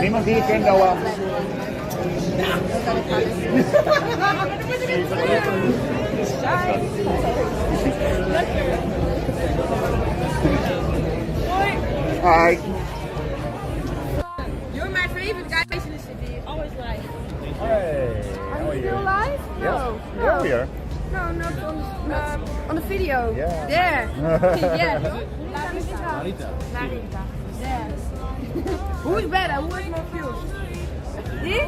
Niemand die je kent, Noah. Hi. You're my favorite guys in the city. Always live. Hey. Are you still live? No. Yeah, we are. No, not on the video. Yeah. There. Yeah. Narita. There. Who's better? Who has more views? Me?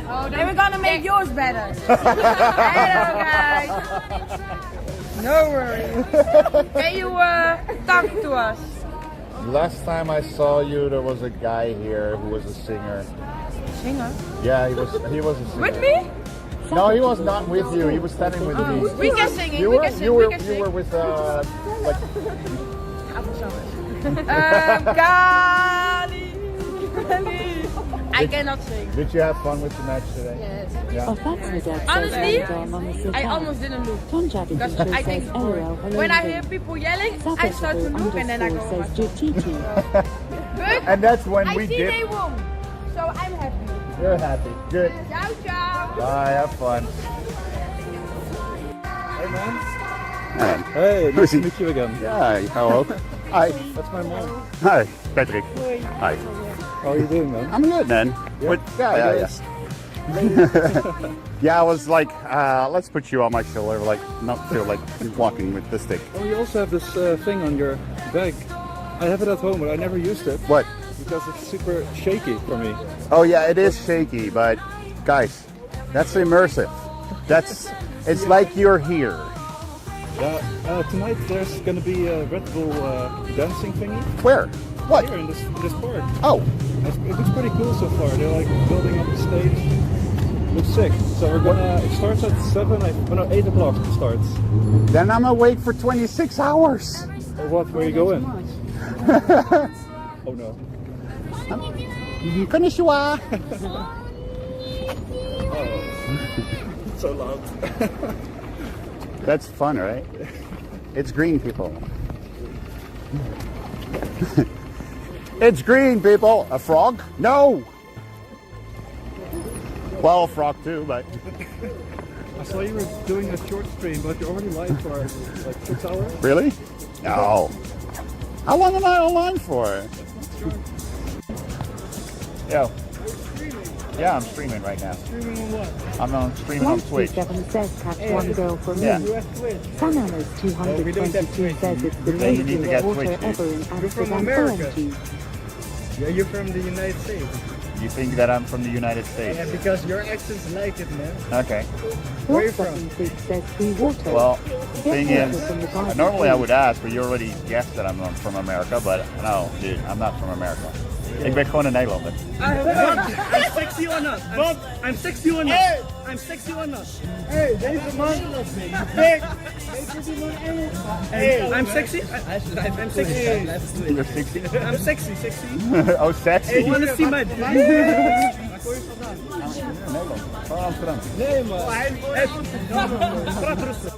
Oh, then we're gonna make yours better. Hello guys. No worries. Can you talk to us? Last time I saw you, there was a guy here who was a singer. Singer? Yeah, he was a singer. With me? No, he was not with you. He was standing with me. We can sing it. You We were can sing. you We were can you sing. were with like Kali. I cannot sing. Did you have fun with the match today? Yes. Yeah. Honestly, I almost didn't look. Because I think when I hear people yelling, I start to look and then I go. But And that's when I we see did. they won, so I'm happy. You're happy. Good. Ciao, ciao. Bye. Have fun. Hey man. Hi. Hey, nice to meet you again. Yeah. Hello. Hi. That's my mom. Hi, Patrick. Hi. How are you doing, man? I'm good, man. Yeah? What? Yeah. Yeah, I was like, let's put you on my shoulder, like not feel like walking with the stick. Oh, you also have this thing on your bag. I have it at home, but I never used it What? because it's super shaky for me. Oh yeah, it is shaky, but guys, that's immersive. It's like you're here. Yeah. Tonight there's gonna be a Red Bull dancing thingy Where? What? here in this park. Oh, It looks pretty cool so far. They're like building up the stage. Looks sick. So we're gonna. It starts at 8 o'clock. It starts. then I'm awake for 26 hours. Or what? Where you going? Oh no. Konnichiwa. Oh. So loud. That's fun, right? It's green, people. It's green, people. A frog? No. Well, a frog too, but I saw you were doing a short stream, but you're already live for like 6 hours. really? No. How long am I online for? Yo. Yeah, I'm streaming right now. Streaming on what? I'm streaming on Twitch. 127 says catch one girl for me. Yeah. Sanana's 222 says it's the You need to get best water Twitch, dude. ever in You're from Amsterdam. America. OMG. Yeah, you're from the United States. You think that I'm from the United States? Yeah, because your accent's like it, man. Okay. Where are you from? 176 says free water. Well, the thing Get is, water from the garden, normally I please. would ask, but you already guessed that I'm from America, but no, dude, I'm not from America. Ik ben gewoon een Nederlander. I'm sexy or not? Bob, I'm sexy or not? I'm sexy or not? Hey, deze man. Big. Hey, I'm sexy? I'm sexy. You're 60? I'm sexy, sexy. Oh, sexy. You wanna see my Nederland. Van Amsterdam. Nee, man. Praat rustig.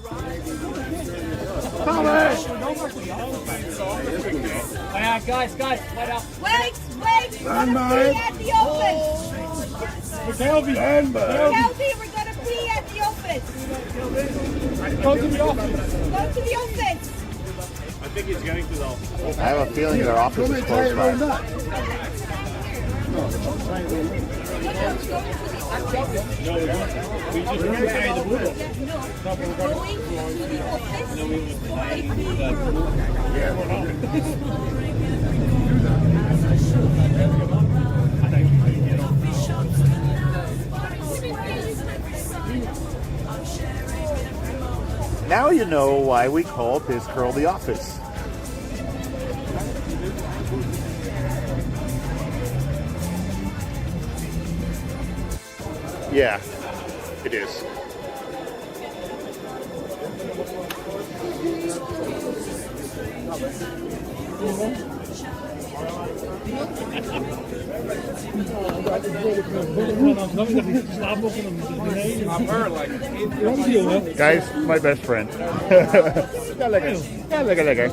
Yeah, guys, wait up. Wait, we're gonna pee at the office. Kelby, we're gonna pee at the office. Go to the office. Go to the office. I think he's going to the office. I have a feeling their office is close by. We just carry the wood. Going to the Now you know why we call this girl the office. Yeah, it is. Guys, my best friend. Ja, lekker. Ja, lekker, lekker.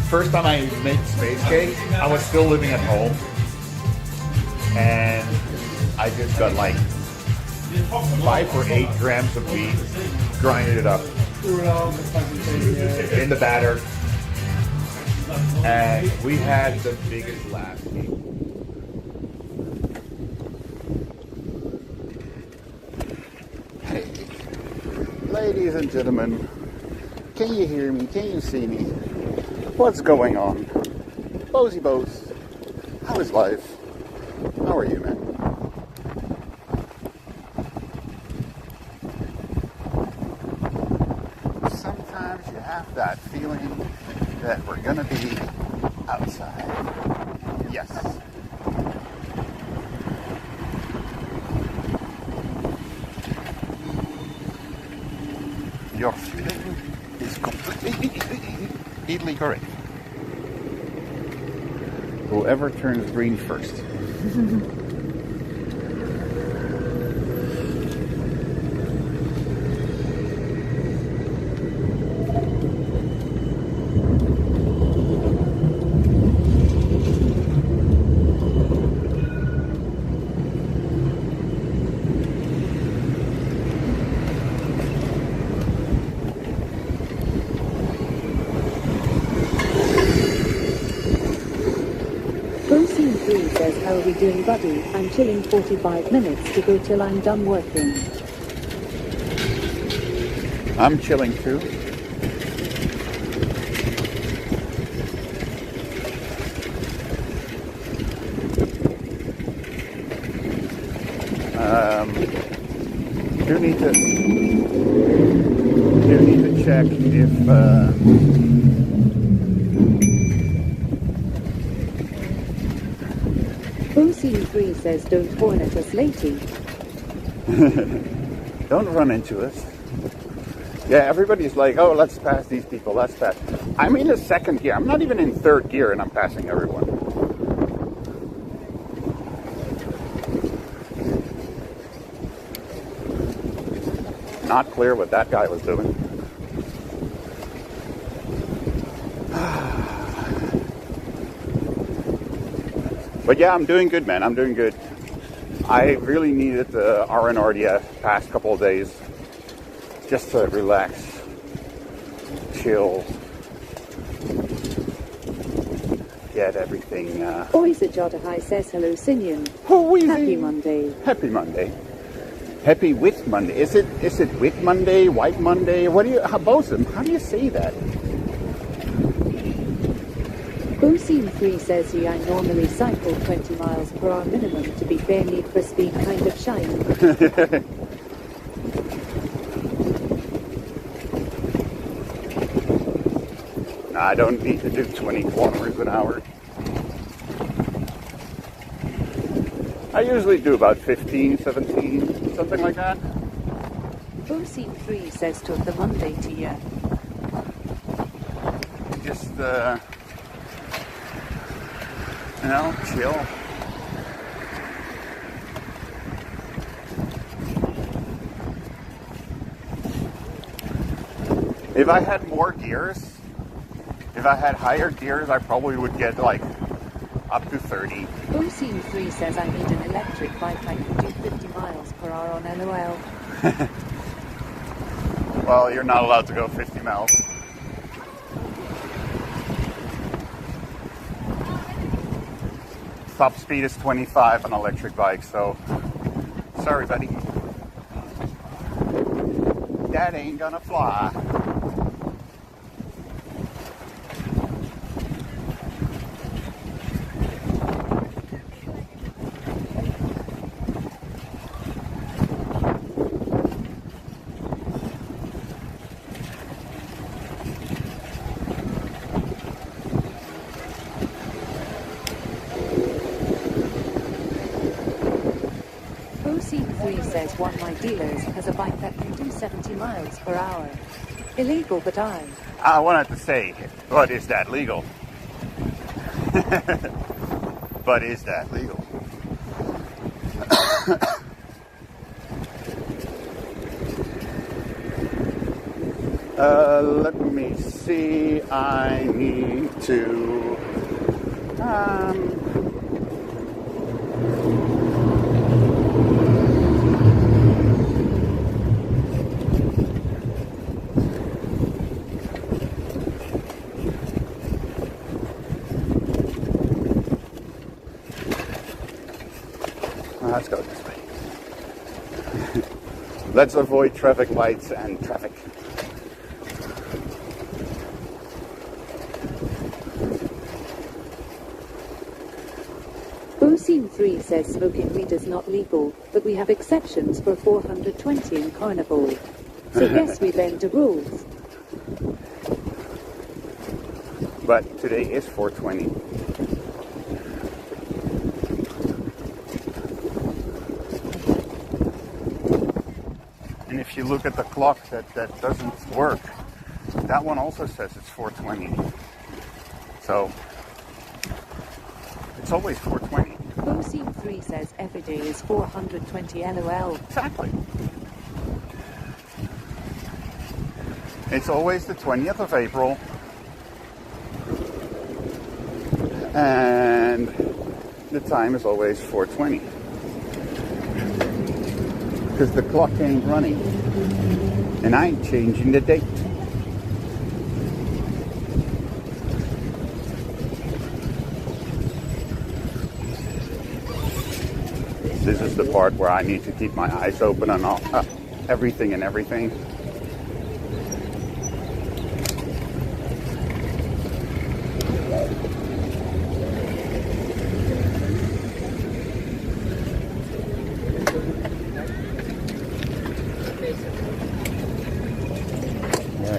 First time I made space cake, I was still living at home, and I just got like 5 or 8 grams of wheat, grinded it up in the batter, and we had the biggest laugh. Hey, ladies and gentlemen, can you hear me? Can you see me? What's going on? Bozy Bows, how is life? How are you, man? Sometimes you have that feeling that we're gonna be outside. Yes. Your feeling is completely correct. Whoever turns green first. Says, how are we doing, buddy? I'm chilling 45 minutes to go till I'm done working. I'm chilling too. Do need to check if OC3 says, don't horn at us latey. don't run into us. Yeah, everybody's like, oh, let's pass these people, let's pass. I'm in the second gear. I'm not even in third gear and I'm passing everyone. Not clear what that guy was doing. But yeah, I'm doing good, man. I'm doing good. I really needed the R&R the past couple of days just to relax, chill, get everything. Oisa Jodahai says hello, Sinian. Happy Monday. Happy Monday. Happy Whit Monday. Is it Whit Monday, White Monday? What do you? Bosun? How do you say that? OC3 says he I normally cycle 20 miles per hour minimum. To be fair, Need for Speed kind of shine. I don't need to do 20 kilometers an hour. I usually do about 15, 17, something like that. OC3 says took the Monday to you. Just, chill. If I had more gears, if I had higher gears, I probably would get like up to 30. OC3 says I need an electric bike. I can do 50 miles per hour on LOL. Well, you're not allowed to go 50 miles. Top speed is 25 on electric bikes, so sorry, buddy. That ain't gonna fly. OC3 says one of my dealers has a bike that can do 70 miles per hour. Illegal, but I wanted to say, but is that legal? But is that legal? Let me see. I need to. Let's go this way. Let's avoid traffic lights and traffic. OC3 says smoking weed is not legal, but we have exceptions for 420 in Carnival. So yes, we bend the rules. But today is 420. And if you look at the clock, that doesn't work. That one also says it's 420. So it's always 420. OC3 says every day is 420 LOL. Exactly. It's always the 20th of April. And the time is always 420. Because the clock ain't running. And I ain't changing the date. This is the part where I need to keep my eyes open on all, everything and everything.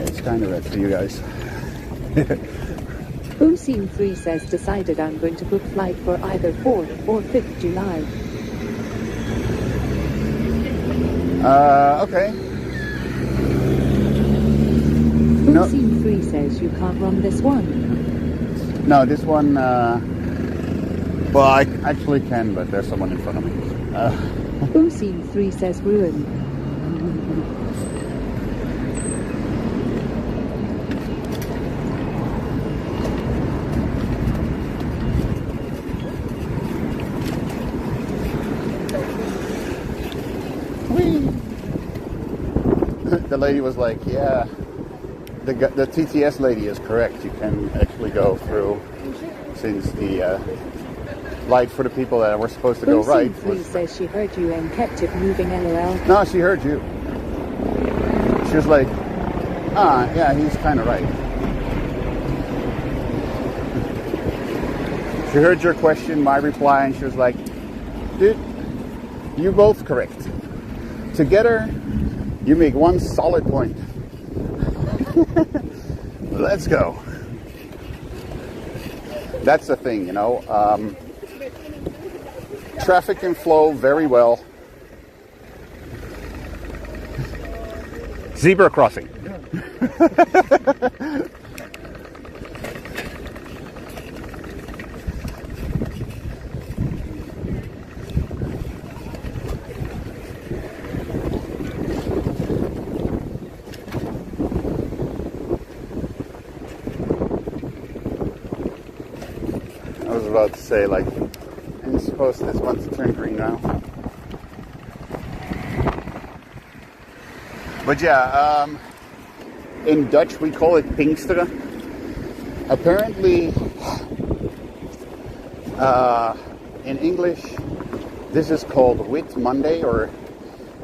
It's kind of red for you guys. OC3 says decided I'm going to book flight for either 4th or 5th July. Okay. No. OC3 says you can't run this one. No, this one, well, I actually can, but there's someone in front of me. OC3 says ruin. The lady was like, yeah, the TTS lady is correct. You can actually go through, since the light for the people that were supposed to go right. OC3 says she heard you and kept it moving LOL. No, she heard you. She was like, yeah, he's kind of right. She heard your question, my reply, and she was like, dude, you both correct. Together, you make one solid point. Let's go. That's the thing, you know. Traffic can flow very well. Zebra crossing. I was about to say, like, I'm supposed this one's to turn green now. But yeah, in Dutch we call it Pinksteren. Apparently, in English, this is called Whit Monday, or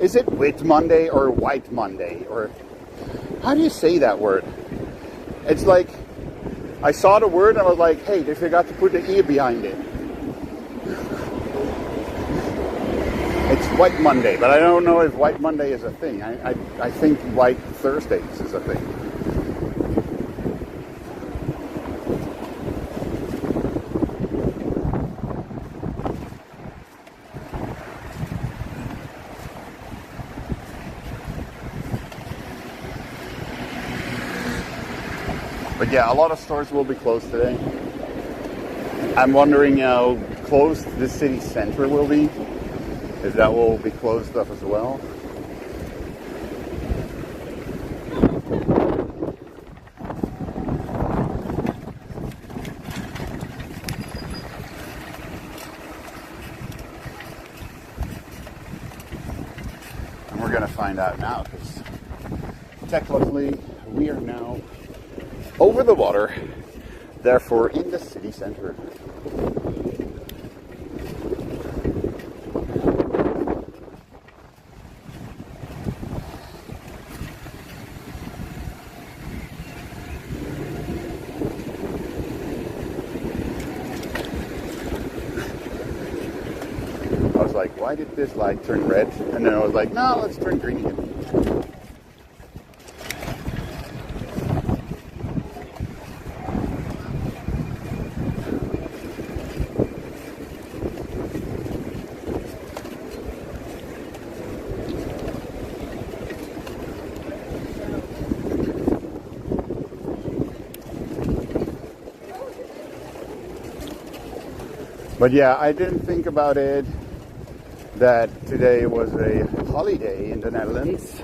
is it Whit Monday or White Monday? Or how do you say that word? It's like, I saw the word and I was like, hey, they forgot to put the E behind it. It's White Monday, but I don't know if White Monday is a thing. I think White Thursdays is a thing. But yeah, a lot of stores will be closed today. I'm wondering how close the city center will be. If that will be closed up as well. And we're gonna find out now, because technically we are now over the water, therefore in the city center. Like, why did this light turn red? And then I was like, no, let's turn green again. But yeah, I didn't think about it that today was a holiday in the Netherlands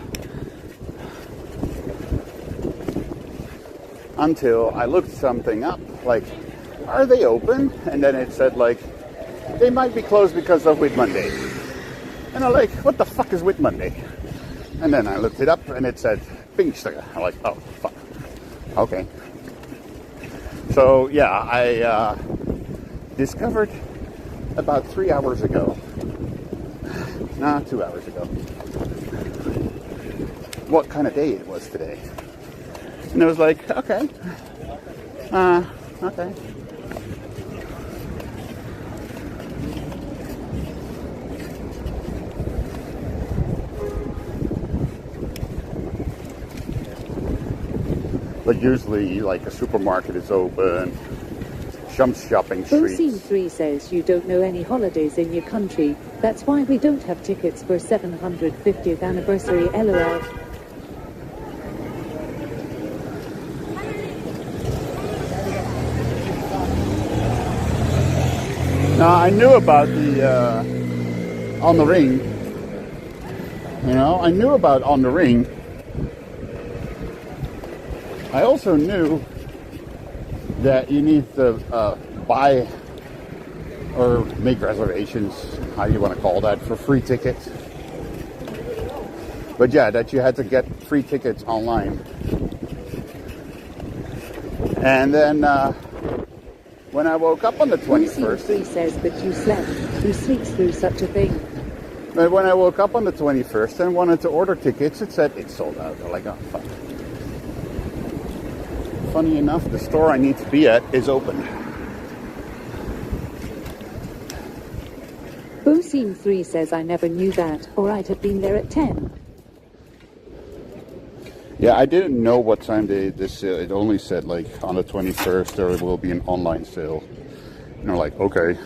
until I looked something up, like, are they open? And then it said, like, they might be closed because of Whit Monday. And I'm like, what the fuck is Whit Monday? And then I looked it up and it said Pinksteren. I'm like, oh fuck, okay. So yeah, I discovered about 3 hours ago, 2 hours ago, what kind of day it was today. And I was like, okay. Okay. But usually, like, a supermarket is open, some shopping streets. Scene3 says you don't know any holidays in your country. That's why we don't have tickets for 750th anniversary LOL. Now, I knew about the On the Ring. You know, I knew about On the Ring. I also knew that you need to buy or make reservations, how you want to call that, for free tickets. But yeah, that you had to get free tickets online. And then when I woke up on the 21st... Scene3 says that you slept. Who sleeps through such a thing? But when I woke up on the 21st and wanted to order tickets, it said it's sold out. I'm like, oh, fuck. Funny enough, the store I need to be at is open. Scene3 says I never knew that, or I'd have been there at 10. Yeah, I didn't know what time this it only said, like, on the 21st there will be an online sale. And I'm like, okay.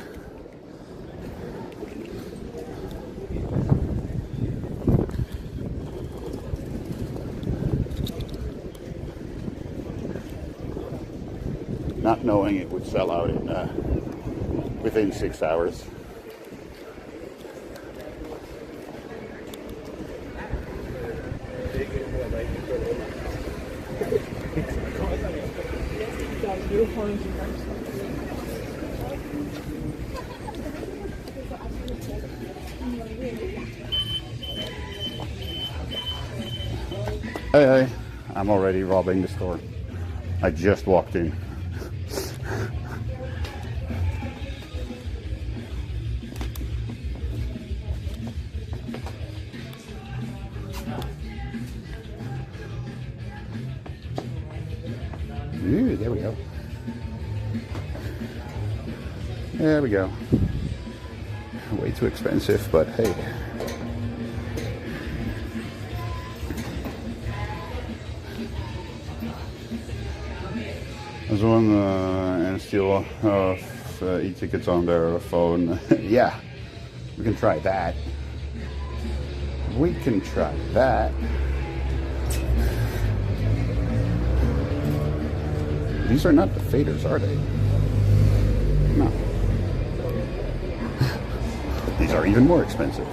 Not knowing it would sell out in within 6 hours. Hey, I'm already robbing the store. I just walked in. Ooh, there we go. There we go. Way too expensive, but hey. There's one and steal e-tickets on their phone. Yeah, we can try that. We can try that. These are not the faders, are they? No. These are even more expensive.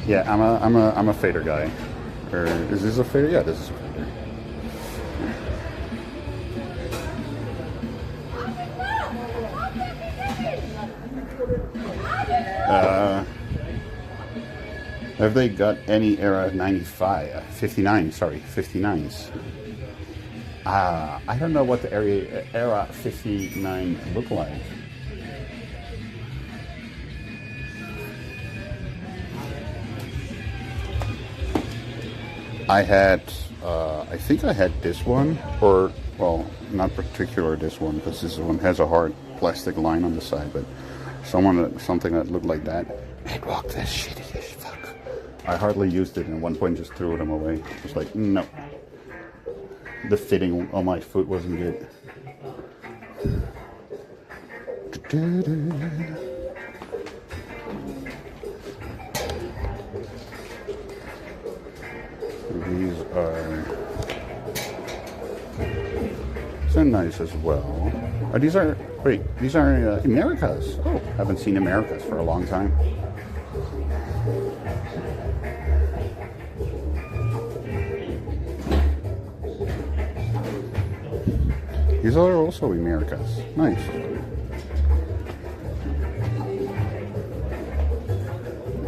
Yeah, I'm a fader guy. Or is this a fader? Yeah, this is a fader. Have they got any era 95, 59, sorry, 59s? I don't know what the era 59 look like. I think I had this one, or, well, not particular this one, because this one has a hard plastic line on the side, but something that looked like that. It walked as shitty as fuck. I hardly used it, and at one point just threw them away. It was like, no. The fitting on my foot wasn't good. These are so nice as well. These are Americas. Oh, haven't seen Americas for a long time. These are also Americas. Nice.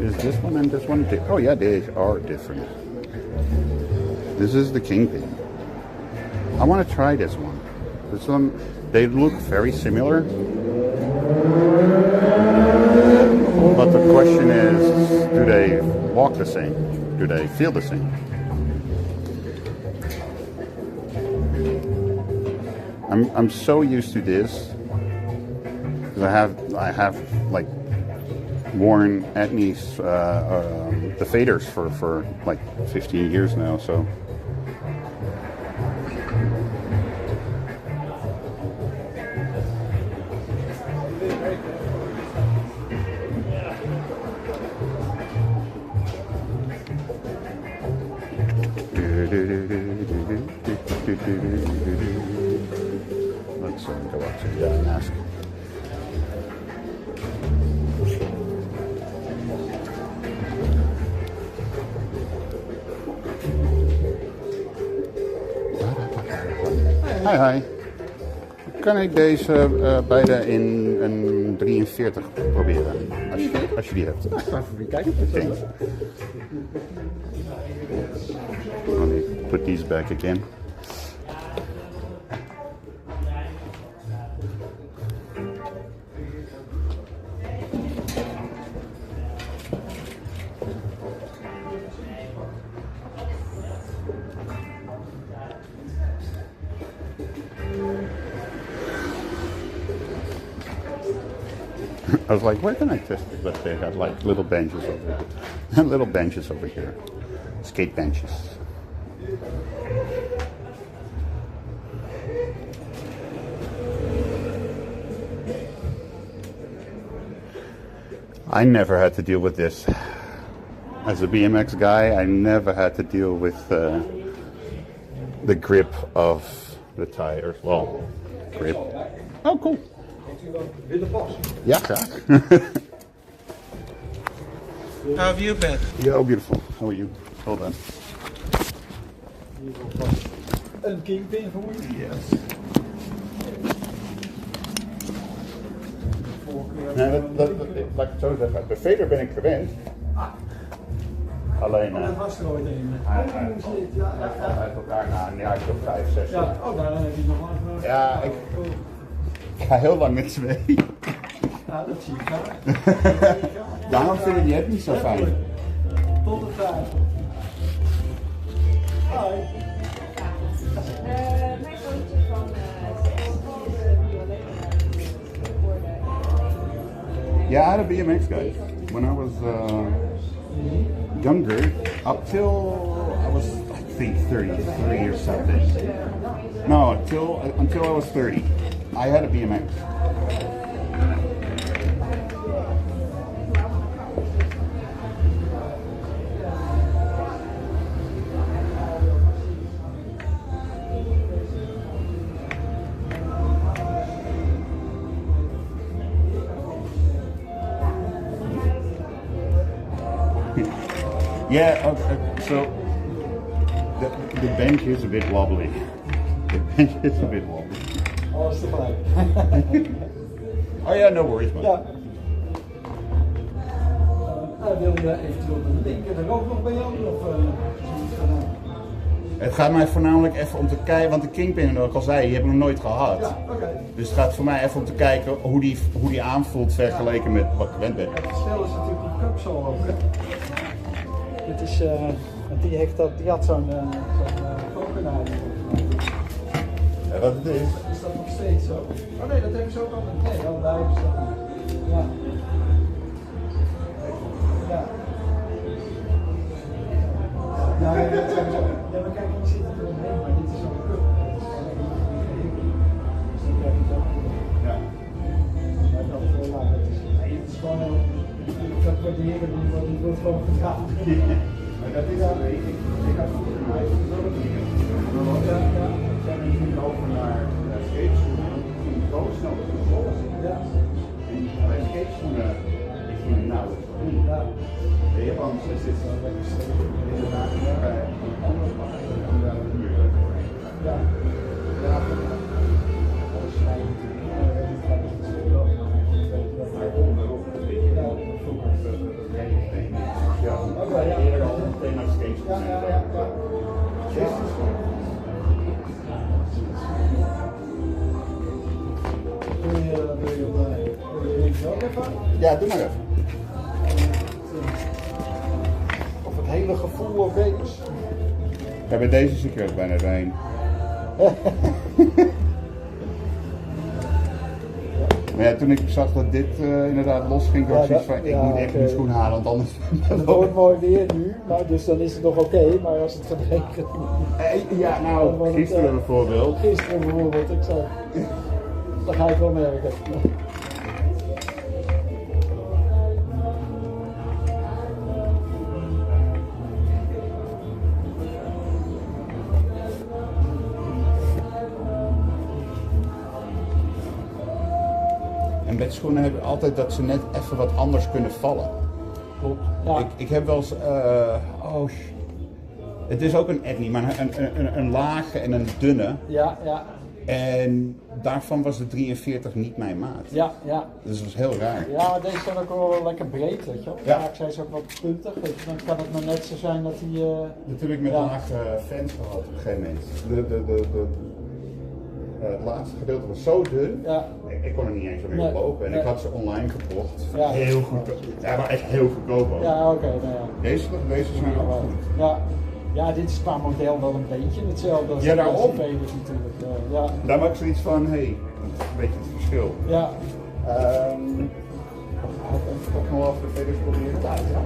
Is this one and this one? Oh yeah, they are different. This is the Kingpin. I want to try this one. This one, they look very similar. But the question is, do they walk the same? Do they feel the same? I'm so used to this because I have like worn Etnies the faders for like 15 years now, so. Let's go up to the and ask. Hi. Kan ik deze beide in een 43 proberen? Als je die hebt. Ik ga even kijken. Thanks. Let me put these back again. I was like, where can I test it? But they got like little benches over here. Little benches over here. Skate benches. I never had to deal with this. As a BMX guy, I never had to deal with the grip of the tires. Well, grip. Oh, cool. Ja, graag. How have you been? Yeah, oh, beautiful. How are you? Hold on. Een Kingpin voor je? Yes. Nee, laat ik het zo zeggen. De veder ben ik gewend. Alleen... dat was er ooit een. Hij valt uit elkaar na een jaar of 5, 6. Ja, oh, daar heb je nog lang voor. Ja, ik ga heel lang met twee. Ja, dat zie ik graag. Daarom vind ik die het niet zo fijn. Tot de tijd. Hoi. Mijn zoontje van 6 Yeah, I had a BMX, guys. When I was younger, up till I was, I think, 33 or something. No, until I was 30, I had a BMX. Yeah, so the bench is a bit wobbly. The bench is a bit wobbly. Alles tegelijk. Oh yeah, no worries, man. Ja. Wil je eventueel de link er ook nog bij jou? Of Het gaat mij voornamelijk even om te kijken, want de Kingpin, zoals ik al zei, die heb ik nog nooit gehad. ja, oké. Dus het gaat voor mij even om te kijken hoe die aanvoelt vergeleken met wat ik gewend ben. Het verschil is natuurlijk die kapsel ook. Hè? Dit is, die had zo'n kokenheid. Ja, wat het is. Is dat nog steeds zo? Oh nee, dat hebben ze ook al. Nee, dan blijven ze. Ja. Ja. Ja, dat zijn zo. Ja, maar kijk, hier zit er omheen, maar dit is zo'n cup. Dus dan krijg je zo. Ja. Maar dat is gewoon heel. Dat waarderen, die wordt gewoon gedaan. Maar dat is wel weet ik had vroeger een meisje en die ging over naar skateschoenen. Die ging zo snel op de school zitten. Ja. En bij skateschoenen is die nou niet. Ja. De Japanse zit inderdaad bij een ander pak en daar een muur doorheen. Ja. Ja. Alles snijden natuurlijk. Hij komt erop, weet je wel. Vroeger ja, eerder al meteen naar skateschoenen. Jezus. Ja, doe maar even. Of het hele gevoel oké is. Ja, bij deze zit ik er ook bijna doorheen. Maar ja, toen ik zag dat dit inderdaad los ging, dacht ik zoiets van, ik moet echt mijn schoen halen, want anders... Het wordt mooi weer nu, nou, dus dan is het nog oké, maar als het gaat regenen... Ja, nou, gisteren bijvoorbeeld. Gisteren bijvoorbeeld, ik zou... Dat ga ik wel merken. En bedschoenen hebben altijd dat ze net even wat anders kunnen vallen. Klopt. Ja. Ik heb wel eens, het is ook een etnie, maar een lage en een dunne. Ja, ja. En daarvan was de 43 niet mijn maat. Ja, ja. Dus dat was heel raar. Ja, maar deze zijn ook wel lekker breed, weet je wel. Ja. Vaak zijn ze ook wat puntig, weet je. Dan kan het maar net zo zijn dat die... Dat heb ik met lage fans gehad op een gegeven moment. Het laatste gedeelte was zo dun, Ja. ik kon er niet eens meer op lopen. En ik had ze online gekocht. Ja. Heel goedkoop. Ja, maar echt heel goedkoop ook. Ja, oké. Nou ja. Deze zijn ook goed. Ja. Ja, dit is qua model wel een beetje hetzelfde als Ja, de daarom. veders natuurlijk. Ja. Daar maak ik zoiets van, hé, dat is een beetje het verschil. Ja. Ik toch nog wel even de veders proberen. Ja.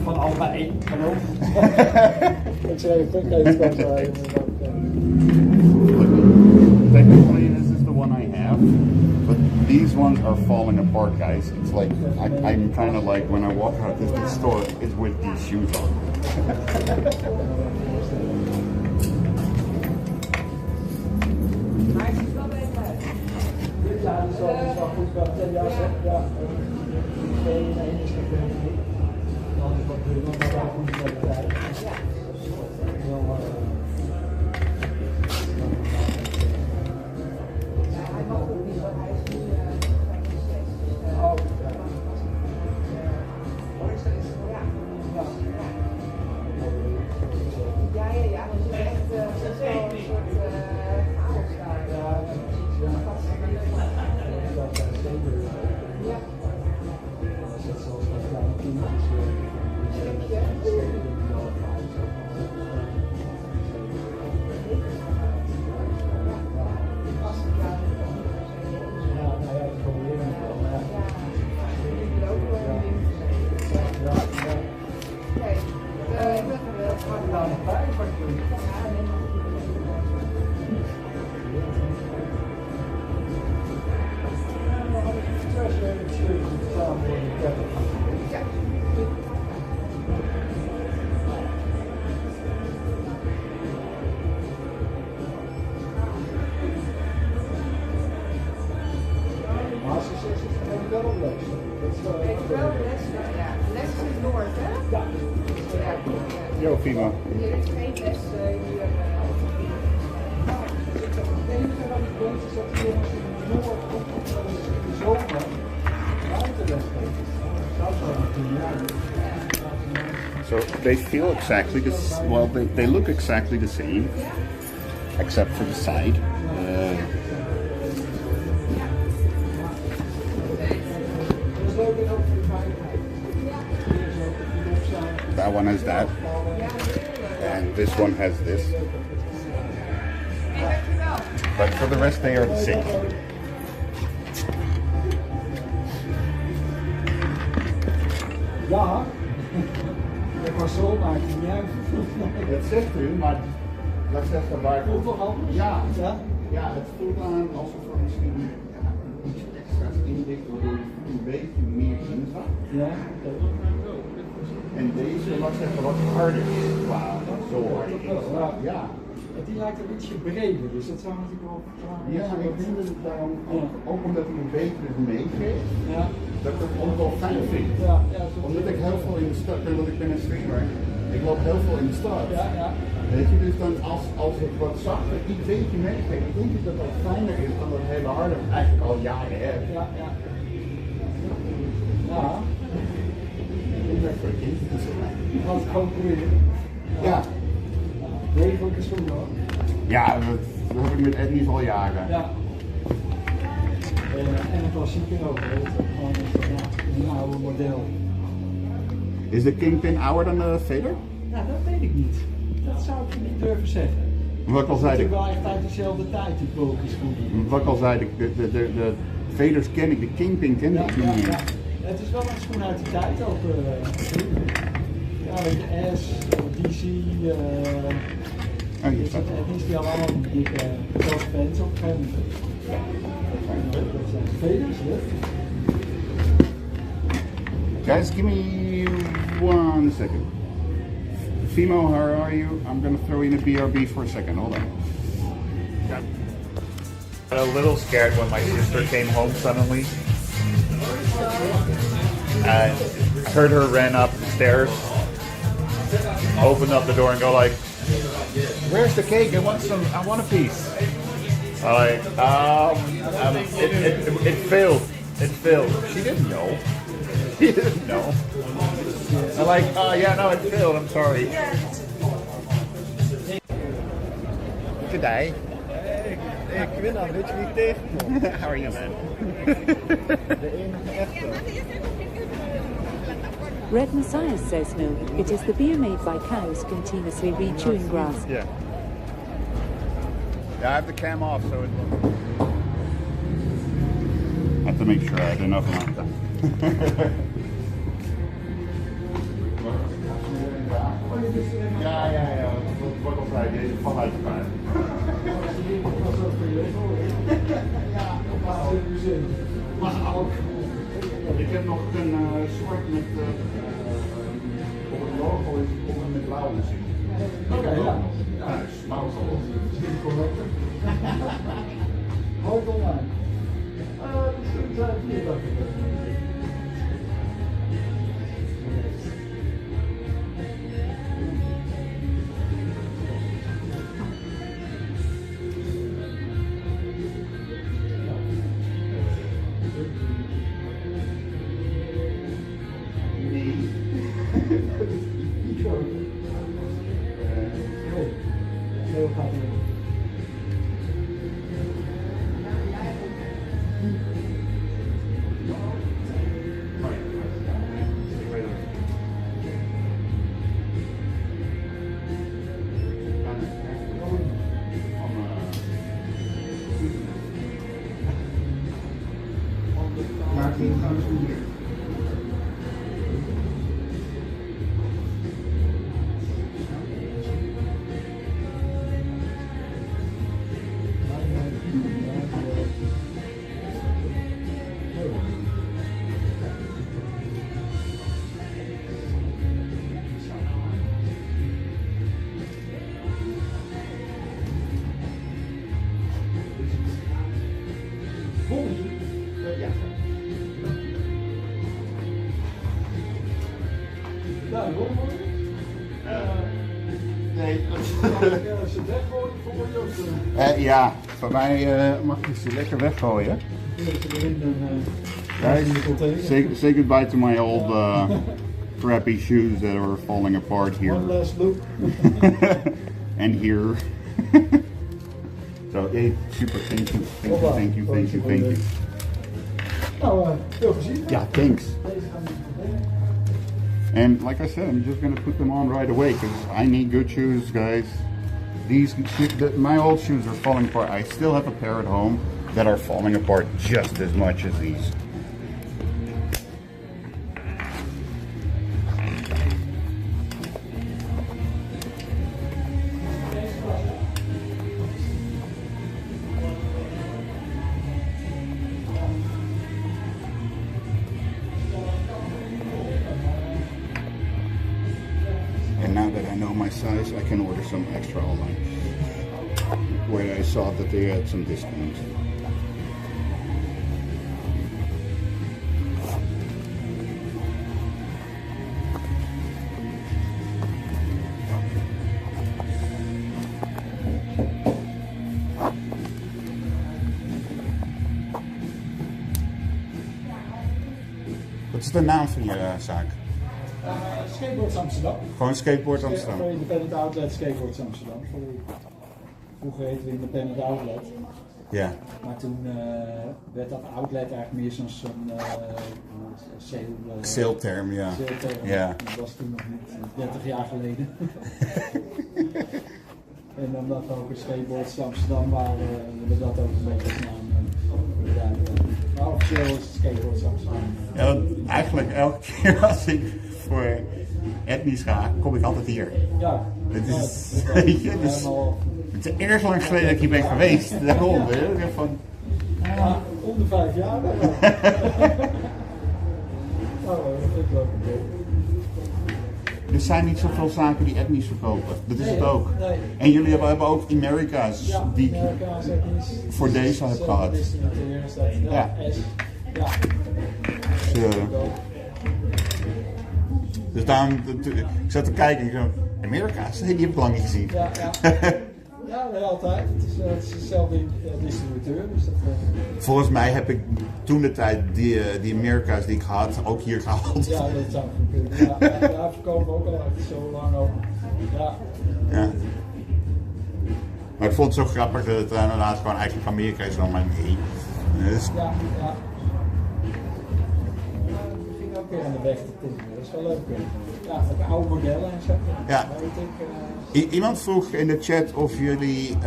Van allebei, geloof ik. Schreef het kan zo even. Technically, this is the one I have, but these ones are falling apart, guys. It's like I'm kind of like when I walk out of the store, it's with these shoes on. Ja, dat is wel goed. Ja. Yo, Fimo. Hier is geen les. So they feel exactly the well. They look exactly the same, except for the side. That one has that, and this one has this. But for the rest, they are the same. Ja, de console maakt het niet uit. Dat zegt u, maar dat zegt erbij. Voelt toch anders? Ja, Ja? ja, het voelt aan alsof er misschien iets extra's in ligt, waardoor je voet een beetje meer inzakt. Ja. En deze, laat ik zeggen, wat harder is qua zooi. Ja. Die lijkt er ietsje breder, dus dat zou natuurlijk wel verklaren. Ja, ik denk dat het daarom, ook omdat hij een betere meegeeft, Ja. dat ik het ook wel fijn vind. Ja, ja, Omdat ik heel veel in de stad ben, want ik ben een streamer. Ik loop heel veel in de stad. Ja, ja. Weet je, dus dan als het wat zachter, iets beetje meegeeft, ik denk dat dat fijner is dan dat hele harde, wat ik eigenlijk al jaren heb. Ja, ja. Ja. Ik denk dat voor kinderen is. Die gaat het gewoon proberen. Ja. Degelijke schoenen hoor. Ja, dat heb ik met Ednies al jaren. Ja. En een klassieker ook, weet je. Gewoon een oude model. Is de Kingpin ouder dan de Vader? Ja, dat weet ik niet. Dat zou ik niet durven zeggen. Wat ik al zei, Het is wel echt uit dezelfde tijd, die schoenen. wat ik al zei, de Vaders ken ik, de Kingpin ken ik niet meer. Ja. Het is wel een schoen uit die tijd ook. Ja, weet je, S, DC, Oh, hier staat het. het is die allemaal die dikke fans op een gegeven moment. Dat zijn Vaders, hè? Guys, give me 1 second. Fimo, how are you? I'm gonna throw in a BRB for a second. Hold on. Got a little scared when my sister came home suddenly. And heard her run up the stairs, opened up the door and go like, "Where's the cake? I want a piece." It failed. It failed. She didn't know. She didn't know. I'm like, yeah, no, it failed. I'm sorry. Today. Ik win dan, weet je wie ik tegenkom? How are you, man? De enige echte. Red Messiah says no, it is the beer made by cows continuously re-chewing grass. Yeah. Yeah, I have the cam off, so it will. I have to make sure I had enough amount of time. Ja. Wat al zei, deze valt uit elkaar. Maar ook, ik heb nog een zwart met, op het logo is het met blauw gezien. Oké, ja. Ja, maar ook al. Houd online. Nee. Als je het weggooit, voor je Ja, voor mij mag je ze lekker weggooien. Guys, say goodbye to my old crappy shoes that are falling apart here. One last loop. And here. So, hey, super, thank you, thank you, thank you, thank you, thank you. Nou, veel plezier. Yeah, thanks. And like I said, I'm just gonna put them on right away because I need good shoes, guys. My old shoes are falling apart. I still have a pair at home that are falling apart just as much as these. And now that I know my size, I can order some extra online. Where I saw that they had some discounts. Wat is de naam van je zaak? Skateboards Amsterdam. Gewoon Skateboard Amsterdam. Voor Independent Outlet Skateboards Amsterdam. Vroeger heette we Independent Outlet. Ja. Maar toen werd dat outlet eigenlijk meer zo'n Sale-term, ja. sale-term. Ja. Dat was toen nog niet, 30 jaar geleden. En omdat we ook een Skateboards Amsterdam waren, hebben we dat ook een beetje als naam gebruikt. Maar officieel is het Skateboards Amsterdam. Ja, want eigenlijk elke keer als ik voor etnisch ga, kom ik altijd hier. Ja. Het is, Ja, weet je, het is erg lang geleden dat ik hier ben geweest. Daarom, hè. Ik heb van, Ja, om de 5 jaar wel. Oh, dat vind ik leuk. er zijn niet zoveel zaken die etnisch verkopen. Dat is Nee, het ook. nee. En jullie hebben ook Amerika's Ja, die ik Amerikaans etnisch. voor deze heb gehad. Distributeren is dat. Ja. Ja. Ja. Dus, dus daarom, ik zat te kijken en ik zo, Amerika's? Nee, die heb ik lang niet gezien. Ja, ja. Ja, wel altijd. Het is dezelfde distributeur. Dus dat, Volgens mij heb ik toen de tijd die Amerika's die ik had ook hier gehaald. ja, dat zou goed kunnen. Ja, daar verkopen we ook al echt zo lang op. Ja. Ja. Maar ik vond het zo grappig dat het inderdaad gewoon eigenlijk Amerika is dan maar nee. Dus, Ja, ja. Ik ging ook weer aan de weg te tikken. Dat is wel leuk. Ja, ook oude modellen en zo. Ja. Weet ik. Iemand vroeg in de chat of jullie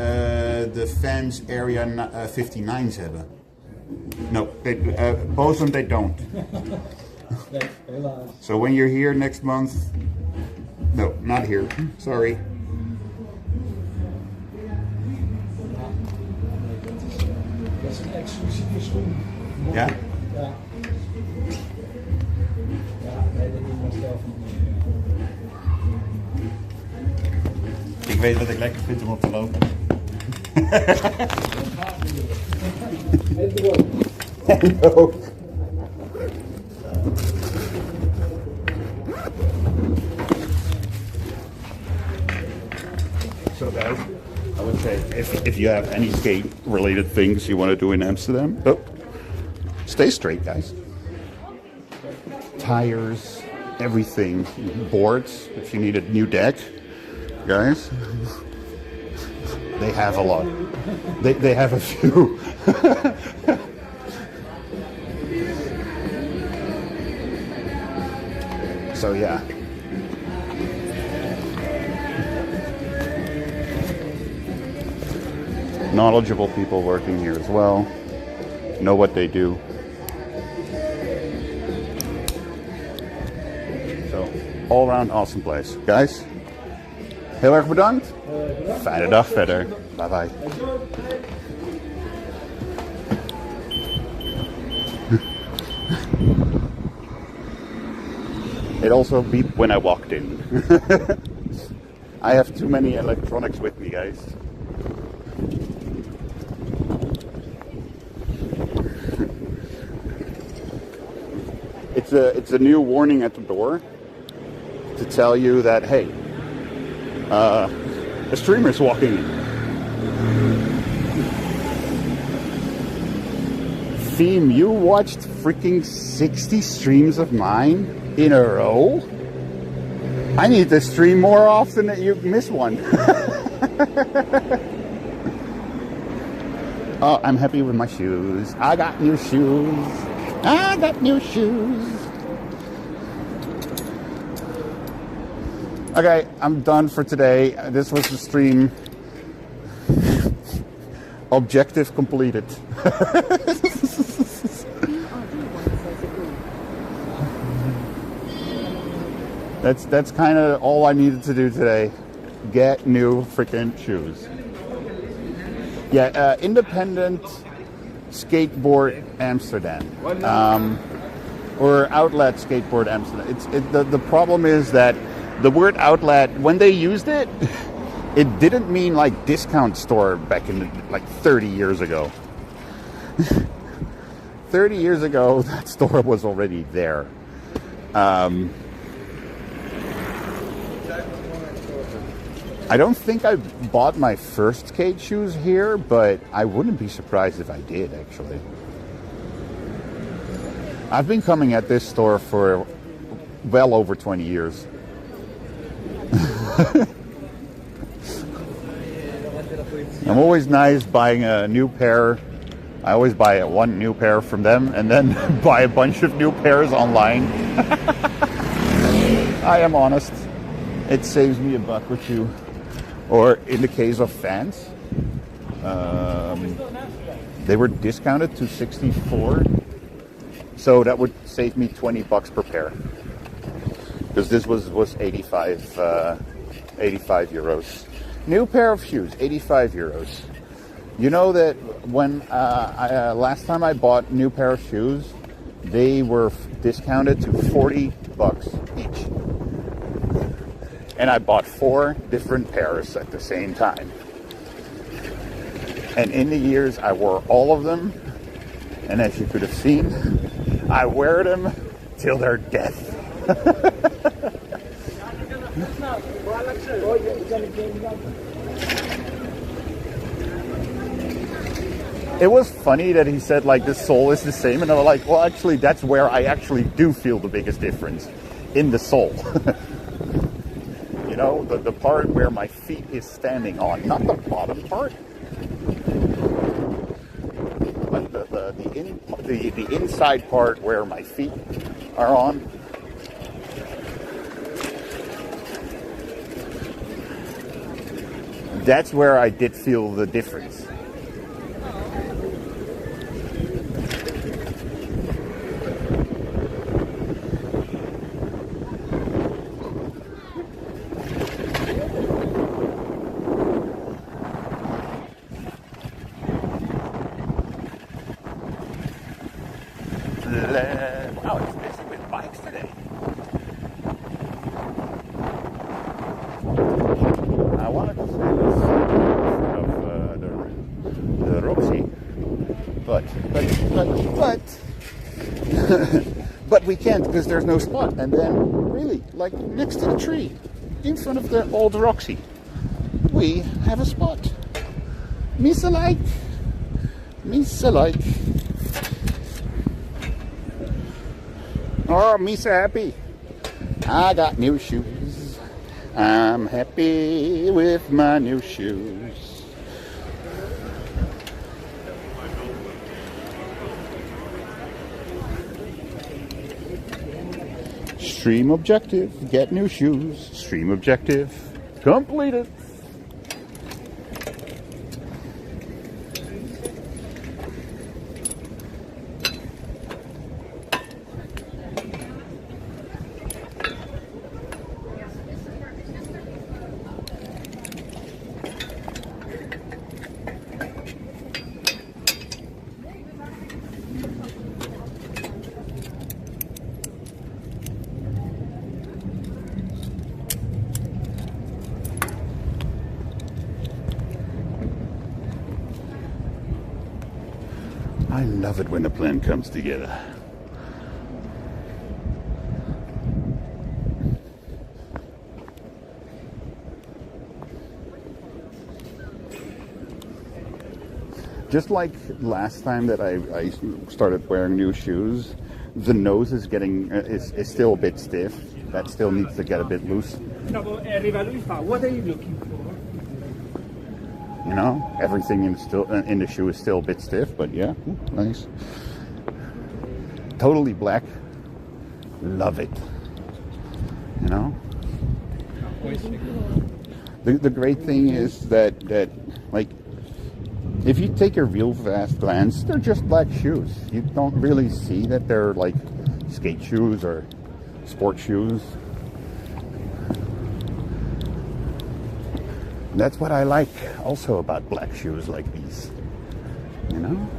de fans area 59's hebben. No, both of them they don't. Nee, helaas. So when you're here next month, no, not here. Sorry. Dat is een exclusieve schoen. Ja? Ja. Ja, nee, dat doe ik zelf niet meer. Ik weet wat ik lekker vind om op te lopen. En ook. So guys, I would say if you have any skate related things you want to do in Amsterdam, stay straight guys. Tires, everything, boards, if you need a new deck, guys, they have a lot. They have a few. So yeah. Knowledgeable people working here as well. Know what they do. all around awesome place. Guys, heel erg bedankt. Fijne dag verder. Bye bye. It also beeped when I walked in. I have too many electronics with me, guys. It's a new warning at the door to tell you that, hey, a streamer's walking in. Theme, you watched freaking 60 streams of mine in a row? I need to stream more often that you miss one. Oh, I'm happy with my shoes. I got new shoes. I got new shoes. Okay, I'm done for today. This was the stream. Objective completed. That's kind of all I needed to do today. Get new freaking shoes. Yeah, Independent Skateboard Amsterdam, or Outlet Skateboard Amsterdam. The problem is that the word outlet, when they used it, it didn't mean like discount store back in like 30 years ago. 30 years ago, that store was already there. I don't think I bought my first skate shoes here, but I wouldn't be surprised if I did, actually. I've been coming at this store for well over 20 years. I'm always nice buying a new pair. I always buy one new pair from them and then buy a bunch of new pairs online. I am honest. It saves me $1 or $2. Or in the case of Vans, they were discounted to 64, so that would save me $20 per pair. Because this was 85 euros. New pair of shoes, 85 euros. You know that when last time I bought new pair of shoes, they were discounted to $40 each. And I bought 4 different pairs at the same time. And in the years, I wore all of them. And as you could have seen, I wear them till their death. It was funny that he said, like, the sole is the same. And I was like, well, actually, that's where I actually do feel the biggest difference. In the sole. You know, the part where my feet is standing on, not the bottom part, but the inside part where my feet are on. That's where I did feel the difference. Wow, it's busy with bikes today. I wanted to say this of the Roxy, but we can't because there's no spot. And then, really, like next to the tree, in front of the old Roxy, we have a spot. Misa like. Oh, Misa happy. I got new shoes. I'm happy with my new shoes. Stream objective. Get new shoes. Stream objective completed. I love it when a plan comes together. Just like last time that I started wearing new shoes, the nose is getting is still a bit stiff. That still needs to get a bit loose. What are you looking for? You know, everything in the shoe is still a bit stiff, but yeah, nice. Totally black. Love it. You know. The great thing is that like, if you take a real fast glance, they're just black shoes. You don't really see that they're like skate shoes or sport shoes. That's what I like also about black shoes like these. You know?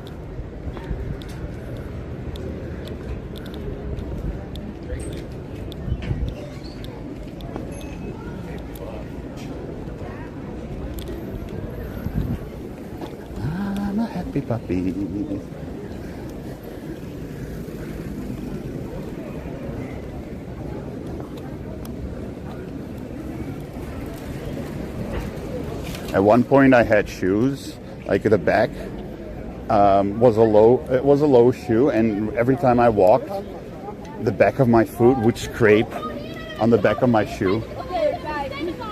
I'm a happy puppy. At one point, I had shoes like the back was a low shoe, and every time I walked, the back of my foot would scrape on the back of my shoe,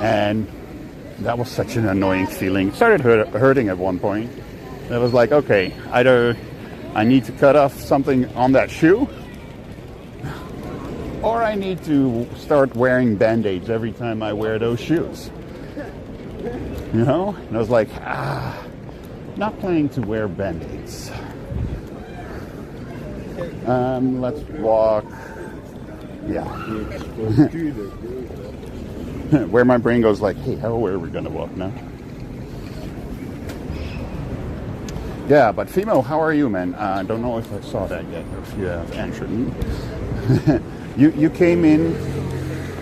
and that was such an annoying feeling. It started hurting at one point. It was like, okay, either I need to cut off something on that shoe, or I need to start wearing Band-Aids every time I wear those shoes. You know? And I was like, not planning to wear Band-Aids. Let's walk. Yeah. Where my brain goes like, hey, where are we gonna walk now? Yeah, but Fimo, how are you, man? I don't know if I saw that yet, or if you have answered me. You came in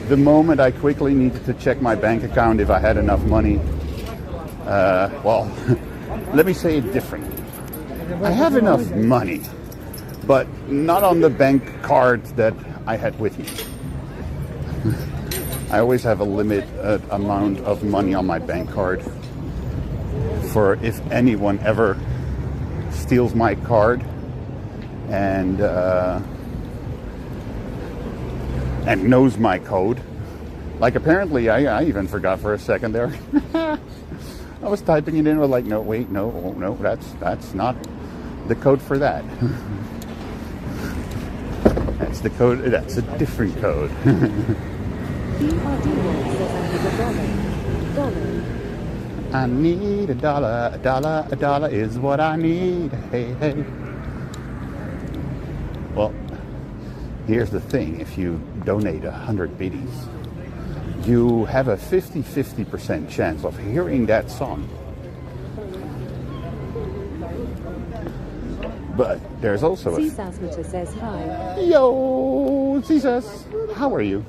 the moment I quickly needed to check my bank account if I had enough money. Well, let me say it differently. I have enough money, but not on the bank card that I had with me. I always have a limit amount of money on my bank card for if anyone ever steals my card and knows my code. Like, apparently, I even forgot for a second there. I was typing it in, I was like, no, wait, no, that's not the code for that. That's the code, that's a different code. I need $1, $1 is what I need, hey, hey. Well, here's the thing, if you donate 100 biddies, you have a 50% chance of hearing that song. But there's also a... Cesasmeter says hi. Yo, Cesas, how are you?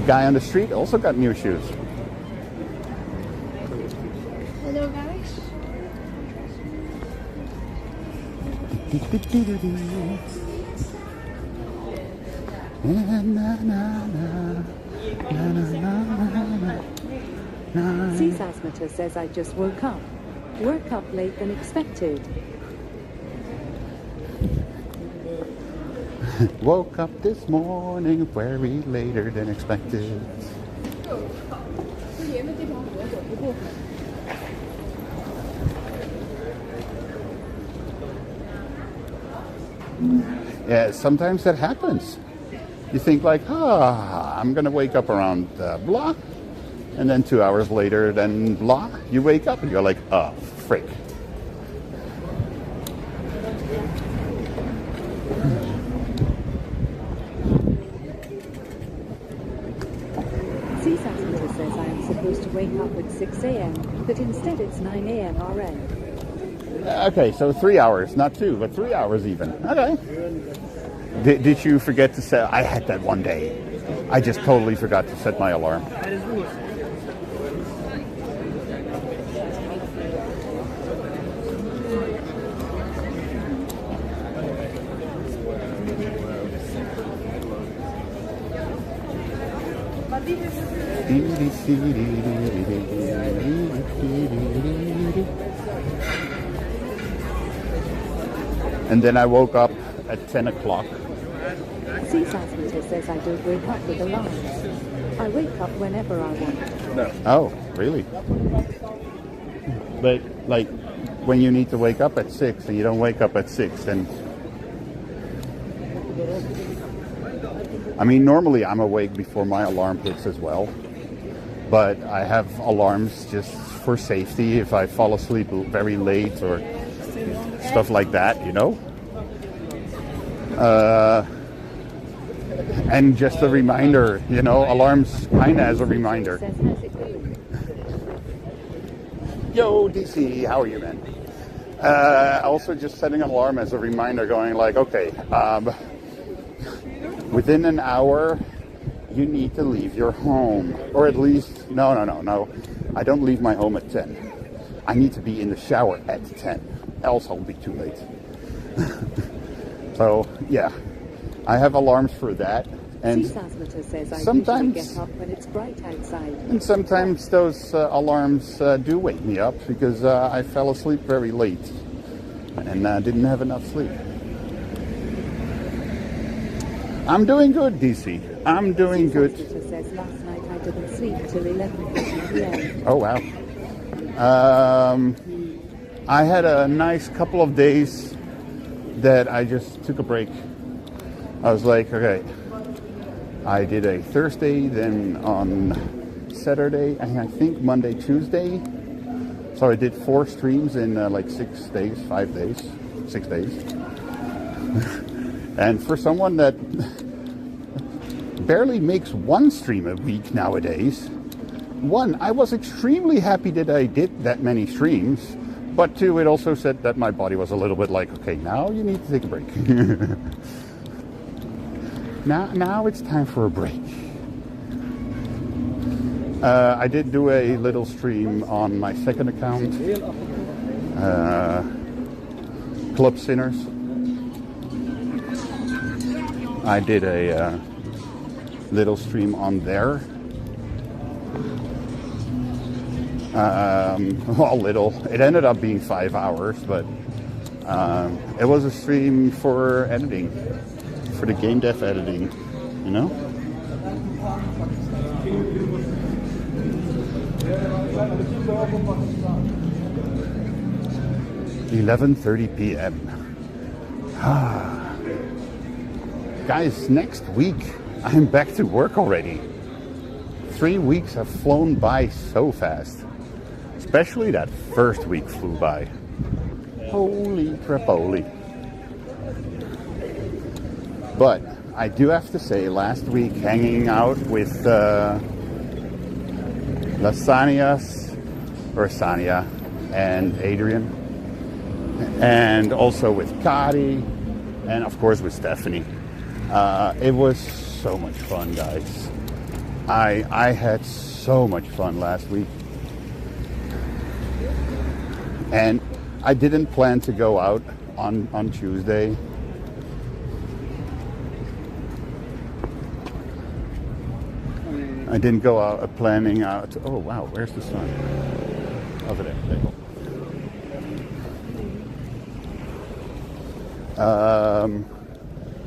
Guy on the street also got new shoes. Hello, guys. Cesasmeter says I just woke up. Woke up late than expected. Woke up this morning very later than expected. Yeah, sometimes that happens. You think like, I'm gonna wake up around blah, and then 2 hours later, then blah, you wake up and you're like, oh, frick. Cesasmeter says I am supposed to wake up at 6 a.m., but instead it's 9 a.m. RN. Okay, so 3 hours, not 2, but 3 hours even. Okay. Did you forget to set? I had that one day. I just totally forgot to set my alarm. Dat is goed. And then I woke up at 10 o'clock. Seasasmeter says I don't wake up with alarms. I wake up whenever I want. Oh, really? But, like, when you need to wake up at 6 and you don't wake up at 6, then... I mean, normally I'm awake before my alarm hits as well. But I have alarms just for safety if I fall asleep very late or stuff like that, you know? And just a reminder, you know, alarms kind of as a reminder. Yo, DC, how are you, man? Also just setting an alarm as a reminder going like, okay, within an hour, you need to leave your home. Or at least, no. I don't leave my home at 10. I need to be in the shower at 10. Else I'll be too late. So, yeah. I have alarms for that. And sometimes get up when it's bright outside. And sometimes those alarms do wake me up because I fell asleep very late and didn't have enough sleep. I'm doing good, DC. I'm doing good. Says last night I didn't sleep till 11:30 p.m. Oh wow. I had a nice couple of days that I just took a break. I was like, okay. I did a Thursday, then on Saturday, and I think Monday, Tuesday. So I did 4 streams in like 6 days, 5 days, 6 days. And for someone that barely makes 1 stream a week nowadays, 1, I was extremely happy that I did that many streams. But 2, it also said that my body was a little bit like, okay, now you need to take a break. Now it's time for a break. I did do a little stream on my second account, Club Sinners. I did a little stream on there. Well, little. It ended up being 5 hours, but it was a stream for editing. For the game dev editing, you know? $11:30 p.m. Guys, next week I'm back to work already. 3 weeks have flown by so fast. Especially that first week flew by. Holy crapoli. But I do have to say, last week hanging out with Sania and Adrian, and also with Kari, and of course with Stephanie. It was so much fun, guys. I had so much fun last week. And I didn't plan to go out on Tuesday. I didn't go out planning out. Oh wow, where's the sun? Over there. There you go.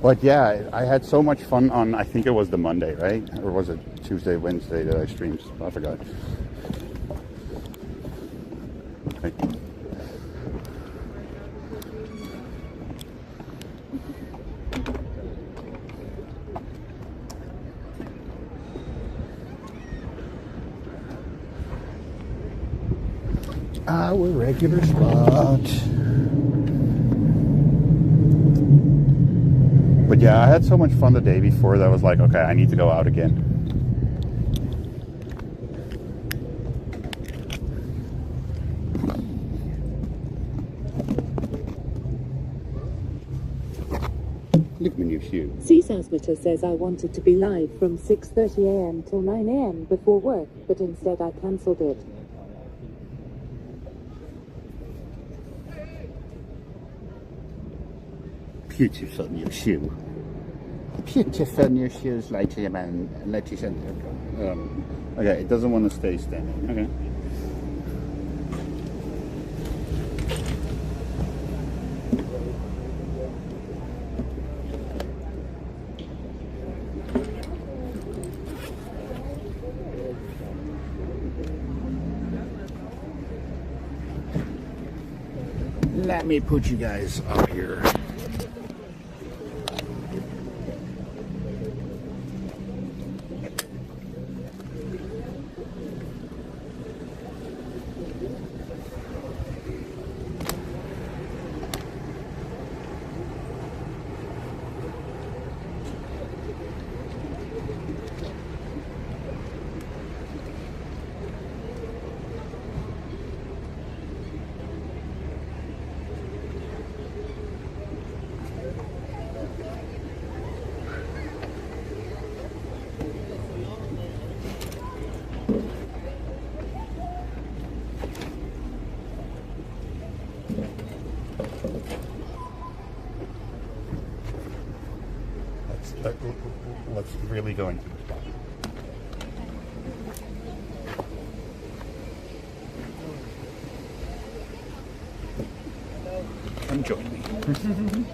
But yeah, I had so much fun on. I think it was the Monday, right? Or was it Tuesday, Wednesday that I streamed? I forgot. Okay. Our regular spot. But yeah, I had so much fun the day before that I was like, okay, I need to go out again. Look at my new shoe. Cesasmita says I wanted to be live from 6:30 a.m. till 9 a.m. before work, but instead I cancelled it. Beautiful new shoe. Beautiful new shoes, ladies and okay, it doesn't want to stay standing. Okay. Let me put you guys up here. Let's really go into this box. Come join me.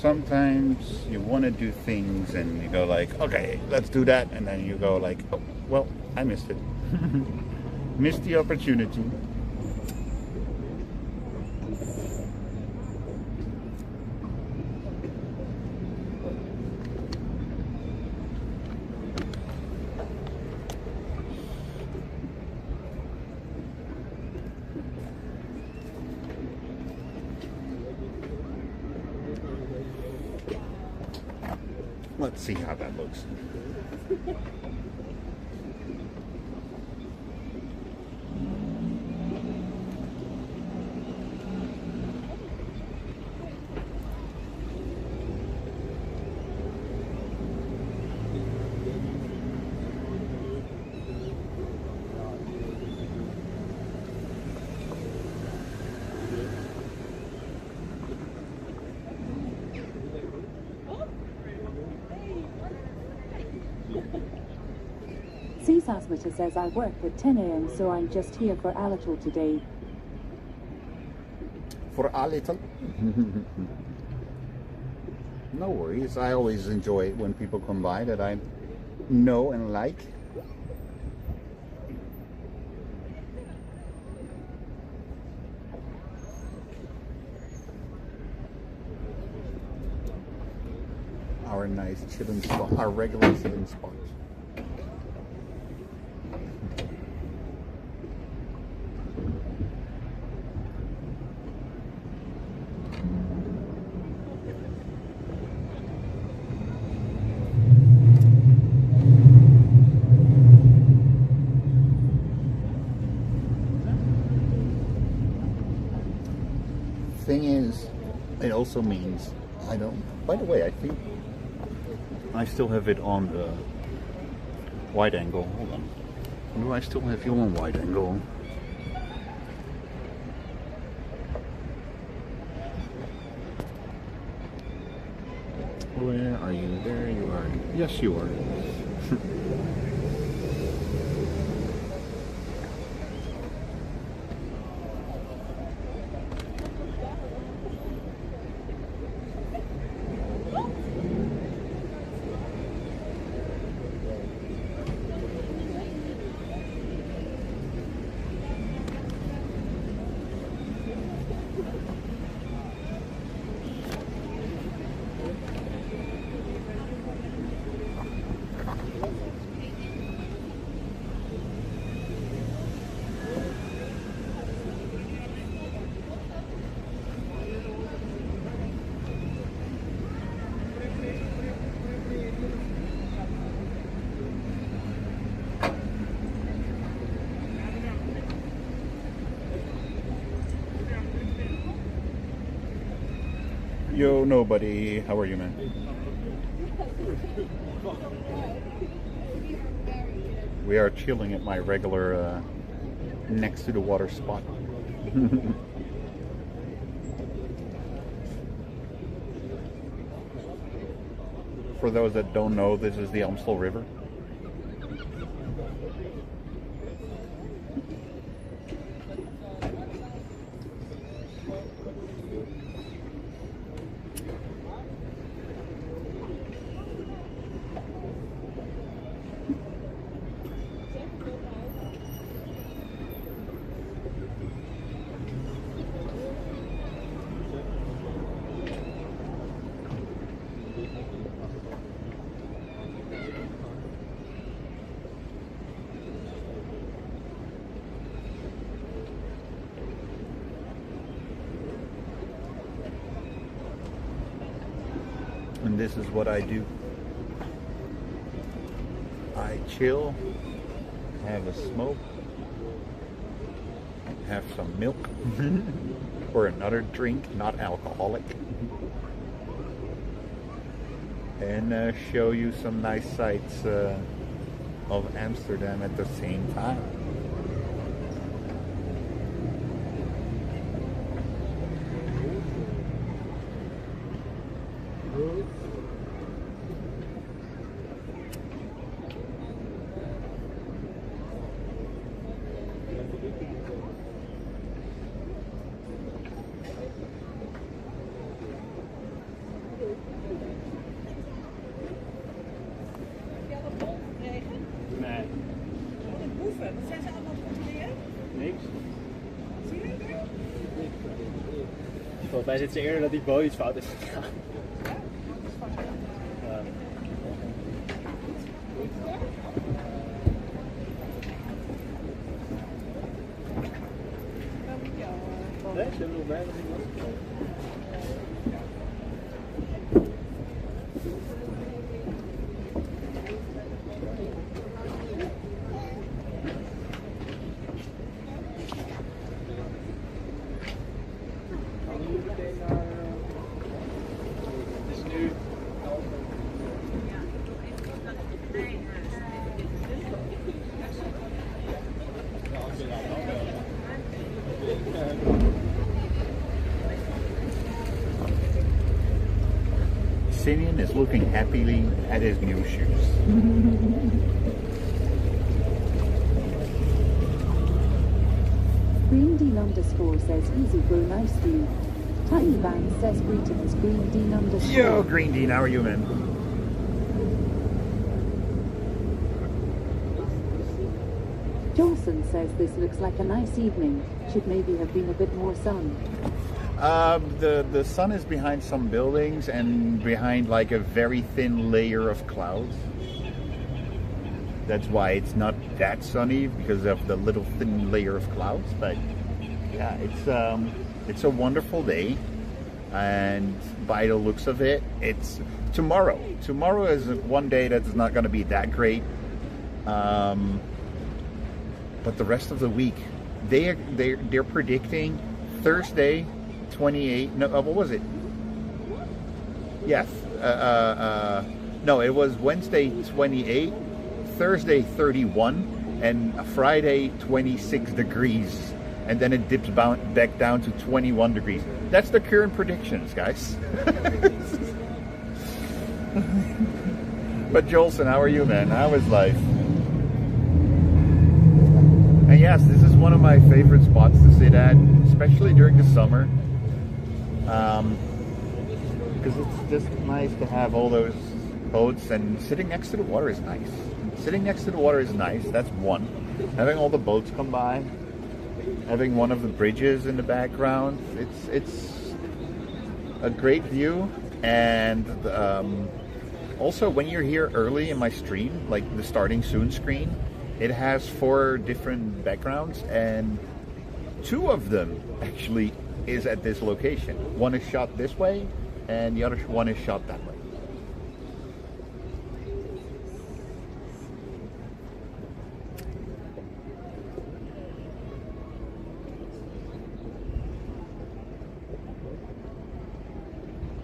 Sometimes you want to do things and you go like, okay, let's do that, and then you go like, oh, well, I missed it. Missed the opportunity. Let's see how that looks. Cesasmita says I work at 10 a.m. so I'm just here for a little today. For a little? No worries. I always enjoy it when people come by that I know and like. Our nice chilling spot, our regular chilling spot. Thing is, it also means I don't. By the way, I think I still have it on the wide angle. Hold on. Do I still have you on wide angle? Where are you? There you are. Yes, you are. Yo, nobody. How are you, man? We are chilling at my regular next to the water spot. For those that don't know, this is the Amstel River. And this is what I do. I chill, have a smoke, have some milk, or another drink, not alcoholic, and show you some nice sights of Amsterdam at the same time. Nee. Hoeven? Wat zijn ze allemaal gecontroleerd? Niks. Zie je het weer? Volgens mij zit ze eerder dat die boot iets fout is gegaan. Nee, ze hebben nog bijna niet. Simeon is looking happily at his new shoes. Green Dean underscore says easy bro, nice dude. Tiny Bang says greetings, Green Dean underscore. Yo, Green Dean, how are you, man? Johnson says this looks like a nice evening. Should maybe have been a bit more sun. The sun is behind some buildings and behind like a very thin layer of clouds. That's why it's not that sunny, because of the little thin layer of clouds. But yeah, it's a wonderful day, and by the looks of it, it's tomorrow. Tomorrow is one day that's not going to be that great, but the rest of the week, they're predicting Thursday 28. No, what was it? Yes. No, it was Wednesday 28, Thursday 31, and Friday 26 degrees. And then it dips back down to 21 degrees. That's the current predictions, guys. But Jolson, how are you, man? How is life? And yes, this is one of my favorite spots to sit at, especially during the summer. Because it's just nice to have all those boats, and sitting next to the water is nice. Sitting next to the water is nice, that's one. Having all the boats come by, having one of the bridges in the background, it's a great view. And also, when you're here early in my stream, like the starting soon screen, it has 4 different backgrounds, and 2 of them actually is at this location. One is shot this way, and the other one is shot that way.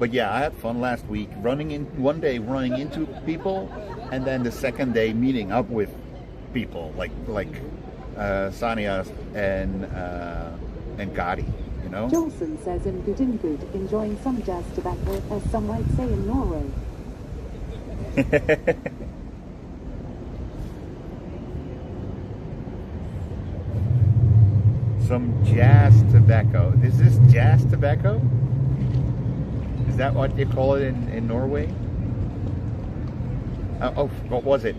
But yeah, I had fun last week running into people, and then the second day meeting up with people like Sania and Gadi, you know. Johnson says in good, enjoying some jazz tobacco, as some might say in Norway. Some jazz tobacco. Is this jazz tobacco? Is that what you call it in Norway? Oh, what was it?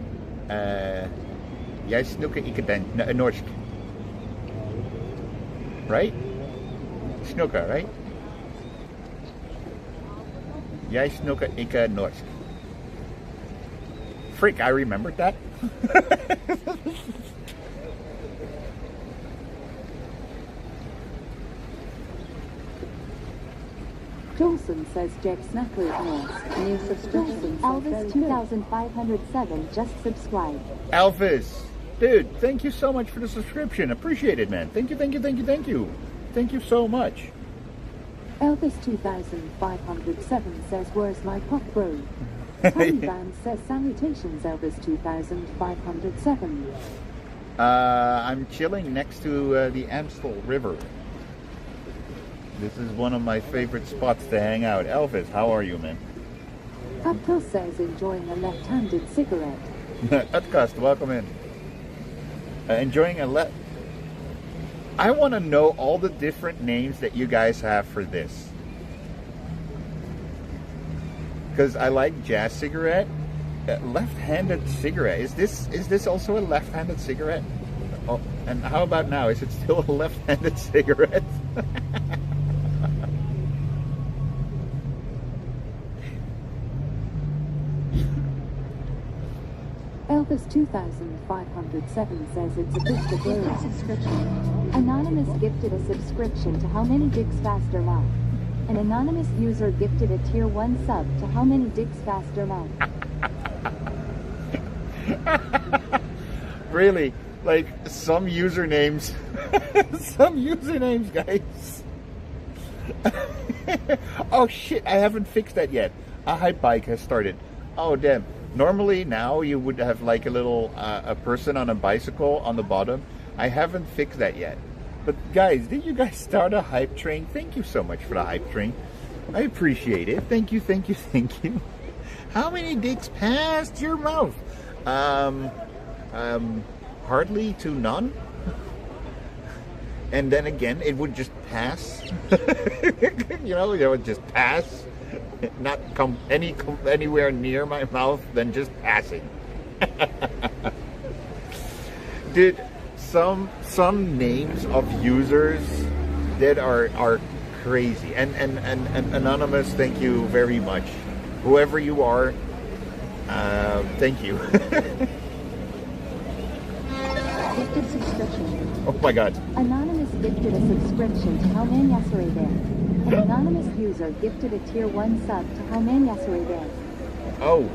Jeg snukker ikke den norsk. Right? Snukker, right? Jeg snukker ikke norsk. Freak, I remembered that. Johnson says Jack Snacker is nice. New subscription. Elvis 2507 just subscribed. Elvis, dude, thank you so much for the subscription. Appreciate it, man. Thank you. Thank you so much. Elvis 2507 says, where's my pop bro? Tommy Van says, salutations Elvis 2507. I'm chilling next to the Amstel River. This is one of my favorite spots to hang out. Elvis, how are you, man? Upcast says, enjoying a left-handed cigarette. Upcast, welcome in. Enjoying I want to know all the different names that you guys have for this. Because I like jazz cigarette. Left-handed cigarette. Is this also a left-handed cigarette? Oh, and how about now? Is it still a left-handed cigarette? Elvis 2507 says it's a gift of a subscription. Anonymous gifted a subscription to How Many Dicks Faster Mouth. An anonymous user gifted a tier 1 sub to How Many Dicks Faster Mouth. Really? Like some usernames, guys. Oh shit, I haven't fixed that yet. A hype bike has started. Oh damn. Normally now you would have like a little a person on a bicycle on the bottom. I haven't fixed that yet. But guys, did you guys start a hype train? Thank you so much for the hype train. I appreciate it. Thank you. How many dicks passed your mouth? Hardly to none. And then again, it would just pass. You know, it would just pass. Not come anywhere near my mouth, then just passing. Dude, some names of users that are crazy. And anonymous, thank you very much. Whoever you are, thank you. Gifted subscription. Oh my god. Anonymous gifted a subscription to How Many Yasuri There. An anonymous user gifted a tier 1 sub to How Many Yasuri There. Oh,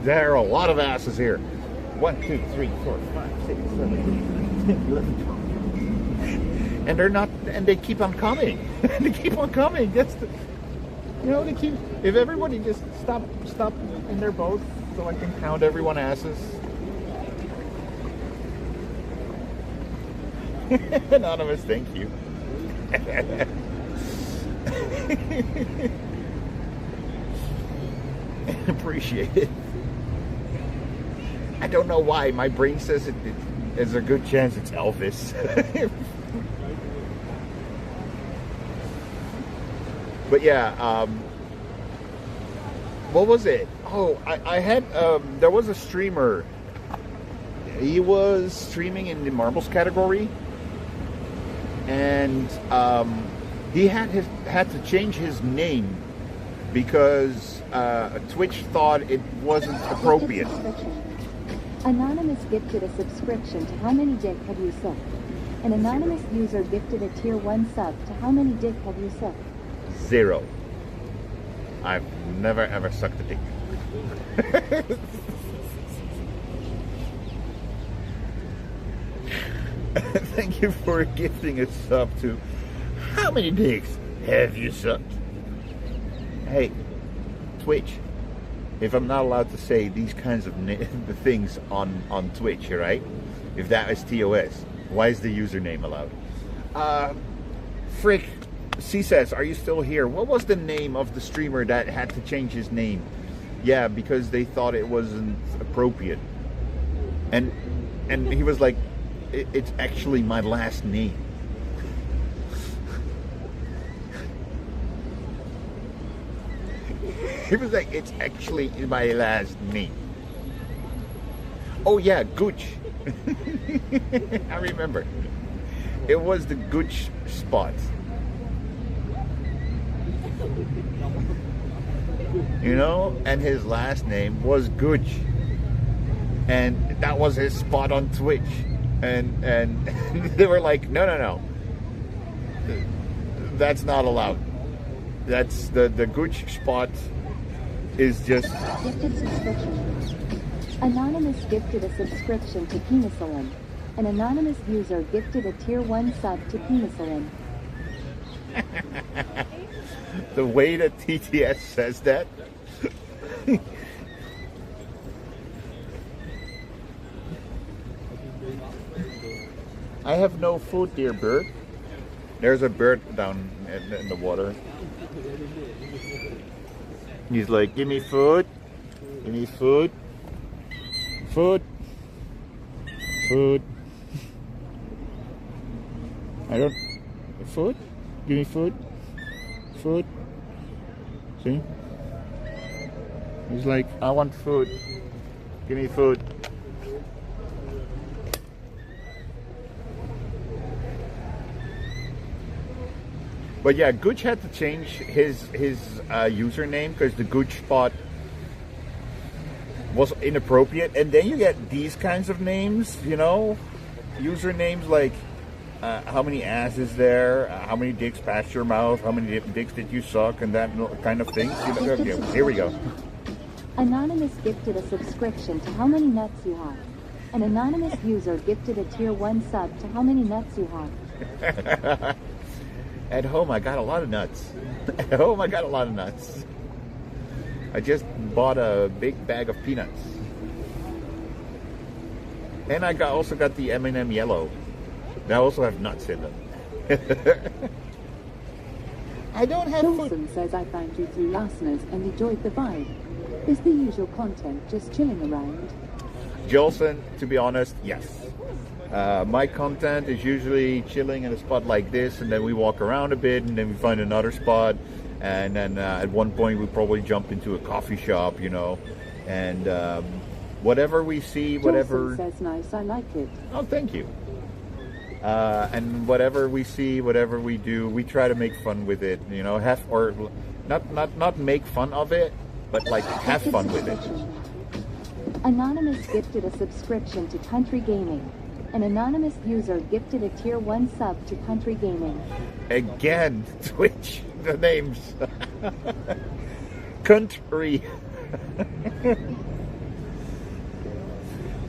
there are a lot of asses here. 1, 2, 3, 4, 5, 6, 7, 8, 10, 11, 12. And they're not, and they keep on coming. They keep on coming. That's the, you know, they keep. If everybody just stop in their boat, so I can count everyone asses. Anonymous, thank you. Appreciate it. I don't know why. My brain says there's a good chance it's Elvis. But yeah, what was it? Oh, I had, there was a streamer. He was streaming in the marbles category. And he had to change his name because Twitch thought it wasn't appropriate. Anonymous gifted a subscription to How Many Dick Have You Sucked? An anonymous user gifted a tier 1 sub to How Many Dick Have You Sucked? 0. I've never ever sucked a dick. Thank you for gifting a sub to How Many Dicks Have You Sucked? Hey, Twitch. If I'm not allowed to say these kinds of the things on Twitch, right? If that is TOS, why is the username allowed? Frick, C says, are you still here? What was the name of the streamer that had to change his name? Yeah, because they thought it wasn't appropriate. And he was like, it's actually my last name. He was like, it's actually my last name. Oh yeah, Gooch. I remember. It was the Gooch spot. You know, and his last name was Gooch. And that was his spot on Twitch. And they were like, no. That's not allowed. That's the Gooch spot is just... Gifted subscription. Anonymous gifted a subscription to Penisilin. An anonymous user gifted a tier 1 sub to Penisilin. The way that TTS says that. I have no food, dear bird. There's a bird down in the water. He's like, give me food. Give me food. Food. Food. I don't... Food? Give me food. Food. See? He's like, I want food. Give me food. But yeah, Gooch had to change his username because the Gooch spot was inappropriate. And then you get these kinds of names, you know, usernames like how many ass is there, how many dicks passed your mouth, how many dicks did you suck, and that kind of things. You know, okay, here we go. Anonymous gifted a subscription to how many nuts you have. An anonymous user gifted a tier 1 sub to how many nuts you have. At home, I got a lot of nuts. At home, I got a lot of nuts. I just bought a big bag of peanuts. And I also got the M&M yellow. They also have nuts in them. I don't have food. Dawson says I found you through listeners and enjoyed the vibe. Is the usual content just chilling around? Jolson, to be honest, yes. My content is usually chilling in a spot like this, and then we walk around a bit, and then we find another spot, and then at one point we probably jump into a coffee shop, you know, and whatever we see, whatever... Jolson says nice, I like it. Oh, thank you. And whatever we see, whatever we do, we try to make fun with it, you know, not make fun of it, but like have fun with it. Anonymous gifted a subscription to Country Gaming. An anonymous user gifted a tier 1 sub to Country Gaming. Again, Twitch, the names. Country.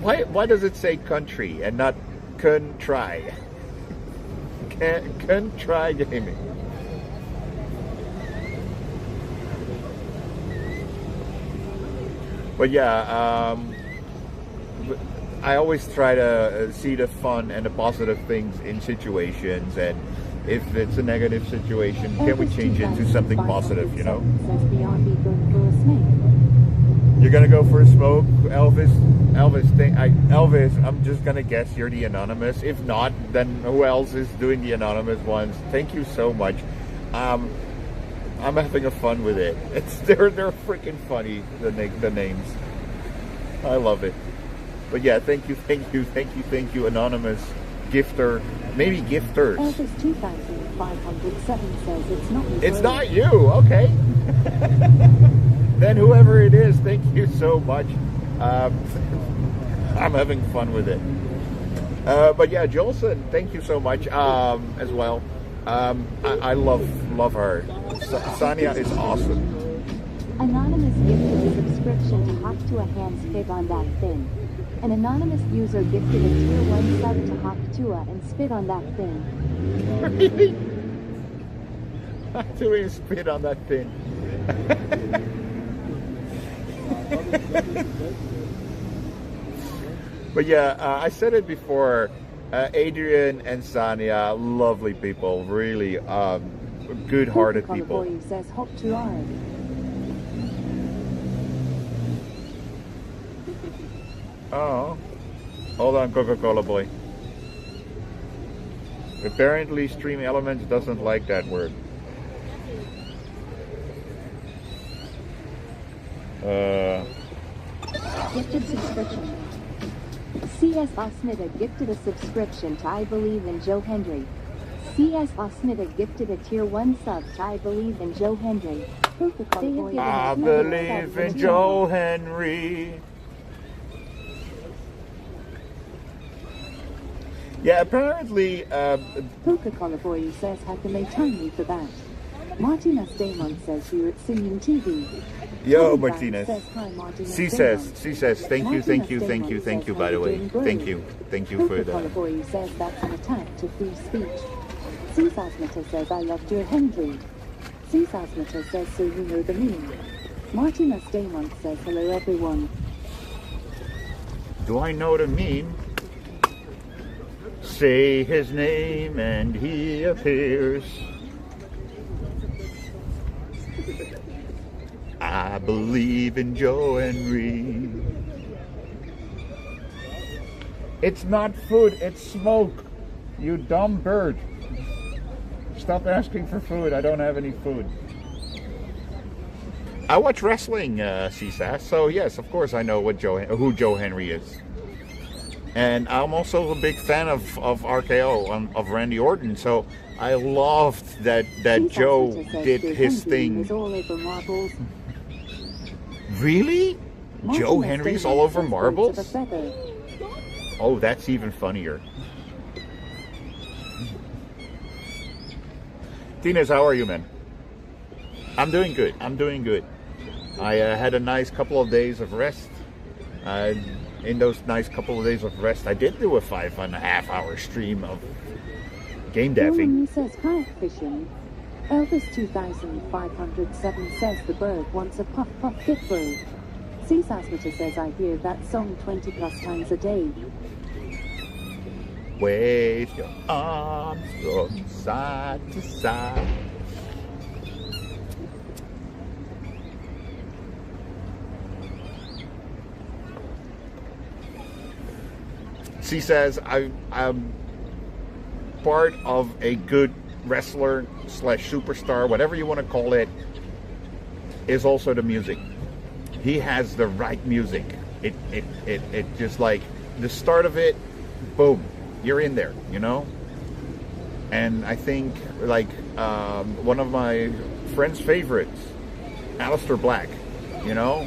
Why does it say country and not contry? Contry Gaming. But yeah, I always try to see the fun and the positive things in situations, and if it's a negative situation, can we change it to something positive, you know? You're gonna go for a smoke, Elvis? Elvis, I'm just gonna guess you're the anonymous. If not, then who else is doing the anonymous ones? Thank you so much. I'm having a fun with it. They're freaking funny, the names. I love it. But yeah, thank you, anonymous gifter, maybe gifters. Elvis 2507 says it's not you. It's not you, okay. Then whoever it is, thank you so much. I'm having fun with it. But yeah, Jolson, thank you so much as well. I love her. Sania is awesome. Anonymous gifted a subscription to Hop to a Hands Spit on That Thing. An anonymous user gifted a tier 1 sub to Hop to a and spit on that thing. Really? Hop to a and spit on that thing. But yeah, I said it before. Adrian and Sanya, lovely people, really good-hearted people. Boy says hop to ride. Oh, hold on, Coca-Cola boy. Apparently, Stream Elements doesn't like that word. Gifted subscription. C.S. Osmita gifted a subscription to I Believe in Joe Henry. C.S. Osmita gifted a tier 1 sub to I Believe in Joe Henry. I believe in Joe Henry. Yeah, apparently, Coca-Cola Boy says, how can they time me for that? Martinez Damon says you're at Singing TV. yo, Martin Martinez. says, hi, Martinez She Damon. says, thank you, by the way. Thank you for Coca-Cola the... Boy says that's an attack to free speech. Cesasmita says, I love Joe Henry. Cesasmita says, so you know the meme. Martinez Damon says, hello everyone. Do I know the meme? Say his name and he appears. I believe in Joe Henry. It's not food, it's smoke. You dumb bird. Stop asking for food. I don't have any food. I watch wrestling, CSAS, so yes, of course I know who Joe Henry is. And I'm also a big fan of RKO, of Randy Orton, so I loved that Joe did his thing. Really? Joe Henry's all over marbles? Oh, that's even funnier. Tines, how are you, man? I'm doing good. I had a nice couple of days of rest. In those nice couple of days of rest, I did do a 5.5-hour stream of game daffing. Says kayak fishing. Elvis 2507 says the bird wants a puff puff fit bird. Cesasmita says I hear that song 20 plus times a day. Wave your arms from side to side. She says, I'm part of a good wrestler / superstar, whatever you want to call it, is also the music. He has the right music. It just like the start of it, boom, you're in there, you know? And I think like one of my friend's favorites, Aleister Black, you know?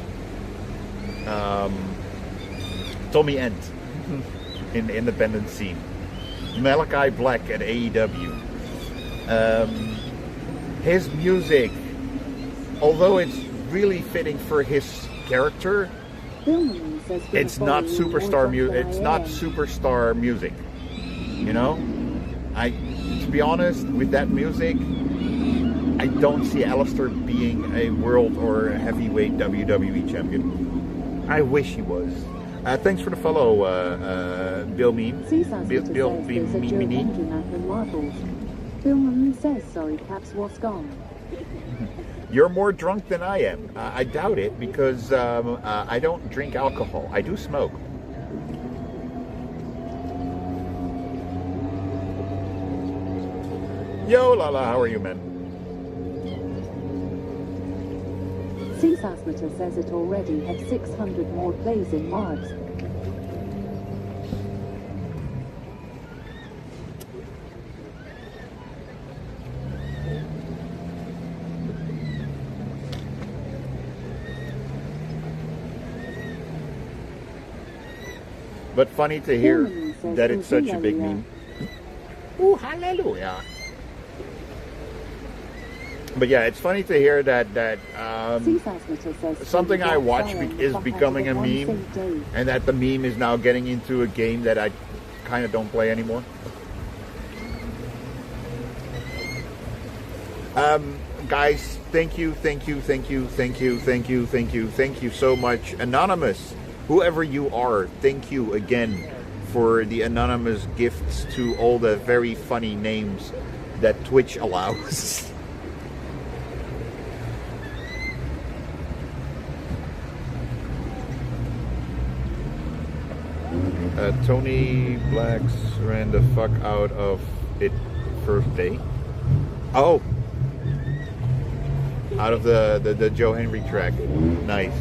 Tommy End. In the independent scene. Malachi Black at AEW. His music, although it's really fitting for his character, it's not superstar music. It's not superstar music. You know, to be honest, with that music, I don't see Aleister being a world or heavyweight WWE champion. I wish he was. Thanks for the follow, Bill Meme. Bill Billman says, sorry, Caps, what's gone? You're more drunk than I am. I doubt it because I don't drink alcohol. I do smoke. Yo, Lala, how are you, man? Cesasmita says it already had 600 more plays in Marbs. But funny to hear that it's such a big meme. Oh, hallelujah. But yeah, it's funny to hear that something I watch is becoming a meme, and that the meme is now getting into a game that I kind of don't play anymore. guys, thank you so much. Anonymous, whoever you are, thank you again for the anonymous gifts to all the very funny names that Twitch allows. Tony Blacks ran the fuck out of it first day. Oh, out of the Joe Henry track. Nice.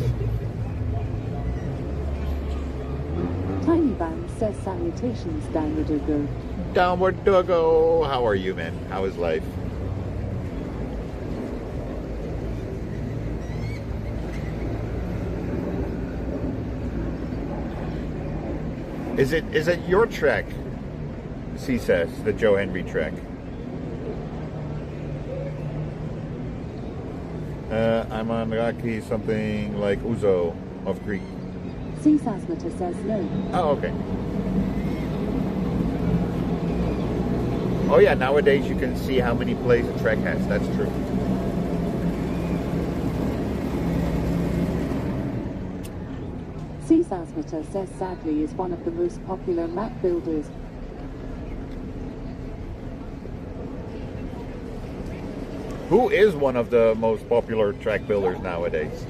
Tiny Band says salutations, Downward Duggo. Downward Duggo. How are you, man? How is life? Is it your track? C says the Joe Henry track. I'm on Raki, something like Uzo of Greek. Sasmata says no. Oh, okay. Oh yeah, nowadays you can see how many plays a track has. That's true. Sasmata says sadly is one of the most popular map builders. Who is one of the most popular track builders nowadays?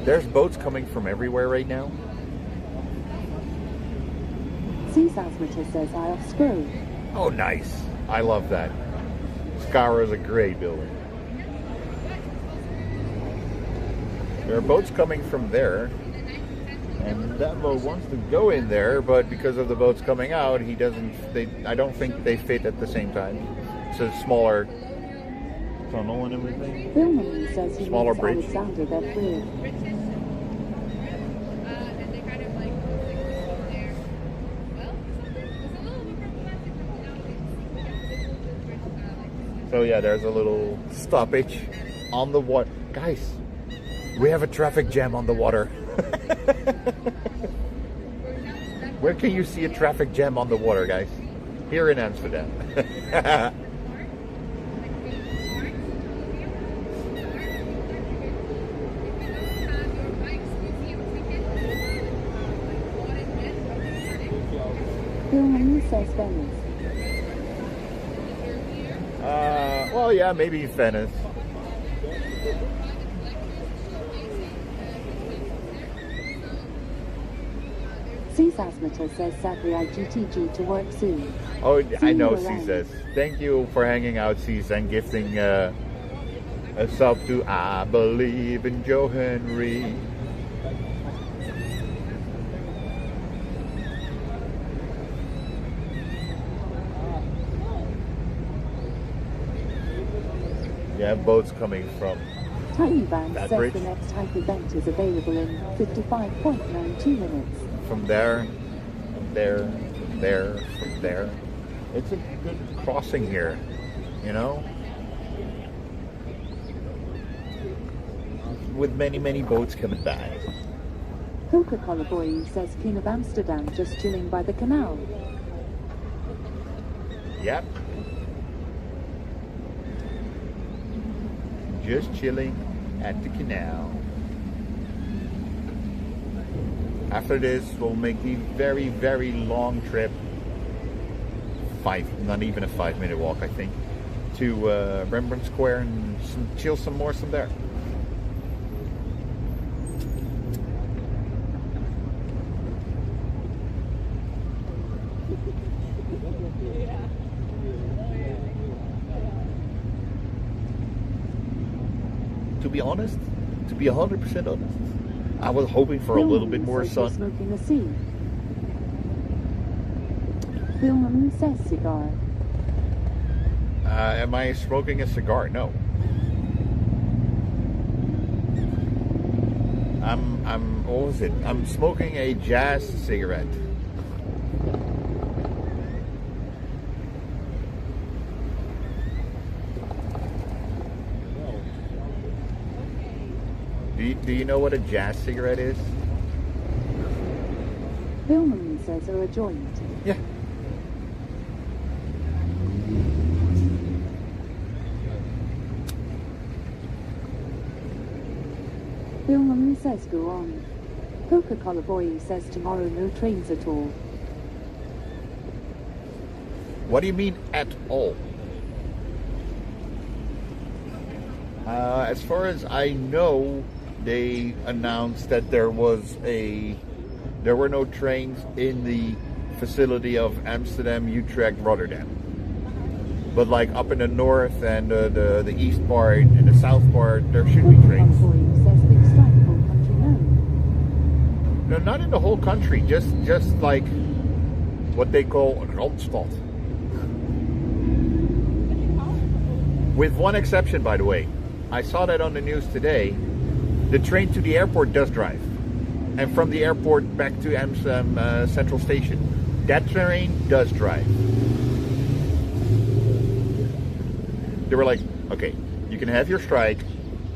There's boats coming from everywhere right now. Sasmata says I off scroll. Oh, nice. I love that. Skara is a great builder. There are boats coming from there. And that boat wants to go in there, but because of the boats coming out, he doesn't. I don't think they fit at the same time. It's a smaller tunnel and everything. Billman says he Smaller makes bridge. Alexander their bridge. So yeah, there's a little stoppage on the water. Guys, we have a traffic jam on the water. Where can you see a traffic jam on the water, guys? Here in Amsterdam. Billman says Venice. Well, yeah, maybe Venice. Sasmata says sadly I GTG to work soon. Oh, See I know, you C around. says. Thank you for hanging out, C, and gifting a sub to I Believe in Joe Henry. Yeah, boats coming from Tiny Band That says bridge? the next hype event is available in 55.92 minutes. from there, from there, from there, from there. It's a good crossing here, you know? With many, many boats coming by. Coca-Cola Boy says King of Amsterdam just chilling by the canal. Yep. Just chilling at the canal. After this, we'll make the very, very long trip. Not even a 5-minute walk, I think, to Rembrandt Square and chill some more there. To be honest, to be 100% honest, I was hoping for a little bit more says you're sun. Smoking a C. Billman says cigar. Am I smoking a cigar? No. What was it? I'm smoking a Jazz cigarette. Do you know what a Jazz cigarette is? Billman says are a joint. Yeah. Bill Mummy says go on. Coca-Cola Boy says tomorrow no trains at all. What do you mean at all? As far as I know, they announced that there were no trains in the facility of Amsterdam, Utrecht, Rotterdam. But like up in the north and the east part and the south part, there should be trains. Coca-Cola Boy says big strike whole country no. No, not in the whole country. Just like what they call Randstad. With one exception, by the way. I saw that on the news today. The train to the airport does drive. And from the airport back to Amsterdam Central Station. That train does drive. They were like, okay, you can have your strike,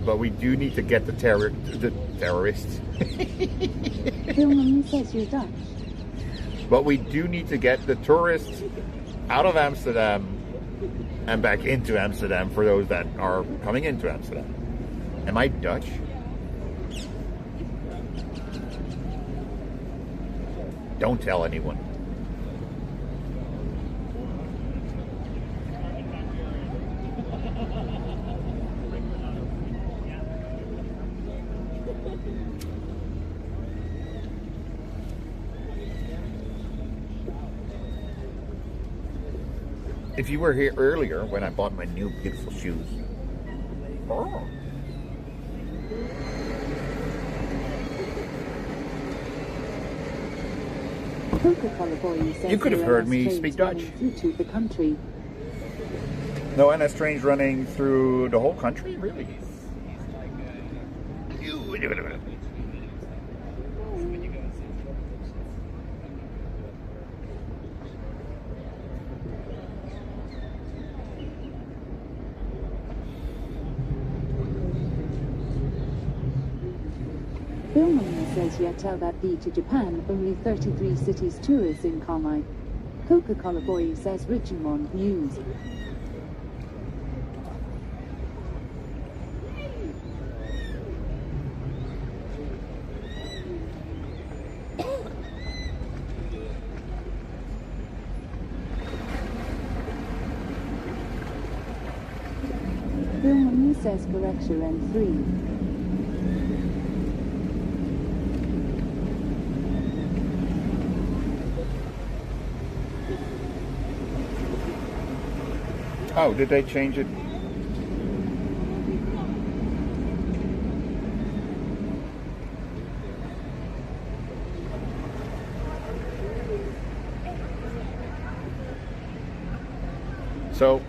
but we do need to get the terrorists. Bill Mummy says you're Dutch. But we do need to get the tourists out of Amsterdam and back into Amsterdam for those that are coming into Amsterdam. Am I Dutch? Don't tell anyone. If you were here earlier when I bought my new beautiful shoes. Oh. Coca-Cola Boy says You could have there heard are me trains speak Dutch. running through to the country. No NS trains running through the whole country? Really? Bill Mummy says yeah, tell that B to Japan, only 33 cities tourists in Carmi. Coca-Cola Boy says Richmond News. Bill Mummy says correction N3. Oh, did they change it? So,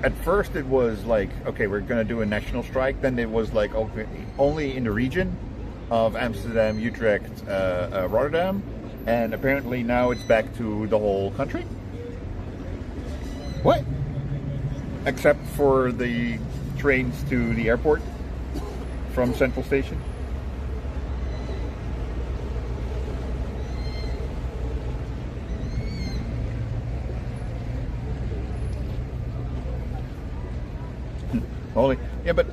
at first it was like, okay, we're going to do a national strike. Then it was like, okay, only in the region of Amsterdam, Utrecht, Rotterdam. And apparently now it's back to the whole country. What? Except for the trains to the airport from Central Station. Only, yeah, but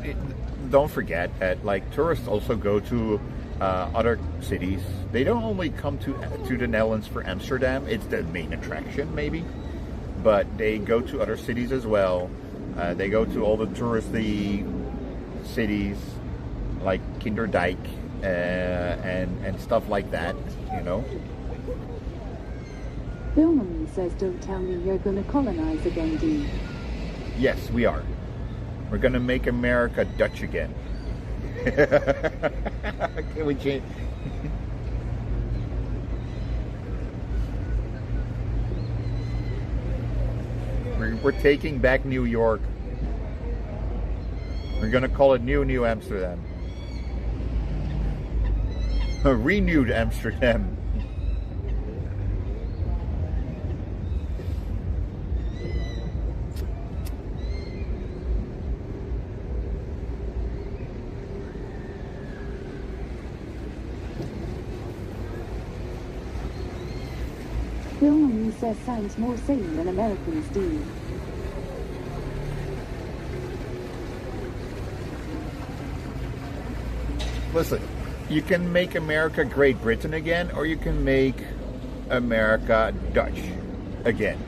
don't forget that like tourists also go to other cities. They don't only come to the Netherlands for Amsterdam. It's the main attraction, maybe. But they go to other cities as well. They go to all the touristy cities like Kinderdijk and stuff like that, you know. Bill Mummy says don't tell me you're gonna colonize again, D. Yes, we are. We're gonna make America Dutch again. Can we change? We're taking back New York. We're gonna call it New Amsterdam. A renewed Amsterdam. says sounds more sane than Americans do. Listen, you can make America Great Britain again, or you can make America Dutch again.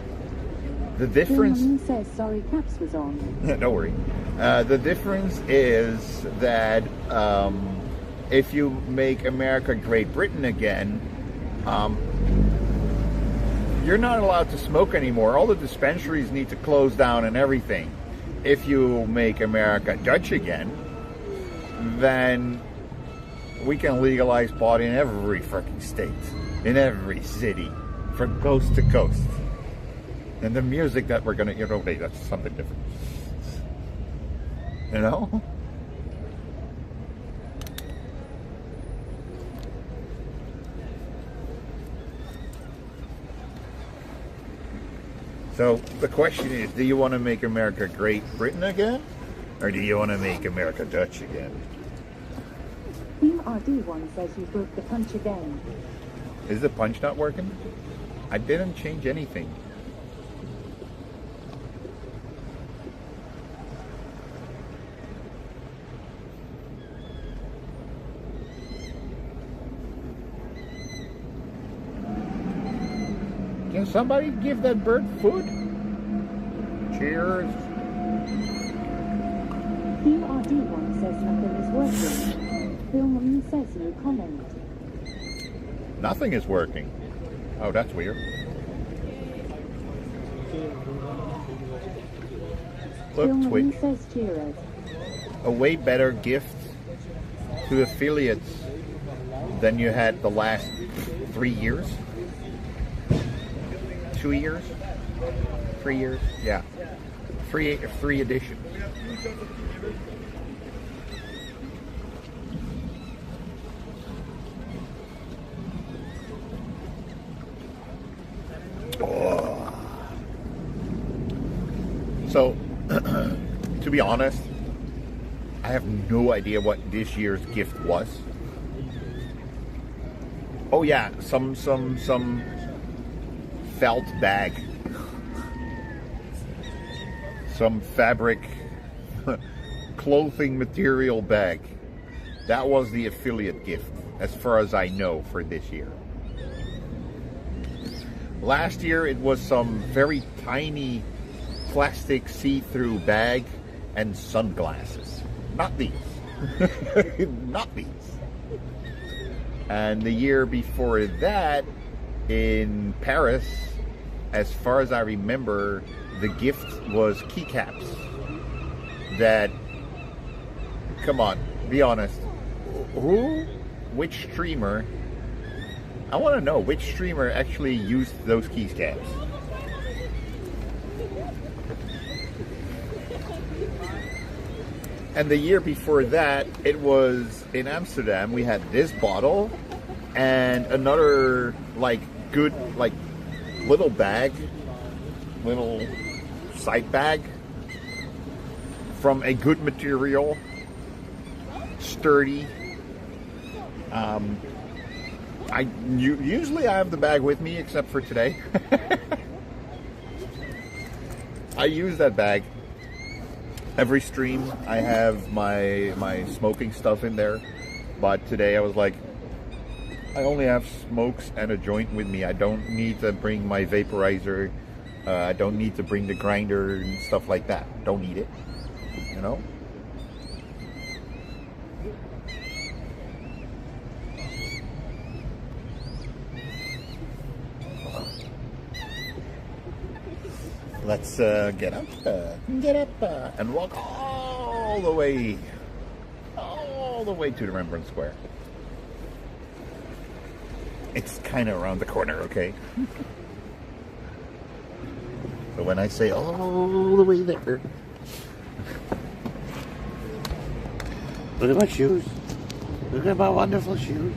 The difference... Bill says sorry, Caps was on. Don't worry. The difference is that if you make America Great Britain again, you're not allowed to smoke anymore. All the dispensaries need to close down and everything. If you make America Dutch again, then we can legalize pot in every freaking state, in every city, from coast to coast. And the music that we're gonna, hey, that's something different. You know? So the question is, do you want to make America Great Britain again? Or do you want to make America Dutch again? Team RD1 says you broke the punch again. Is the punch not working? I didn't change anything. Can somebody give that bird food? Cheers. Team RD1 says nothing is working. Bill Marine says no comment. Nothing is working. Oh, that's weird. Bill Look, Marine Twitch. says cheers. A way better gift to affiliates than you had the last 3 years. 2 years? 3 years? Yeah. Free edition. Oh. So, to be honest, I have no idea what this year's gift was. Oh yeah, some felt bag. Some fabric clothing material bag. That was the affiliate gift, as far as I know, for this year. Last year it was some very tiny plastic see-through bag and sunglasses. Not these. Not these. And the year before that, in Paris, as far as I remember, the gift was keycaps. That, come on, be honest. Which streamer, I want to know which streamer actually used those keycaps. And the year before that, it was in Amsterdam. We had this bottle and another like good like little bag, little side bag from a good material, sturdy. Usually I have the bag with me, except for today. I use that bag every stream. I have my smoking stuff in there, but today I was like, I only have smokes and a joint with me. I don't need to bring my vaporizer. I don't need to bring the grinder and stuff like that. Don't need it, you know. Let's get up and walk all the way to the Rembrandt Square. It's kind of around the corner, okay? So when I say all the way there, look at my shoes. Look at my wonderful shoes.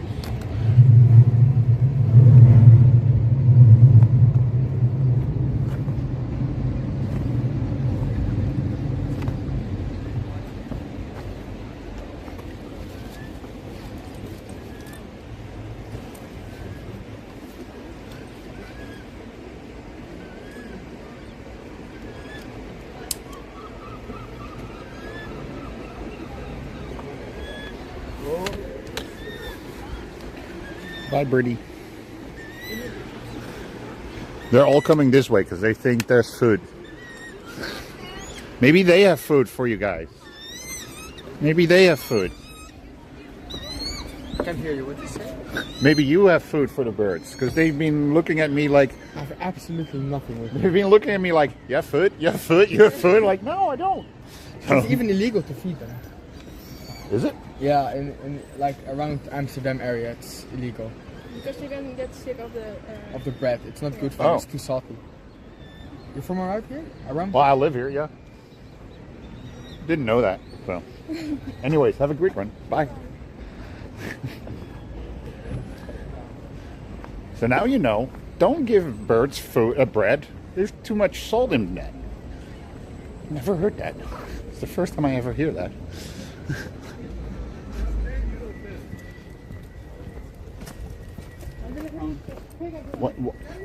Bye, birdie. They're all coming this way because they think there's food. Maybe they have food for you guys. Maybe they have food. I can't hear you. What you say? Maybe you have food for the birds because they've been looking at me like... I have absolutely nothing with me. They've been looking at me like, you have food? You have food? You have food? Like, no, I don't. It's even illegal to feed them. Is it? Yeah, in like around Amsterdam area, it's illegal. Because you can get sick of the bread. It's not good for them. Oh. It's too salty. You're from around here? Around? Well, I live here, yeah. Didn't know that. So, anyways, have a great one. Bye. So now you know. Don't give birds food, bread. There's too much salt in that. Never heard that. It's the first time I ever hear that.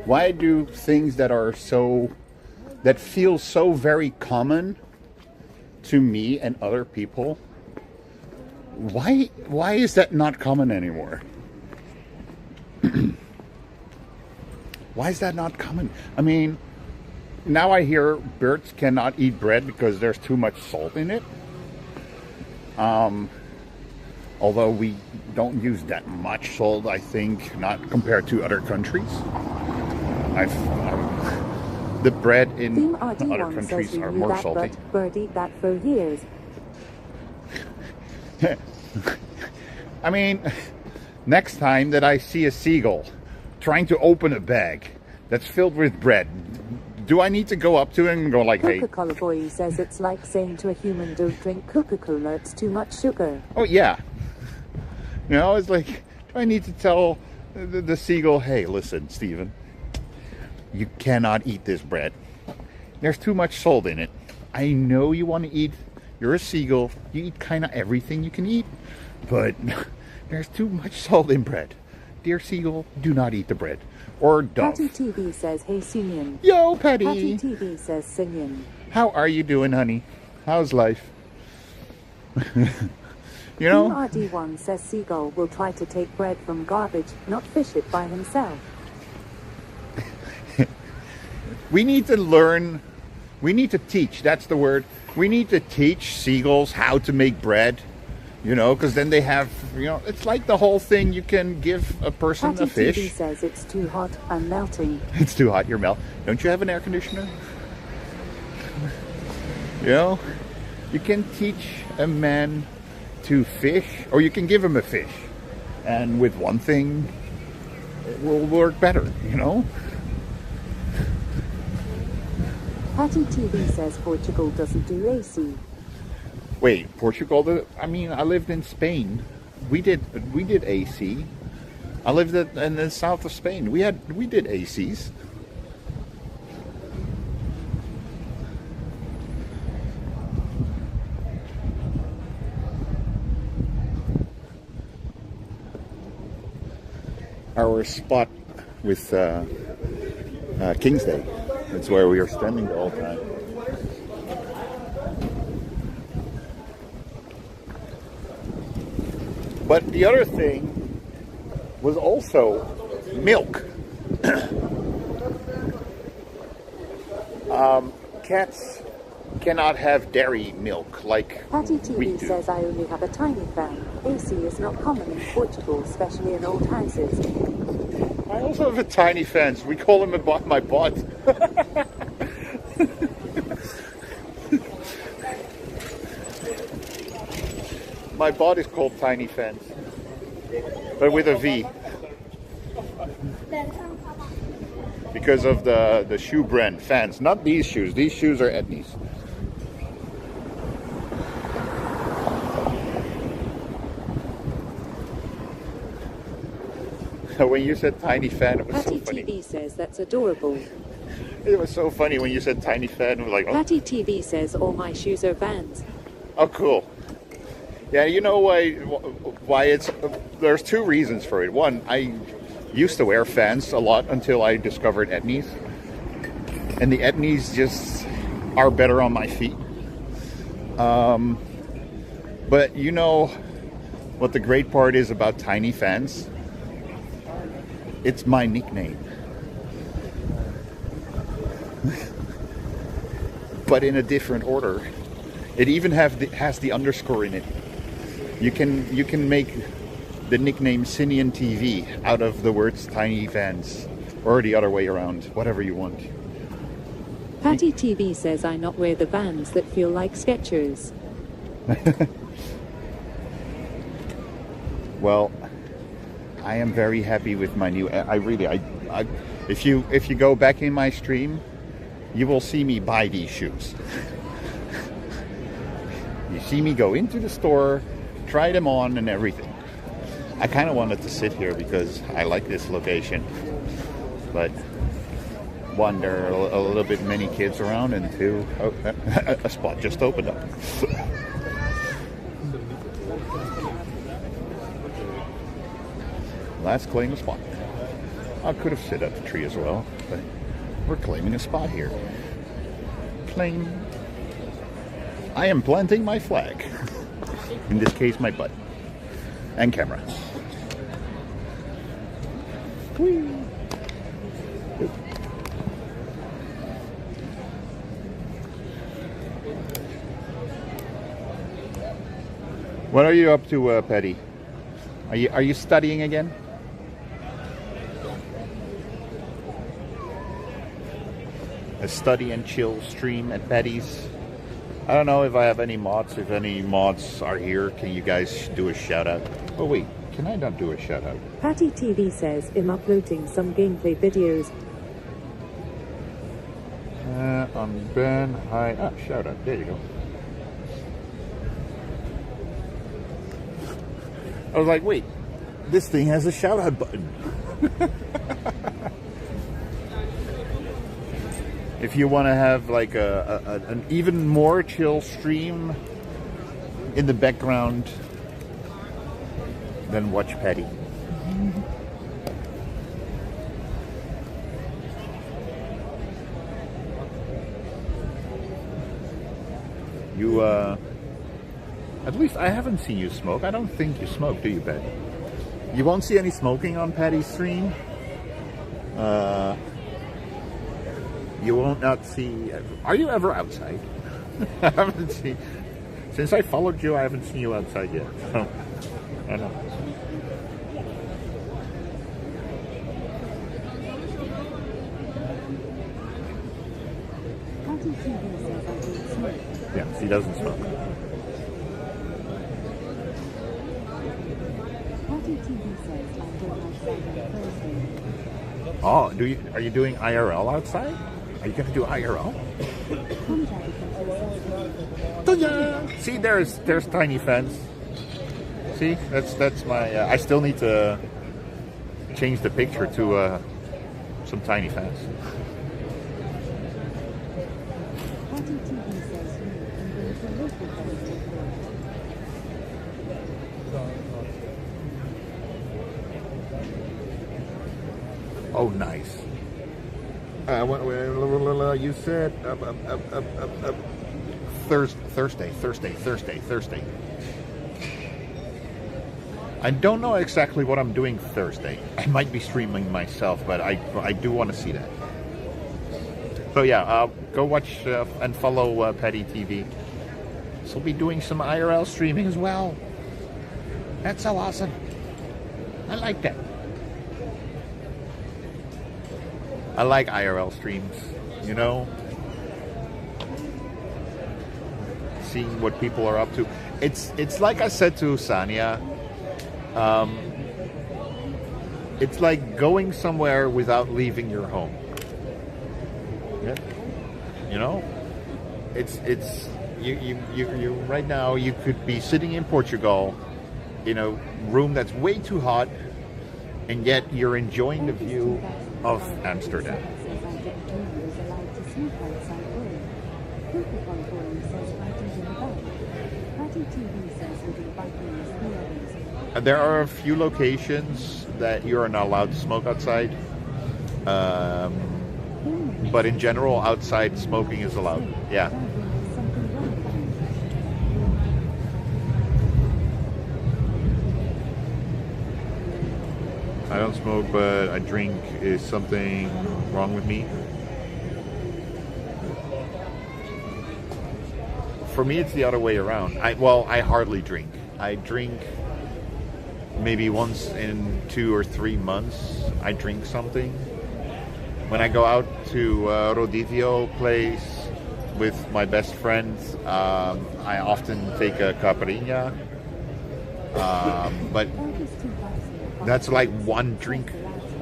Why do things that feel so very common to me and other people, why is that not common anymore? Why is that not common? I mean, now I hear birds cannot eat bread because there's too much salt in it. Although we don't use that much salt, I think, not compared to other countries. The bread in other countries are more salty. Bird eat that for years. I mean, next time that I see a seagull trying to open a bag that's filled with bread, do I need to go up to him and go like, hey? Coca-Cola boy says it's like saying to a human, don't drink Coca-Cola, it's too much sugar. Oh, yeah. You know, it's like, do I need to tell the seagull, hey, listen, Stephen, you cannot eat this bread. There's too much salt in it. I know you want to eat, you're a seagull, you eat kind of everything you can eat, but there's too much salt in bread. Dear seagull, do not eat the bread. Or dove. Patty TV says, hey, Sinian. Yo, Patty. Patty TV says, Sinian. How are you doing, honey? How's life? You know? RD1 says Seagull will try to take bread from garbage, not fish it by himself. We need to learn, we need to teach, that's the word. We need to teach seagulls how to make bread, you know, because then they have, you know, it's like the whole thing, you can give a person Patty a fish. TV says it's too hot, I'm melting. It's too hot, you're melting. Don't you have an air conditioner? You know, you can teach a man to fish, or you can give him a fish. And with one thing, it will work better, you know? Patty TV says Portugal doesn't do AC. Wait, Portugal? I mean, I lived in Spain. We did AC. I lived in the south of Spain. We did ACs. Our spot with King's Day. That's where we are standing the whole time. But the other thing was also milk. Cats cannot have dairy milk like Patty we TV do. says I only have a tiny fan. AC is not common in Portugal, especially in old houses. I also have a tiny fence. We call him my bot. My bot is called Tiny Fence, but with a V. Because of the shoe brand, Fans. Not these shoes. These shoes are Etnies. When you said Tiny Fan, it was Patty so funny. TV says that's adorable. It was so funny when you said Tiny Fan. It was like, oh, Patty TV says all my shoes are Vans. oh cool. Yeah, you know why it's... There's two reasons for it. One, I used to wear Fans a lot until I discovered Etnies. And the Etnies just are better on my feet. But you know what the great part is about Tiny Fans? It's my nickname. But in a different order. It even has the underscore in it. You can make the nickname Sinian TV out of the words Tiny Fans, or the other way around, whatever you want. Patty TV says I not wear the Vans that feel like Skechers. Well, I am very happy with my new. If you go back in my stream, you will see me buy these shoes. You see me go into the store, try them on and everything. I kind of wanted to sit here because I like this location, but one, there are a little bit many kids around, and two, a spot just opened up. Let's claim a spot. I could have sit at the tree as well, but we're claiming a spot here. Claim. I am planting my flag. In this case, my butt. And camera. Whee. What are you up to, Patty? Are you studying again? A study and chill stream at Patty's. I don't know if I have any mods. If any mods are here, can you guys do a shout out? Oh wait, can I not do a shout out? Patty TV says I'm uploading some gameplay videos. On Ben, hi. Ah, shout out. There you go. I was like, wait, this thing has a shout out button. If you want to have like an even more chill stream in the background, then watch Patty. You, at least I haven't seen you smoke. I don't think you smoke, do you, Patty? You won't see any smoking on Patty's stream. You won't not see. Are you ever outside? I haven't seen. Since I followed you, I haven't seen you outside yet. So, I don't know. Yeah, he doesn't smoke. Oh, are you doing IRL outside? Are you gonna do IRL? See, there's Tiny Fence. See, that's my. I still need to change the picture to some Tiny Fence. Oh, nice. You said Thursday. I don't know exactly what I'm doing Thursday. I might be streaming myself, but I do want to see that. So yeah, go watch and follow Patty TV. So we'll be doing some IRL streaming as well. That's so awesome. I like that. I like IRL streams, you know, seeing what people are up to. It's like I said to Sanya, it's like going somewhere without leaving your home. Yeah. You know, it's you right now you could be sitting in Portugal in a room that's way too hot, and yet you're enjoying the view of Amsterdam. There are a few locations that you are not allowed to smoke outside, but in general, outside smoking is allowed. Yeah. I don't smoke, but I drink. Is something wrong with me? For me, it's the other way around. I hardly drink. I drink maybe once in 2 or 3 months. I drink something. When I go out to Rodizio place with my best friends, I often take a caipirinha. But that's like one drink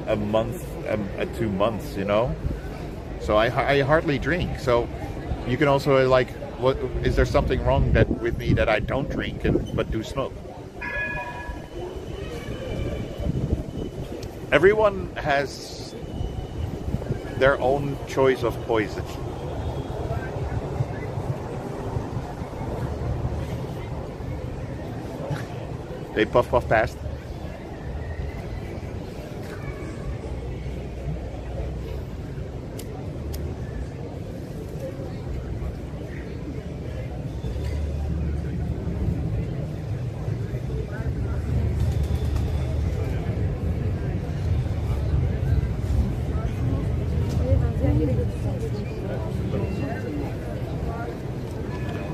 a month, 2 months, you know. So I hardly drink. So you can also like, what is there something wrong with me that I don't drink but do smoke? Everyone has their own choice of poison. They puff past.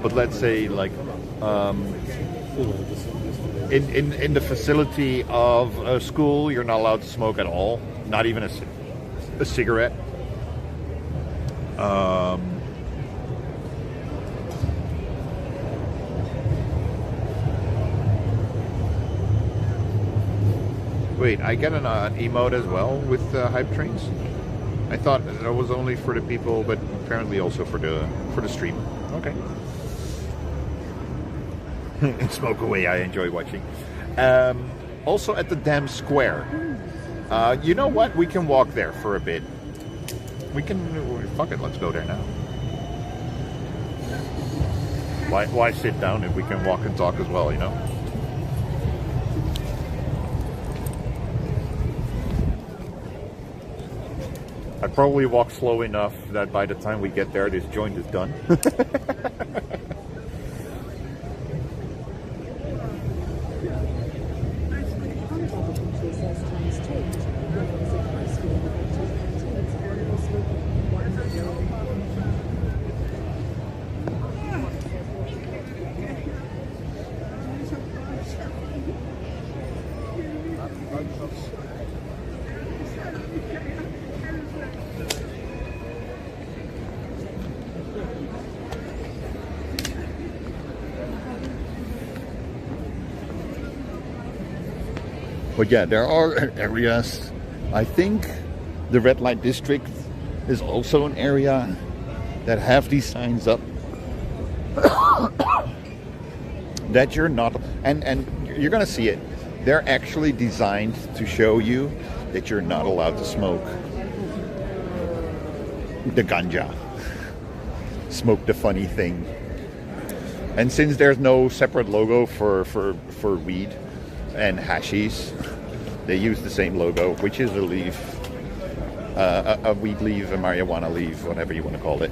But let's say like in the facility of a school, you're not allowed to smoke at all, not even a cigarette. Wait, I get an emote as well with hype trains. I thought that was only for the people, but apparently also for the stream. Okay. Smoke away. I enjoy watching. Also at the damn square. You know what? We can walk there for a bit. We can. Fuck it. Let's go there now. Why sit down if we can walk and talk as well? You know. I probably walk slow enough that by the time we get there, this joint is done. But yeah, there are areas. I think the red light district is also an area that have these signs up that you're not, and you're gonna see it. They're actually designed to show you that you're not allowed to smoke the ganja, smoke the funny thing. And since there's no separate logo for weed and hashish, they use the same logo, which is a leaf, a weed leaf, a marijuana leaf, whatever you want to call it.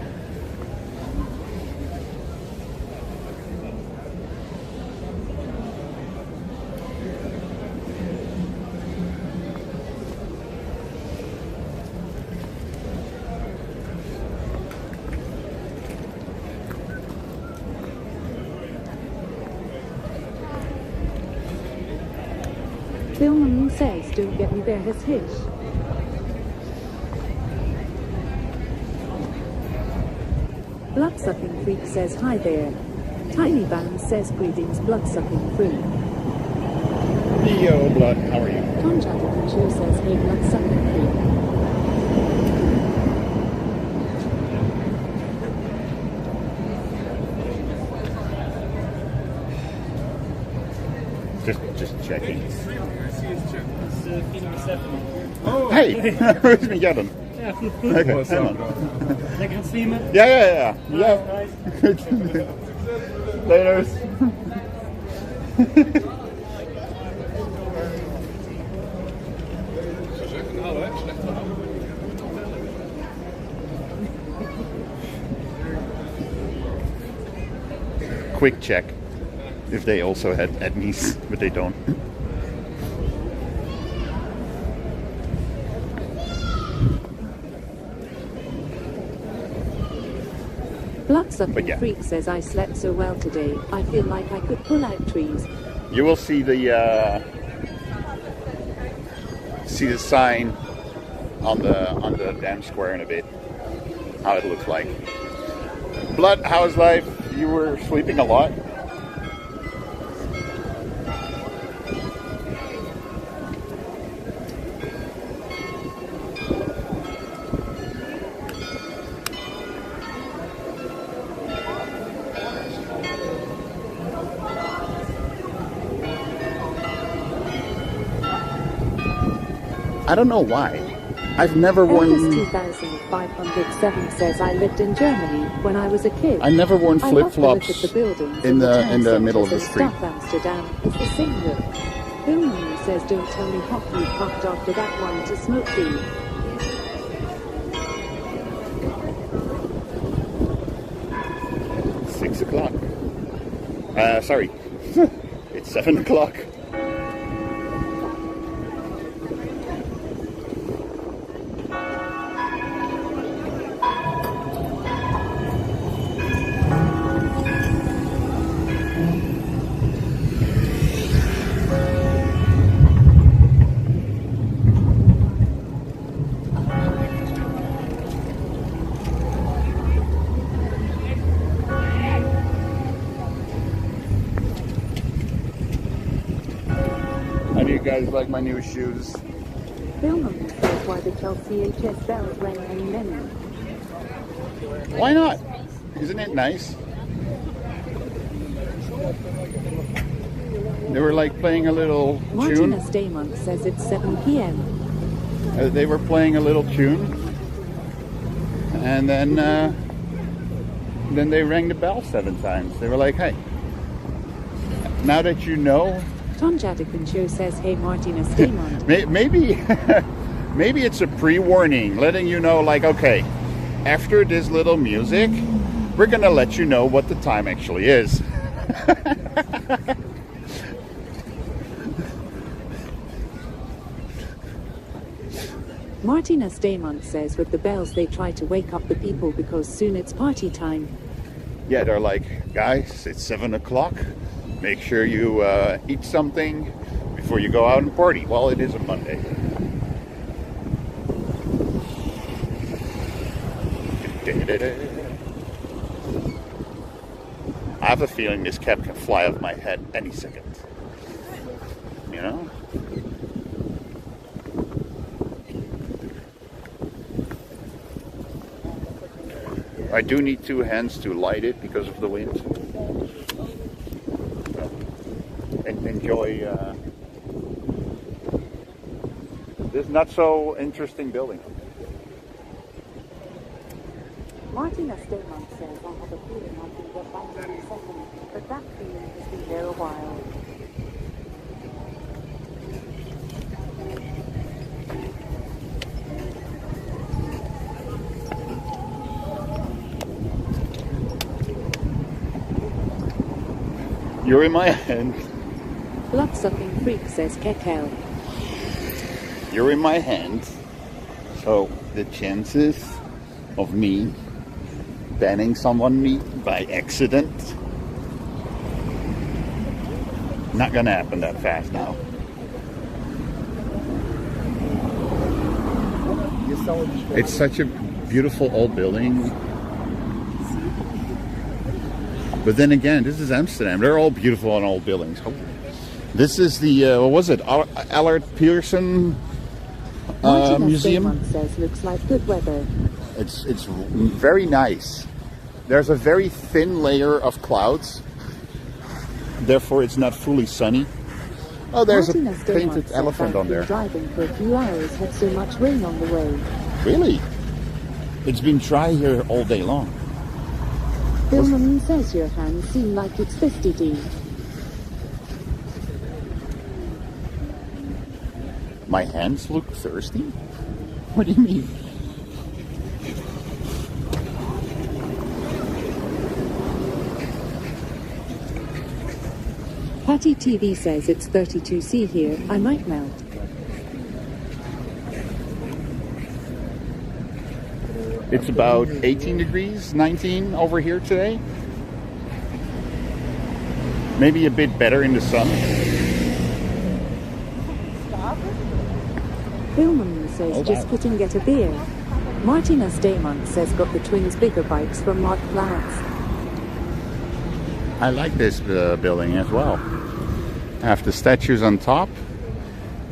Philman says, don't get me there, his hish. Bloodsucking Freak says, hi there. Tiny Van says, greetings, bloodsucking freak. Yo, blood, how are you? Tom Chatterton says, hey, bloodsucking freak. Just checking. Oh, Hey, where's me getting? Okay, What's hang up, on. Lekker streamen. Yeah. Laters. Quick check if they also had admies, but they don't. But Bloodsucking yeah. Freak says I slept so well today, I feel like I could pull out trees. You will see the sign on the damn square in a bit. How it looks like. Blood, how's life? You were sleeping a lot. I don't know why. I've never worn. Elvis 2507 says I lived in Germany when I was a kid. I never worn I flip love to look flops at the buildings in the town middle of the centres street. and stuff. Amsterdam is the same look. Billman says don't tell me hockey puffed after that one to smoke weed. Six o'clock. Sorry, it's 7 o'clock. How do you guys like my new shoes? Billman says why the Chelsea HS bells rang and many. Why not? Isn't it nice? They were like playing a little tune. Martina Staymont says it's 7 p.m. They were playing a little tune, and then they rang the bell 7 times. They were like, "Hey, now that you know." Tom Jadikin Show says, hey Martina Staymont. Maybe, maybe it's a pre-warning, letting you know, like, okay, after this little music, we're gonna let you know what the time actually is. Martina Staymont says with the bells they try to wake up the people because soon it's party time. Yeah, they're like, guys, it's 7 o'clock. Make sure you eat something before you go out and party. Well, it is a Monday. I have a feeling this cap can fly off my head any second. You know? I do need 2 hands to light it because of the wind. And enjoy this not so interesting building. Martina Staymont says I have a feeling I can get back in a second, but that feeling has been there a while. You're in my hand. Bloodsucking Freak says Kekel. You're in my hand. So the chances of me banning someone me by accident, not gonna happen that fast now. It's such a beautiful old building. But then again, this is Amsterdam. They're all beautiful and old buildings. This is the, what was it? Allard Pearson Museum? Staymont says looks like good weather. It's very nice. There's a very thin layer of clouds. Therefore, it's not fully sunny. Oh, there's Martina a painted Staymont elephant says on there. driving for a few hours had so much rain on the way. Really? It's been dry here all day long. Billman says your hands seem like it's 50D. My hands look thirsty? What do you mean? Patty TV says it's 32C here, I might melt. It's about 18 degrees, 19 over here today. Maybe a bit better in the sun. Billman says just quit and get a beer. Martina Staymont says got the twins bigger bikes from Mark Flats. I like this building as well. Have the statues on top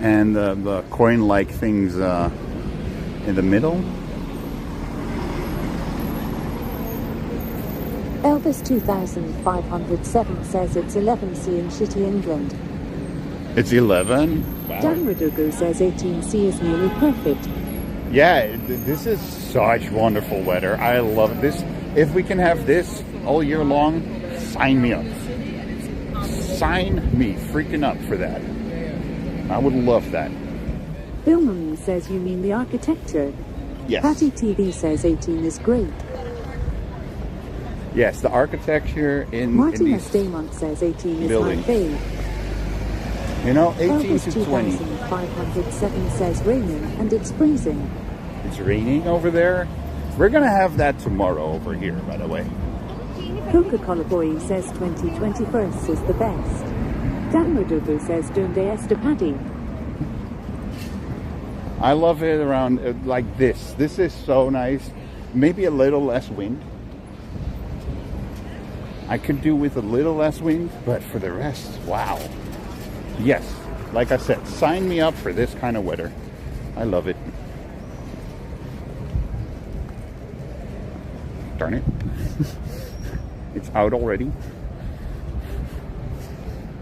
and the coin-like things in the middle. Elvis 2507 says it's 11C in shitty England. It's 11. Wow. Dan Radugu says 18C is nearly perfect. Yeah, this is such wonderful weather. I love this. If we can have this all year long, sign me up. Sign me freaking up for that. I would love that. Billman says you mean the architecture. Yes. Patty TV says 18 is great. Yes, the architecture in Martina these Staymont says 18 is buildings. high fave. You know, 18 Elvis to 20. 2507 says raining and it's freezing. It's raining over there. We're going to have that tomorrow over here, by the way. Coca-Cola Boy says 2021 is the best. Dan Radugu says Donde Esta Paddy. I love it around like this. This is so nice. Maybe a little less wind. I could do with a little less wind, but for the rest, wow. Yes, like I said, sign me up for this kind of weather. I love it. Darn it. It's out already.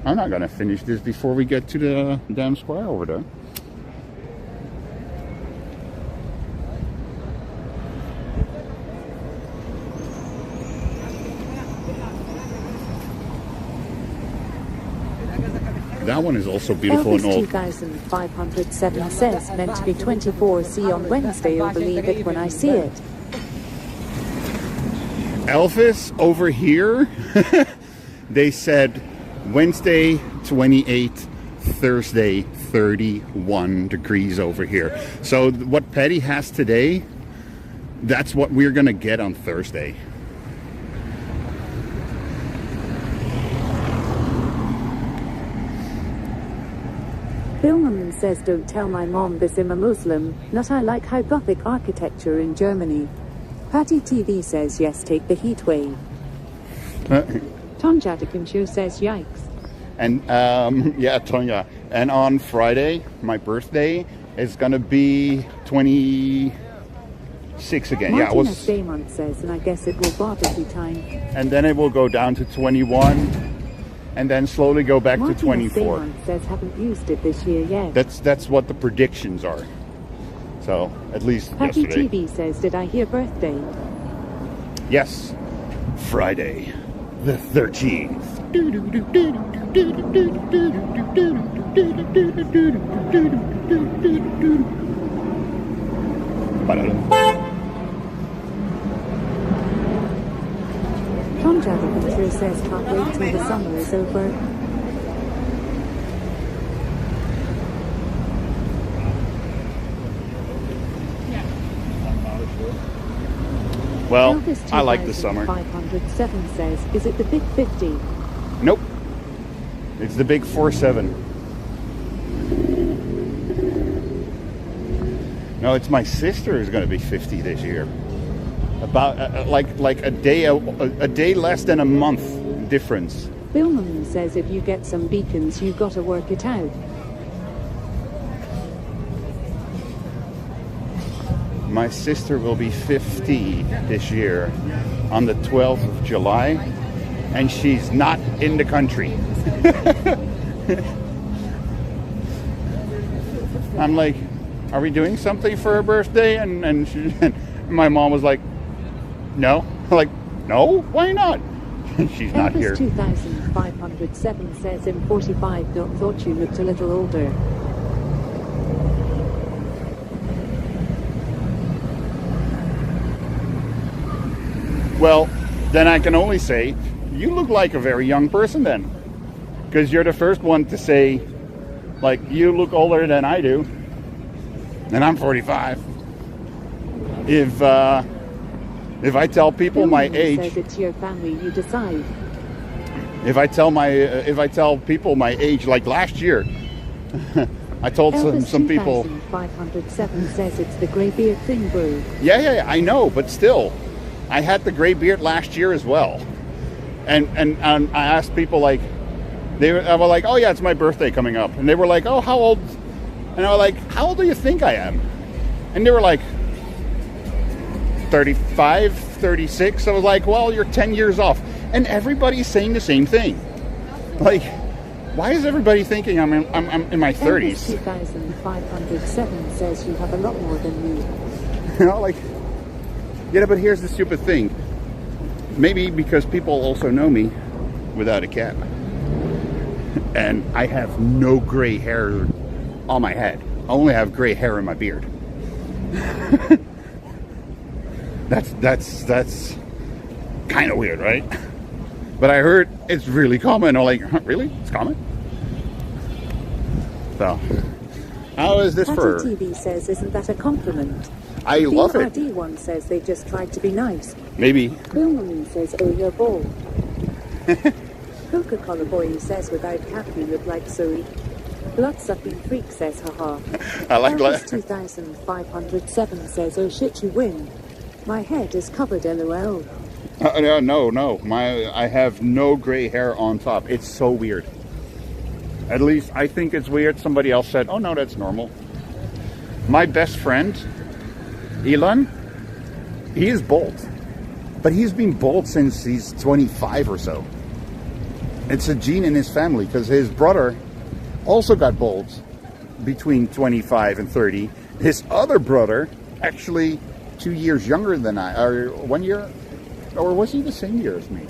I'm not gonna finish this before we get to the damn square over there. That one is also beautiful and Elvis old. 2507 says meant to be 24C on Wednesday. I'll believe it when I see it. Elvis over here, they said Wednesday 28, Thursday 31 degrees over here. So what Petty has today, that's what we're gonna get on Thursday. Billman says don't tell my mom this, I'm a Muslim, not I like high Gothic architecture in Germany. Patty TV says yes, take the heat wave. Tom Jatakunchu says yikes. And yeah, Tonya. And on Friday, my birthday, is gonna be 26 again. Yeah, it Martina was. Staymont says, and I guess it will barbecue time. And then it will go down to 21, and then slowly go back to 24. Staymont says haven't used it this year yet. That's what the predictions are. So at least Patty yesterday. TV says, did I hear birthday? Yes, Friday, the 13th. Tom Jatakunchu says can't wait till the summer is over. Well, Elvis I like the summer. 507 says, is it the big 50? Nope. It's the big 47. No, it's my sister who's going to be 50 this year. About like a day less than a month difference. Billman says if you get some beacons, you gotta work it out. My sister will be 50 this year on the 12th of July, and she's not in the country. I'm like, are we doing something for her birthday? And my mom was like, no. I'm like, no, why not? She's not here. Elvis 2507 says in 45 thought you looked a little older. Well, then I can only say, you look like a very young person then. Because you're the first one to say, like, you look older than I do. And I'm 45. If If I tell people my Bill says age, it's your family, you decide. if I tell people my age, like last year, I told Elvis some people. 2507 says it's the greybeard thing, bro. Yeah, I know, but still, I had the gray beard last year as well, and I asked people like, I was like, oh yeah, it's my birthday coming up, and they were like, oh, how old? And I was like, how old do you think I am? And they were like, 35, 36. I was like, well, you're 10 years off, and everybody's saying the same thing. Like, why is everybody thinking I'm in my 30s? 2507 says you have a lot more than me. You know, like, yeah, but here's the stupid thing. Maybe because people also know me without a cap. And I have no gray hair on my head. I only have gray hair in my beard. That's kind of weird, right? But I heard it's really common. I'm like, huh, really? It's common? So, how is this for? TV says, isn't that a compliment? I love it. BRD one says they just tried to be nice. Maybe. Billman says, oh, you're bald. Coca-Cola boy says, without cap you look like Zoe. Blood-sucking freak says, haha. I like Elvis 2507 says, oh shit, you win. My head is covered, lol. No. I have no gray hair on top. It's so weird. At least I think it's weird. Somebody else said, oh no, that's normal. My best friend, Elon, he is bald. But he's been bald since he's 25 or so. It's a gene in his family because his brother also got bald between 25 and 30. His other brother, actually 2 years younger than I, or 1 year, or was he the same year as me?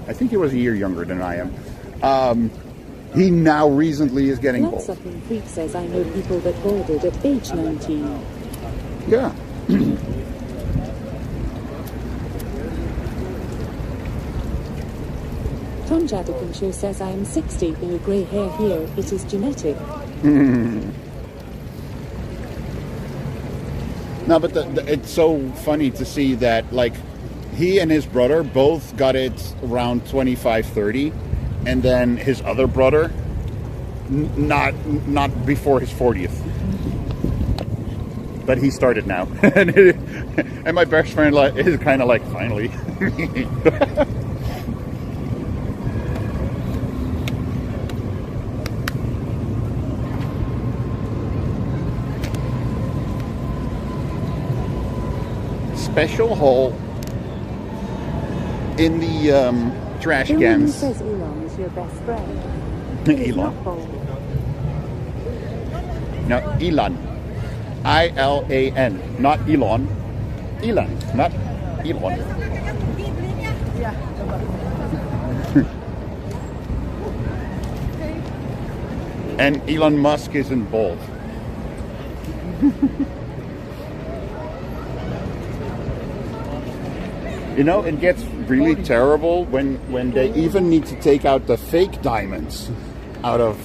I think he was a year younger than I am. He now recently is getting bald. Blood-sucking freak says, I know people that balded at age 19. Yeah. Tom Jadigan Show says, I am 60, no grey hair here, it is genetic. No, but it's so funny to see that, like, he and his brother both got it around 25, 30, and then his other brother, not before his 40th. But he started now. And my best friend is kind of like, finally. Special hole in the trash cans. says Elon is your best friend. Elon. No, Elon. I-L-A-N. Not Elon. Elon, not Elon. And Elon Musk isn't bald. You know, it gets really terrible when they even need to take out the fake diamonds out of,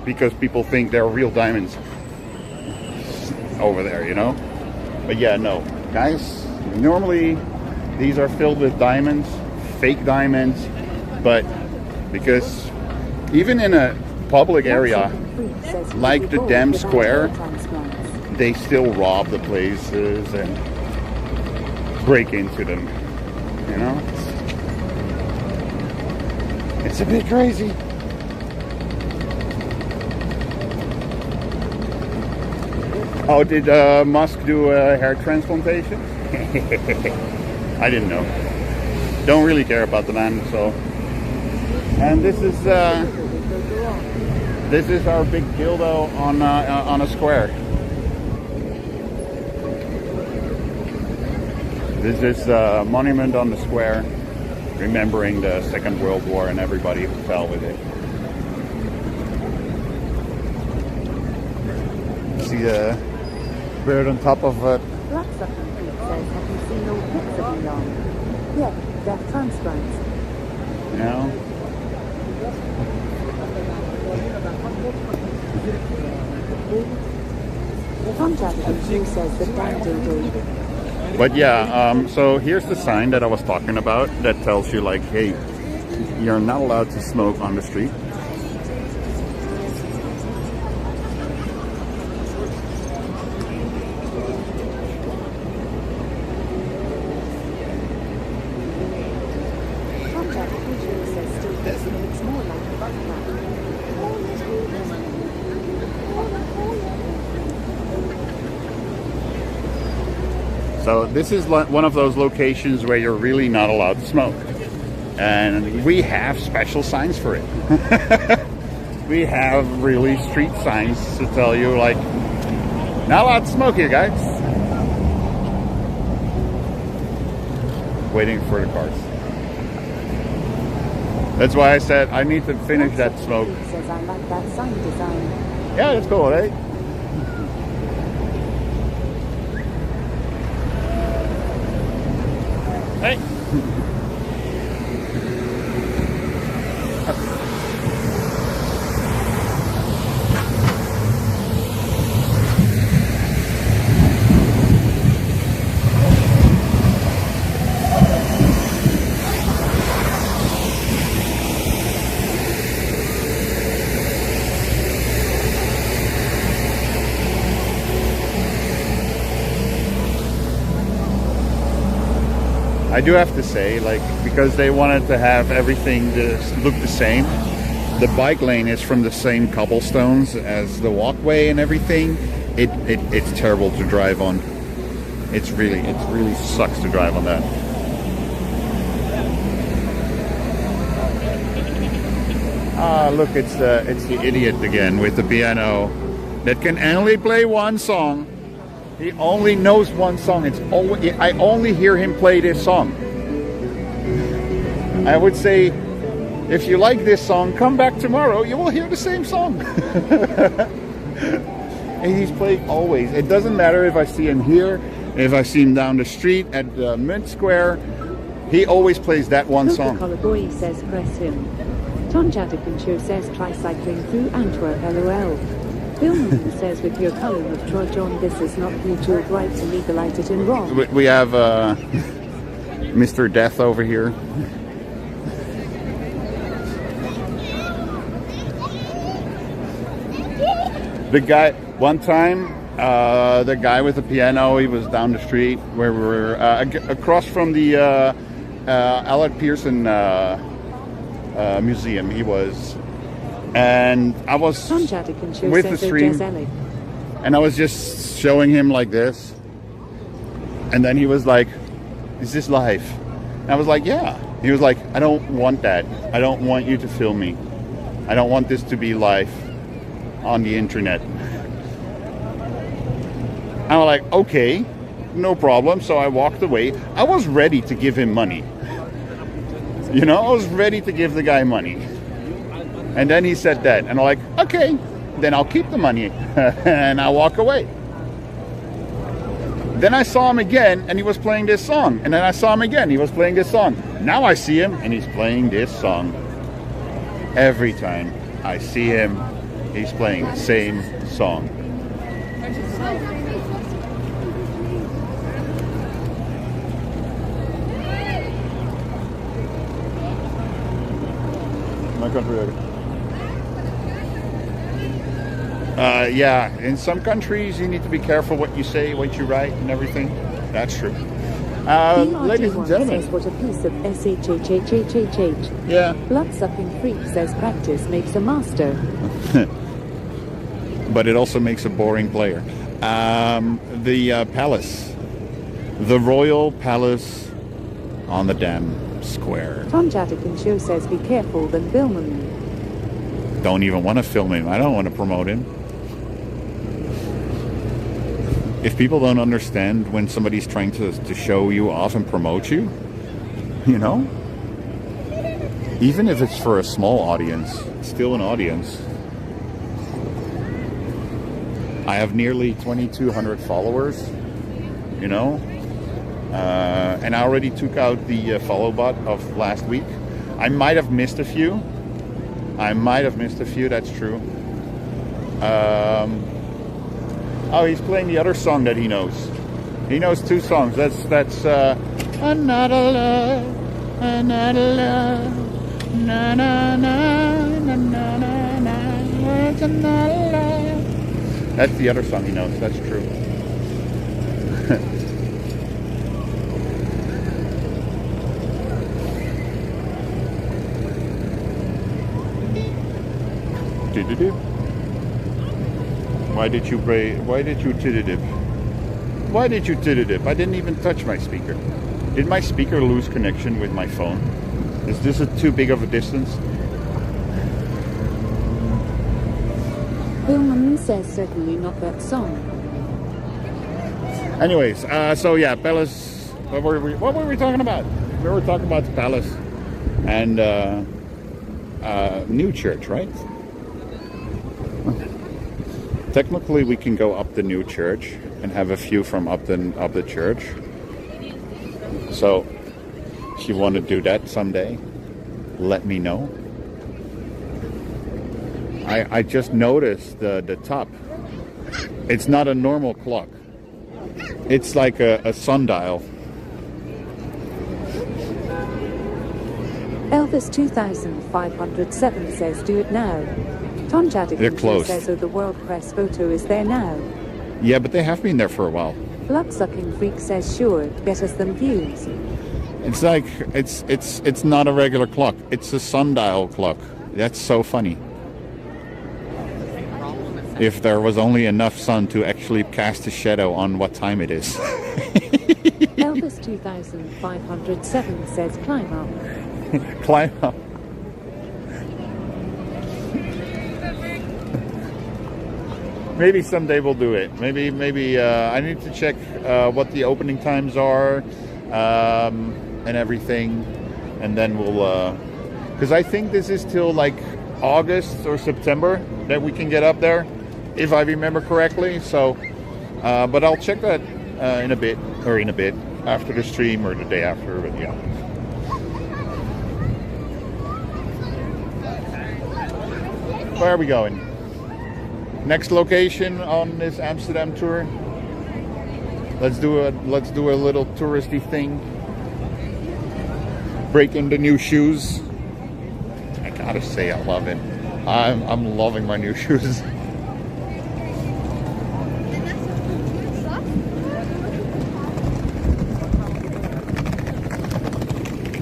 because people think they're real diamonds over there, you know? But yeah, no. Guys, normally these are filled with diamonds, fake diamonds, but because even in a public area like the Dam Square, they still rob the places and break into them. You know, it's a bit crazy. Oh, did Musk do a hair transplantation? I didn't know. Don't really care about the man, so. And this is our big dildo on a square. This is a monument on the square, remembering the Second World War and everybody who fell with it. See the bird on top of it. Blood-sucking freak says, have you seen old pics of Elon? Yeah, they're transplants. You know? Tom Jadigan Show says that Dan dildo. But yeah, so here's the sign that I was talking about that tells you like, hey, you're not allowed to smoke on the street. So this is one of those locations where you're really not allowed to smoke. And we have special signs for it. We have really street signs to tell you like, not allowed to smoke here, guys. Waiting for the cars. That's why I said I need to finish that smoke. Says I like that sign design. Yeah, that's cool, right? Hey. I do have to say, like, because they wanted to have everything to look the same, the bike lane is from the same cobblestones as the walkway and everything. It's terrible to drive on. It really sucks to drive on that. Ah, look, it's the idiot again with the piano that can only play one song. He only knows one song. I only hear him play this song. I would say, if you like this song, come back tomorrow. You will hear the same song. And he's playing always. It doesn't matter if I see him here, if I see him down the street at the Mint Square. He always plays that one song. Coca-Cola Boy says press him. Ton Jadakinshow says try cycling through Antwerp, LOL. Bill Moon says with your colour of Trojan, this is not mutual right to legalize it in wrong. We have Mr. Death over here. The guy, one time, the guy with the piano, he was down the street where we were across from the Alec Pearson museum. He was, and I was with the stream, and I was just showing him like this, and then he was like, "Is this live?" And I was like, "Yeah." He was like, "I don't want that. I don't want you to film me. I don't want this to be live on the internet." I'm like, okay, no problem. So I walked away. I was ready to give him money. You know, I was ready to give the guy money. And then he said that. And I'm like, okay, then I'll keep the money. And I walk away. Then I saw him again and he was playing this song. And then I saw him again, he was playing this song. Now I see him and he's playing this song. Every time I see him, he's playing the same song. My country. Yeah, in some countries you need to be careful what you say, what you write, and everything. That's true. Ladies and gentlemen. Says what a piece of SHHHHHH. Yeah. Blood-sucking freak says practice makes a master. But it also makes a boring player. The palace. The Royal Palace on the Dam Square. Tom Jadakinshow says be careful than Billman. Don't even want to film him. I don't want to promote him. If people don't understand when somebody's trying to show you off and promote you, you know, even if it's for a small audience, it's still an audience. I have nearly 2,200 followers, you know, and I already took out the follow bot of last week. I might have missed a few. That's true. Oh, he's playing the other song that he knows. He knows 2 songs. That's another love, another love, na na na na na na na. It's another love. That's the other song he knows. That's true. Why did you pray? Why did you tiddidip? Why did you tiddidip? I didn't even touch my speaker. Did my speaker lose connection with my phone? Is this too big of a distance? Billman says certainly not that song. Anyways, so yeah, Palace. What were we talking about? We were talking about the Palace and New Church, right? Technically, we can go up the New Church and have a view from up the church. So, if you want to do that someday, let me know. I just noticed the top. It's not a normal clock. It's like a sundial. Elvis 2507 says do it now. Tom Jadikin says, oh, the World Press photo is there now. Yeah, but they have been there for a while. Blood-sucking freak says, sure, get us them views. It's like, it's not a regular clock. It's a sundial clock. That's so funny. If there was only enough sun to actually cast a shadow on what time it is. Elvis 2507 says, climb up. Climb up. Maybe someday we'll do it. Maybe I need to check what the opening times are and everything, and then we'll. Because I think this is till like August or September that we can get up there, if I remember correctly. So, but I'll check that in a bit after the stream or the day after. But yeah. Where are we going? Next location on this Amsterdam tour. Let's do a little touristy thing. Break into new shoes. I gotta say, I love it. I'm loving my new shoes.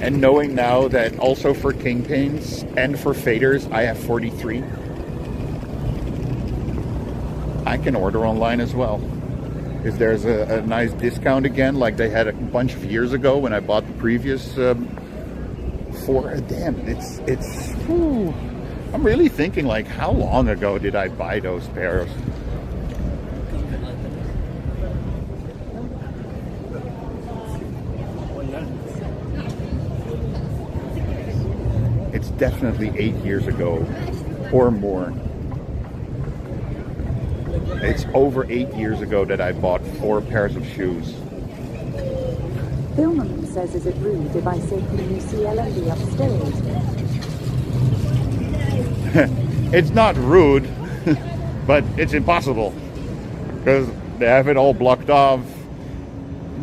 And knowing now that also for Kingpins and for faders, I have 43. I can order online as well. If there's a nice discount again, like they had a bunch of years ago when I bought the previous four. Damn, it's. Whew. I'm really thinking, like, how long ago did I buy those pairs? It's definitely 8 years ago or more. It's over 8 years ago that I bought 4 pairs of shoes. Billman says, is it rude if I say, can you see LMB upstairs? It's not rude, but it's impossible. Because they have it all blocked off.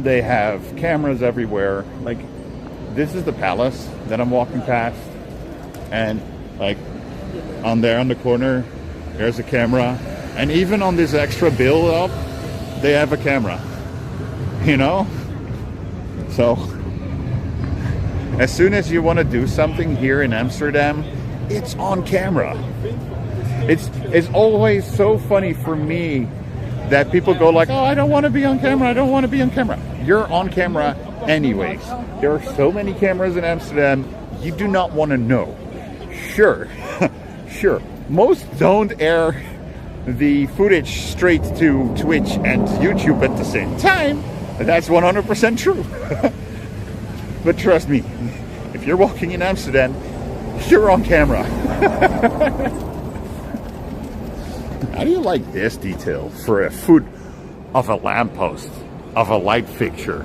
They have cameras everywhere. Like, this is the palace that I'm walking past. And, like, on there on the corner, there's a camera. And even on this extra build up, they have a camera, you know? So, as soon as you want to do something here in Amsterdam, it's on camera. It's always so funny for me that people go like, oh, I don't want to be on camera, I don't want to be on camera. You're on camera anyways. There are so many cameras in Amsterdam, you do not want to know. Sure, sure. Most don't air the footage straight to Twitch and YouTube at the same time. That's 100% true. But trust me, if you're walking in Amsterdam, you're on camera. How do you like this detail for a foot of a lamppost, of a light fixture?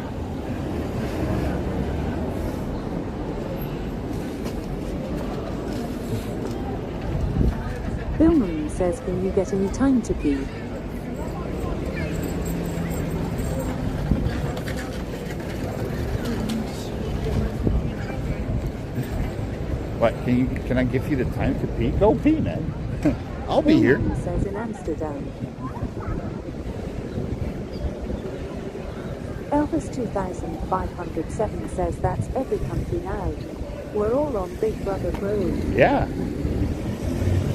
Billman says, can you get any time to pee? What, can I give you the time to pee? Go pee, man. I'll be here. Filming says in Amsterdam. Elvis 2507 says that's every country now. We're all on Big Brother Bro. Yeah.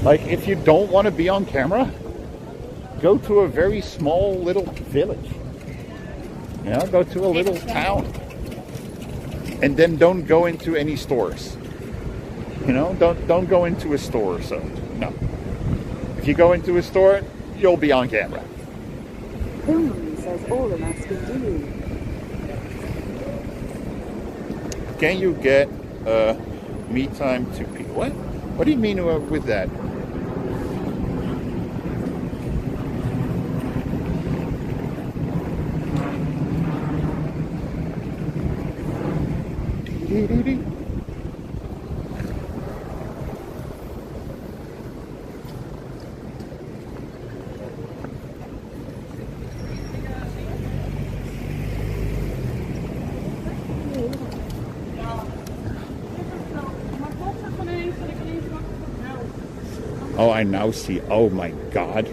Like, if you don't want to be on camera, go to a very small little village. You know, go to a little town. And then don't go into any stores. You know, don't go into a store or so. No. If you go into a store, you'll be on camera. Filming says all I'm asking to you. Can you get me time to pee? What? What do you mean with that? Oh, I now see. Oh my God.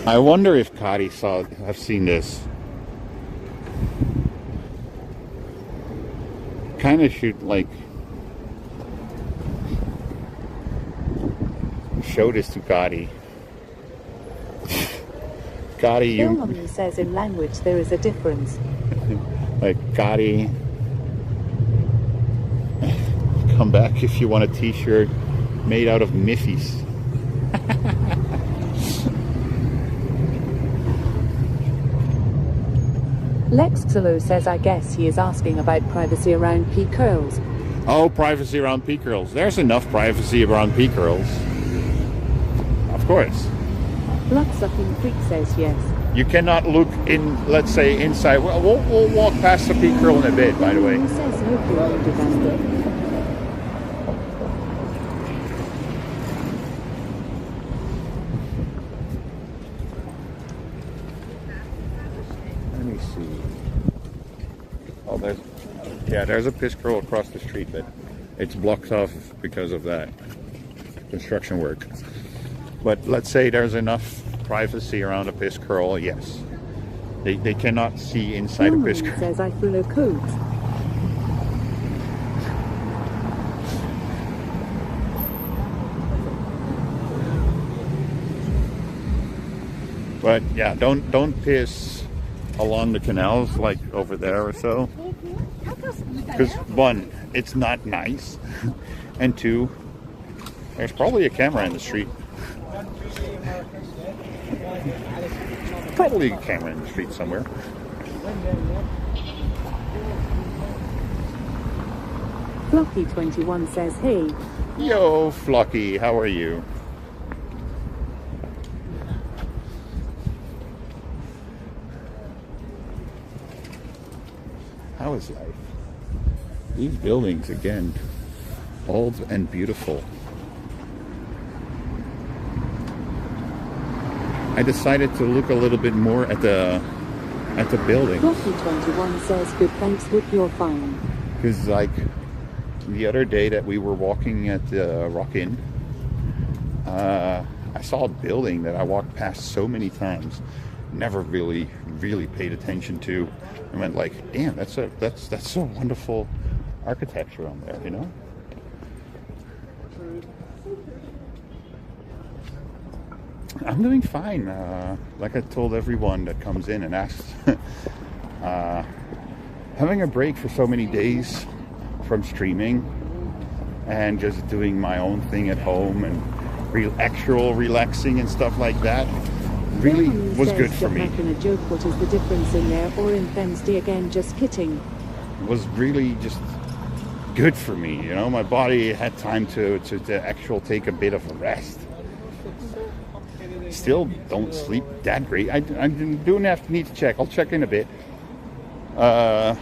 I wonder if Kari have seen this. Kind of should like show this to Kari. Kari, you. Filming says in language there is a difference. Like, Kari, come back if you want a t-shirt made out of Miffies. Lexxolo says I guess he is asking about privacy around pea curls. Oh, privacy around pea curls. There's enough privacy around pea curls. Of course. Bloodsucking Freak says yes. You cannot look in, let's say, inside. We'll walk past the pea curl in a bit, by the way. Who says no poo disaster? Let me see. Oh, there's a piss curl across the street, but it's blocked off because of that construction work. But let's say there's enough privacy around a piss curl, yes. They cannot see inside a piss curl. Says I follow codes. But yeah, don't piss along the canals like over there or so. Because one, it's not nice. And two, there's probably a camera in the street. Probably a camera in the street somewhere. Flocky21 says hey. Yo, Flocky, how are you? How is life? These buildings, again, old and beautiful. I decided to look a little bit more at the building. Flocky21 says good thanks, Whit, you're fine. Because like the other day that we were walking at the Rock Inn, I saw a building that I walked past so many times, never really paid attention to. I went like, damn, that's so wonderful architecture on there, you know? I'm doing fine. Like I told everyone that comes in and asks, having a break for so many days from streaming and just doing my own thing at home and actual relaxing and stuff like that really was good for me. Making a joke, what is the difference in there or in Wednesday again? Just kidding. It was really just good for me, you know. My body had time to actually take a bit of a rest. Still don't sleep that great. I do need to check. I'll check in a bit. How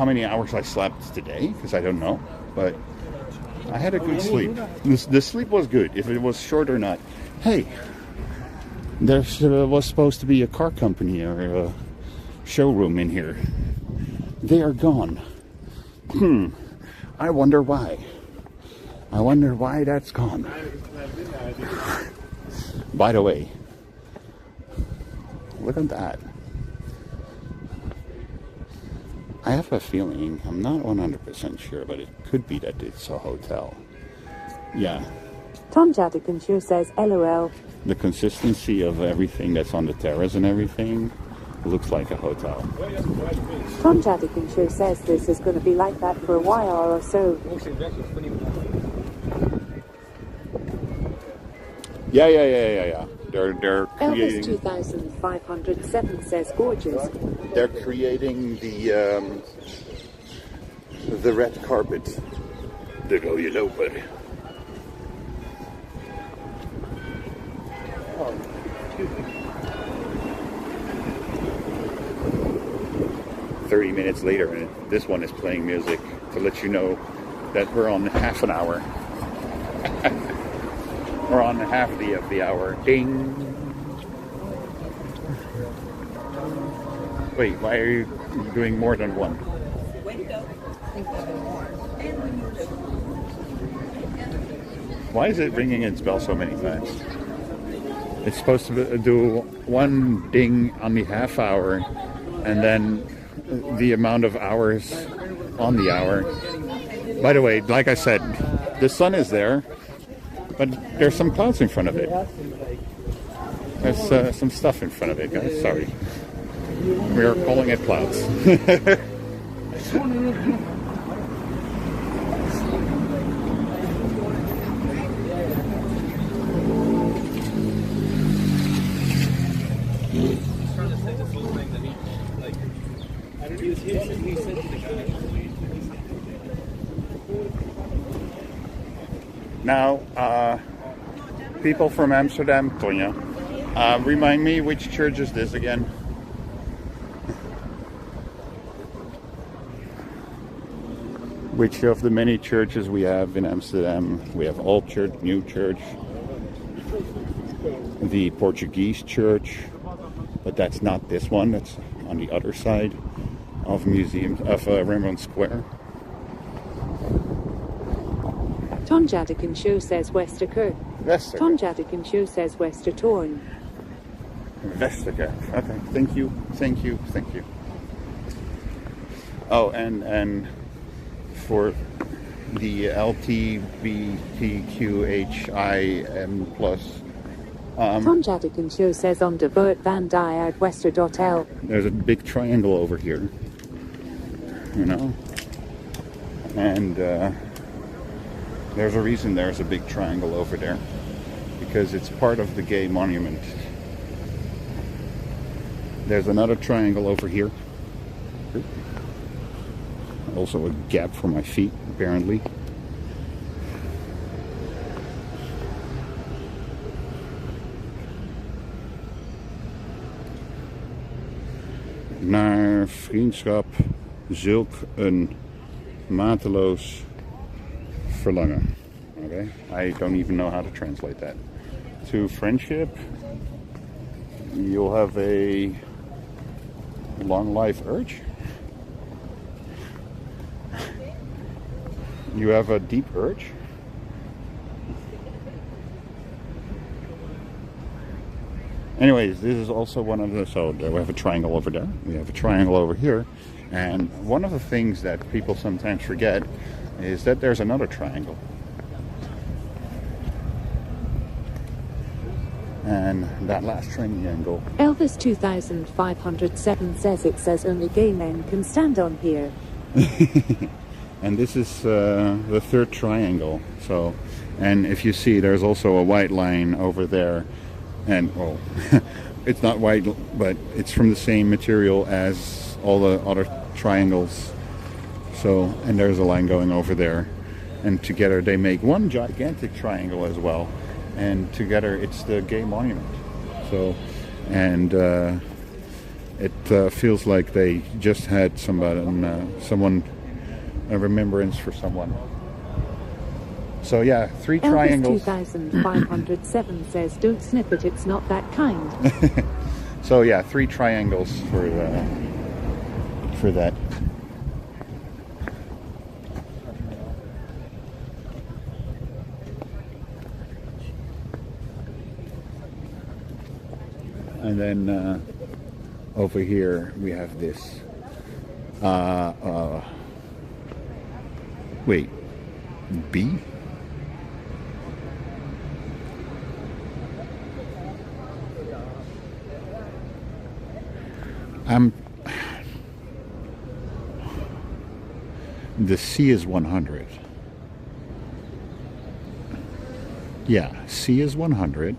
many hours I slept today? Because I don't know. But I had a good sleep. The sleep was good. If it was short or not. Hey, there was supposed to be a car company or a showroom in here. They are gone. I wonder why. I wonder why that's gone. By the way, look at that. I have a feeling, I'm not 100% sure, but it could be that it's a hotel. Yeah. Tom Jadikinsure says LOL. The consistency of everything that's on the terrace and everything looks like a hotel. Tom Jadikinsure says this is going to be like that for a while or so. Yeah. They're Elvis creating. 2507 says gorgeous. They're creating the red carpet. There go you know, buddy. 30 minutes later, and this one is playing music to let you know that we're on half an hour. We're on half of the hour. Ding. Wait, why are you doing more than one? Why is it ringing its bell so many times? It's supposed to do one ding on the half hour, and then the amount of hours on the hour. By the way, like I said, the sun is there, but there's some clouds in front of it. There's some stuff in front of it, guys. Sorry. We are calling it clouds. Now, people from Amsterdam, Tonya, remind me, which church is this again? Which of the many churches we have in Amsterdam? We have Old Church, New Church, the Portuguese church, but that's not this one. That's on the other side of Rembrandt Square. Tom Jadikinsure says Westerkerk. Westerkerk. Tom Jadikinsure says Westertoren. Westerkerk. Okay, thank you. Oh, and for the LGBTQHIM plus. Tom Jadikinsure says on de Vert van die uit Wester.l. There's a big triangle over here, you know, and there's a reason there's a big triangle over there, because it's part of the gay monument. There's another triangle over here. Also a gap for my feet, apparently. Naar vriendschap, zulk een mateloos verlangen. Okay, I don't even know how to translate that. To friendship, you'll have a long life urge. You have a deep urge. Anyways, this is also one of the, so we have a triangle over there, we have a triangle over here, and one of the things that people sometimes forget is that there's another triangle. And that last triangle. Elvis 2507 says it says only gay men can stand on here. And this is the third triangle. So, and if you see, there's also a white line over there. And, well, it's not white, but it's from the same material as all the other triangles. So, and there's a line going over there. And together they make one gigantic triangle as well. And together it's the gay monument. So, and it feels like they just had someone, a remembrance for someone. So yeah, three triangles. Elvis 2507 says, don't snip it, it's not that kind. So yeah, three triangles for that. And then over here we have this. Wait, B? The C is 100. Yeah, C is 100.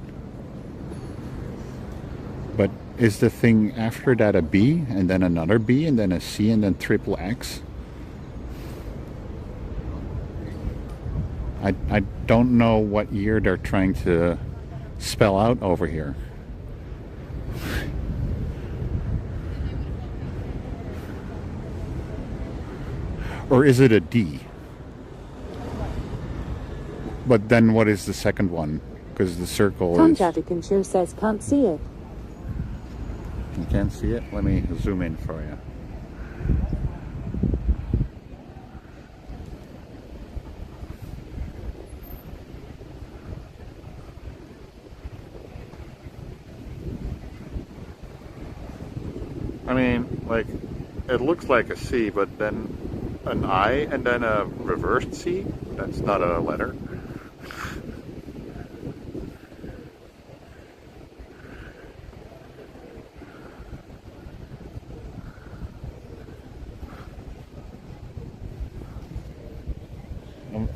But is the thing after that a B, and then another B, and then a C, and then triple X? I don't know what year they're trying to spell out over here. Or is it a D? But then what is the second one? Because the circle Tom is... Jadikin Show says can't see it. You can't see it? Let me zoom in for you. I mean, like, it looks like a C, but then an I and then a reversed C? That's not a letter.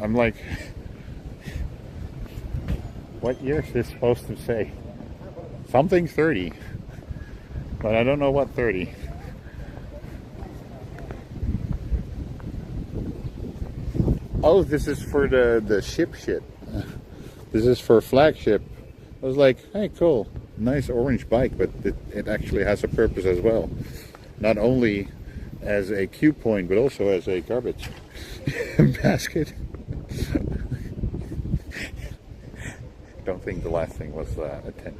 I'm like, what year is this supposed to say? Something 30. But I don't know what 30. Oh, this is for the ship shit. This is for flagship. I was like, hey, cool. Nice orange bike, but it actually has a purpose as well. Not only as a cue point, but also as a garbage basket. Don't think the last thing was a tent.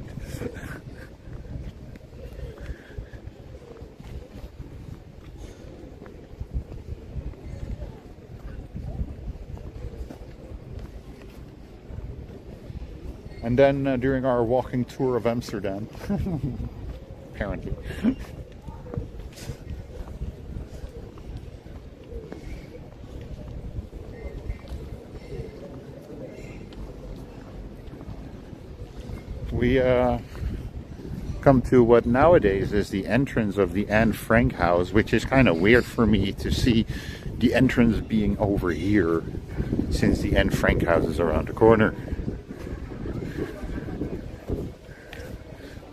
And then during our walking tour of Amsterdam, apparently, we come to what nowadays is the entrance of the Anne Frank house, which is kind of weird for me to see the entrance being over here, since the Anne Frank house is around the corner.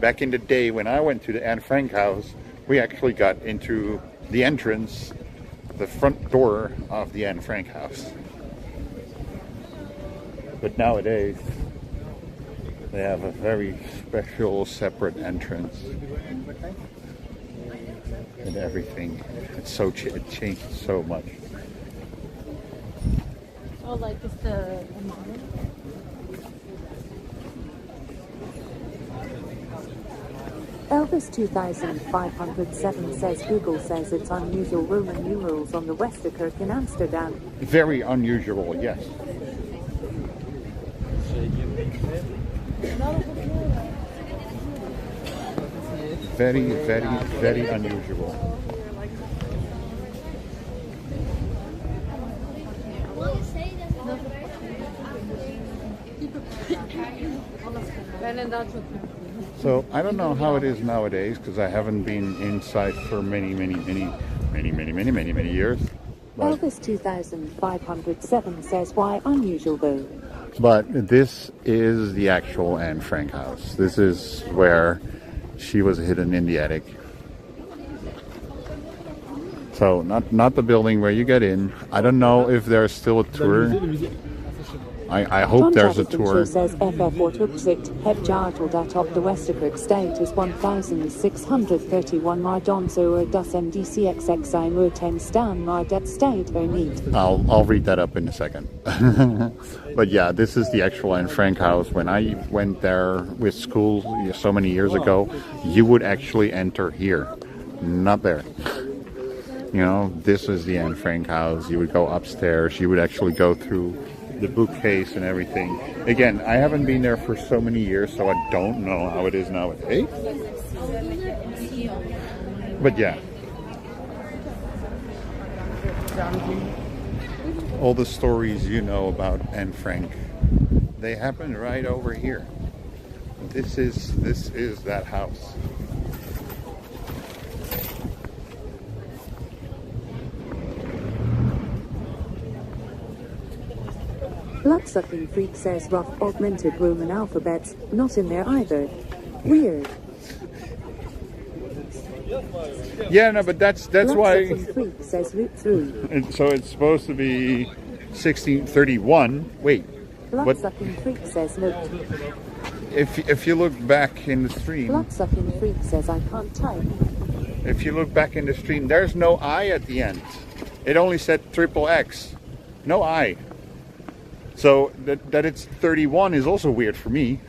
Back in the day when I went to the Anne Frank house, we actually got into the entrance, the front door of the Anne Frank house. But nowadays, they have a very special separate entrance and everything. It's it changed so much. Oh, like it's the model? Elvis 2507 says Google says it's unusual Roman numerals on the Westerkerk in Amsterdam. Very unusual, yes. Very, very, very unusual. So I don't know how it is nowadays because I haven't been inside for many years. But Elvis 2507 says why unusual though. But this is the actual Anne Frank house. This is where she was hidden in the attic. So not the building where you get in. I don't know if there's still a tour. I hope there's a tour. Says FF Ortugzicht heb jartel dat op de Westerkerk state is 1631 maar dan zo dus MDCXXI moet hem staan maar dat state er niet. I'll read that up in a second. But yeah, this is the actual Anne Frank house. When I went there with school so many years ago, you would actually enter here, not there. You know, this is the Anne Frank house. You would go upstairs. You would actually go through the bookcase and everything. Again, I haven't been there for so many years, so I don't know how it is nowadays. But yeah. All the stories you know about Anne Frank, they happen right over here. This is that house. Bloodsucking Freak says rough augmented Roman alphabets, not in there either. Weird. Yeah, no, but that's why. Bloodsucking Freak says loop through. So it's supposed to be 1631. Wait. Bloodsucking Freak says nope. If you look back in the stream. Bloodsucking Freak says I can't type. If you look back in the stream, there's no I at the end. It only said XXX. No I. So that it's 31 is also weird for me.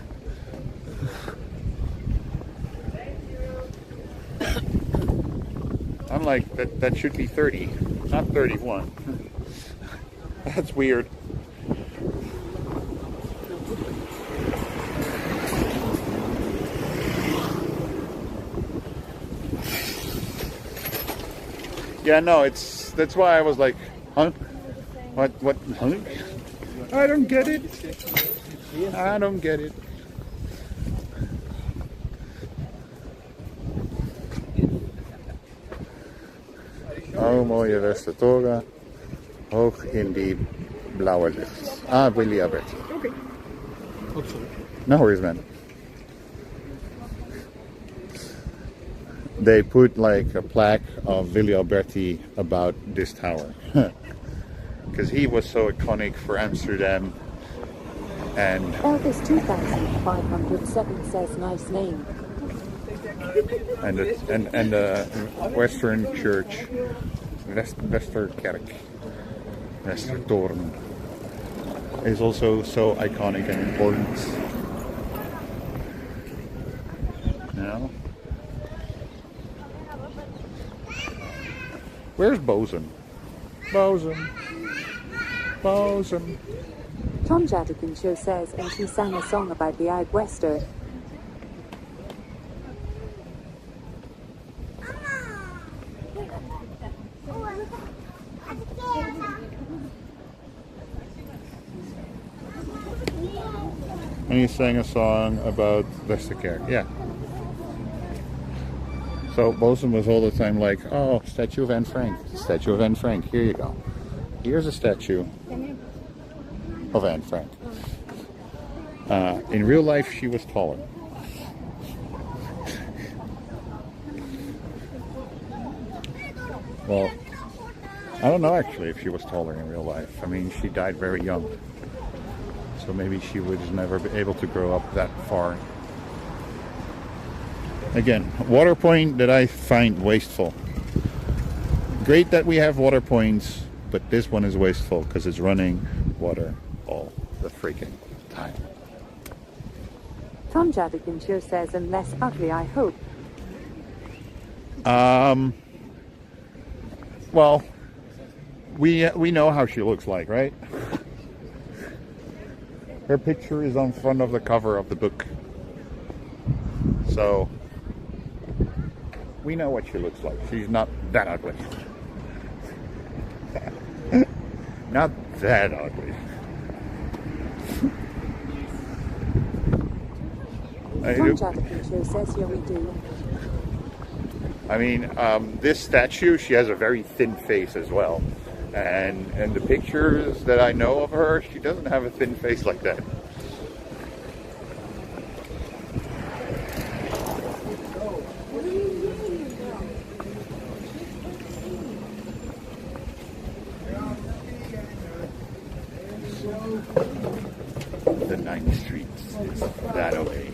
I'm like, that should be 30, not 31. That's weird. Yeah, no, that's why I was like, huh? What, huh? I don't get it. I don't get it. Oh, mooie Westertoren. Hoog in die blauwe lucht. Ah, Willy Albert. Okay. Oh, sorry. No worries, man. They put like a plaque of Willy Alberti about this tower. Because he was so iconic for Amsterdam. And Elvis 2507 says nice name. and the Western Church, Westerkerk, Westertoren, is also so iconic and important. You know? Where's Bosun? Bosun. Bosun. Tom Jadikin Show says, and she sang a song about the Out Wester. And he sang a song about Westerkerk. Yeah. So Bosun was all the time like, oh, statue of Anne Frank. Statue of Anne Frank. Here you go. Here's a statue of Anne Frank. In real life, she was taller. Well, I don't know actually if she was taller in real life. I mean, she died very young. So maybe she was never able to grow up that far. Again, water point that I find wasteful. Great that we have water points, but this one is wasteful because it's running water all the freaking time. Tom Jadikin Show says, and less ugly, I hope. Well, we know how she looks like, right? Her picture is on front of the cover of the book. So, we know what she looks like. She's not that ugly. Not that ugly. Tom Jadikin Show says, here we do. I mean, this statue, she has a very thin face as well. And the pictures that I know of her, she doesn't have a thin face like that. The 9 Streets is that away.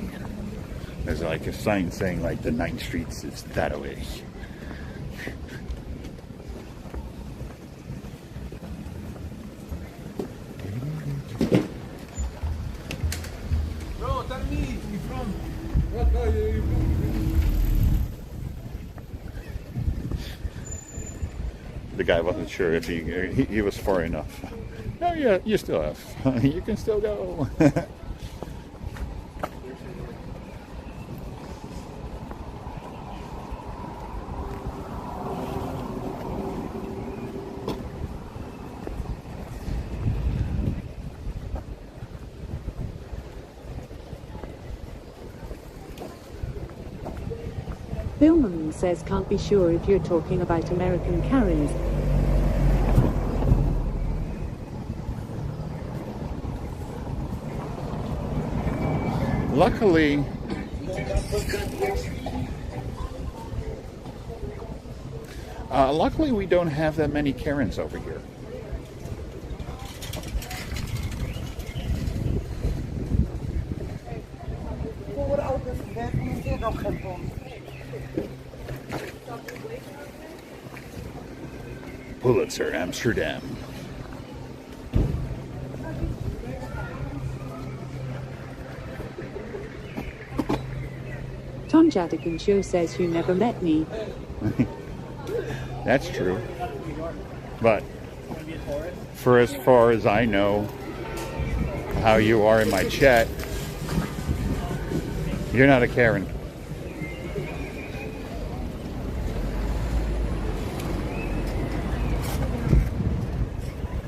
There's like a sign saying like the 9 Streets is that away. Bro, tell me, you from? What are you from? The guy wasn't sure if he was far enough. Oh yeah, you still have. You can still go. Billman says can't be sure if you're talking about American Karens. Luckily, luckily we don't have that many Karens over here. Pulitzer, Amsterdam. Tom Jadigan Show says you never met me. That's true. But for as far as I know, how you are in my chat, you're not a Karen.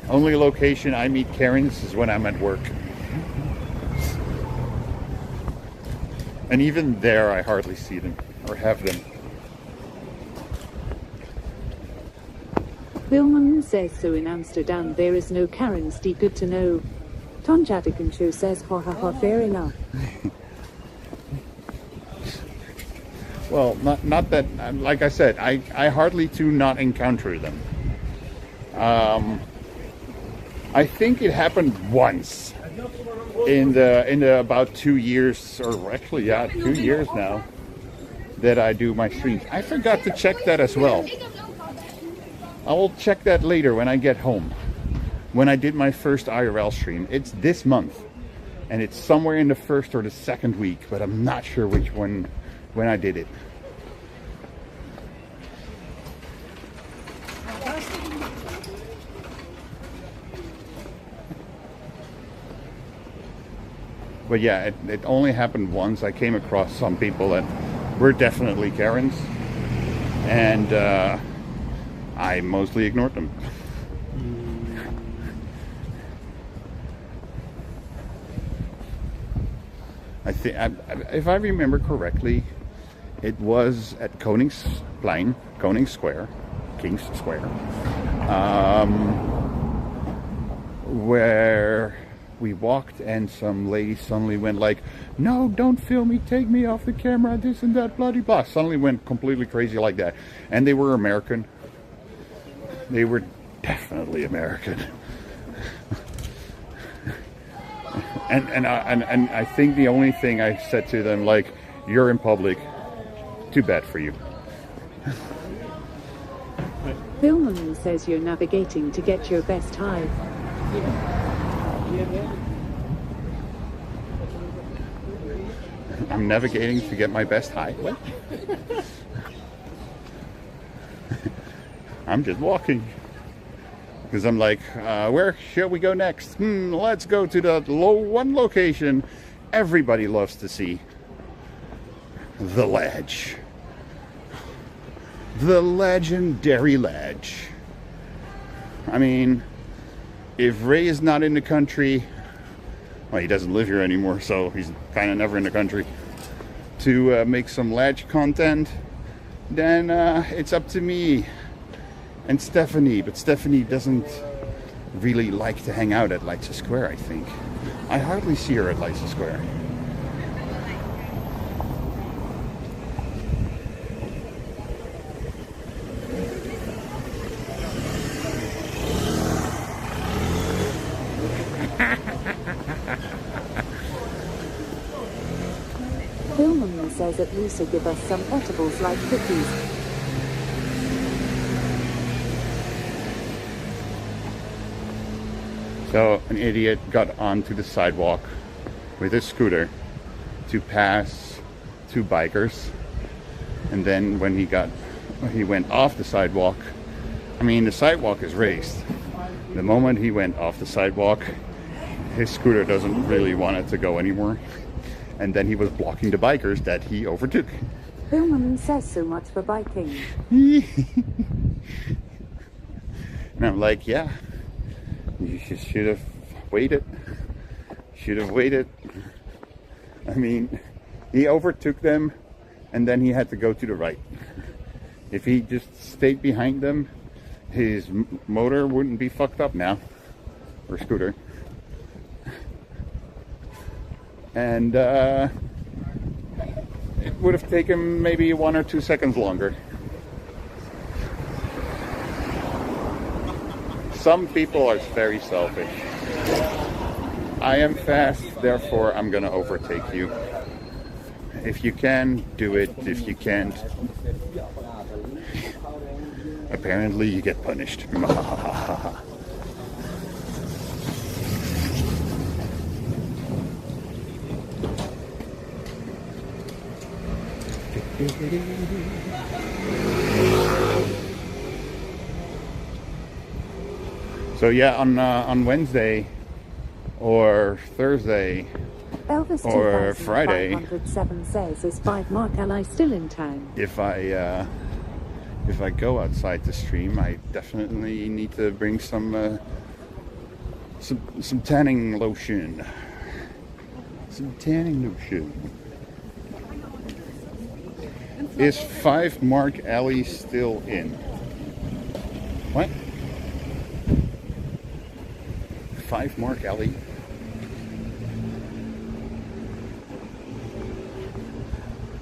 Only location I meet Karens is when I'm at work. And even there, I hardly see them or have them. Billman says so in Amsterdam there is no Karens. Good to know. Tom Jadigan Show says ha ha ha, fair enough. Well, not that, like I said, I hardly do not encounter them. I think it happened once in the about 2 years, or actually, yeah, 2 years now that I do my streams. I forgot to check that as well. I will check that later when I get home. When I did my first IRL stream, it's this month, and it's somewhere in the first or the second week, but I'm not sure which one when I did it. But yeah, it only happened once. I came across some people that were definitely Karens, and I mostly ignored them. I think, if I remember correctly, it was at Koningsplein, King's Square, where we walked and some lady suddenly went like, "No, don't film me, take me off the camera, this and that, bloody blah." Suddenly went completely crazy like that. And they were American. They were definitely American. and I think the only thing I said to them, like, "You're in public, too bad for you." Billman says you're navigating to get your best high. I'm navigating to get my best high. What? I'm just walking. Because I'm like, where shall we go next? Let's go to the one location everybody loves to see. The ledge. The legendary ledge. I mean, if Ray is not in the country, well, he doesn't live here anymore, so he's kind of never in the country, to make some ledge content, then it's up to me and Stephanie. But Stephanie doesn't really like to hang out at Leicester Square, I think. I hardly see her at Leicester Square. Billman says at least give us some edibles like cookies. So an idiot got onto the sidewalk with his scooter to pass two bikers, and then when he went off the sidewalk, I mean, the sidewalk is raised, The moment he went off the sidewalk, his scooter doesn't really want it to go anymore. And then he was blocking the bikers that he overtook. Billman says so much for biking. And I'm like, yeah, you should have waited. Should have waited. I mean, he overtook them and then he had to go to the right. If he just stayed behind them, his motor wouldn't be fucked up now, or scooter. And it would have taken maybe 1 or 2 seconds longer. Some people are very selfish. I am fast, therefore I'm gonna overtake you. If you can, do it. If you can't, apparently you get punished. So yeah, on Wednesday or Thursday Elvis or Friday, 2507 says, is 5 Mark Ally still in town? if I go outside to stream, I definitely need to bring some tanning lotion. Some tanning lotion. Is 5 Mark Alley still in? What? 5 Mark Alley?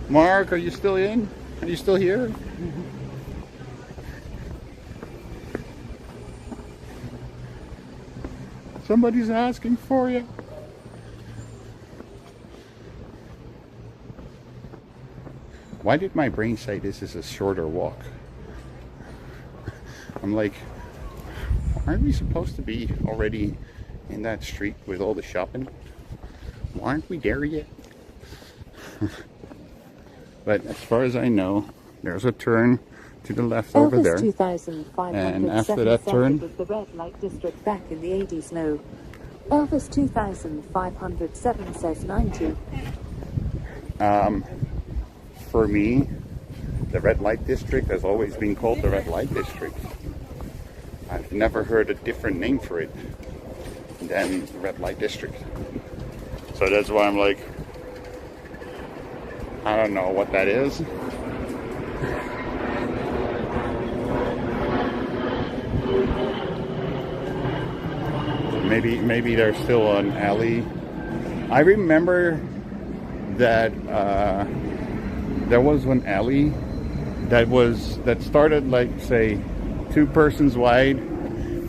Mark, are you still in? Are you still here? Somebody's asking for you. Why did my brain say this is a shorter walk? I'm like, aren't we supposed to be already in that street with all the shopping? Why aren't we there yet? But as far as I know, there's a turn to the left over Elvis there. 2507 And after that turn, was the red light district back in the 80s. No. Elvis 2507 says 90. for me, the red light district has always been called the red light district. I've never heard a different name for it than the red light district. So that's why I'm like, I don't know what that is. Maybe there's still an alley. I remember that there was one alley that started like, say, 2 persons wide,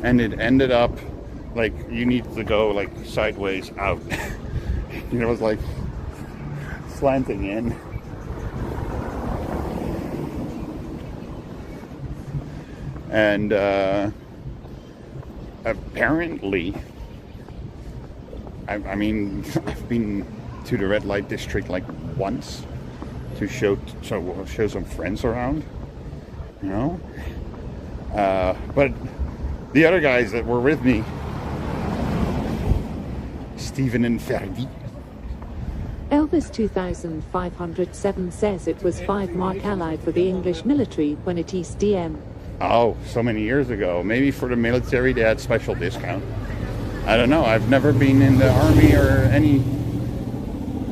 and it ended up like you need to go like sideways out. You know, it was like slanting in. And apparently, I mean, I've been to the red light district like once to show some friends around, you know. But the other guys that were with me, Stephen and Ferdi. Elvis 2507 says it was 5 Mark Allied for the English military when it East DM. Oh, so many years ago. Maybe for the military they had special discount. I don't know. I've never been in the army or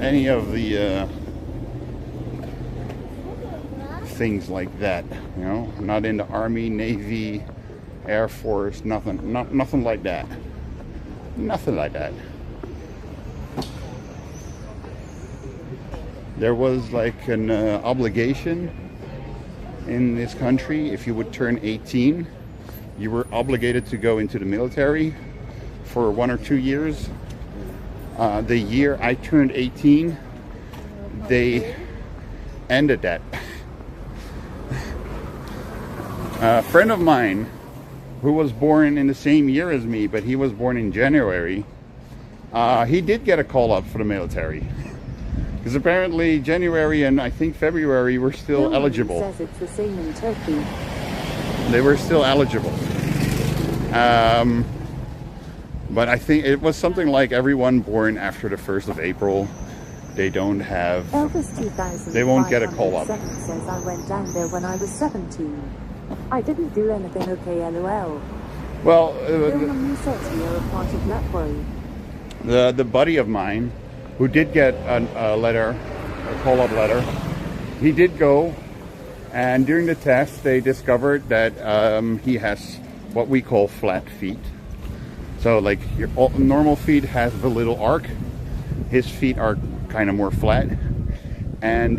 any of the things like that. You know, not in the army, navy, air force, nothing like that. Nothing like that. There was like an obligation in this country. If you would turn 18, you were obligated to go into the military for 1 or 2 years. The year I turned 18, they ended that. A friend of mine who was born in the same year as me, but he was born in January, he did get a call up for the military. Because apparently January and I think February were still eligible. Says it's the same in Turkey. They were still eligible. But I think it was something like everyone born after the 1st of April, they don't have, Elvis 2000. they won't get a call-up. Says I went down there when I was 17. I didn't do anything, okay, lol. Well, Bill says we are a part of that worry. the buddy of mine who did get a letter, a call-up letter, he did go, and during the test they discovered that he has what we call flat feet. So like your normal feet have the little arc, his feet are kind of more flat, and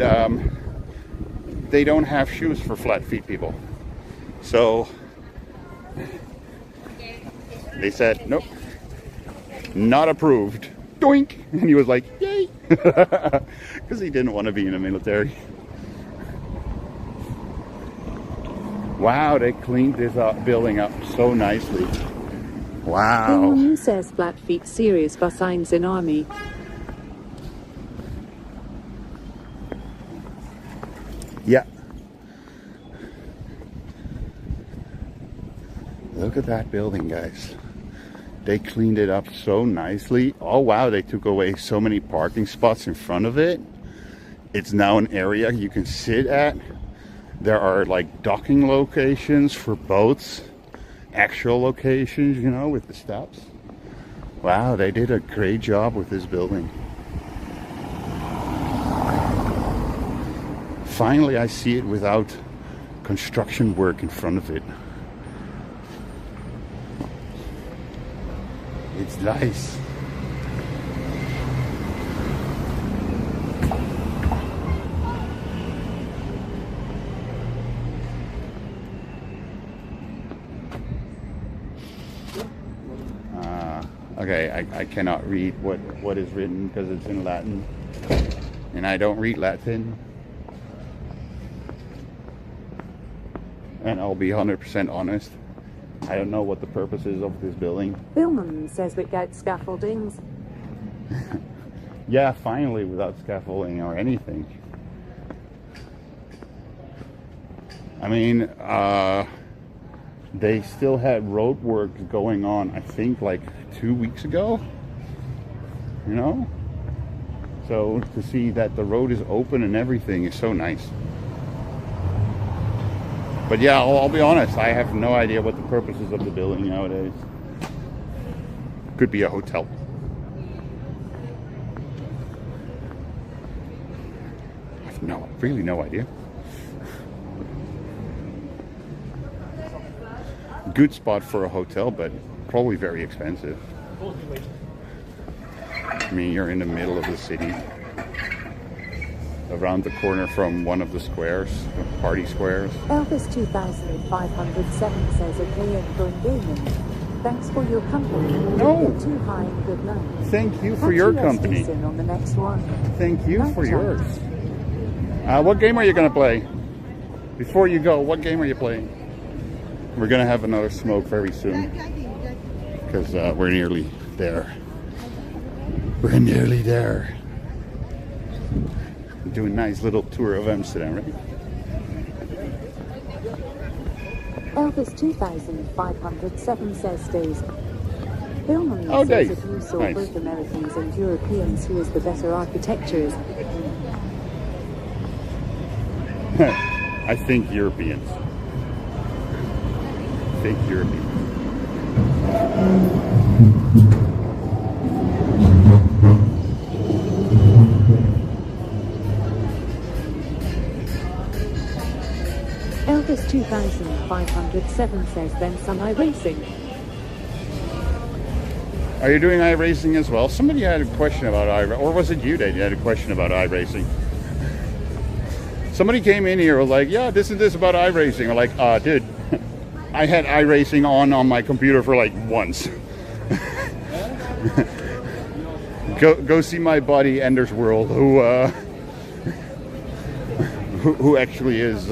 they don't have shoes for flat feet people. So they said, nope, not approved. Doink! And he was like, yay! Because he didn't want to be in the military. Wow, they cleaned this building up so nicely. Wow. Bill says flat feet serious for signs in army. Yeah. Look at that building, guys. They cleaned it up so nicely. Oh wow, they took away so many parking spots in front of it. It's now an area you can sit at. There are like docking locations for boats. Actual locations, you know, with the steps. Wow, they did a great job with this building. Finally, I see it without construction work in front of it. It's nice. Okay, I cannot read what is written because it's in Latin, and I don't read Latin. And I'll be 100% honest, I don't know what the purpose is of this building. Billman says we got scaffoldings. Yeah, finally, without scaffolding or anything. I mean, they still had road work going on, I think, like 2 weeks ago. You know? So to see that the road is open and everything is so nice. But yeah, I'll be honest, I have no idea what the purpose is of the building nowadays. Could be a hotel. I have really no idea. Good spot for a hotel, but probably very expensive. I mean, you're in the middle of the city, around the corner from one of the squares, the party squares. Elvis 2507 says okay and going gaming. Thanks for your company. No. Don't get too high and good night. Thank you for your Catch company. in on the next one. Thank you Night for time. yours. What game are you going to play? Before you go, what game are you playing? We're going to have another smoke very soon, because we're nearly there. We're nearly there. Doing a nice little tour of Amsterdam, right? Elvis 2507 says days. Billman Oh, says Dave. if you saw Nice. both Americans and Europeans, who is the better architecture? I think Europeans. I think Europeans. Elvis 2507 says then some iRacing. Are you doing iRacing as well? Somebody had a question about iRacing, or was it you that had a question about iRacing? Somebody came in here like, yeah, this is about iRacing. We're like, dude, I had iRacing on my computer for like once. Go see my buddy Ender's World, who actually is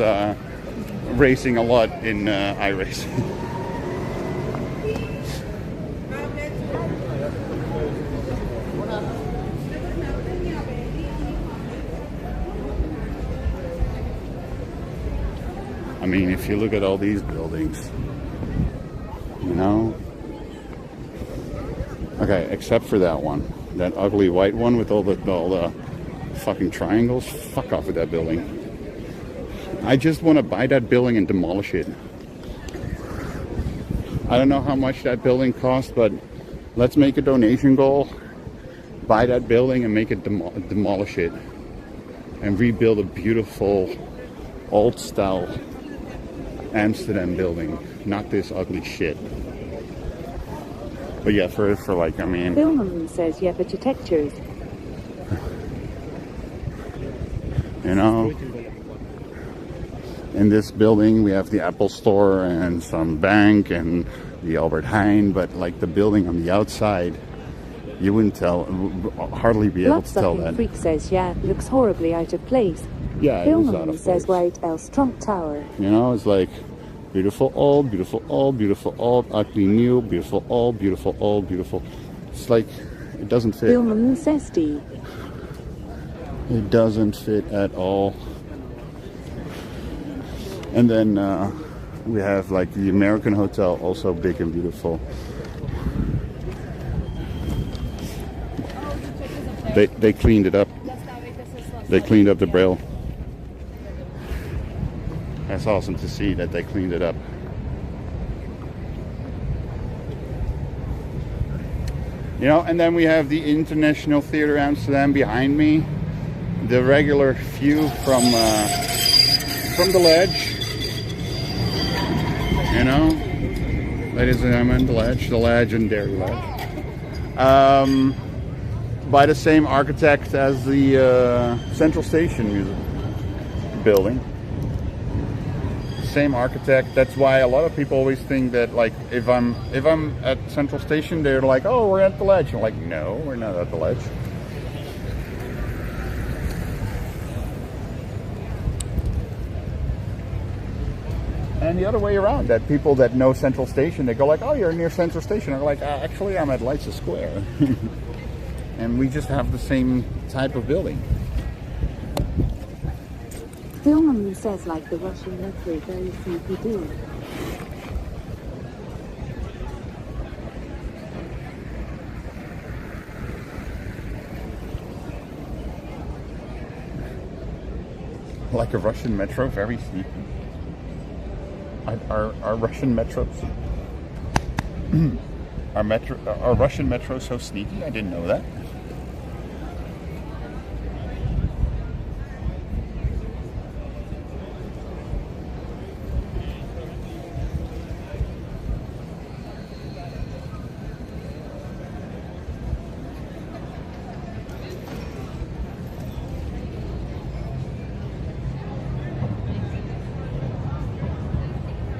racing a lot in iRacing. I mean, if you look at all these buildings, You know? Okay, except for that one. That ugly white one with all the fucking triangles. Fuck off with that building. I just want to buy that building and demolish it. I don't know how much that building cost, but let's make a donation goal. Buy that building and make it demolish it. And rebuild a beautiful old style Amsterdam building. Not this ugly shit. But yeah, for like, I mean... Filmman says, yeah, but your textures. You know, in this building we have the Apple Store and some bank and the Albert Heijn, but like the building on the outside, you wouldn't tell, hardly be able to tell that. Freak says, yeah, looks horribly out of place. Yeah, it was out Filmman of says, place. right, else Trump Tower. You know, it's like beautiful old, beautiful old, beautiful old, ugly new, beautiful old, beautiful old, beautiful. It's like, it doesn't fit. Filmman says, Steve. It doesn't fit at all. And then we have like the American Hotel, also big and beautiful. They cleaned it up. They cleaned up the Braille. That's awesome to see that they cleaned it up. You know, and then we have the International Theater Amsterdam behind me. The regular view from the ledge. You know, ladies and gentlemen, the legendary ledge. By the same architect as the Central Station Museum building. Same architect. That's why a lot of people always think that, like, if I'm at Central Station, they're like, "Oh, we're at the ledge." I'm like, "No, we're not at the ledge." And the other way around, that people that know Central Station, they go like, "Oh, you're near Central Station." I'm like, "Actually, I'm at Leicester Square." And we just have the same type of building. Filmman says, like the Russian metro, very sneaky do. Like a Russian metro, very sneaky. Are Russian metros? Are Russian metros so sneaky? I didn't know that.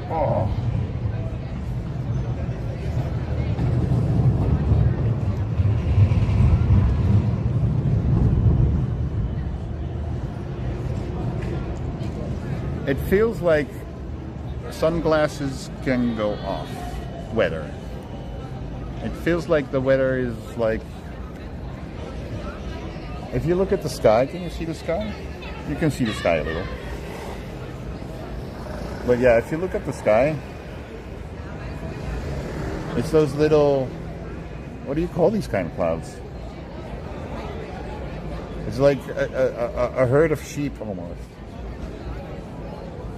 Oh. It feels like sunglasses can go off. Weather. It feels like the weather is like... If you look at the sky, can you see the sky? You can see the sky a little. But yeah, if you look at the sky, it's those little, what do you call these kind of clouds? It's like a herd of sheep almost.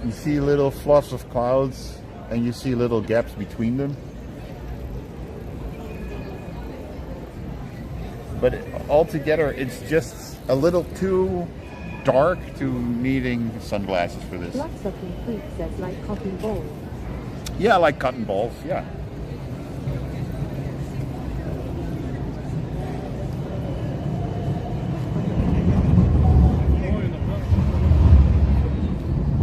You see little fluffs of clouds and you see little gaps between them. But altogether, it's just a little too dark to needing sunglasses for this. Bloodsucking freak says, like cotton balls. Yeah, like cotton balls, yeah.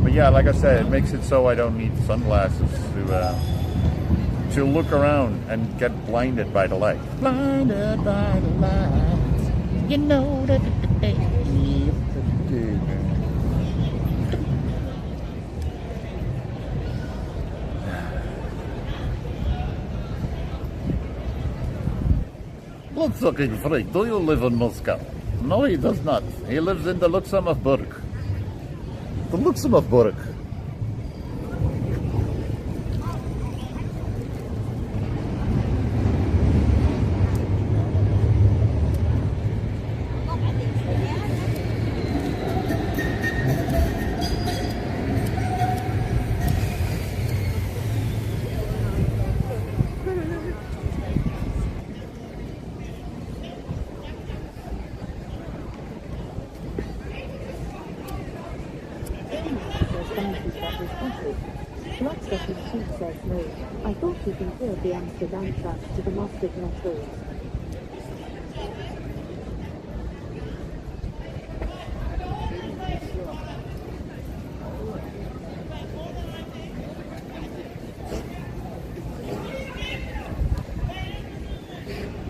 But yeah, like I said, it makes it so I don't need sunglasses to look around and get blinded by the light. Blinded by the light, you know that. Bloodsucking freak, do you live in Moscow? No, he does not. He lives in the Luxembourg. The Luxembourg. keeping clear of the Amsterdam tracks to the Moscow metros.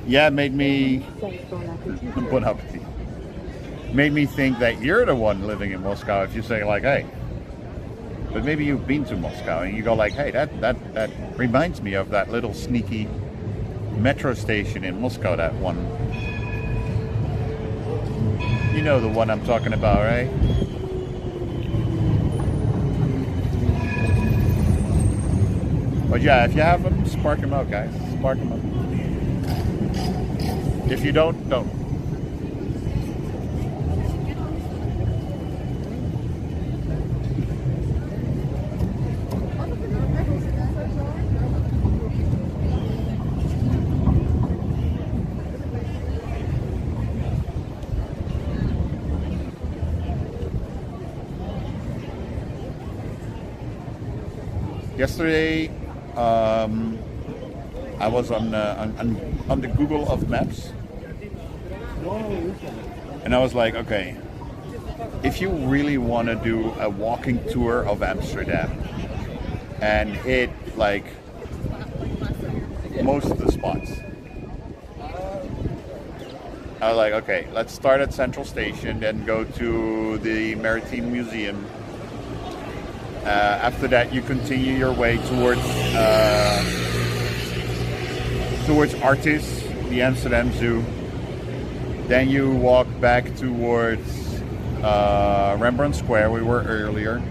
Yeah, it made me Bon appetit. Made me think that you're the one living in Moscow if you say like, hey, but maybe you've been to Moscow and you go like, hey, that reminds me of that little sneaky metro station in Moscow, that one. You know the one I'm talking about, right? But yeah, if you have them, spark them out, guys. Spark them up. If you don't, don't. Yesterday, I was on the Google of Maps, and I was like, okay, if you really want to do a walking tour of Amsterdam and hit like most of the spots, I was like, okay, let's start at Central Station, then go to the Maritime Museum. After that, you continue your way towards Artis, the Amsterdam Zoo. Then you walk back towards Rembrandt Square, we were earlier.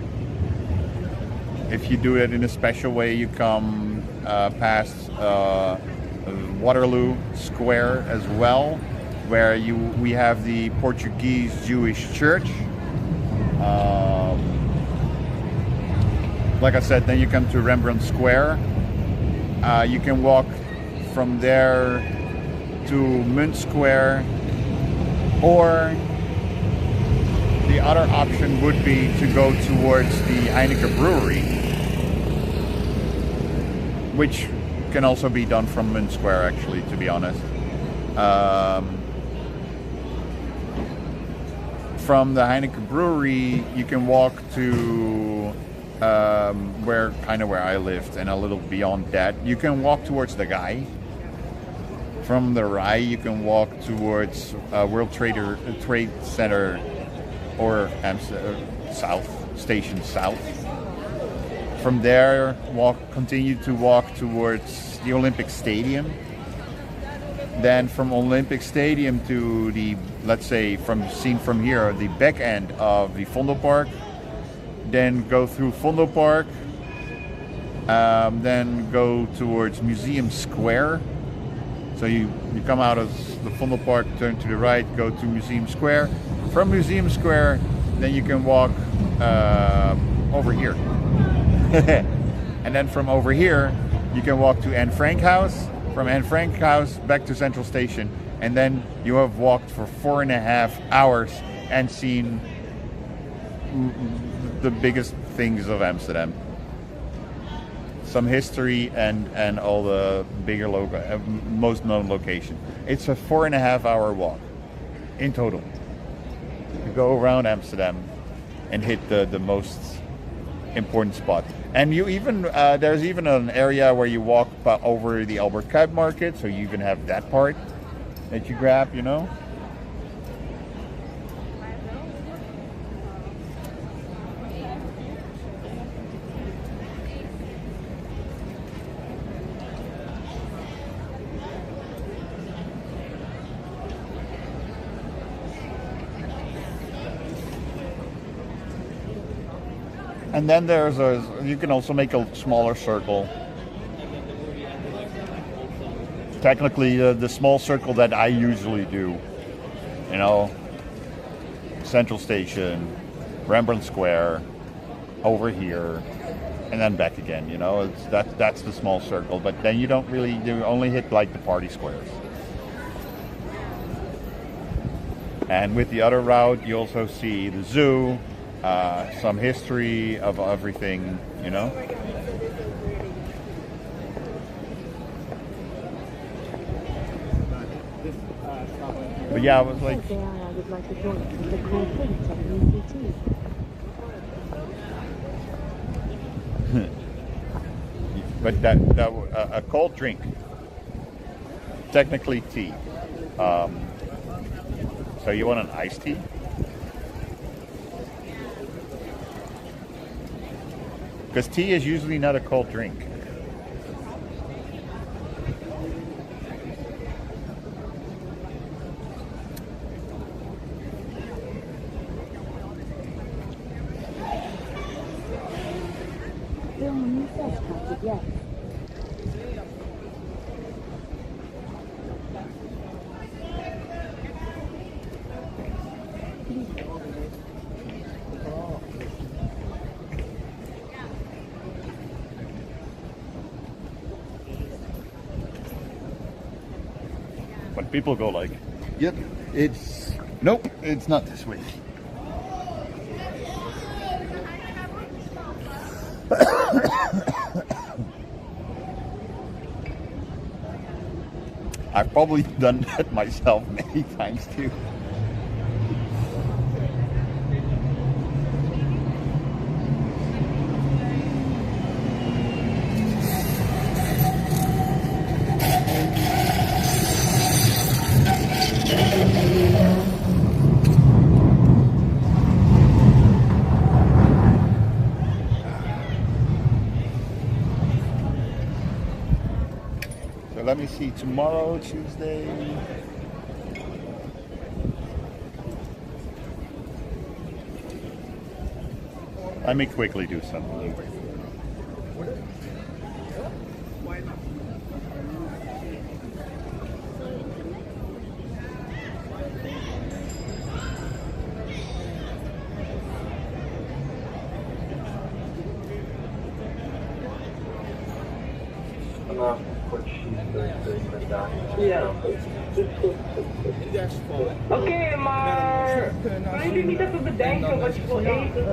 If you do it in a special way, you come past Waterloo Square as well, where we have the Portuguese Jewish church. Like I said, then you come to Rembrandt Square. You can walk from there to Munt Square, or the other option would be to go towards the Heineken Brewery, which can also be done from Munt Square, actually, to be honest. From the Heineken Brewery, you can walk to where I lived, and a little beyond that. You can walk towards the Rai. From the Rai, you can walk towards World Trade Center or South Station South. From there, continue to walk towards the Olympic Stadium. Then from Olympic Stadium to the, let's say, seen from here, the back end of the Vondelpark. Then go through Vondelpark. Then go towards Museum Square. So you come out of the Vondelpark, turn to the right, go to Museum Square. From Museum Square, then you can walk over here. And then from over here, you can walk to Anne Frank House. From Anne Frank House back to Central Station. And then you have walked for 4.5 hours and seen the biggest things of Amsterdam. Some history and all the bigger most known location. It's a 4.5 hour walk in total. You go around Amsterdam and hit the most important spot. And you even there's even an area where you walk over the Albert Kuip Market, so you even have that part that you grab, you know. And then you can also make a smaller circle. Technically, the small circle that I usually do, you know, Central Station, Rembrandt Square, over here, and then back again. You know, that's the small circle. But then you only hit like the party squares. And with the other route, you also see the zoo. Some history of everything, you know. But yeah, I was like, I would like a drink with a cool print on the ECT. but a cold drink, technically tea. So you want an iced tea? Because tea is usually not a cold drink. Film says counted yes. When people go like, yep, nope, it's not this week. I've probably done that myself many times too. So let me see, tomorrow, Tuesday. Let me quickly do something. Ja. Oké, maar kunnen jullie niet even bedenken wat je wil eten?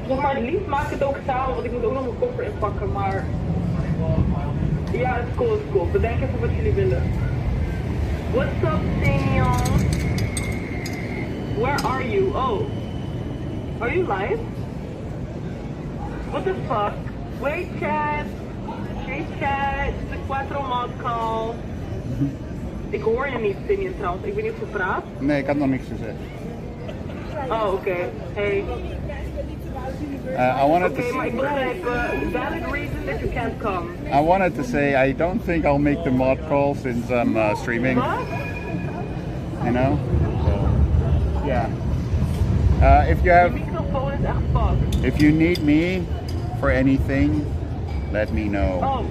Zeg maar, liefst maak het ook samen, want ik moet ook nog mijn koffer inpakken, maar... Ja, het is cool, het is cool. Bedenk even wat jullie willen. What's up, Daniel? Where are you? Oh. Are you live? What the fuck? Wait, chat. Hey, chat. Dit is de Quattro Mod Call. Ik hoor je niet, Daniel, trouwens. Ik weet niet of je praat. Nee, ik had nog niks gezegd. Oh, oké. Hey. I wanted to Okay, maar ik begrijp. Valid reason that you can't come. I wanted to say I don't think I'll make the mod call since I'm streaming. What? You know? So, yeah. If you Je have, microfoon is echt fucked. if you need me for anything, let me know. Oh.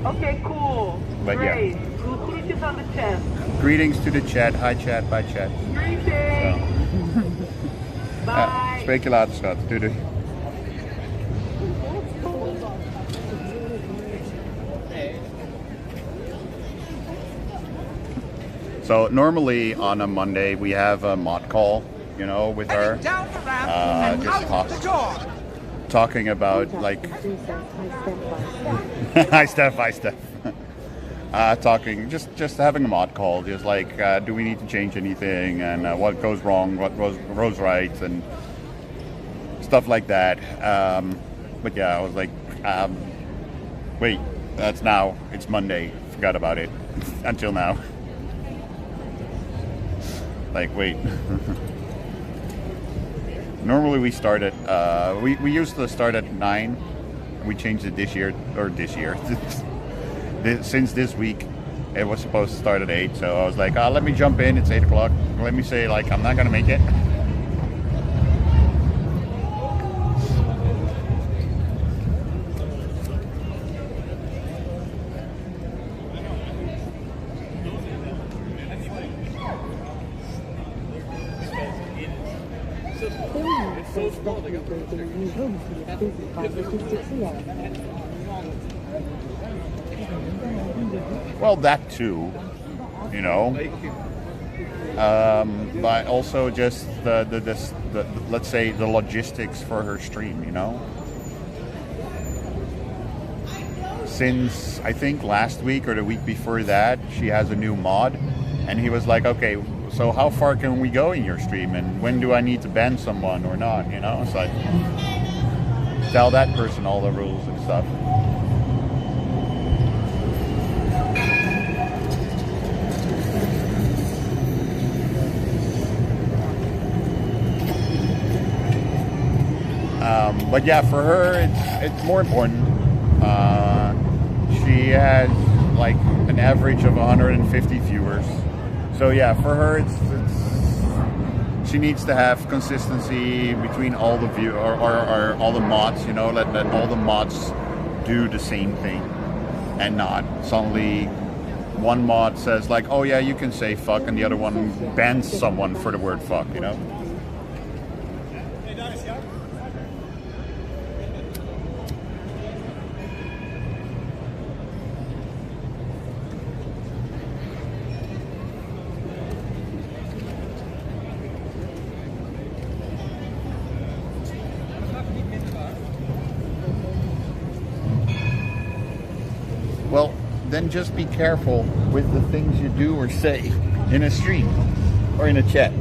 Okay, cool. But yeah. Great. Groetjes aan de chat. Greetings to the chat. Hi chat, bye chat. Greetings. Bye. Spreek je later, schat. Doei doei. So normally on a Monday we have a mod call, you know, with her. Just talking about like hi Steph, hi Steph. Talking, just having a mod call, just like do we need to change anything and what goes wrong, what goes right, and stuff like that. But yeah, I was like, wait, that's now, it's Monday, forgot about it until now. Like, wait. Normally we start at, we used to start at 9. We changed it this year. Since this week, it was supposed to start at 8. So I was like, let me jump in, it's 8 o'clock. Let me say, like, I'm not going to make it. Well, that too, you know, but also just the let's say the logistics for her stream, you know. since I think last week or the week before that, she has a new mod, and he was like, okay, so how far can we go in your stream, and when do I need to ban someone or not, you know? So I tell that person all the rules and stuff. But yeah, for her, it's more important. She has like an average of 150 viewers. So yeah, for her, it's she needs to have consistency between all the or all the mods. You know, let all the mods do the same thing, and not suddenly one mod says like, oh yeah, you can say fuck, and the other one bans someone for the word fuck. You know. Well, then just be careful with the things you do or say in a stream or in a chat.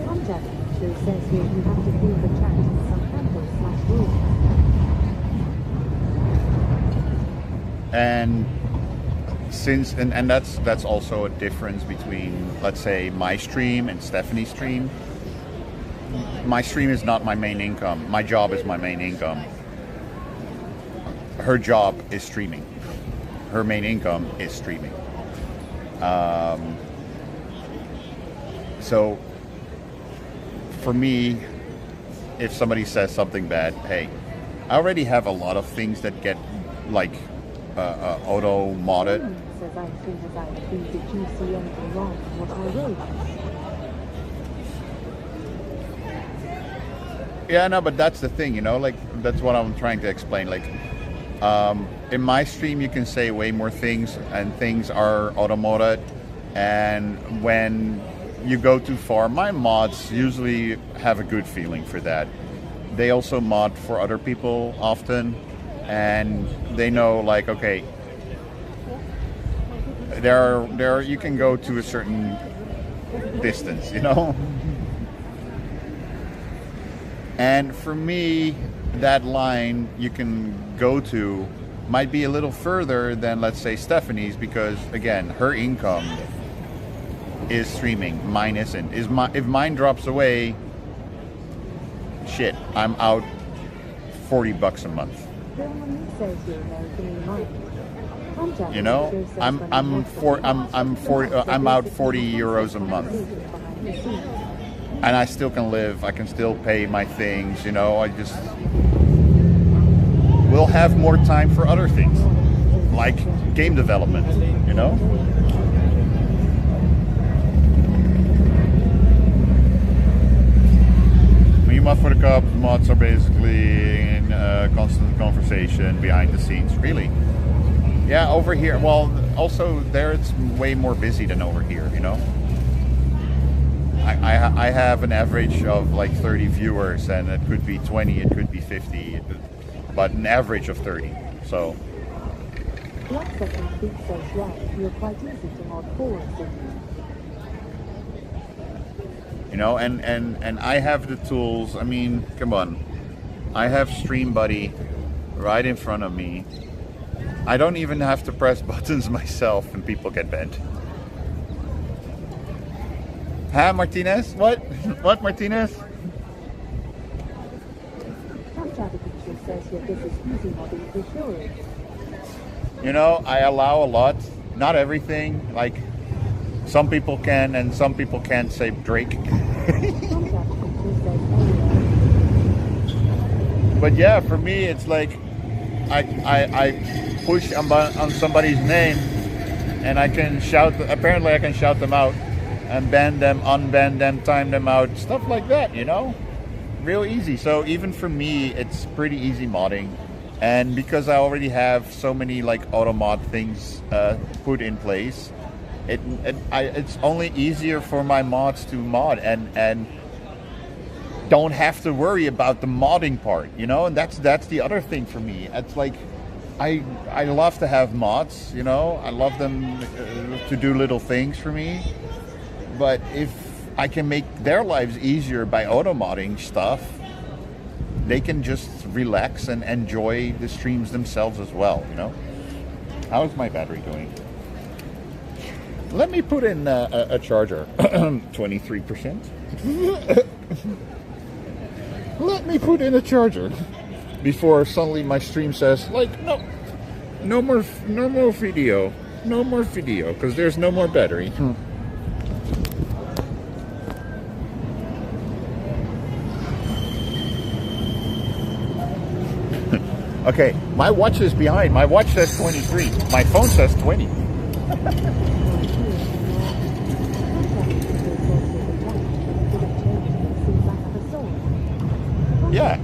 Contact show says here you have to leave the chat in some handle/rules. And since and that's also a difference between, let's say, my stream and Stephanie's stream. My stream is not my main income. My job is my main income. Her job is streaming. Her main income is streaming. So for me, if somebody says something bad, hey, I already have a lot of things that get like auto modded. Says I think as I think, did you see anything wrong in what I wrote? Yeah, no, but that's the thing, you know, like that's what I'm trying to explain. Like, in my stream, you can say way more things, and things are auto modded. And when you go too far, my mods usually have a good feeling for that. They also mod for other people often, and they know like, okay, there you can go to a certain distance, you know. And for me, that line you can go to might be a little further than, let's say, Stephanie's, because again, her income is streaming, mine isn't. If mine drops away, shit, I'm out $40 a month. You know, I'm out 40 euros a month, and I still can live. I can still pay my things. You know, I just will have more time for other things, like game development. You know. Mod for the Cubs, mods are basically in constant conversation behind the scenes. Really? Yeah, over here. Well, also there it's way more busy than over here, you know? I have an average of like 30 viewers, and it could be 20, it could be 50, but an average of 30, so... You know, and I have the tools. I mean, come on. I have Stream Buddy right in front of me. I don't even have to press buttons myself and people get bent. Huh, Martinez? What? What, Martinez? You know, I allow a lot. Not everything. Like, some people can and some people can't say Drake. But yeah, for me, it's like I push on somebody's name, and I can shout. Apparently, I can shout them out and ban them, unban them, time them out, stuff like that. You know, real easy. So even for me, it's pretty easy modding. And because I already have so many like auto mod things put in place, it's only easier for my mods to mod and don't have to worry about the modding part, you know. And that's the other thing for me. It's like I love to have mods, you know. I love them to do little things for me. But if I can make their lives easier by auto modding stuff, they can just relax and enjoy the streams themselves as well, you know. How's my battery doing? Let me put in a charger. 23%. Let me put in a charger before suddenly my stream says like no more video, because there's no more battery. Okay, my watch is behind. My watch says 23. My phone says 20. Yeah.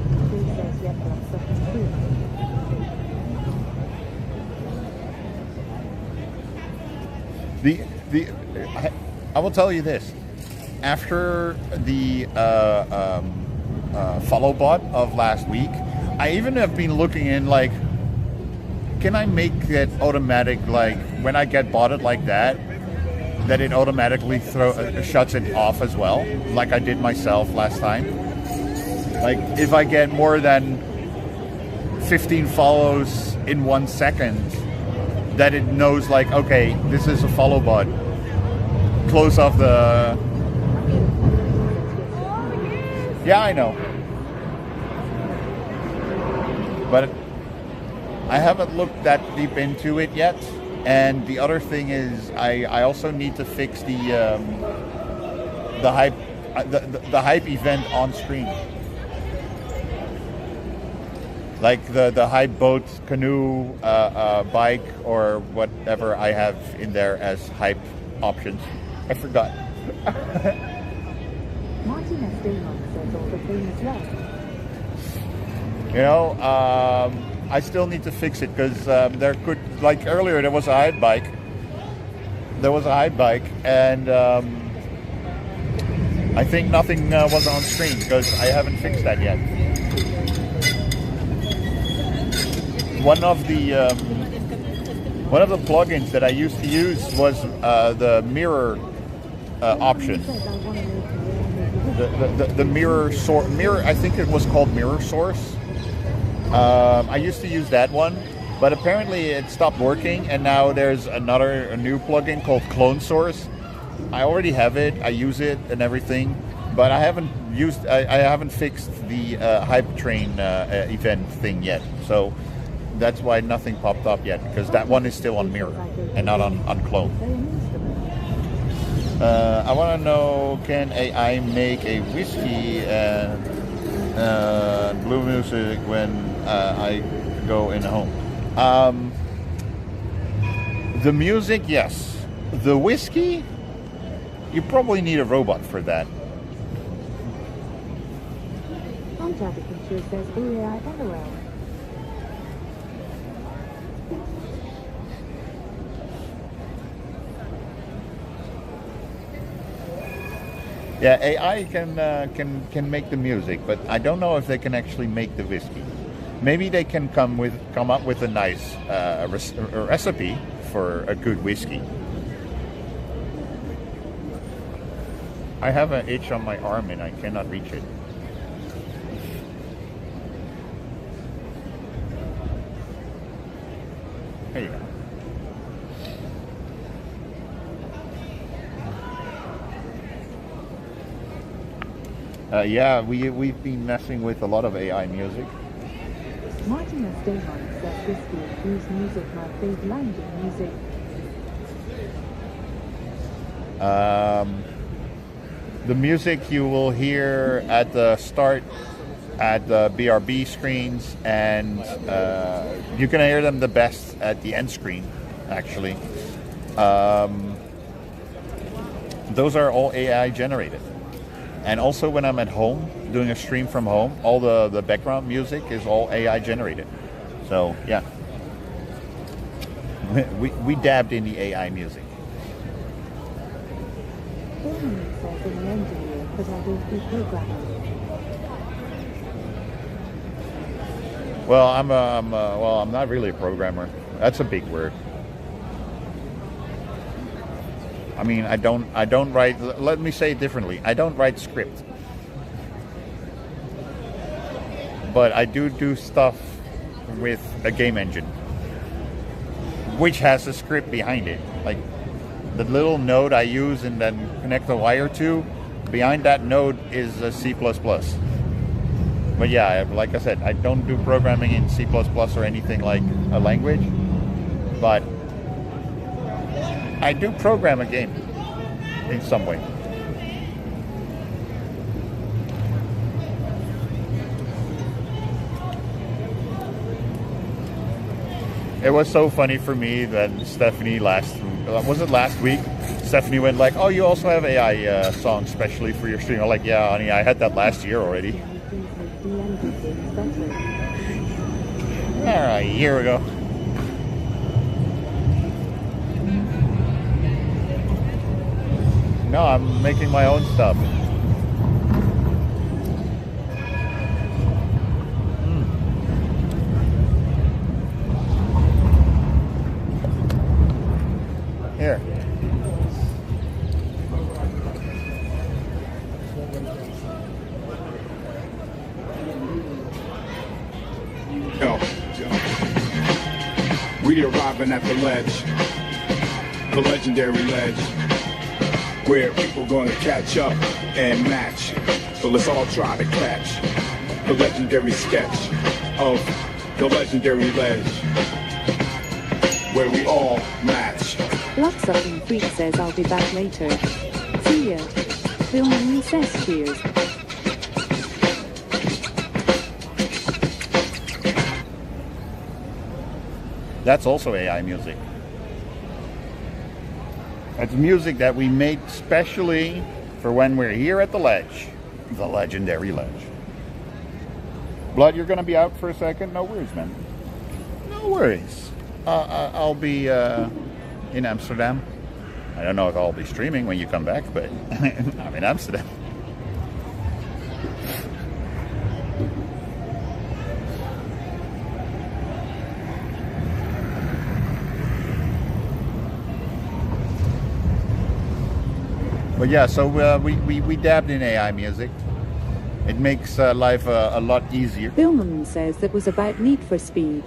I will tell you this. After the follow bot of last week, I even have been looking in like, can I make it automatic, like when I get botted like that it automatically shuts it off as well, like I did myself last time. Like if I get more than 15 follows in 1 second, that it knows like, okay, this is a follow bot. Close off the... Yeah, I know. But I haven't looked that deep into it yet. And the other thing is, I also need to fix the hype event on screen. Like the hype boat, canoe, bike, or whatever I have in there as hype options. I forgot. Martin Esteban says all the famous left. You know, I still need to fix it because there could, like earlier, there was a hype bike. And I think nothing was on screen because I haven't fixed that yet. One of the plugins that I used to use was the mirror option. The mirror. I think it was called Mirror Source. I used to use that one, but apparently it stopped working, and now there's a new plugin called Clone Source. I already have it. I use it and everything, but I haven't fixed the hype train event thing yet. So that's why nothing popped up yet, because that one is still on Mirror and not on Clone. I want to know, can AI make a whiskey and blue music when I go in home? The music, yes. The whiskey, you probably need a robot for that. Says AI LOL. Yeah, AI can make the music, but I don't know if they can actually make the whiskey. Maybe they can come up with a nice recipe for a good whiskey. I have an itch on my arm and I cannot reach it. There you go. Yeah, we've been messing with a lot of AI music. Martin Esteban says whiskey and blues music my favorite London music. The music you will hear at the start at the BRB screens, and you can hear them the best at the end screen, actually. Those are all AI generated. And also when I'm at home, doing a stream from home, all the background music is all AI generated. So yeah, we dabbed in the AI music. Filming says I'm an engineer, but I don't do programming. Well, I'm not really a programmer. That's a big word. I mean, I don't write. Let me say it differently. I don't write script, but I do stuff with a game engine, which has a script behind it. Like the little node I use and then connect the wire to, behind that node is a C++. But yeah, like I said, I don't do programming in C++ or anything like a language, but I do program a game in some way. It was so funny for me that Stephanie last week? Stephanie went like, "Oh, you also have AI songs specially for your stream." I'm like, "Yeah, honey, I had that last year already." A year ago. No, I'm making my own stuff. Here. We arriving at the ledge, the legendary ledge, where people gonna catch up and match. So let's all try to catch the legendary sketch of the legendary ledge, where we all match. Bloodsucking Freak says I'll be back later. See ya. Filming says cheers. That's also AI music. It's music that we made specially for when we're here at the ledge. The legendary ledge. Blood, you're going to be out for a second? No worries, man. No worries. I'll be in Amsterdam. I don't know if I'll be streaming when you come back, but I'm in Amsterdam. But yeah, so we dabbed in AI music. It makes life a lot easier. Billman says that was about Need for Speed.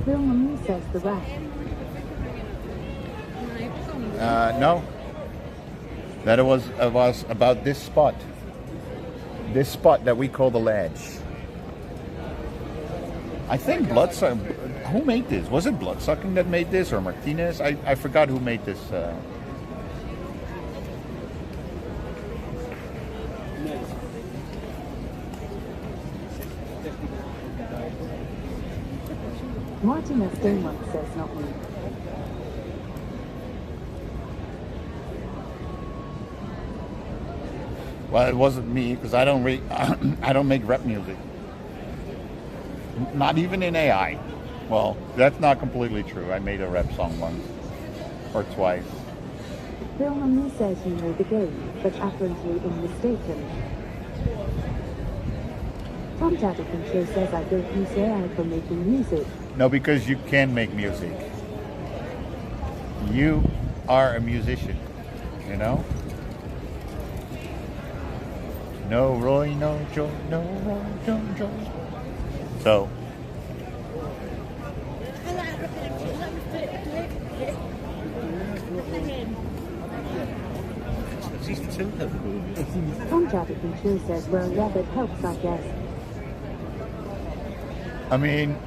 Billman says the rap. No. That it was about this spot. This spot that we call the ledge. I think Bloodsucking. Who made this? Was it Bloodsucking that made this, or Martinez? I forgot who made this. Martinez Denmark says not me. Well, it wasn't me because I don't I don't make rap music. Not even in AI. Well, that's not completely true. I made a rap song once or twice. Billman says you know the game, but apparently mistaken. Tom Tatterton show says I don't use AI for making music. No, because you can make music. You are a musician, you know? No Roy, no Joe, no Roy, no Joe. So, Tom Tatterton show says, well, yeah, that helps, I guess. I mean,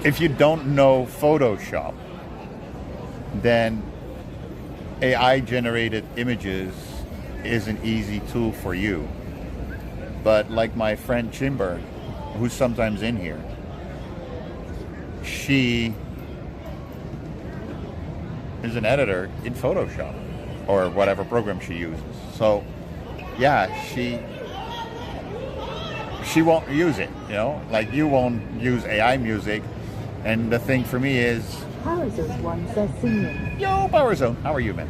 if you don't know Photoshop, then AI-generated images is an easy tool for you. But like my friend Chimber, who's sometimes in here, she is an editor in Photoshop or whatever program she uses. So yeah, she she won't use it, you know, like you won't use AI music. And the thing for me is, Powerzone 1 says singing. yo, Powerzone, how are you, man?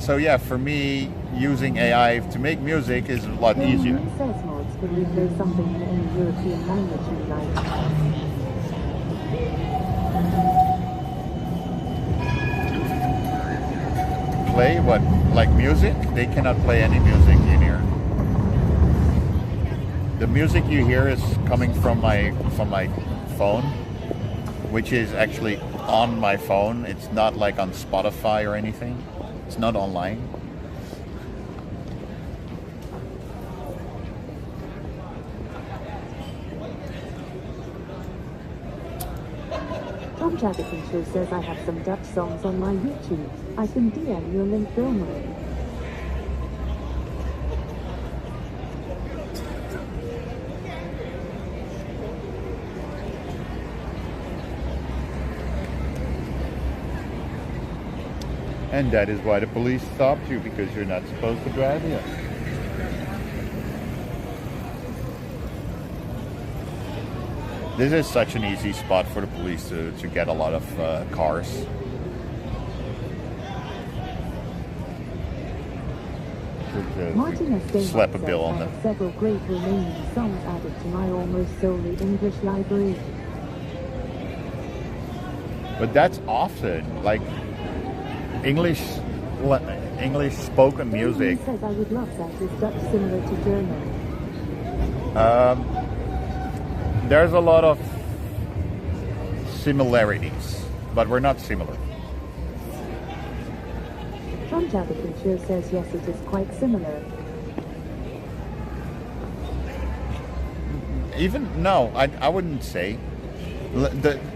So yeah, for me, using AI to make music is a lot easier. Says mods can replay something in any European language you like. Play what? Like music? They cannot play any music in here. The music you hear is coming from my phone, which is actually on my phone. It's not like on Spotify or anything. It's not online. Tom Jaddikin Show says I have some Dutch songs on my YouTube. I can DM you a link, Wilma. And that is why the police stopped you, because you're not supposed to drive here. This is such an easy spot for the police to get a lot of cars. To slap a bill on them. Several great Romanian songs added to my almost solely English library. But that's often like English spoken music. Says I would love that. Is Dutch similar to German? There's a lot of similarities, but we're not similar. Tom Jaddikin Show says yes, it is quite similar. I wouldn't say.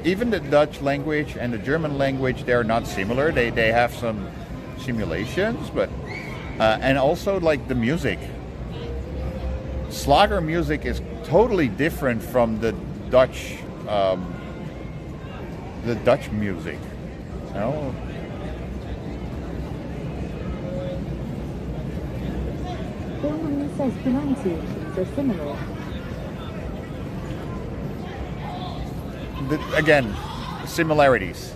Even the Dutch language and the German language, they're not similar. They have some simulations, but and also like the music. Slager music is totally different from the Dutch music. You know? Wilma says pronunciations are similar. Again, similarities.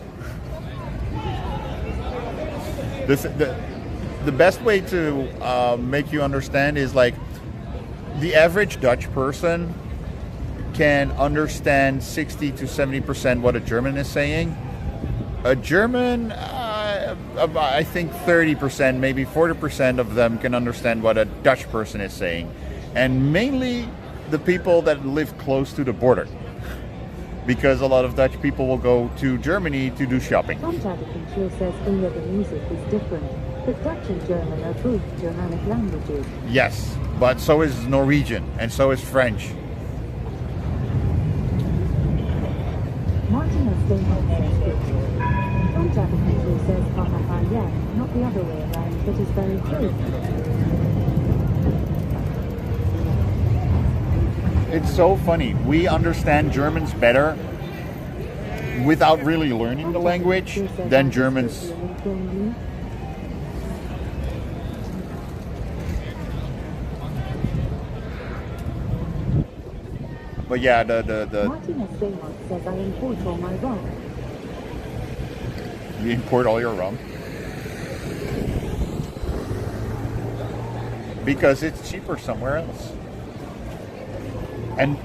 The best way to make you understand is like the average Dutch person can understand 60 to 70% what a German is saying. A German, I think 30%, maybe 40% of them can understand what a Dutch person is saying. And mainly the people that live close to the border. Because a lot of Dutch people will go to Germany to do shopping. Tom Jaddikin Show says the music is different, but Dutch and German are both Germanic languages. Yes, but so is Norwegian, and so is French. Martin Esteban says good. Tom Jaddikin Show says ha ha ha yeah, not the other way around, but is very true. It's so funny. We understand Germans better without really learning the language than Germans. But yeah, the Martin Esteban says I import all my rum. You import all your rum because it's cheaper somewhere else. And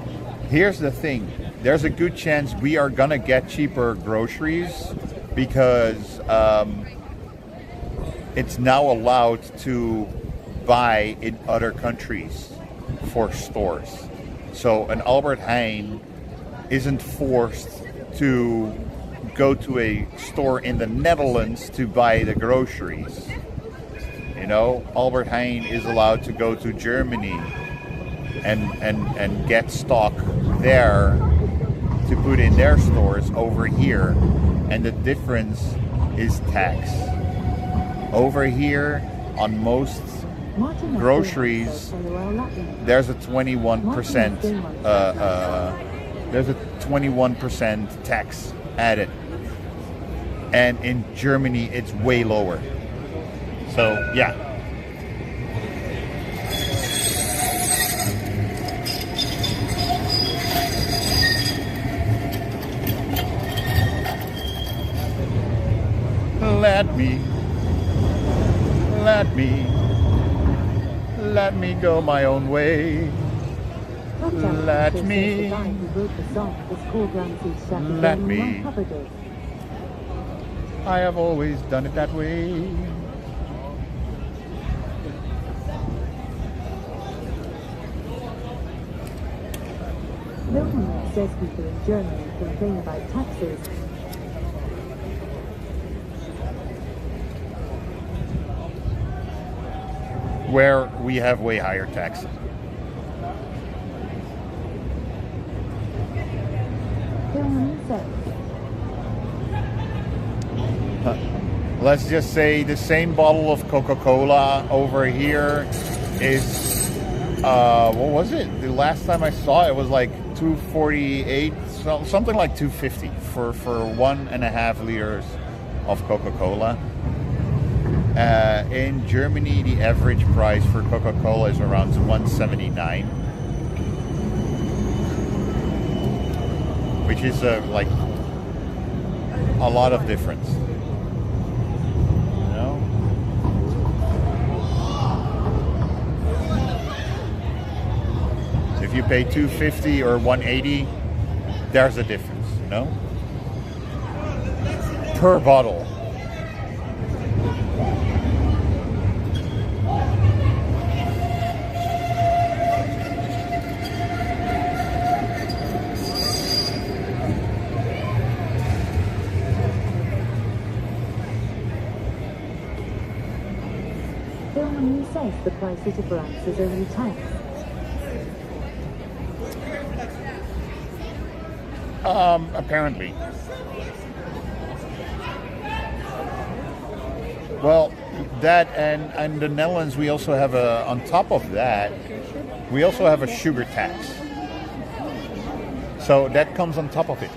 here's the thing, there's a good chance we are gonna get cheaper groceries because it's now allowed to buy in other countries for stores. So an Albert Heijn isn't forced to go to a store in the Netherlands to buy the groceries. You know, Albert Heijn is allowed to go to Germany and get stock there to put in their stores over here, and the difference is tax. Over here on most groceries there's a 21% there's a 21% tax added, and in Germany it's way lower. So yeah. let me go my own way. Let me, let me. I have always done it that way. Milton says people in Germany complain about taxes. Where we have way higher taxes. Let's just say the same bottle of Coca-Cola over here is, what was it? The last time I saw it was like $2.48, something like $2.50 for 1.5 liters of Coca-Cola. In Germany, the average price for Coca-Cola is around $1.79, which is like a lot of difference. If you pay $2.50 or $1.80, there's a difference, per bottle. Germany says the prices of rice is only tax. Apparently. Well, that and the Netherlands, we also have on top of that, we also have a sugar tax. So that comes on top of it.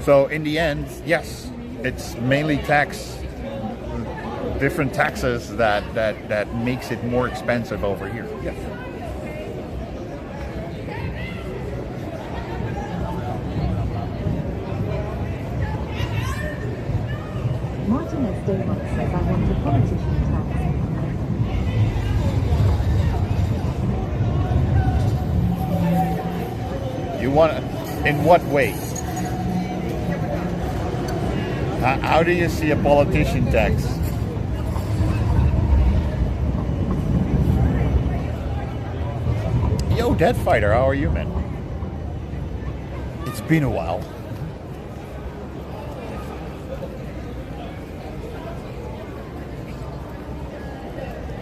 So in the end, yes, it's mainly different taxes that makes it more expensive over here. Yes. Martin S. Damon says I want a politician tax. You want, in what way? How do you see a politician tax? Yo, Dead Fighter, how are you, man? It's been a while.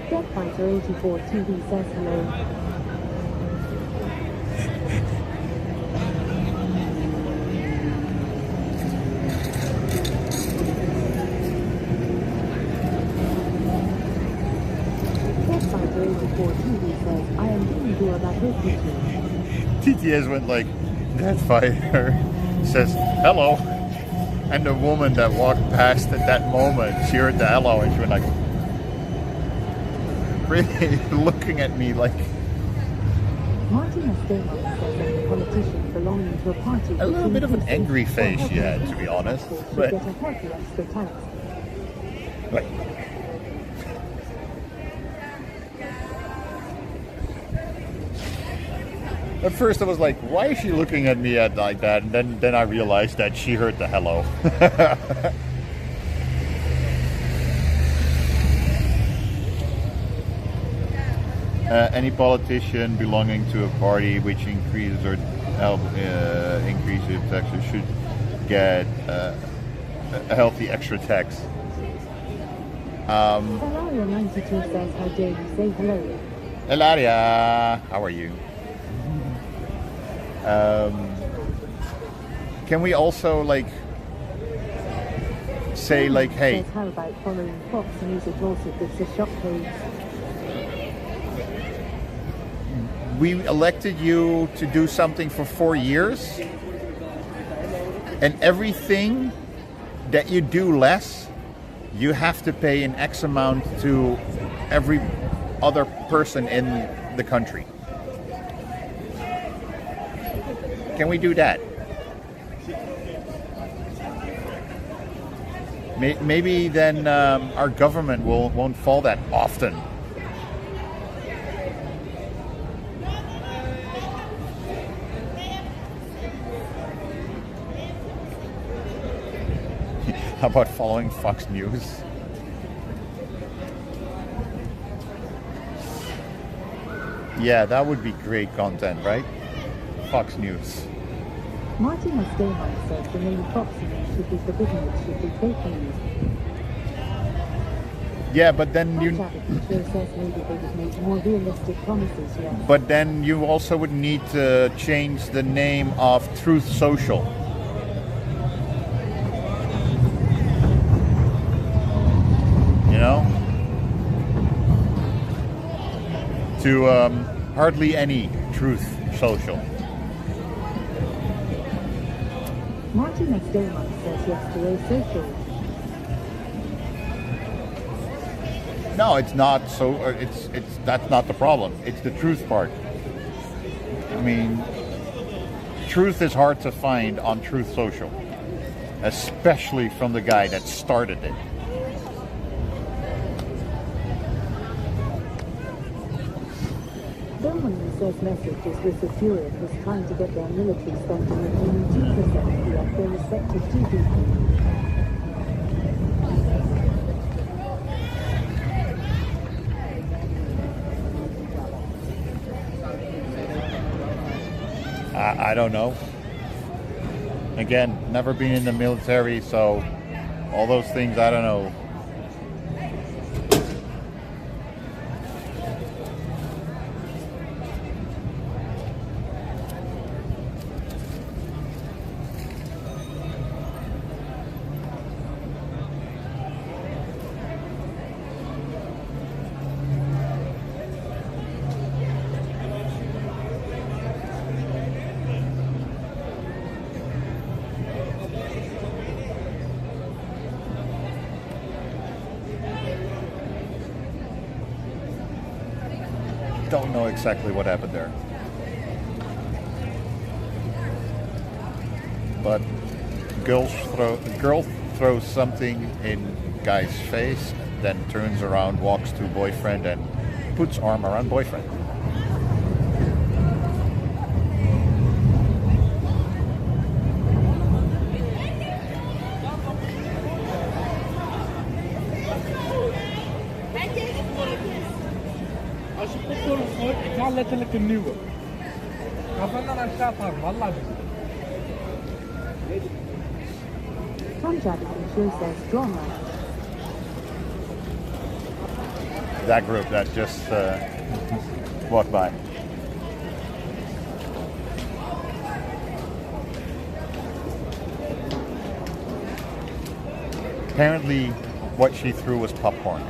Dead Fighter 84 TV says hello. I am doing do about this TTS went like, Dead Fighter says hello, and the woman that walked past at that moment, she heard the hello and she went like, really looking at me like. Martin S. Damon says that the politician belonging to a party. A little bit of an angry face she had, to be honest. But get a healthy extra tax. Right. At first I was like, why is she looking at me like that? And then I realized that she heard the hello. Any politician belonging to a party which increases or increases taxes should get a healthy extra tax. Elaria 92 says, how dare you say hello? Elaria, how are you? Can we also say hey? Says, how about following Fox News? It also gives a shock page. We elected you to do something for 4 years, and everything that you do less, you have to pay an X amount to every other person in the country. Can we do that? Maybe then our government won't fall that often. How about following Fox News? Yeah, that would be great content, right? Fox News. Martin Esteban says the name Fox News should be forbidden, it should be fake news. Yeah, but then Tom Jadek says maybe they would make more realistic promises, yes. But then you also would need to change the name of Truth Social. You know? To hardly any Truth Social. Martin Esteban says yes to a social. No, it's not. So it's that's not the problem. It's the truth part. I mean, truth is hard to find on Truth Social, especially from the guy that started it. Someone says message is with the Europe was trying to get their military spending at only 2% of their respective GDP. I don't know. Again, never been in the military, so all those things, I don't know. Don't know exactly what happened there. But girl throws something in guy's face, then turns around, walks to boyfriend, and puts arm around boyfriend. Als je popcorn gooit, ik haal letterlijk een nieuwe. Ga van naar staat hangen, wallah. Tom Jadek says drama. That group that just walked by. Apparently, what she threw was popcorn.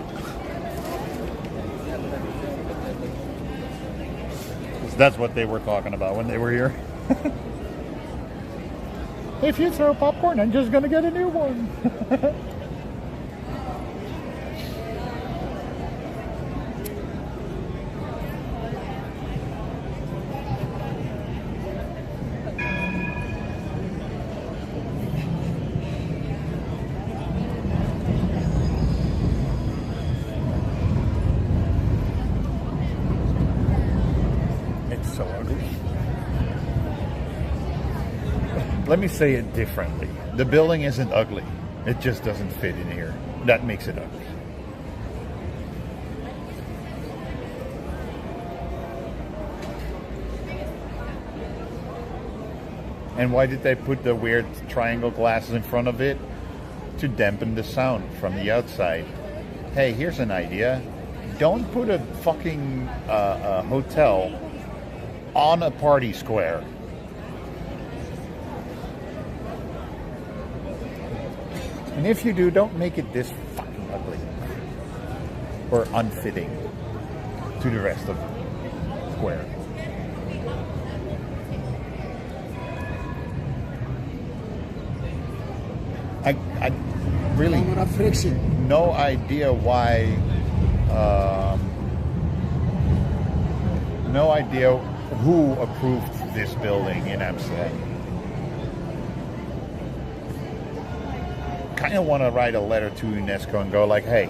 That's what they were talking about when they were here. If you throw popcorn, I'm just gonna get a new one. It's so ugly. Let me say it differently. The building isn't ugly. It just doesn't fit in here. That makes it ugly. And why did they put the weird triangle glasses in front of it? To dampen the sound from the outside. Hey, here's an idea. Don't put a fucking hotel on a party square. And if you do, don't make it this fucking ugly or unfitting to the rest of the square. I really no idea why. No idea who approved this building in Amsterdam. Kind of want to write a letter to UNESCO and go like, hey,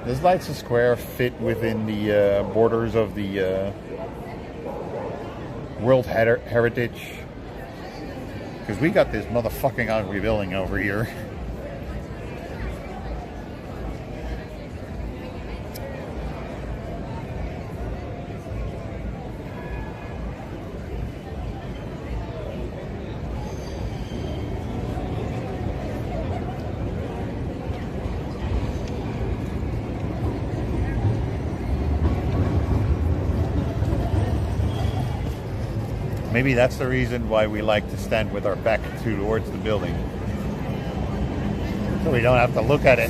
does Leidse Square fit within the borders of the World Heritage? Because we got this motherfucking ugly building over here. Maybe that's the reason why we like to stand with our back towards the building. So we don't have to look at it.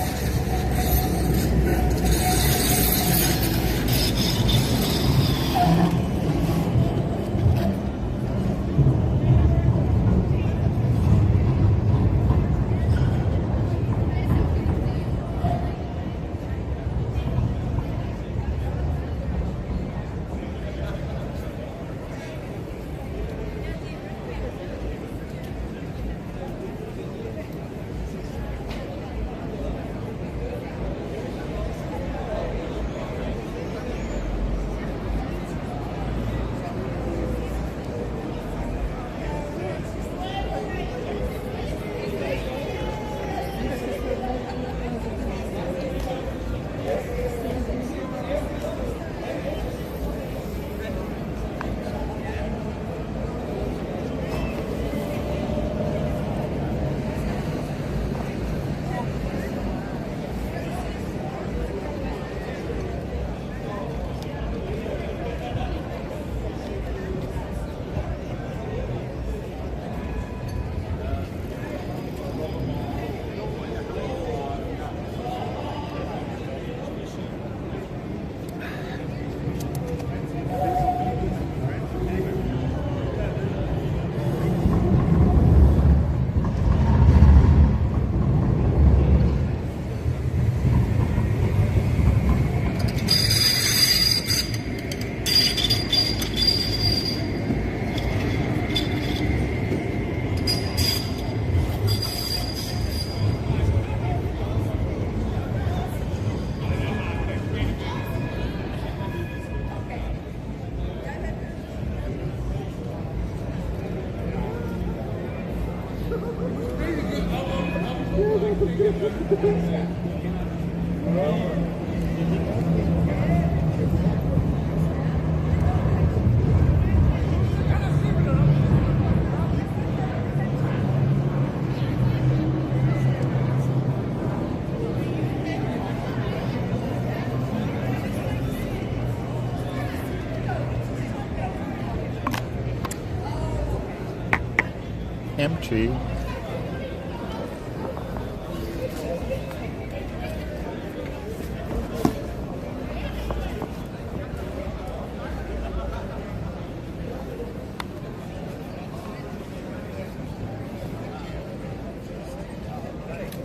Empty.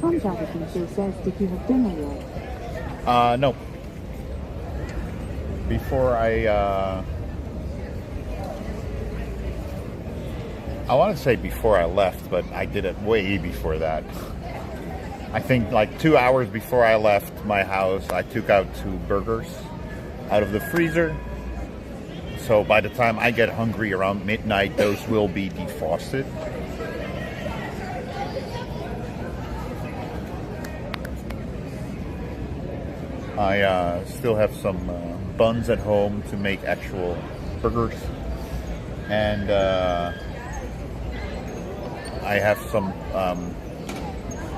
Tom Jatterton says, did you have dinner yet? No. Before I want to say before I left, but I did it way before that. I think like 2 hours before I left my house, I took out 2 burgers out of the freezer. So by the time I get hungry around midnight, those will be defrosted. I still have some buns at home to make actual burgers. And I have some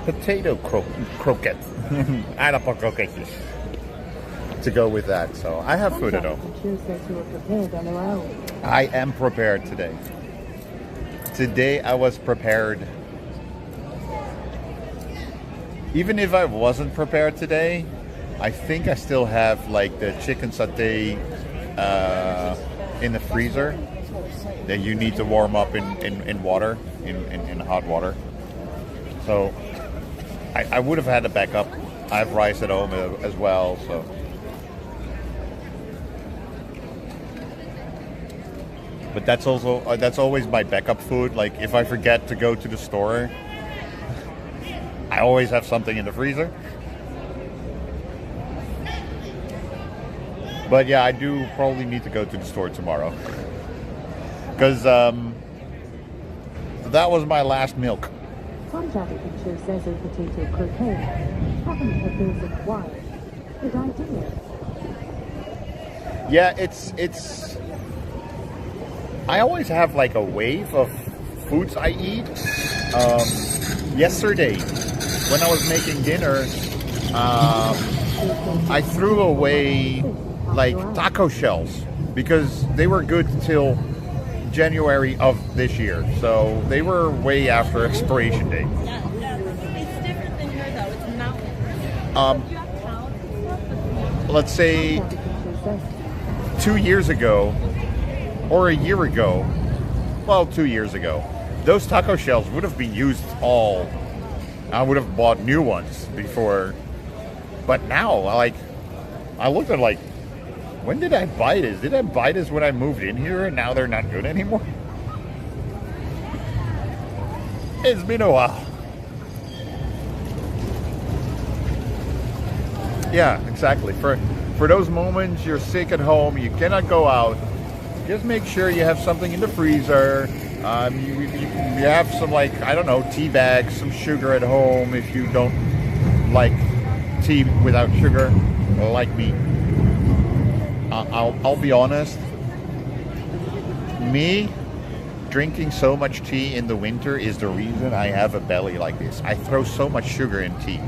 potato croquettes, aardappel croquettes, to go with that. So I have food at home. I am prepared today. Today I was prepared. Even if I wasn't prepared today, I think I still have like the chicken satay in the freezer that you need to warm up in water, in hot water. So I would have had a backup. I have rice at home as well, so. But that's also that's always my backup food. Like if I forget to go to the store, I always have something in the freezer. But yeah, I do probably need to go to the store tomorrow. Because that was my last milk. Tom Jaddick says a potato croquet. Haven't heard those in a while. Good idea. Yeah, it's. I always have like a wave of foods I eat. Yesterday, when I was making dinner, I threw away like taco shells because they were good till January of this year, so they were way after expiration date. It's different than here though. It's not. Let's say 2 years ago or a year ago, well, 2 years ago, those taco shells would have been used all. I would have bought new ones before, but now, like, I looked at like, when did I buy this? Did I buy this when I moved in here and now they're not good anymore? It's been a while. Yeah, exactly. For those moments you're sick at home, you cannot go out, just make sure you have something in the freezer. You have some, like, I don't know, tea bags, some sugar at home if you don't like tea without sugar, like me. I'll be honest, me drinking so much tea in the winter is the reason I have a belly like this. I throw so much sugar in tea.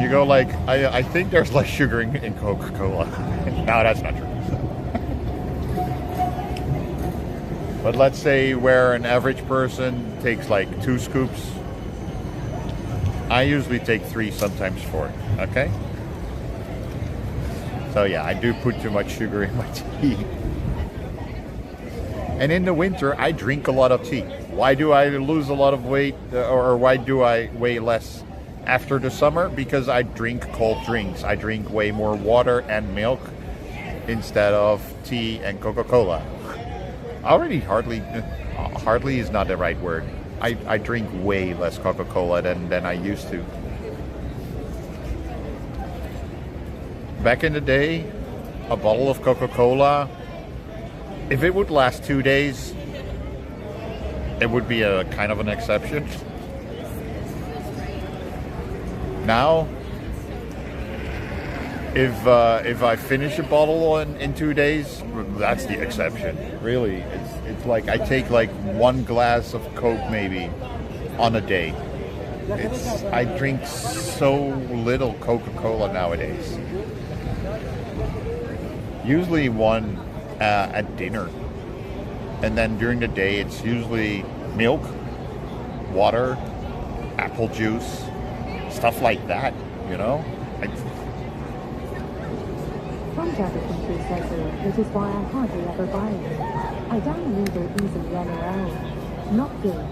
You go like, I think there's less sugar in Coca-Cola. No, that's not true. But let's say where an average person takes like 2 scoops, I usually take 3, sometimes 4, okay? So yeah, I do put too much sugar in my tea. And in the winter, I drink a lot of tea. Why do I lose a lot of weight, or why do I weigh less after the summer? Because I drink cold drinks. I drink way more water and milk instead of tea and Coca-Cola. Hardly is not the right word. I drink way less Coca-Cola than I used to. Back in the day, a bottle of Coca-Cola, if it would last 2 days, it would be a kind of an exception. Now, if I finish a bottle in 2 days, that's the exception. Really, it's like I take like 1 glass of Coke maybe on a day. I drink so little Coca-Cola nowadays. Usually 1 at dinner, and then during the day it's usually milk, water, apple juice, stuff like that. You know. From Jaddick says which is why I hardly ever buy it. I don't need it easily LOL. Not good.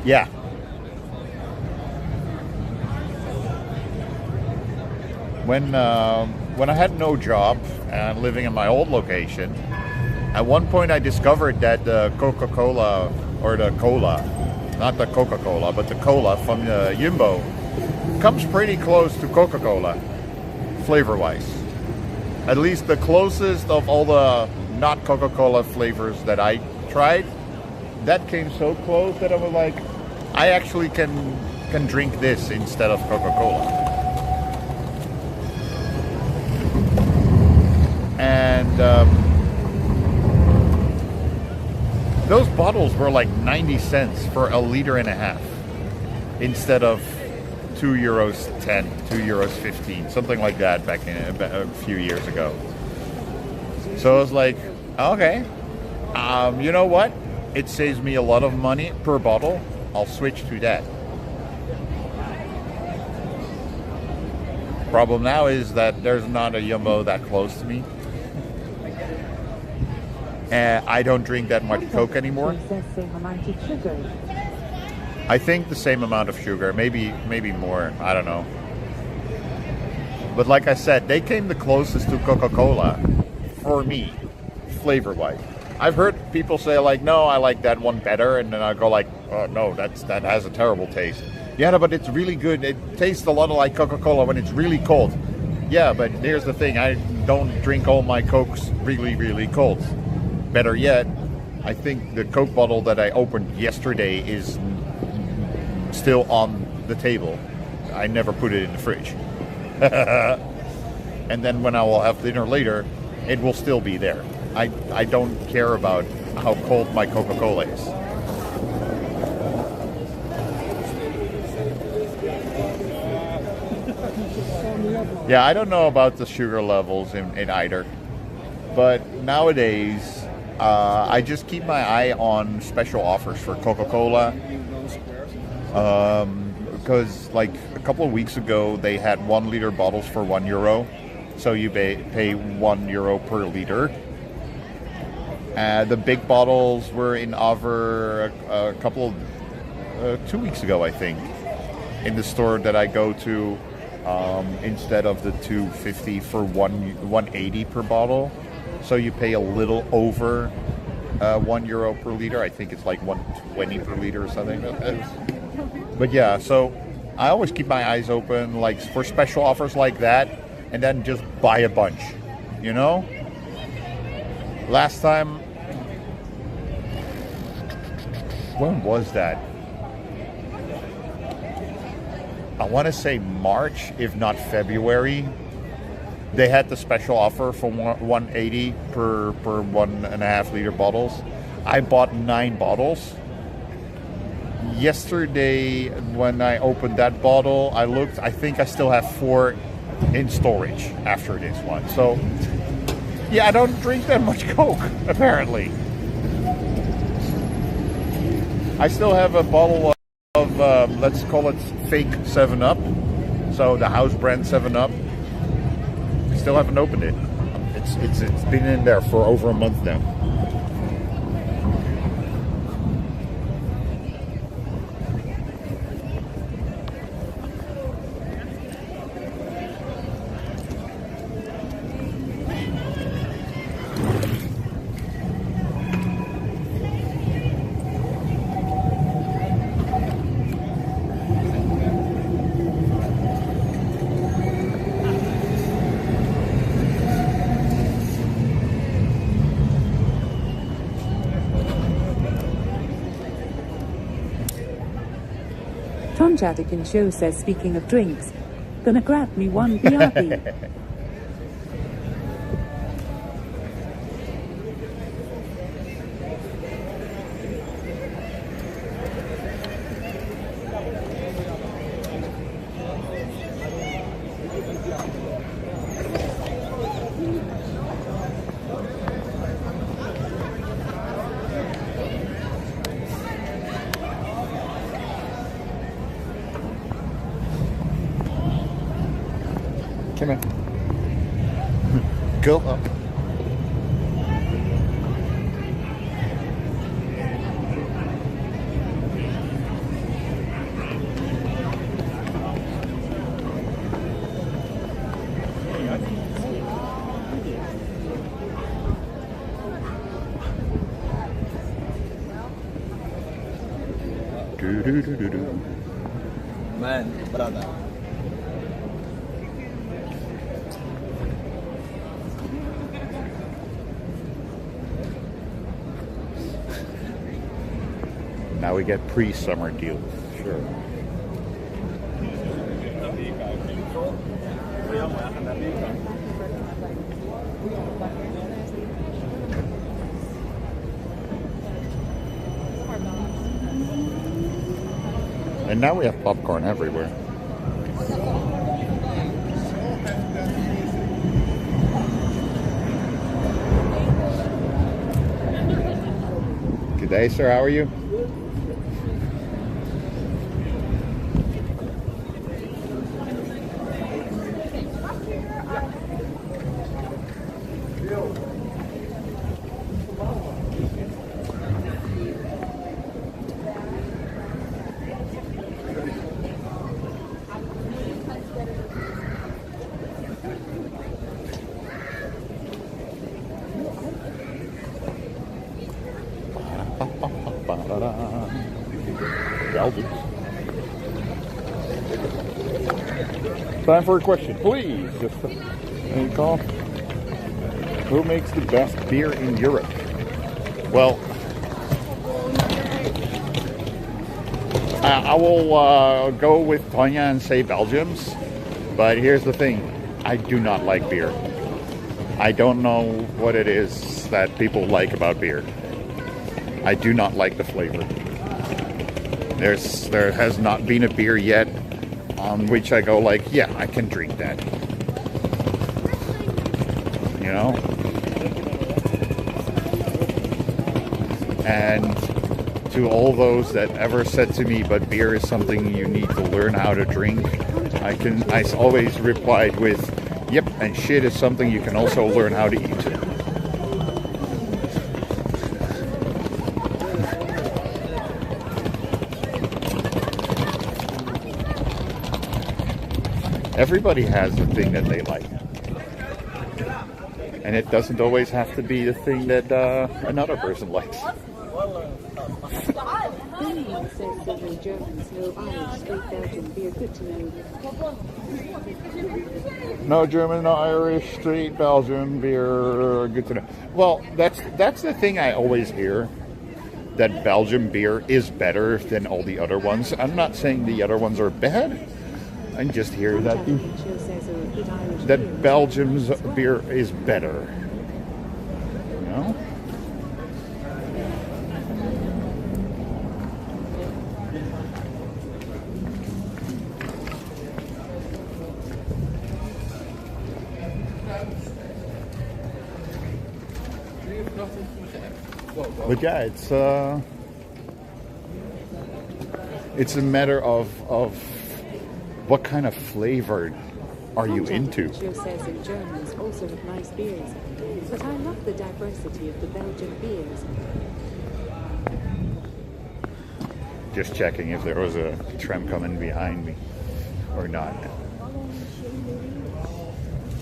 Yeah. When I had no job and living in my old location, at one point I discovered that the Coca-Cola, or the cola, not the Coca-Cola, but the cola from Jumbo, comes pretty close to Coca-Cola, flavor-wise. At least the closest of all the not Coca-Cola flavors that I tried, that came so close that I was like, I actually can drink this instead of Coca-Cola. And those bottles were like 90 cents for a liter and a half instead of €2.10, €2.15, something like that back in a few years ago. So I was like, okay, you know what? It saves me a lot of money per bottle. I'll switch to that. Problem now is that there's not a Jumbo that close to me. And I don't drink that much Coke anymore. I think the same amount of sugar, maybe more. I don't know. But like I said, they came the closest to Coca-Cola for me, flavor-wise. I've heard people say like, no, I like that one better, and then I go like, oh no, that has a terrible taste. Yeah, no, but it's really good. It tastes a lot like Coca-Cola when it's really cold. Yeah, but here's the thing, I don't drink all my Cokes really, really cold. Better yet, I think the Coke bottle that I opened yesterday is still on the table. I never put it in the fridge. And then when I will have dinner later, it will still be there. I don't care about how cold my Coca-Cola is. Yeah, I don't know about the sugar levels in either. But nowadays, I just keep my eye on special offers for Coca-Cola. Because like a couple of weeks ago, they had 1 liter bottles for €1. So you pay €1 per liter. The big bottles were in offer a couple of 2 weeks ago, I think, in the store that I go to. Instead of the $2.50 for $1.80 per bottle, so you pay a little over €1 per liter. I think it's like $1.20 per liter or something. But yeah, so I always keep my eyes open, like for special offers like that, and then just buy a bunch. You know. Last time, when was that? I want to say March, if not February. They had the special offer for $1.80 per 1.5 liter bottles. I bought 9 bottles. Yesterday, when I opened that bottle, I looked. I think I still have 4 in storage after this one. So, yeah, I don't drink that much Coke, apparently. I still have a bottle of let's call it fake 7-Up, so the house brand 7-Up. I still haven't opened it. It's been in there for over a month now. Tom Jadikin Show says, speaking of drinks, gonna grab me one BRB. Come here. Go up. Man, brother. Now we get pre-summer deals. Sure. And now we have popcorn everywhere. Good day, sir. How are you? Belgians. Time for a question, please. Just any call. Who makes the best beer in Europe? Well, I will go with Tanya and say Belgians. But here's the thing. I do not like beer. I don't know what it is that people like about beer. I do not like the flavor. There has not been a beer yet on which I go like, yeah, I can drink that. You know? And to all those that ever said to me, but beer is something you need to learn how to drink, I always replied with, yep, and shit is something you can also learn how to eat. Everybody has the thing that they like. And it doesn't always have to be the thing that another person likes. Billy says several Germans, no Irish, straight Belgian beer, good to know. No German, no Irish, straight Belgian beer, good to know. Well, that's the thing I always hear, that Belgian beer is better than all the other ones. I'm not saying the other ones are bad. I just hear that Belgium's beer is better. You know? But yeah, it's a matter of what kind of flavor are you into? Says in Germans also have nice beers, but I love the diversity of the Belgian beers. Just checking if there was a tram coming behind me or not.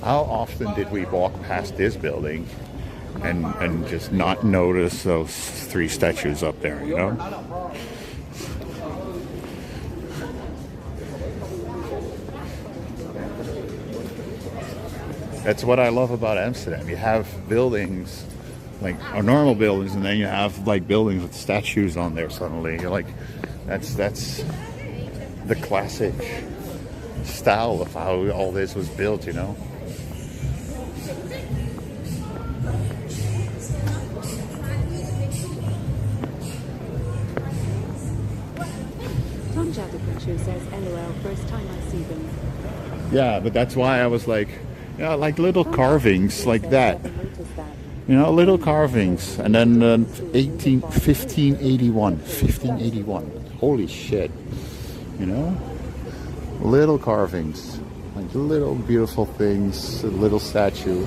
How often did we walk past this building and just not notice those three statues up there, you know? That's what I love about Amsterdam. You have buildings, like normal buildings, and then you have like buildings with statues on there suddenly. You're like, that's the classic style of how all this was built, you know? Tom Jadakincho says, LOL, first time I see them. Yeah, but that's why I was like, yeah, like little carvings like that. You know, little carvings. And then 1581. Holy shit. You know? Little carvings. Like little beautiful things. A little statue.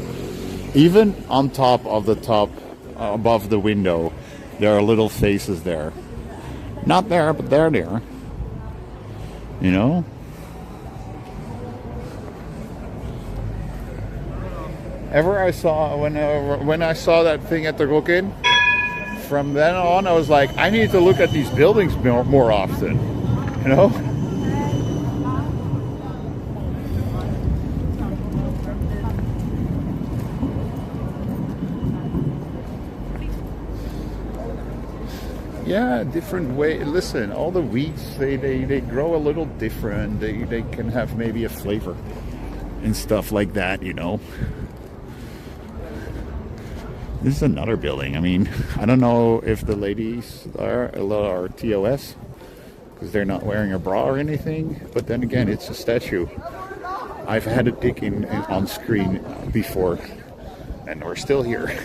Even on top, above the window, there are little faces there. Not there, but they're there. You know? When I saw that thing at the Rokin, from then on I was like, I need to look at these buildings more often, you know? Yeah, different way. Listen, all the weeds, they grow a little different. They can have maybe a flavor and stuff like that, you know? This is another building. I mean, I don't know if the ladies are TOS because they're not wearing a bra or anything. But then again, it's a statue. I've had a dick on screen before, and we're still here.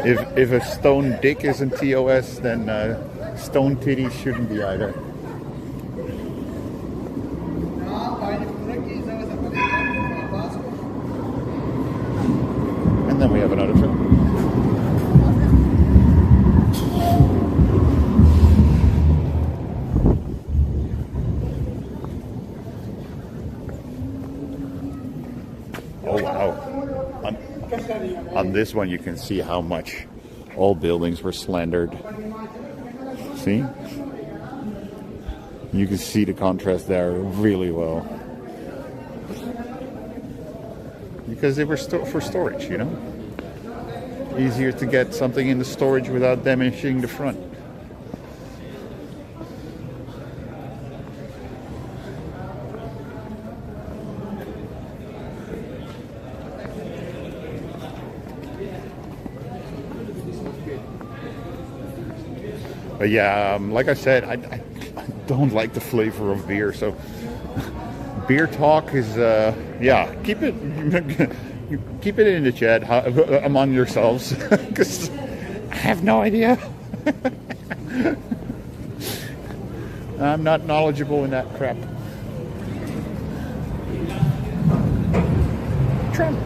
If a stone dick isn't TOS, then stone titties shouldn't be either. And then we have another film. Oh wow. On this one you can see how much all buildings were slandered. See? You can see the contrast there really well. Because they were for storage, you know? Easier to get something in the storage without damaging the front. But yeah, like I said, I don't like the flavor of beer, so beer talk is, yeah, keep it in the chat among yourselves, because I have no idea. I'm not knowledgeable in that crap. Trump.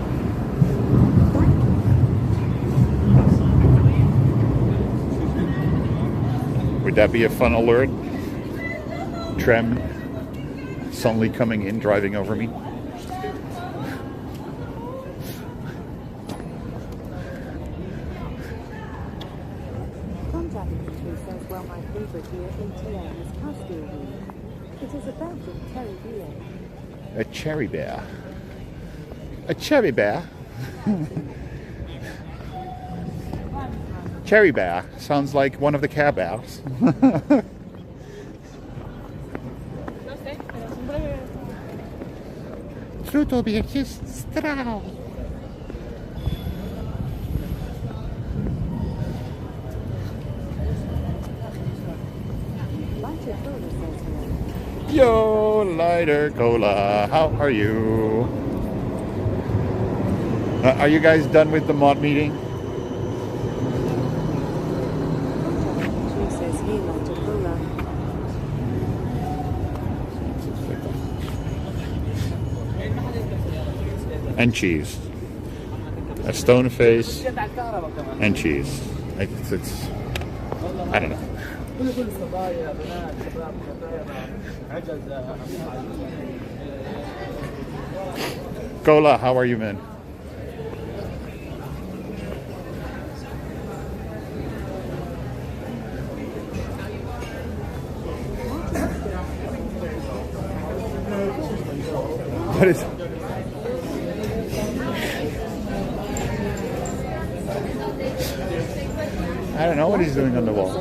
Would that be a fun alert? Trem suddenly coming in, driving over me. Says, well, my favorite beer ATM is Castile beer. It is a Belgian cherry beer. A cherry bear. A cherry bear. Cherry bear sounds like one of the Care Bears. Fruto biertjes straal. Yo, Lighter Cola, how are you? Are you guys done with the mod meeting? And cheese. A stone face and cheese. It's I don't know. Cola, how are you, man? What is I don't know what he's doing on the wall.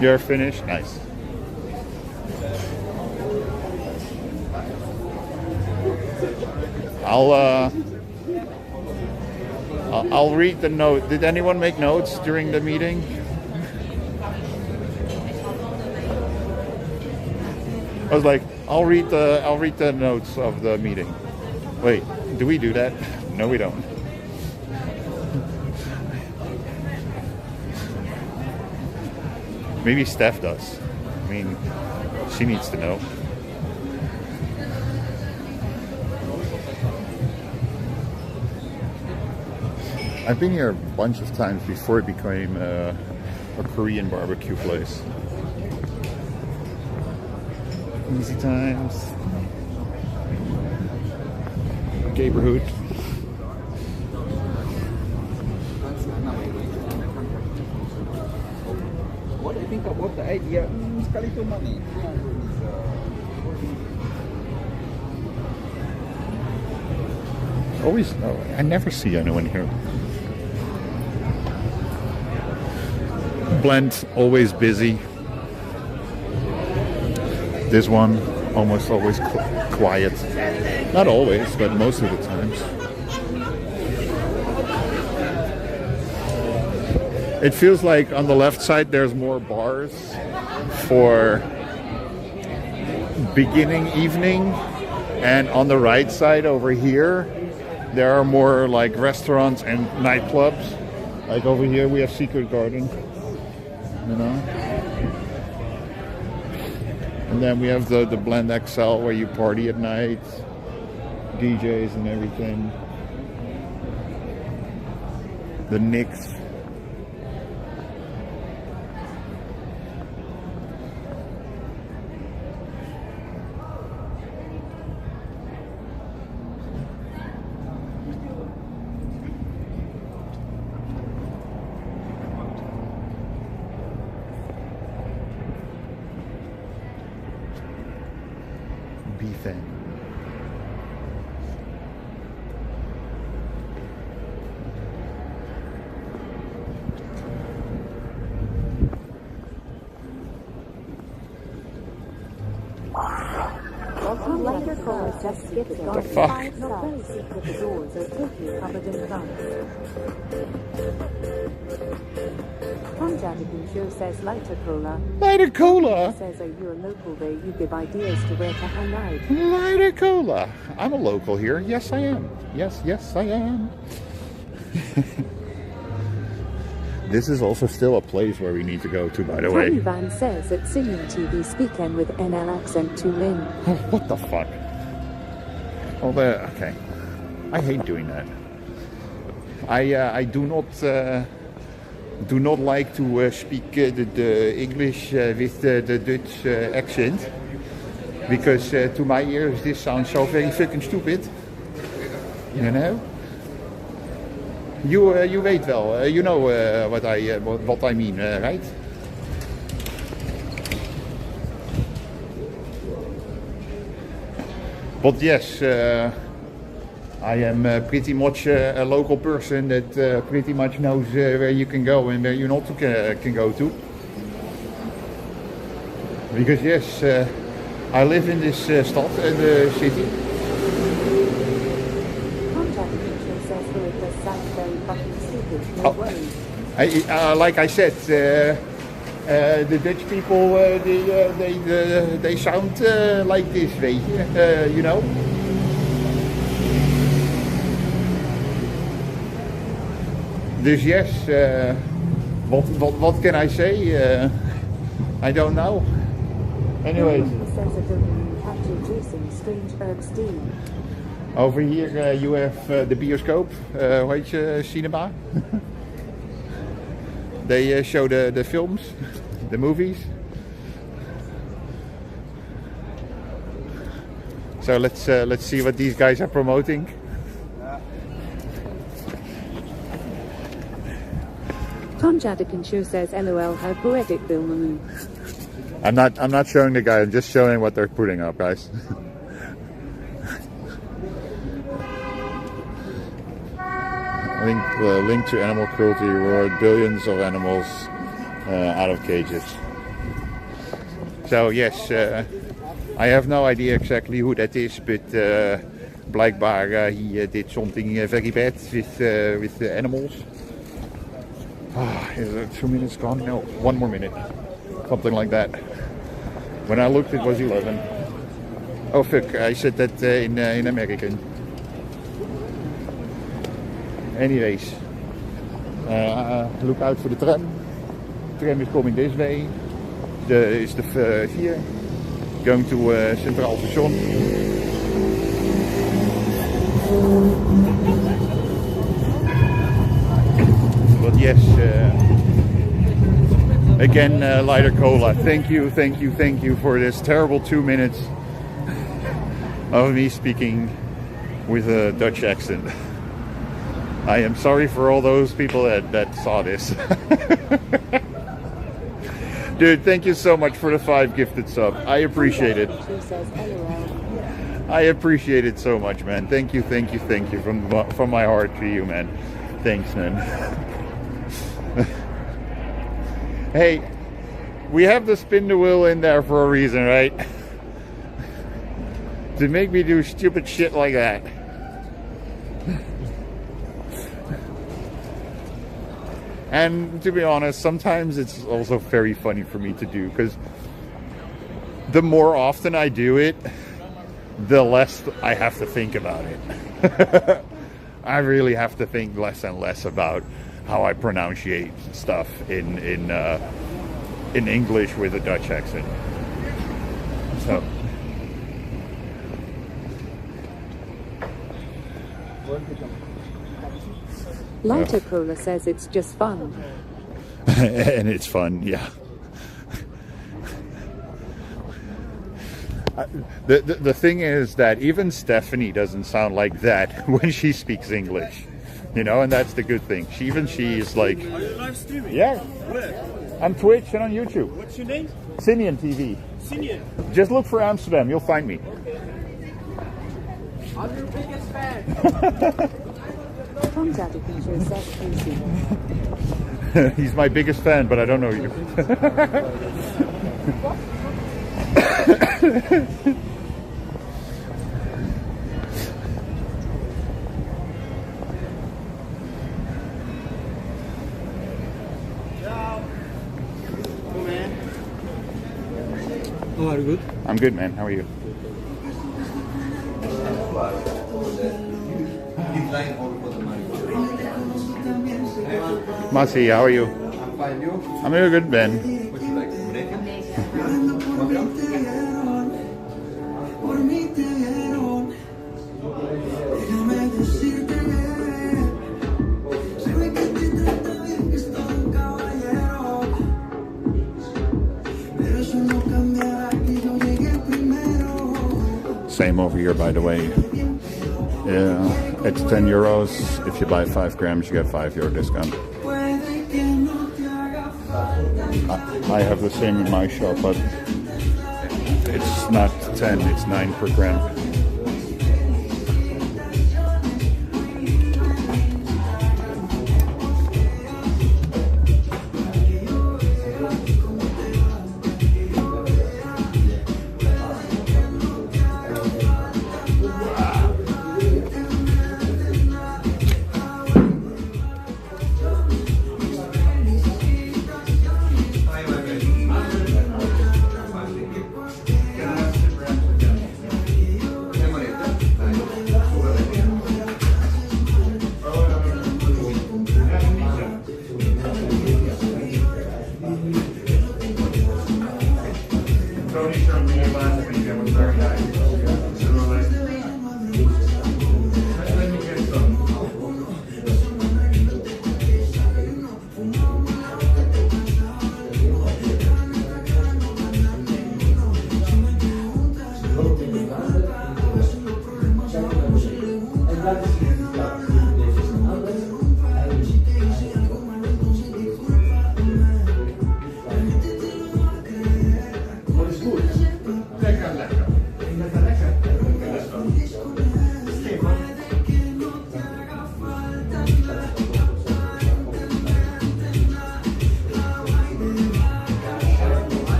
You're finished? Nice. I'll read the note. Did anyone make notes during the meeting? I was like, I'll read the notes of the meeting. Wait, do we do that? No, we don't. Maybe Steph does. I mean, she needs to know. I've been here a bunch of times before it became a Korean barbecue place. Easy times. Neighborhood. What do you think about the idea? Sekali itu money. Always, I never see anyone here. Blend, always busy. This one, almost always quiet. Not always, but most of the times. It feels like on the left side there's more bars for beginning evening, and on the right side over here there are more like restaurants and nightclubs. Like over here we have Secret Garden, you know. And then we have the Blend XL where you party at night, DJs and everything. The Knicks. anything. Later callers just skip it. What the fuck? Not very secret, the doors are totally covered in plants. Tom Jadigan sure says lighter cola. Lighter cola? Says, are you a local there? You give ideas to where to hang out. Lighter cola. I'm a local here. Yes, I am. Yes, I am. This is also still a place where we need to go to, by the way. Tony Van says at Singing TV speaking with NL accent to Lynn. What the fuck? Oh, okay. I hate doing that. I do not like to speak the English with the Dutch accent, because to my ears this sounds so very fucking stupid. You know. You weet wel. You know what I mean, right? But yes, I am pretty much a local person that pretty much knows where you can go and where you not can go to. Because yes, I live in this stad and the city. Like I said, the Dutch people, they sound like this, weet je, you know. Dus yes, what can I say? I don't know. Anyways. Over here you have the bioscoop, hoe heet je, cinema. They show the films, the movies. So let's see what these guys are promoting. Tom Jadigan sure says LOL, how poetic Bill Mamoon. I'm not showing the guy, I'm just showing what they're putting up, guys. Link to animal cruelty reward billions of animals out of cages. So yes, I have no idea exactly who that is, but blijkbaar he did something very bad with the animals. Is it 2 minutes gone? No, 1 more minute. Something like that. When I looked, it was 11. Oh fuck, I said that in American. Anyways, look out for the tram. Tram is coming this way. Is the here going to Centraal Station. But yes, again, lighter cola. Thank you for this terrible 2 minutes of me speaking with a Dutch accent. I am sorry for all those people that saw this. Dude, thank you so much for the 5 gifted sub. I appreciate it. I appreciate it so much, man. Thank you from my heart to you, man. Thanks, man. Hey, we have to spin the wheel in there for a reason, right? To make me do stupid shit like that. And to be honest, sometimes it's also very funny for me to do, because the more often I do it, the less I have to think about it. I really have to think less and less about how I pronunciate stuff in English with a Dutch accent. So. Lighter Cola says it's just fun. And it's fun, yeah. The thing is that even Stephanie doesn't sound like that when she speaks English, you know, and that's the good thing. She is like... Are you live streaming? Yeah. Where? On Twitch and on YouTube. What's your name? Sinian TV. Sinian. Just look for Amsterdam, you'll find me. I'm your biggest fan. Tom's Adventure says Casey. He's my biggest fan, but I don't know you. Oh, are you good? I'm good, man. How are you? Masi, how are you? I'm fine, you? I'm very good, Ben. What you like? Same over here, by the way. Yeah, it's 10 euros. If you buy 5 grams, you get €5 discount. I have the same in my shop, but it's not 10, it's 9 per gram.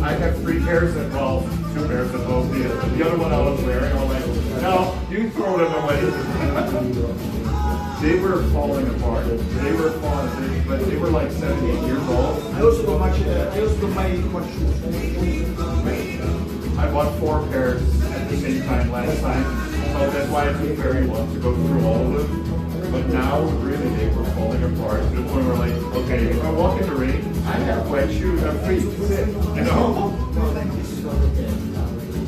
I have 3 pairs at home, 2 pairs at home. The other one I was wearing, I was like, no, you throw them away. They were falling apart. They were falling, but they were like 78 years old. I also don't buy too much shoes. I bought 4 pairs at the same time last time, so that's why it took very long to go through all of them. But now, really, they were falling apart to the point where, like, okay, if I walk in the rain, I have wet shoes, I'm free to sit, you know?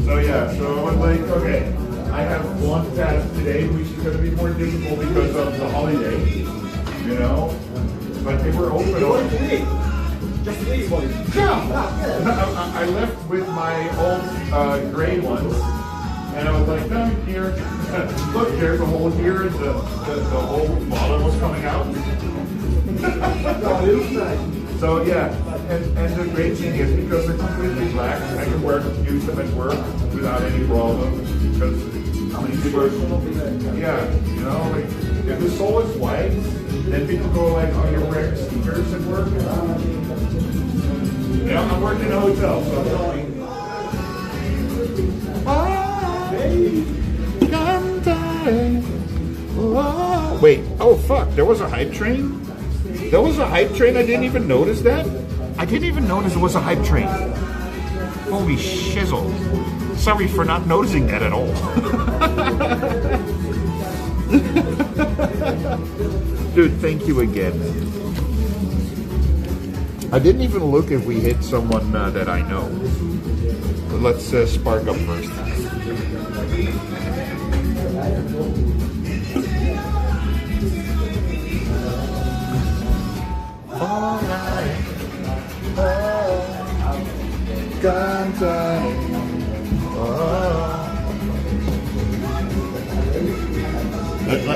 So yeah, so I was like, okay, I I have one task today, which is going to be more difficult because of the holiday, you know. But they were open. Just leave, buddy. Yeah. I left with my old gray ones, and I was like, no, here, look, there's a hole here, and the whole bottle was coming out. So yeah, and the great thing is because they're completely black, I can use them at work without any problem. Because yeah, you know, like if the sole is white, then people go like, "Oh, you're wearing sneakers at work." You know, I'm working in a hotel, so wait, oh fuck, there was a hype train? There was a hype train? I didn't even notice that? I didn't even notice there was a hype train. Holy shizzle. Sorry for not noticing that at all. Dude, thank you again. I didn't even look if we hit someone that I know. But let's spark up first.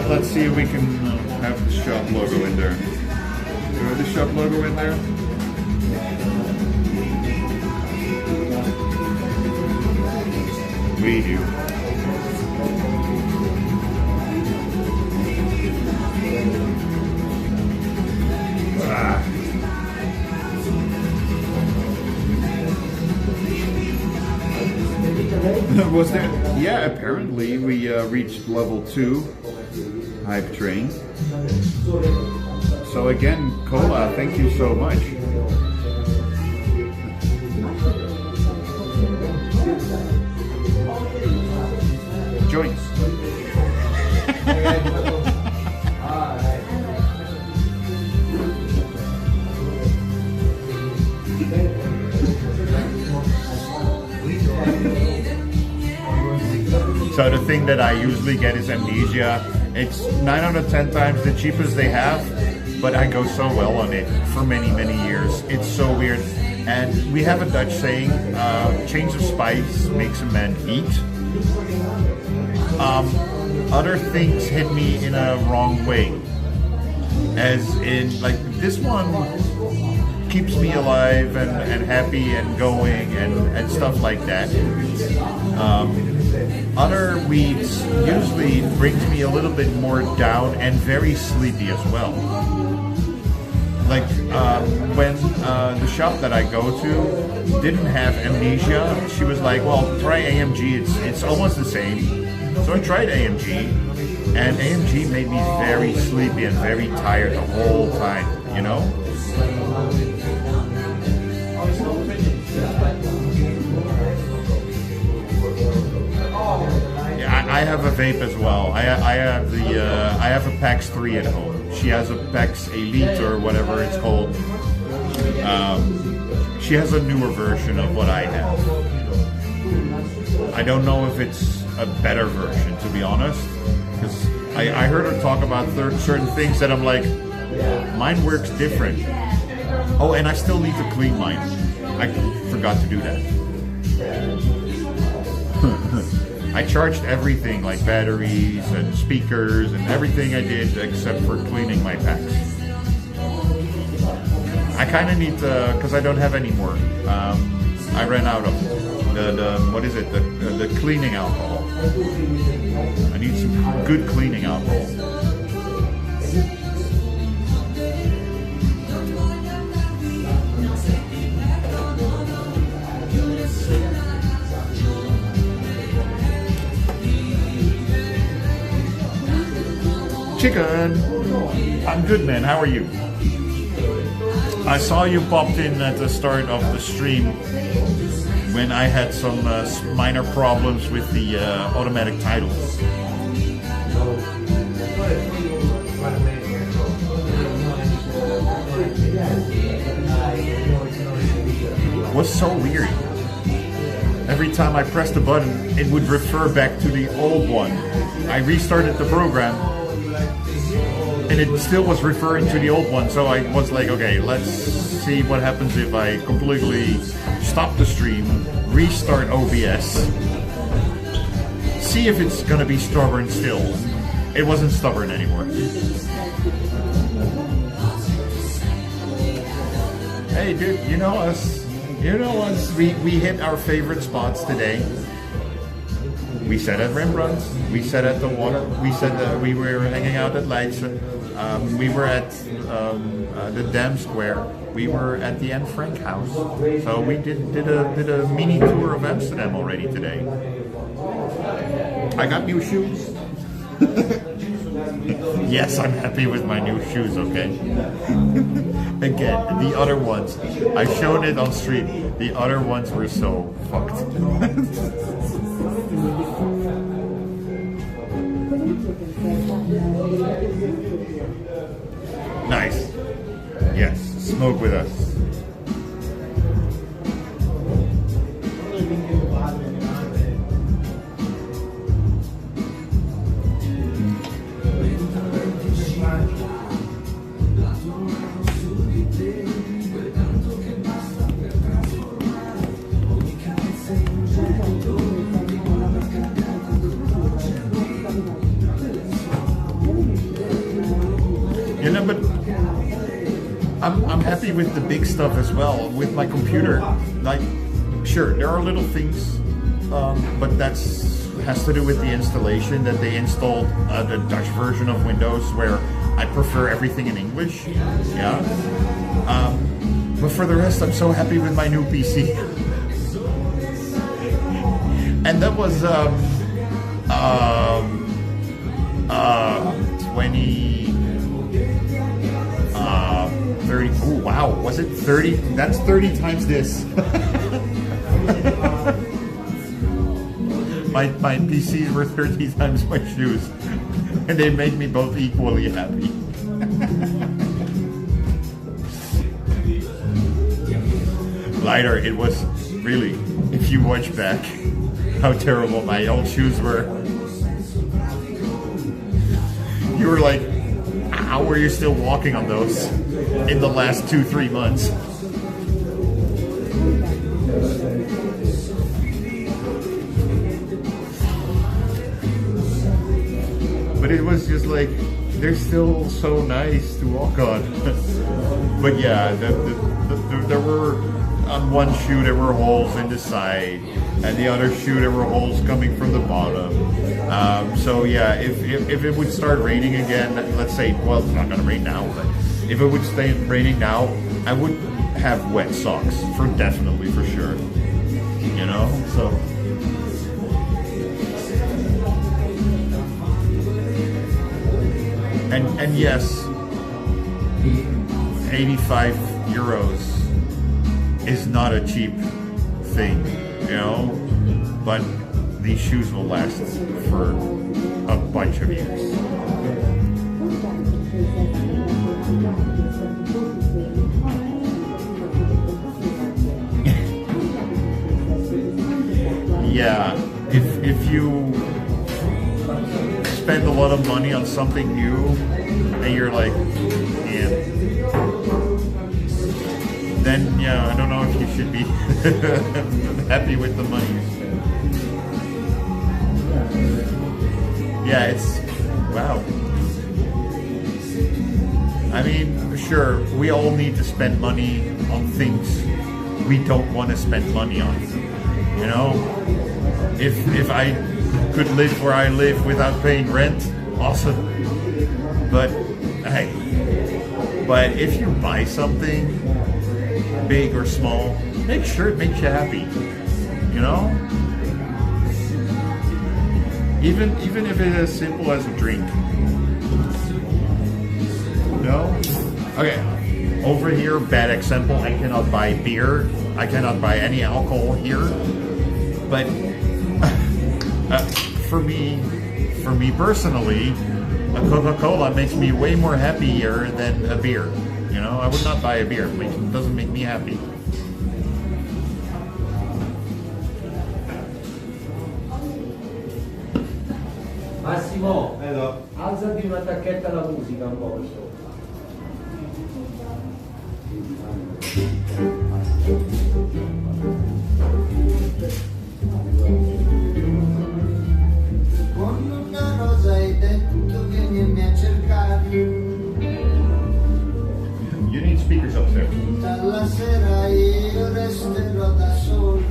Let's see if we can have the shop logo in there. Do you have the shop logo in there? We do. Was there? Yeah, apparently we reached level 2 hype train. So again, Cola, thank you so much. Joints. So the thing that I usually get is Amnesia. It's 9 out of 10 times the cheapest they have, but I go so well on it for many, many years. It's so weird. And we have a Dutch saying, change of spice makes a man eat. Other things hit me in a wrong way. As in, like, this one keeps me alive and happy and going and stuff like that. Other weeds usually brings me a little bit more down and very sleepy as well. Like when the shop that I go to didn't have Amnesia, she was like, well, try AMG, it's almost the same. So I tried AMG, and AMG made me very sleepy and very tired the whole time, you know? I have a vape as well. I have a PAX 3 at home. She has a PAX Elite or whatever it's called. She has a newer version of what I have. I don't know if it's a better version, to be honest, because I heard her talk about certain things that I'm like, mine works different. Oh, and I still need to clean mine. I forgot to do that. I charged everything, like batteries and speakers and everything I did except for cleaning my packs. I kind of need to, because I don't have any more. I ran out of the cleaning alcohol. I need some good cleaning alcohol. Chicken! I'm good, man. How are you? I saw you popped in at the start of the stream when I had some minor problems with the automatic titles. It was so weird. every time I pressed the button, it would refer back to the old one. I restarted the program, and it still was referring to the old one. So I was like, okay, let's see what happens if I completely stop the stream, restart OBS, see if it's gonna be stubborn still. It wasn't stubborn anymore. Hey dude, you know us. We hit our favorite spots today. We sat at Rembrandt's, we sat at the water, we said that we were hanging out at Leidse, we were at the Dam Square, we were at the Anne Frank house. So we did a mini tour of Amsterdam already today. I got new shoes. Yes, I'm happy with my new shoes, okay? Again, the other ones, I showed it on stream, the other ones were so fucked. Nice. Yes, smoke with us. You know, but I'm happy with the big stuff as well. With my computer, like, sure, there are little things, but has to do with the installation that they installed the Dutch version of Windows, where I prefer everything in English. Yeah. But for the rest, I'm so happy with my new PC. And that was 30. Oh wow, was it 30? That's 30 times this. my PCs were 30 times my shoes, and they made me both equally happy. Lighter, it was really, if you watch back, how terrible my old shoes were. You were like, how were you still walking on those in the last 2-3 months? But it was just like, they're still so nice to walk on. But yeah, there were, on one shoe there were holes in the side, and the other shoe there were holes coming from the bottom. So yeah, if it would start raining again, let's say, well, it's not gonna rain now, but if it would stay raining now, I would have wet socks for sure. You know, so. And yes, 85 euros is not a cheap thing, you know, but these shoes will last for a bunch of years. Yeah, if you spend a lot of money on something new and you're like, yeah, then yeah, I don't know if you should be happy with the money you spend. Yeah, it's, wow. I mean, sure, we all need to spend money on things we don't want to spend money on. You know, if I could live where I live without paying rent, awesome. But hey, but if you buy something, big or small, make sure it makes you happy. You know, even if it is as simple as a drink. You know, okay. Over here, bad example. I cannot buy beer. I cannot buy any alcohol here. But for me personally, a Coca-Cola makes me way more happier than a beer. You know, I would not buy a beer. It doesn't make me happy. Massimo, alzati una tacchetta alla musica un po' per sopra. Con una rosa hai detto vieni a cercare. You need speakers upstairs. Dalla sera io resterò da solo.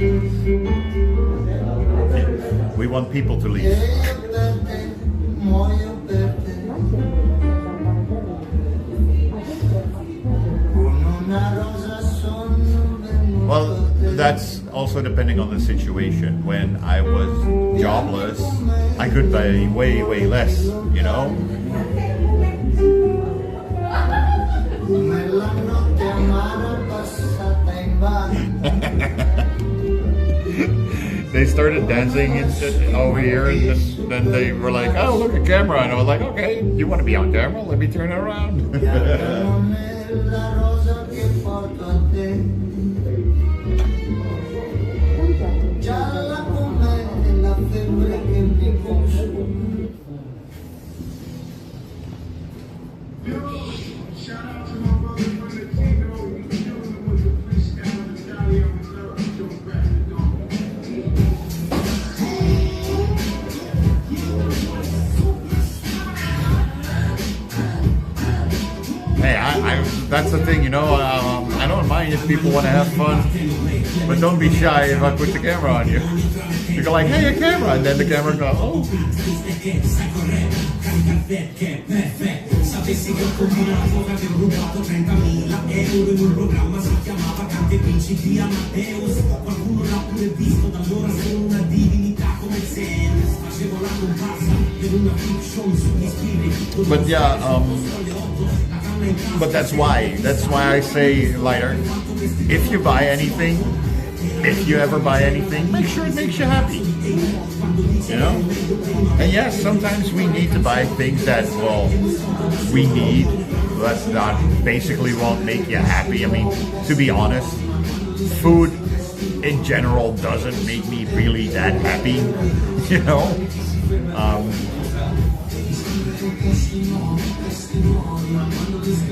We want people to leave. E io per te muoio per te. Con una rosa sono venuto. Well, that's also depending on the situation. When I was jobless, I could buy way, way less, you know? Nella notte amara passata in vano. They started dancing over here, and then they were like, "Oh, look at camera!" And I was like, "Okay, you want to be on camera? Let me turn it around." Non è la rosa che porto a te. Gialla come la febbre che mi consuma. Hey, that's the thing, you know. I don't mind if people want to have fun, but don't be shy if I put the camera on you. You go like, "Hey, a camera," and then the camera goes, "Oh." Sapessi che ho combinato che ho rubato 30.000 euro in un programma si chiamava Cante Principi Amadeus. Qualcuno l'ha pure visto, da allora sono una divinità come Zeus. Facevo la comparsa per una fiction sugli spiriti. But yeah, but that's why I say, Lighter, if you buy anything, if you ever buy anything, make sure it makes you happy. You know? And yes, sometimes we need to buy things that, well, we need, but that basically won't make you happy. I mean, to be honest, food in general doesn't make me really that happy, you know?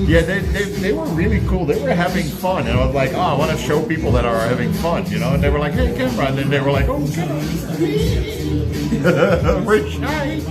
Yeah, they were really cool. They were having fun, and I was like, "Oh, I want to show people that are having fun," you know. And they were like, "Hey, camera," and then they were like, "Oh, we're shy."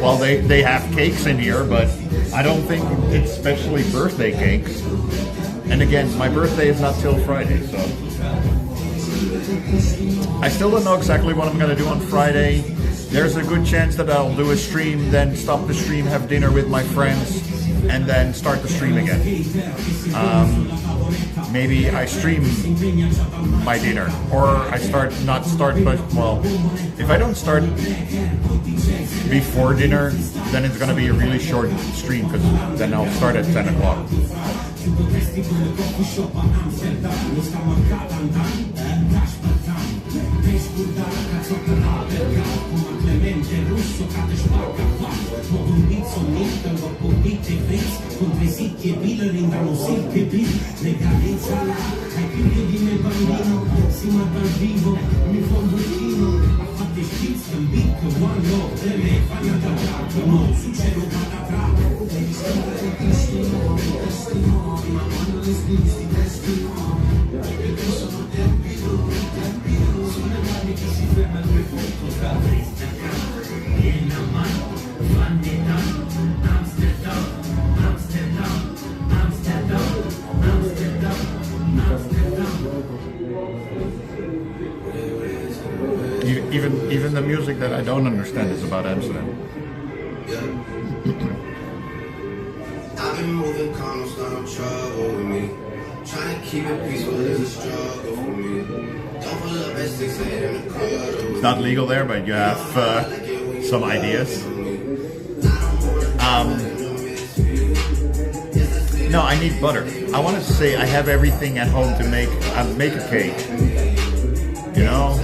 Well, they have cakes in here, but I don't think it's especially birthday cakes. And again, my birthday is not till Friday, so I still don't know exactly what I'm going to do on Friday. There's a good chance that I'll do a stream, then stop the stream, have dinner with my friends, and then start the stream again. Maybe I stream my dinner, or I not start, but well, if I don't start before dinner, then it's going to be a really short stream, because then I'll start at 10 o'clock. Even the music that I don't understand is about Amsterdam. been moving calm, don't start no trouble with me. Trying to keep it peaceful is a struggle for me. Don't pull up at 6 a.m. in the car. It's not legal there, but you have some ideas. No, I need butter. I want to say I have everything at home to make a cake. You know?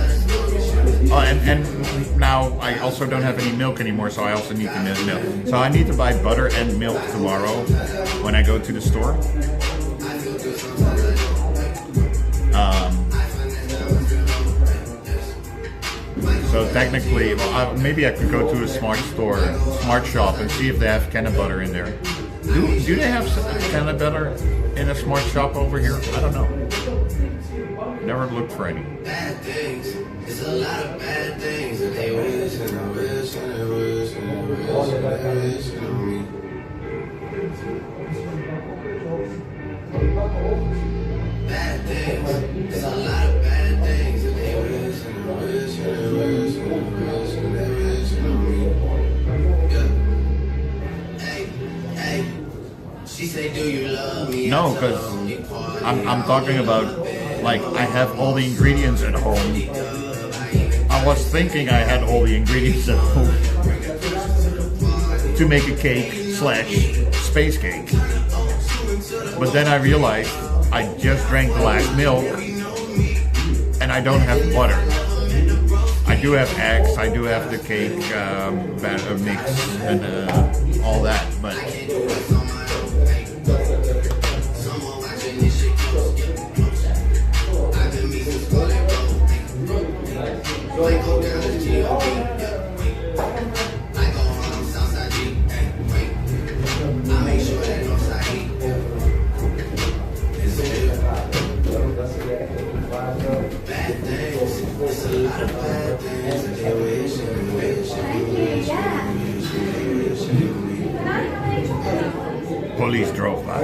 Oh, and now I also don't have any milk anymore, so I also need to milk. So I need to buy butter and milk tomorrow when I go to the store. So technically, well, maybe I could go to a smart shop, and see if they have can of butter in there. Do they have can of butter in a smart shop over here? I don't know. Never looked for any. Bad things. It's a lot of bad things that they wish and I wish and I wish and I wish and I wish on me. Bad things. It's a lot of bad things that they wish and I wish and I wish and I wish and I wish on me. Yeah. Hey, hey. She say, do you love me? No, because I'm talking about, like, I have all the ingredients at home. I was thinking I had all the ingredients at home to make a cake / space cake. But then I realized I just drank the last milk and I don't have butter. I do have eggs, I do have the cake batter mix and all that, but police drove by.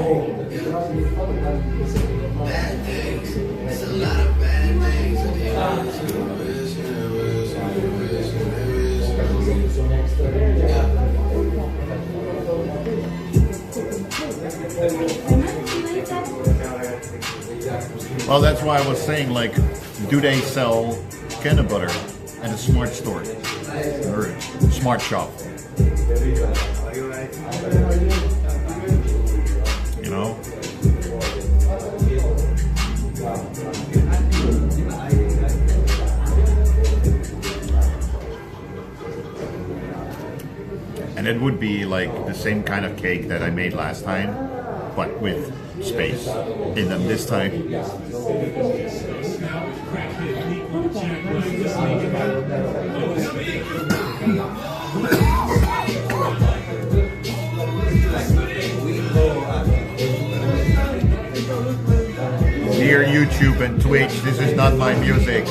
Bad things. It's a lot of bad things that they wish and I wish and I wish and I wish and I wish. Well, that's why I was saying, like, do they sell can of butter at a smart store or a smart shop? You know? And it would be like the same kind of cake that I made last time, but with space in them this time. Dear YouTube and Twitch, this is not my music.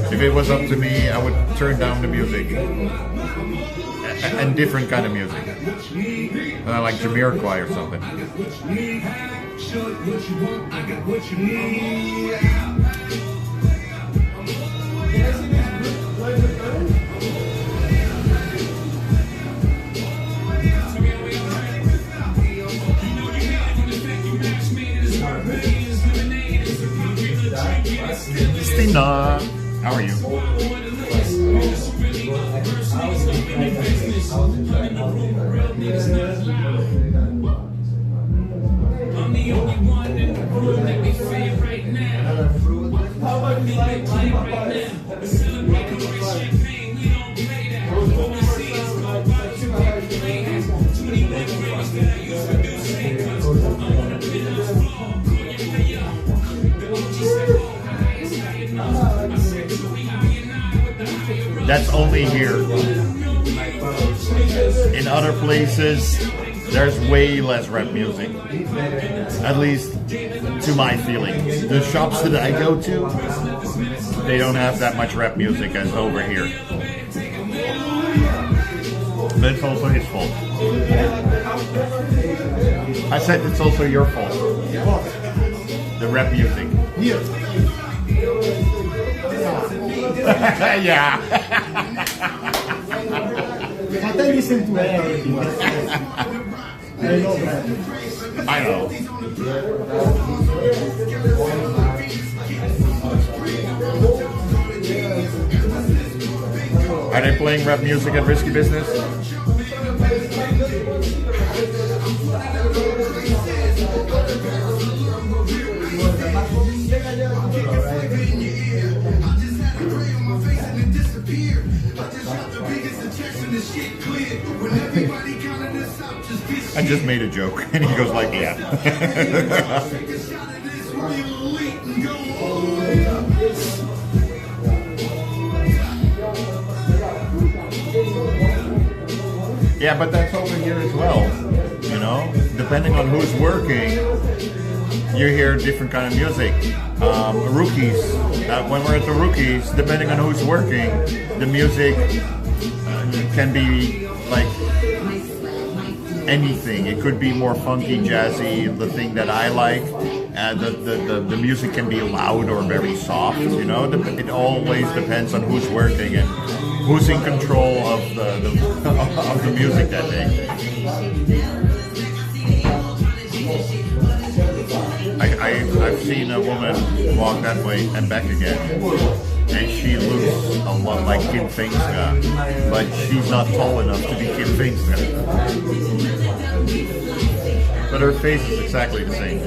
If it was up to me, I would turn down the music. And different kind of music. Like Jamiroquai or something. Stina, how are you? I'm the only one in the room that we feel right now. We celebrate with champagne, we don't play that. What we see is no bodies, we play that. 21 grams that I used to do same cuts. I'm on the business floor, call your player. The OG said, oh, high is high enough. I said, Joey, I and I with the higher up. That's only here. In other places, there's way less rap music. At least to my feeling. The shops that I go to, they don't have that much rap music as over here. But it's also his fault. I said it's also your fault. The rap music. Yeah. But I listen to everything. I know that. I know. Are they playing rap music at Risky Business? I just made a joke, and he goes like, yeah. Yeah, but that's over here as well, you know? Depending on who's working, you hear different kind of music. Rookies, when we're at the Rookies, depending on who's working, the music can be like anything. It could be more funky, jazzy, the thing that I like. The music can be loud or very soft, you know? It always depends on who's working and who's in control of the music that day. I've seen a woman walk that way and back again, and she looks a lot like Kim Fengska, but she's not tall enough to be Kim Fengska. But her face is exactly the same.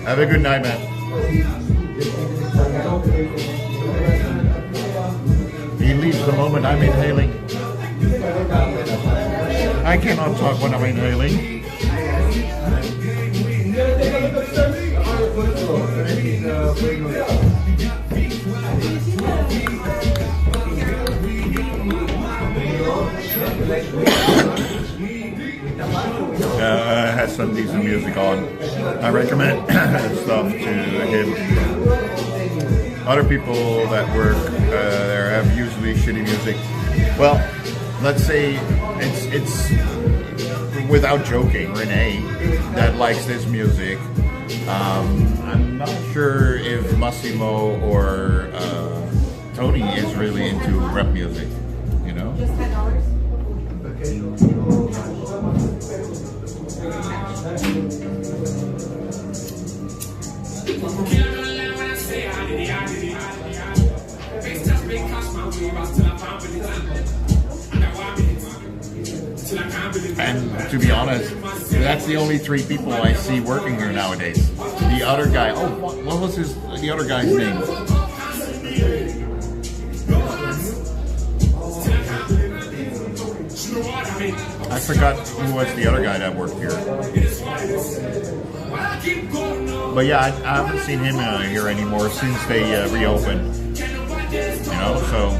Have a good night, man. He leaves the moment I'm inhaling. I cannot talk when I'm inhaling. Has some decent music on. I recommend stuff to him. Other people that work there have usually shitty music. Well, let's say it's without joking, Renee that likes this music. I'm not sure if Massimo or Tony is really into rap music, you know? Just $10. And to be honest, that's the only three people I see working here nowadays. The other guy, what was the other guy's name? I forgot who was the other guy that worked here. But yeah, I haven't seen him here anymore since they reopened. You know, so.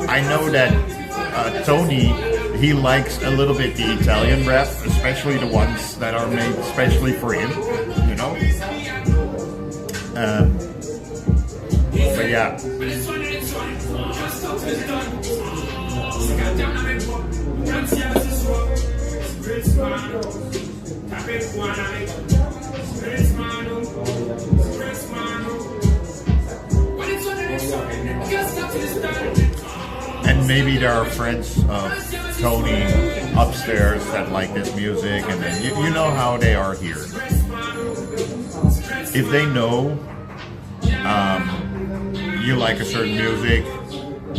I know that Tony, he likes a little bit the Italian rap, especially the ones that are made especially for him, you know? But yeah. And maybe there are friends of Tony upstairs that like this music, and then you know how they are here. If they know you like a certain music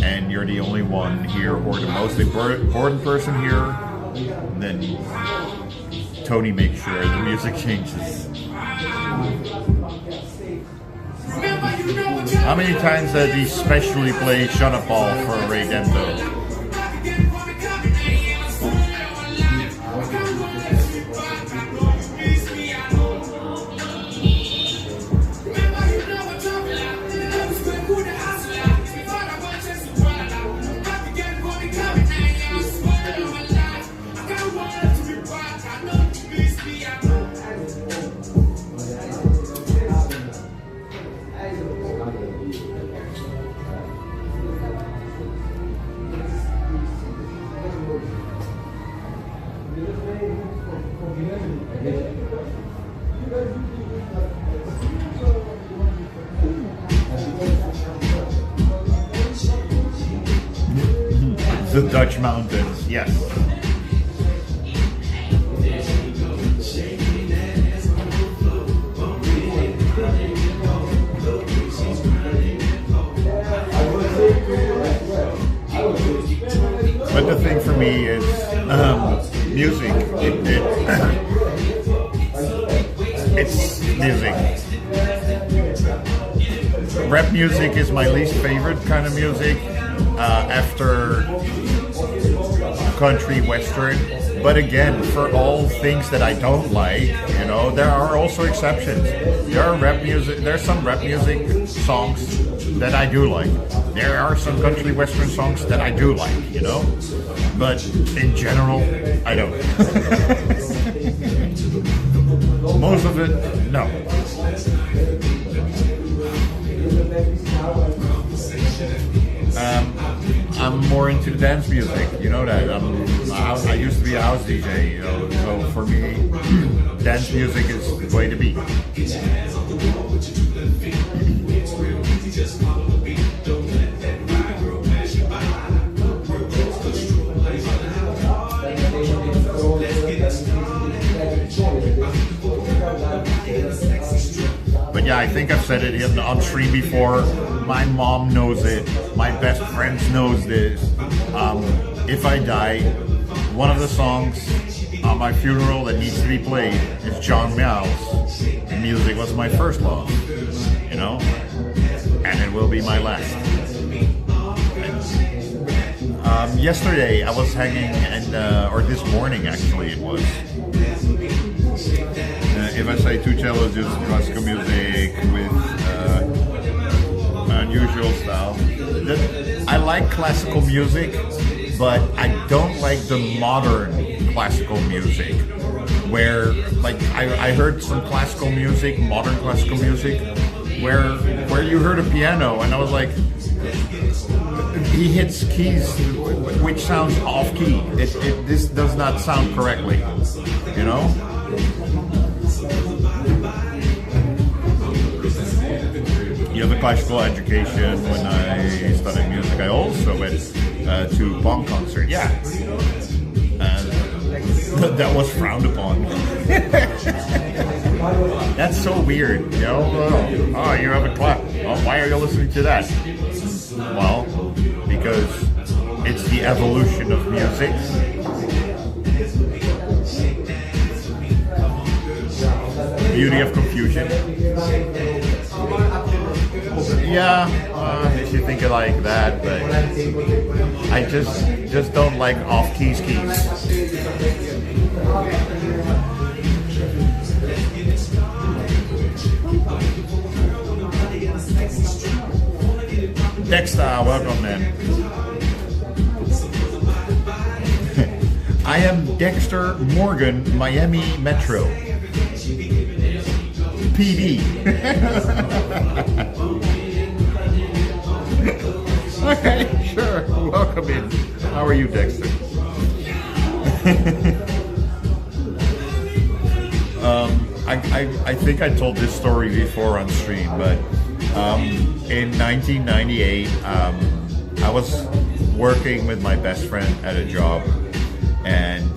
and you're the only one here or the most important person here, then Tony makes sure the music changes. Remember you How many times does he specially play Shut Up All for Ray Dento? The Dutch mountains, yes. But the thing for me is music. It's music. Rap music is my least favorite kind of music after country western. But again, for all things that I don't like, you know, there are also exceptions. There's some rap music songs that I do like. There are some country western songs that I do like, you know. But in general, I don't. Most of it, no. I'm more into the dance music, you know that. I used to be a house DJ, you know, so for me, dance music is the way to be. But yeah, I think I've said it on stream before. My mom knows it. My best friends knows this. If I die, one of the songs on my funeral that needs to be played is John Mayall's Music Was My First Love, you know, and it will be my last. Yesterday I was hanging, or this morning actually it was. If I say two cellos, just classical music with unusual style. I like classical music, but I don't like the modern classical music. Where, like, I heard some classical music, modern classical music, where you heard a piano, and I was like, he hits keys which sounds off key. This does not sound correctly, you know. You have a classical education. When I studied music, I also went to punk concert. Yeah, that was frowned upon. That's so weird, you know. Oh, you have a class. Oh, why are you listening to that? Well, because it's the evolution of music. Beauty of confusion. Yeah, if you think it like that, but I just don't like off-key skis. Dexter, welcome, man. I am Dexter Morgan, Miami Metro. PD. Okay, sure. Welcome in. How are you, Dexter? I think I told this story before on stream, but in 1998, I was working with my best friend at a job, and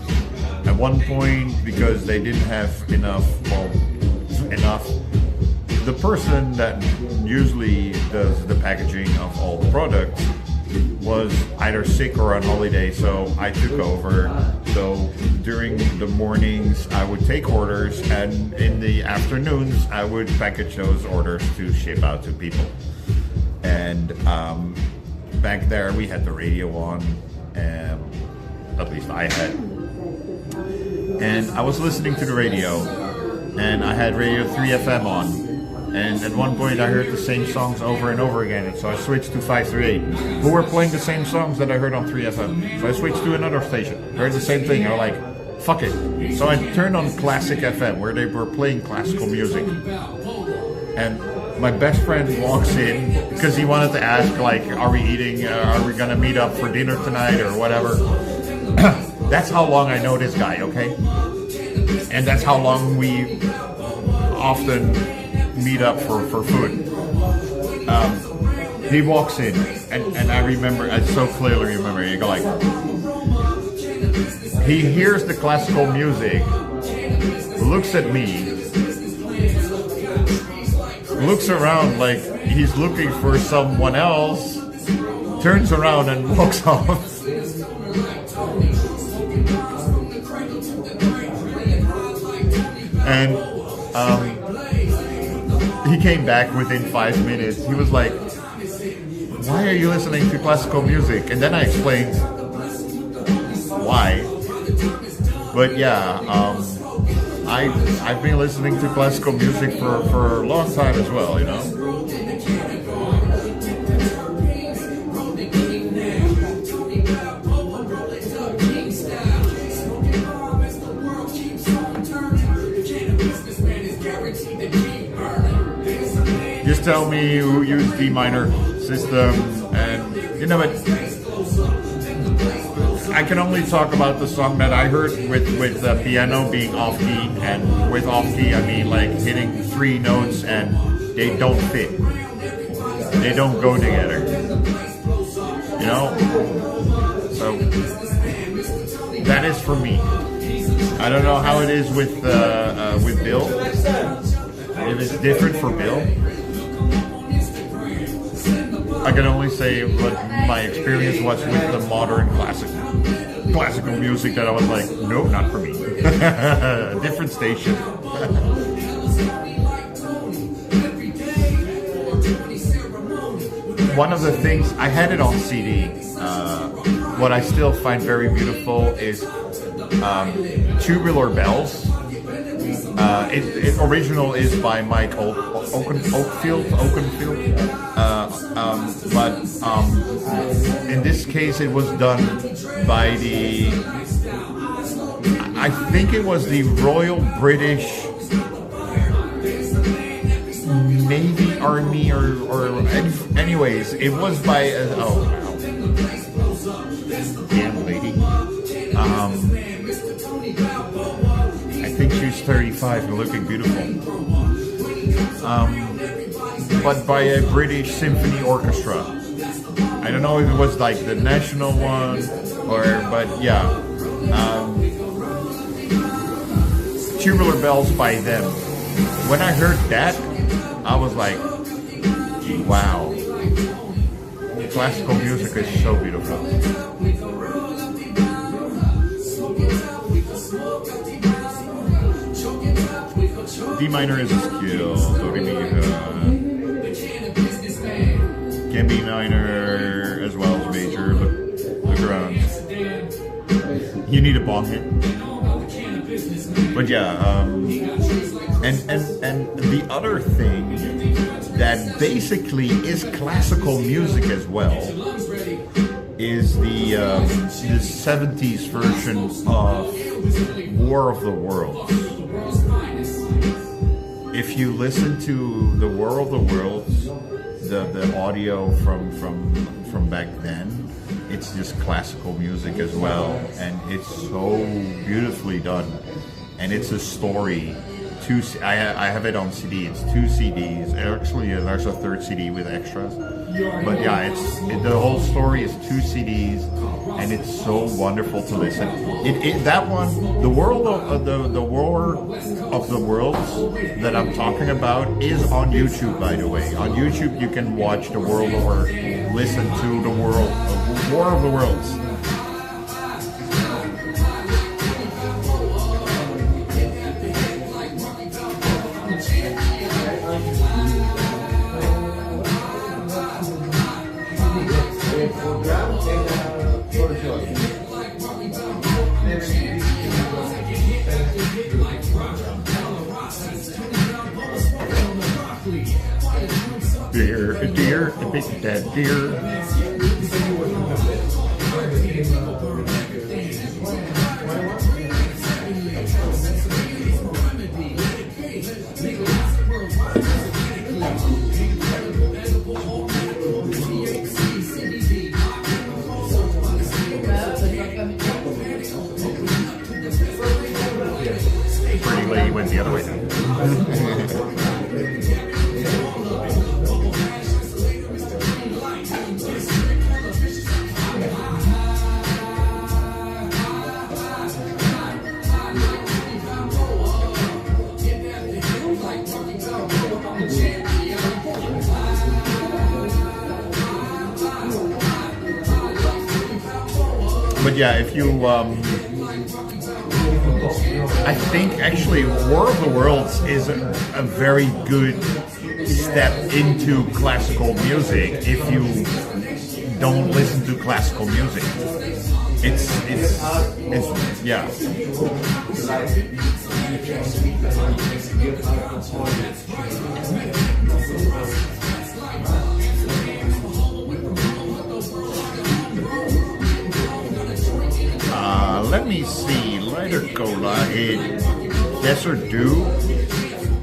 at one point, because they didn't have enough, the person that usually does the packaging of all the products was either sick or on holiday, so I took over. So during the mornings, I would take orders, and in the afternoons, I would package those orders to ship out to people. And back there, we had the radio on, at least I had. And I was listening to the radio, and I had Radio 3FM on. And at one point I heard the same songs over and over again, and so I switched to 538, who were playing the same songs that I heard on 3FM. So I switched to another station, heard the same thing, I was like, fuck it. So I turned on Classic FM, where they were playing classical music. And my best friend walks in, because he wanted to ask, like, are we gonna meet up for dinner tonight, or whatever. That's how long I know this guy, okay? And that's how long we often meet up for food. He walks in, and I remember, I so clearly remember, you go like, he hears the classical music, looks at me, looks around like he's looking for someone else, turns around and walks off. And he came back within 5 minutes. He was like, why are you listening to classical music? And then I explained why. But yeah, I've been listening to classical music for a long time as well, you know. Just tell me who used D minor system, and you know what? I can only talk about the song that I heard with the piano being off key, and with off key I mean like hitting 3 notes and they don't fit. They don't go together. You know? So that is for me. I don't know how it is with Bill. If it's different for Bill. I can only say what my experience was with the modern classical music, that I was like, nope, not for me. Different station. One of the things, I had it on CD. What I still find very beautiful is Tubular Bells. It original is by Mike Oakenfield. But in this case, it was done by I think it was the Royal British Navy Army, or anyways, it was by damn lady. I think she's 35 and looking beautiful. But by a British symphony orchestra. I don't know if it was like the national one, but yeah. Tubular Bells by them. When I heard that, I was like, wow. Classical music is so beautiful. D minor is a skill. Do, re, mi, can be minor as well as major. Look around. You need a bong hit. But yeah, and the other thing that basically is classical music as well is the 70s version of War of the Worlds. If you listen to the War of the Worlds, the audio from back then, it's just classical music as well, and it's so beautifully done, and it's a story. I have it on CD. It's 2 CDs. Actually, there's a 3rd CD with extras. But yeah, the whole story is 2 CDs, and it's so wonderful to listen. That one, the world of the War of the Worlds that I'm talking about is on YouTube, by the way. On YouTube, you can watch the world or listen to the War of the Worlds. Deer, a big dead deer. Pretty lady went the other way. But yeah, if you, I think actually War of the Worlds is a very good step into classical music if you don't listen to classical music. It's yeah. Let me see. Lighter Cola, Desert Dew.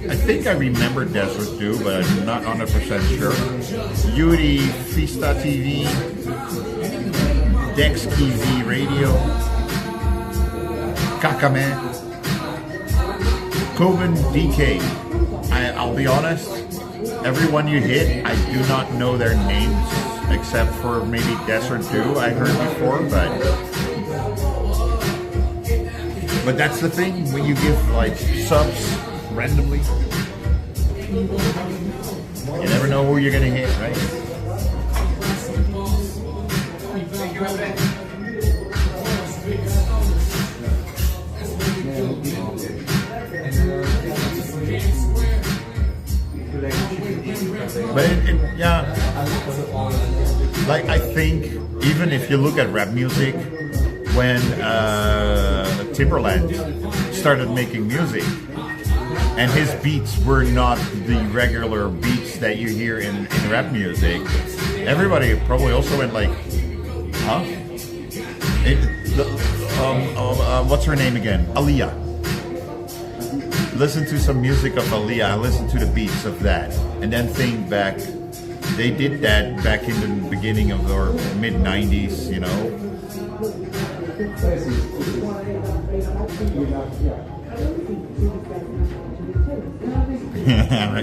I think I remember Desert Dew, but I'm not 100% sure. Yuri Fista TV, Dex TV Radio, Kakame, Coben DK. I'll be honest, everyone you hit, I do not know their names except for maybe Desert Dew I heard before, but that's the thing when you give like subs randomly. You never know who you're gonna hit, right? But yeah, like I think even if you look at rap music, when Timberland started making music, and his beats were not the regular beats that you hear in rap music, everybody probably also went like, huh? What's her name again? Aaliyah. Listen to some music of Aaliyah, listen to the beats of that, and then think back, they did that back in the beginning of the mid-90s, you know?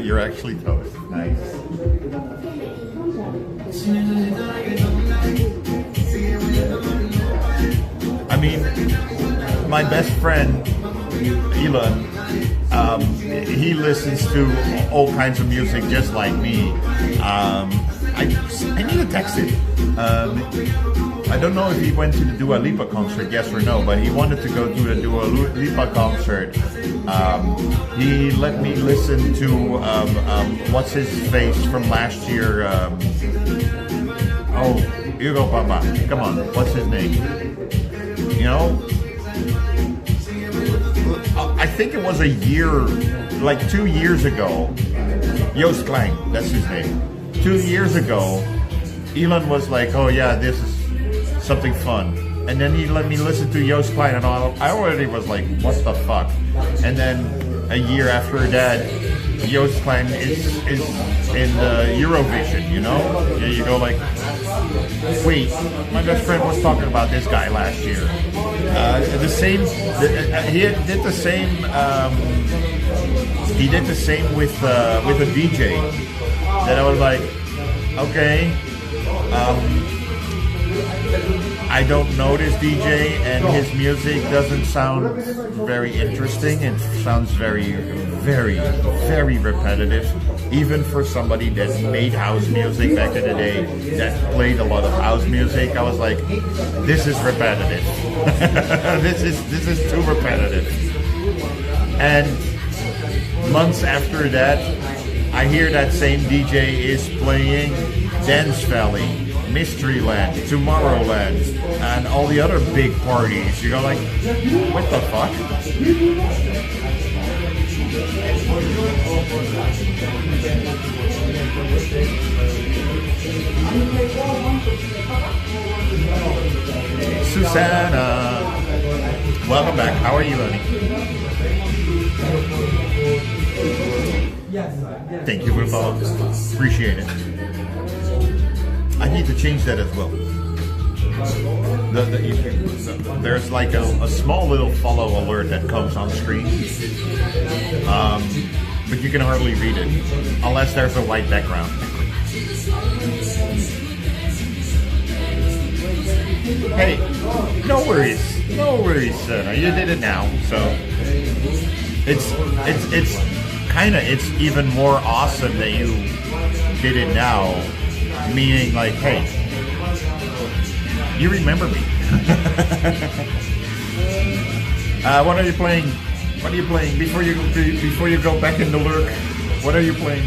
You're actually toast. Nice. I mean, my best friend, Elon, he listens to all kinds of music just like me. I need to text him. I don't know if he went to the Dua Lipa concert, yes or no, but he wanted to go to the Dua Lipa concert. He let me listen to what's his face from last year. Hugo Pama. Come on, what's his name? You know, I think it was a year, like 2 years ago. Joost Klein, that's his name. 2 years ago, Elon was like, "Oh yeah, this is something fun," and then he let me listen to Joost Klein, and I already was like, "What the fuck?" And then a year after that, Joost Klein is in Eurovision. You know, you go like, "Wait, my best friend was talking about this guy last year." The same, he did the same. He did the same with a DJ. That I was like, okay. I don't know this DJ, and his music doesn't sound very interesting. It sounds very, very, very repetitive. Even for somebody that made house music back in the day, that played a lot of house music, I was like, this is repetitive. This is too repetitive. And months after that, I hear that same DJ is playing Dance Valley, Mysteryland, Tomorrowland, and all the other big parties. You go like, what the fuck? Susanna, welcome back. How are you, honey? Thank you for the follow. Appreciate it. I need to change that as well. There's like a small little follow alert that comes on screen, but you can hardly read it unless there's a white background. Hey, no worries, you did it now, so it's even more awesome that you did it now, meaning like, hey, you remember me. What are you playing? What are you playing before you go back in the lurk? What are you playing?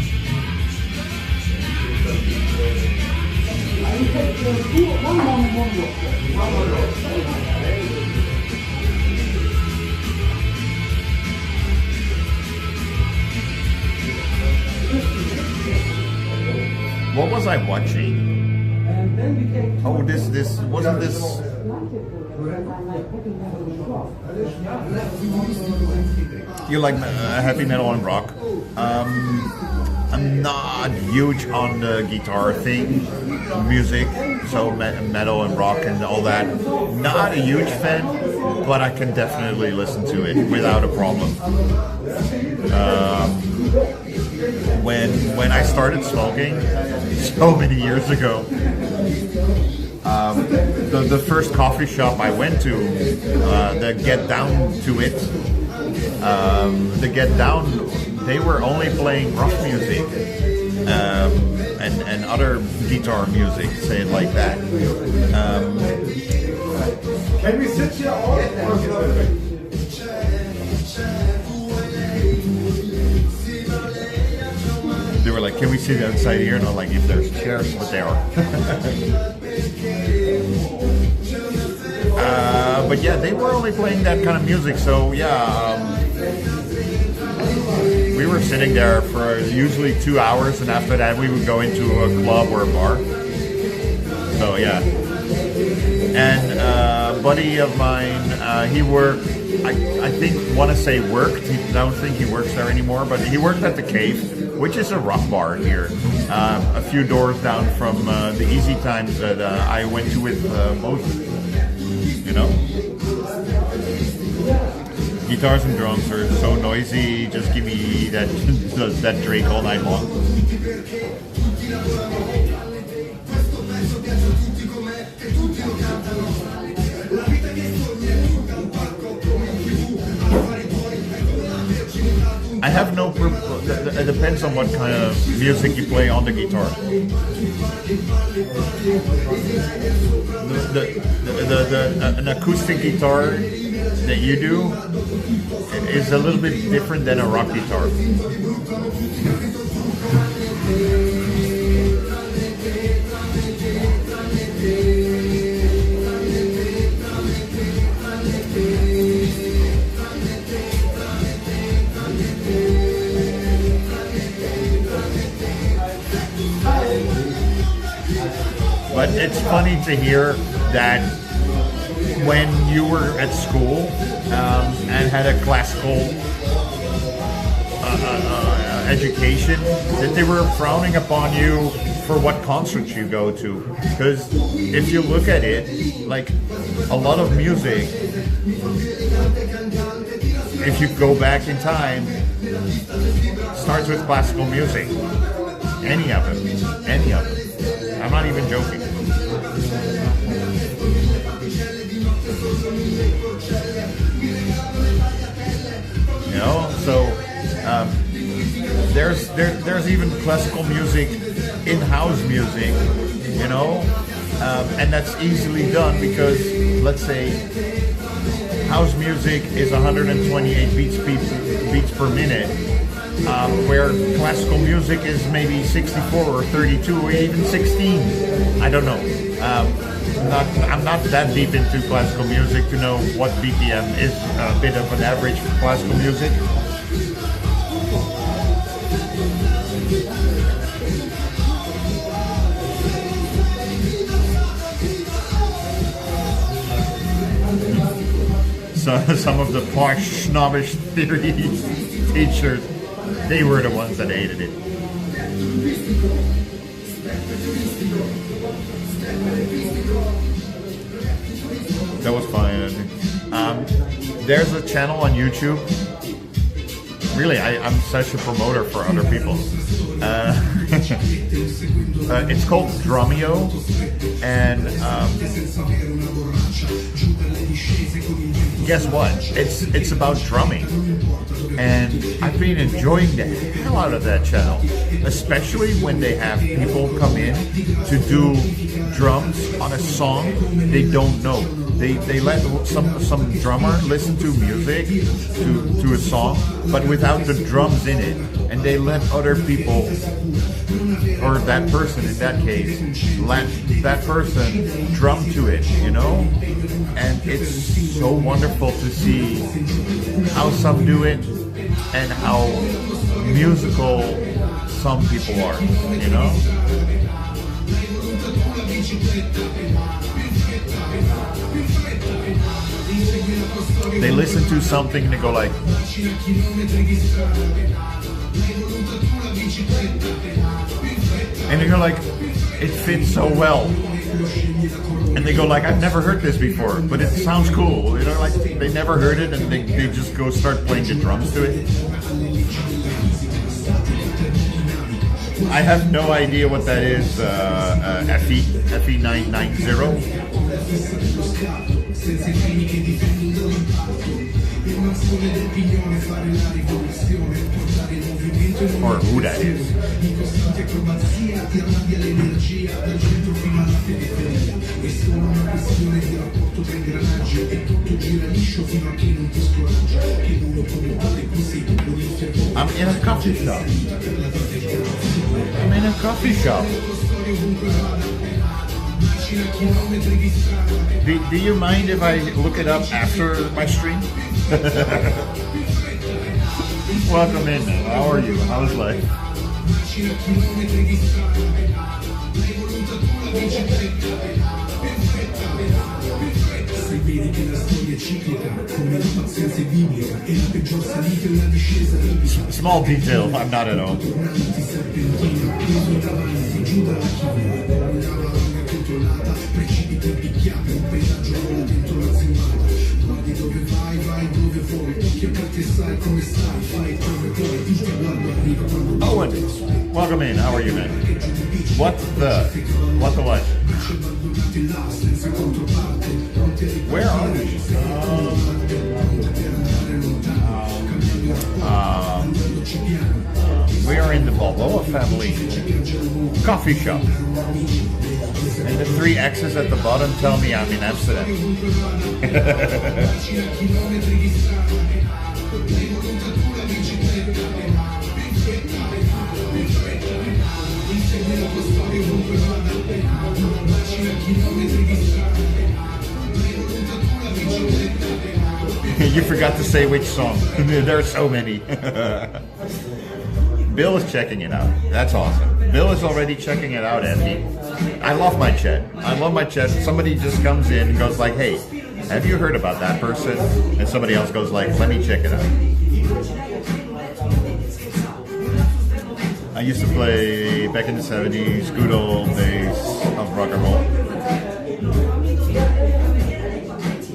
What was I watching? Oh, this wasn't this. You like heavy metal and rock? I'm not huge on the guitar thing, music, so metal and rock and all that. Not a huge fan, but I can definitely listen to it without a problem. When I started smoking so many years ago, the first coffee shop I went to, the Get Down to It, the Get Down, they were only playing rock music and other guitar music, say it like that. Can we sit here all? They were like, can we sit outside here? And I'm like, if there's chairs, but there are. But yeah, they were only playing that kind of music, so yeah, we were sitting there for usually 2 hours, and after that we would go into a club or a bar. So yeah. And a buddy of mine, he worked, I want to say worked, I don't think he works there anymore, but he worked at the Cave, which is a rock bar here, a few doors down from the Easy Times that I went to with Moses. You know? Guitars and drums are so noisy, just give me that Drake all night long. I have no proof. It depends on what kind of music you play on the guitar. An acoustic guitar that you do is a little bit different than a rock guitar. But it's funny to hear that when you were at school and had a classical education, that they were frowning upon you for what concerts you go to. Because if you look at it, like a lot of music, if you go back in time, starts with classical music. Any of it. I'm not even joking. there's even classical music in house music, you know, and that's easily done because, let's say, house music is 128 beats per minute, where classical music is maybe 64 or 32 or even 16. I don't know. I'm not that deep into classical music to know what BPM is. A bit of an average for classical music. So some of the posh, snobbish theory teachers, they were the ones that hated it. That was fine, I think. There's a channel on YouTube. Really, I'm such a promoter for other people. It's called Drumeo, and guess what? It's about drumming, and I've been enjoying the hell out of that channel, especially when they have people come in to do drums on a song they don't know. They let some drummer listen to music, to a song, but without the drums in it, and they let other people, or that person in that case, let that person drum to it, you know? And it's so wonderful to see how some do it and how musical some people are, you know? They listen to something and they go like, and you're like, it fits so well. And they go like, I've never heard this before, but it sounds cool. You know, like they never heard it and they just go start playing the drums to it. I have no idea what that is. FE 990. Or who that is. I'm in a coffee shop. I'm in a coffee shop. Do you mind if I look it up after my stream? Welcome in, man. How are you? How's life? Small detail, I'm not at home. Owen, welcome in. How are you, man? What the what? Where are we? We are in the Balboa family coffee shop. And the 3 X's at the bottom tell me I'm in Amsterdam. You forgot to say which song. There are so many. Bill is checking it out. That's awesome. Bill is already checking it out, Andy. I love my chat. I love my chat. Somebody just comes in and goes like, hey, have you heard about that person? And somebody else goes like, let me check it out. I used to play back in the 70s, good old days of rock and roll.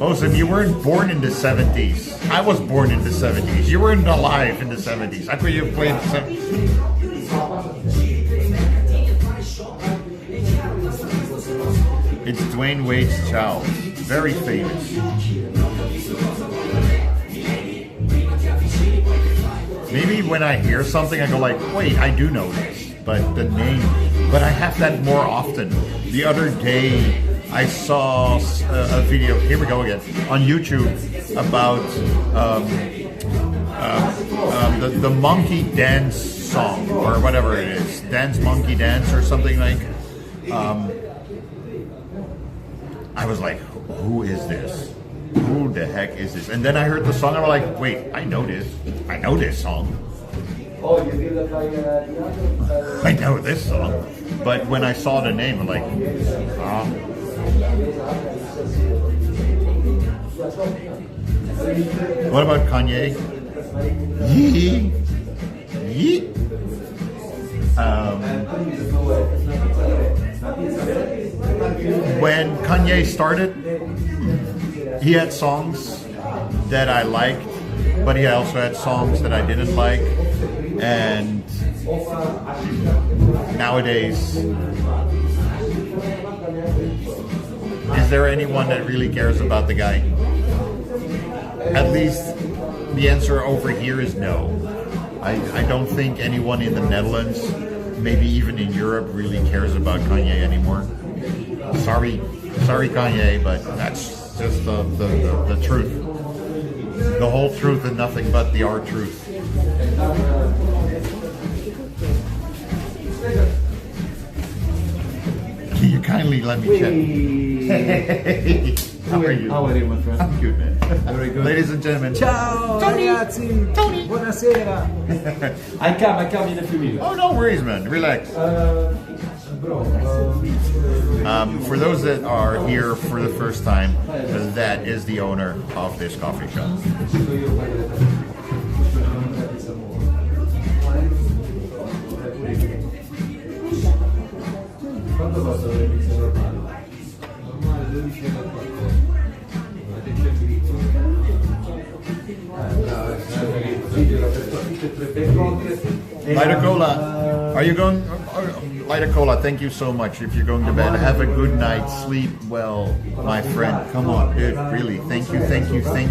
Oh, so you weren't born in the 70s. I was born in the 70s. You weren't alive in the 70s. I thought you played in the 70s. It's Dwayne Wade's child. Very famous. Maybe usually when I hear something, I go like, wait, I do know this, but the name. But I have that more often. The other day, I saw a video. Here we go again on YouTube about the monkey dance song or whatever it is, dance monkey dance or something like. I was like, who is this? Who the heck is this? And then I heard the song. I was like, wait, I know this. I know this song. I know this song. But when I saw the name, I'm like, What about Kanye? Yee. Yee. When Kanye started, he had songs that I liked, but he also had songs that I didn't like. And nowadays, is there anyone that really cares about the guy? At least the answer over here is no. I don't think anyone in the Netherlands, maybe even in Europe, really cares about Kanye anymore. Sorry Kanye, but that's just the truth. The whole truth and nothing but the our truth. Can you kindly let me check? Hey, how are you? How are you, my friend? I'm good, man. Very good. Ladies and gentlemen. Ciao, ragazzi. Tony. Buonasera. I come in a few minutes. Oh, no worries, man. Relax. For those that are here for the first time, that is the owner of this coffee shop. Lighter Cola, are you going? Lighter Cola, thank you so much. If you're going to bed, have a good night, sleep well, my friend. Come on, dude, really, thank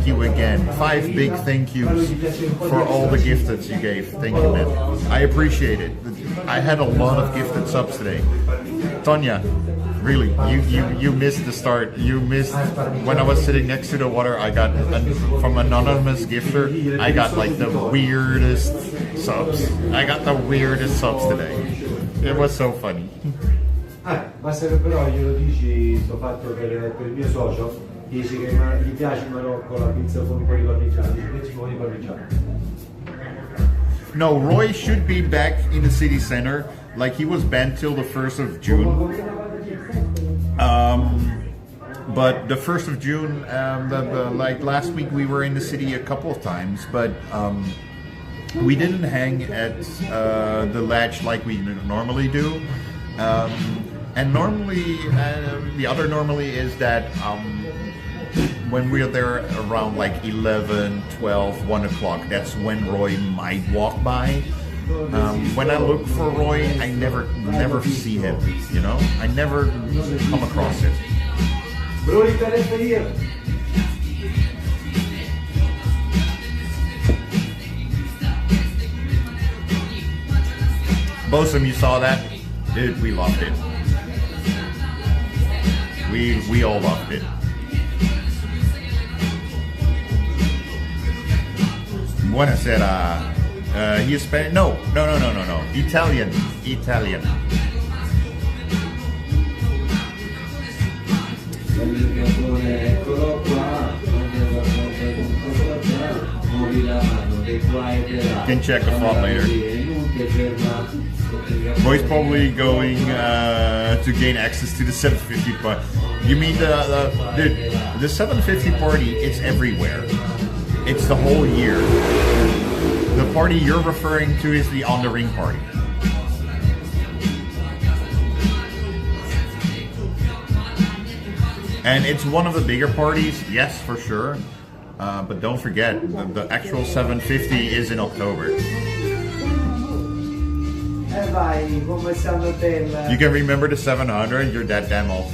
you again. 5 big thank yous for all the gifted you gave. Thank you, man. I appreciate it. I had a lot of gifted subs today. Tonya, really, you missed the start. You missed when I was sitting next to the water. I got from anonymous gifter. I got like the weirdest subs. I got the weirdest subs today. It was so funny. Ma se però glielo dici sto fatto per il mio socio, dici che gli piace in Marocco la pizza con un po' di parmigiano, dici con i parmigiano. No, Roy should be back in the city center. Like he was banned till the 1st of June. But the 1st of June, like last week, we were in the city a couple of times, but we didn't hang at the ledge like we normally do. And normally, the other normally is that when we're there around like 11, 12, 1 o'clock, that's when Roy might walk by. When I look for Roy, I never see him, you know? I never come across him. Bosom, you saw that? Dude, we loved it. We all loved it. Buonasera. He is Spanish? No. Italian. You can check the font later. Roy's probably going to gain access to the 750 party. You mean the 750 party? It's everywhere. It's the whole year. The party you're referring to is the On the Ring party. And it's one of the bigger parties, yes, for sure. But don't forget, the actual 750 is in October. You can remember the 700, you're that damn old.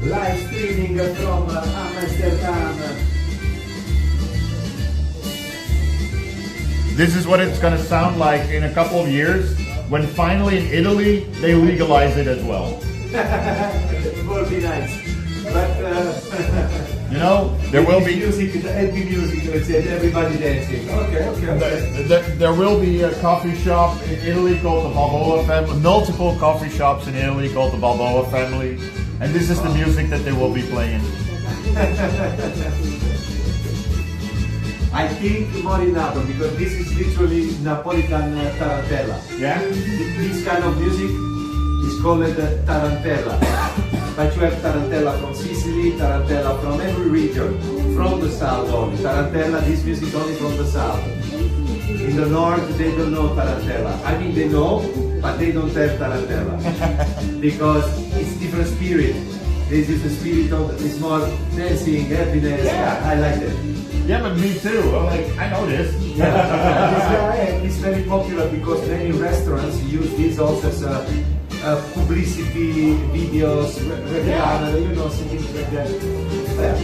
live streaming from Amsterdam. This is what it's going to sound like in a couple of years when finally in Italy they legalize it as well. It will be nice. But you know, there will be music, happy music, let's say, everybody dancing. Okay. There will be a coffee shop in Italy called the Balboa family, multiple coffee shops in Italy called the Balboa family, and this is the music that they will be playing. I think more in Napoli, because this is literally Napolitan tarantella. Yeah? This kind of music is called tarantella. But you have tarantella from Sicily, tarantella from every region, from the south only. Tarantella, this music only from the south. In the north, they don't know tarantella. I mean, they know, but they don't have tarantella. Because it's different spirit. This is the spirit of, it's more dancing, happiness. Yeah. I like that. Yeah, but me too. I know this. It's very popular because many restaurants use this also as a publicity videos, you know, things like that. Yeah.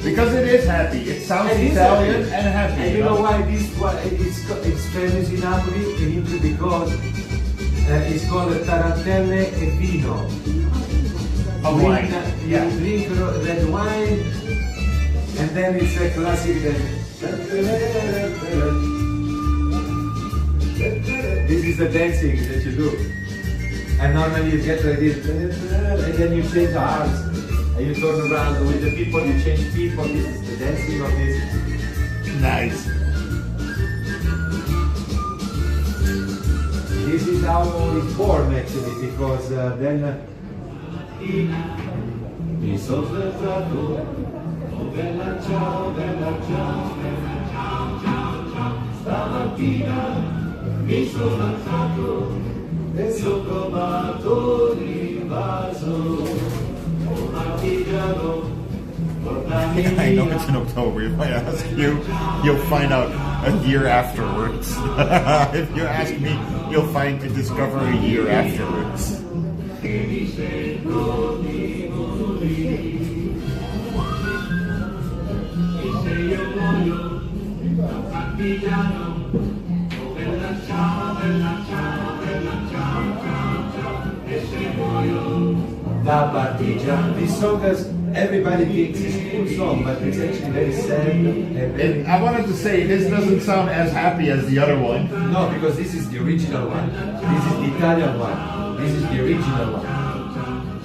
Because it is happy. It sounds Italian and happy. And you know why it's famous in Napoli? In Italy because it's called tarantelle e vino. Wine. You drink red wine, and then it's a classic. This is the dancing that you do. And normally you get like this, and then you change arms, and you turn around with the people, you change people, this is the dancing of this. Nice. This is how it's born actually, because then mi sono svegliato, oh bella ciao, stamattina mi sono alzato. I know it's in October. If I ask you, you'll find out a year afterwards. If you ask me, you'll discover a year afterwards. Da Partigian. This song has everybody thinks it's a cool song, but it's actually very sad. And I wanted to say this doesn't sound as happy as the other one. No, because this is the original one. This is the Italian one. This is the original one.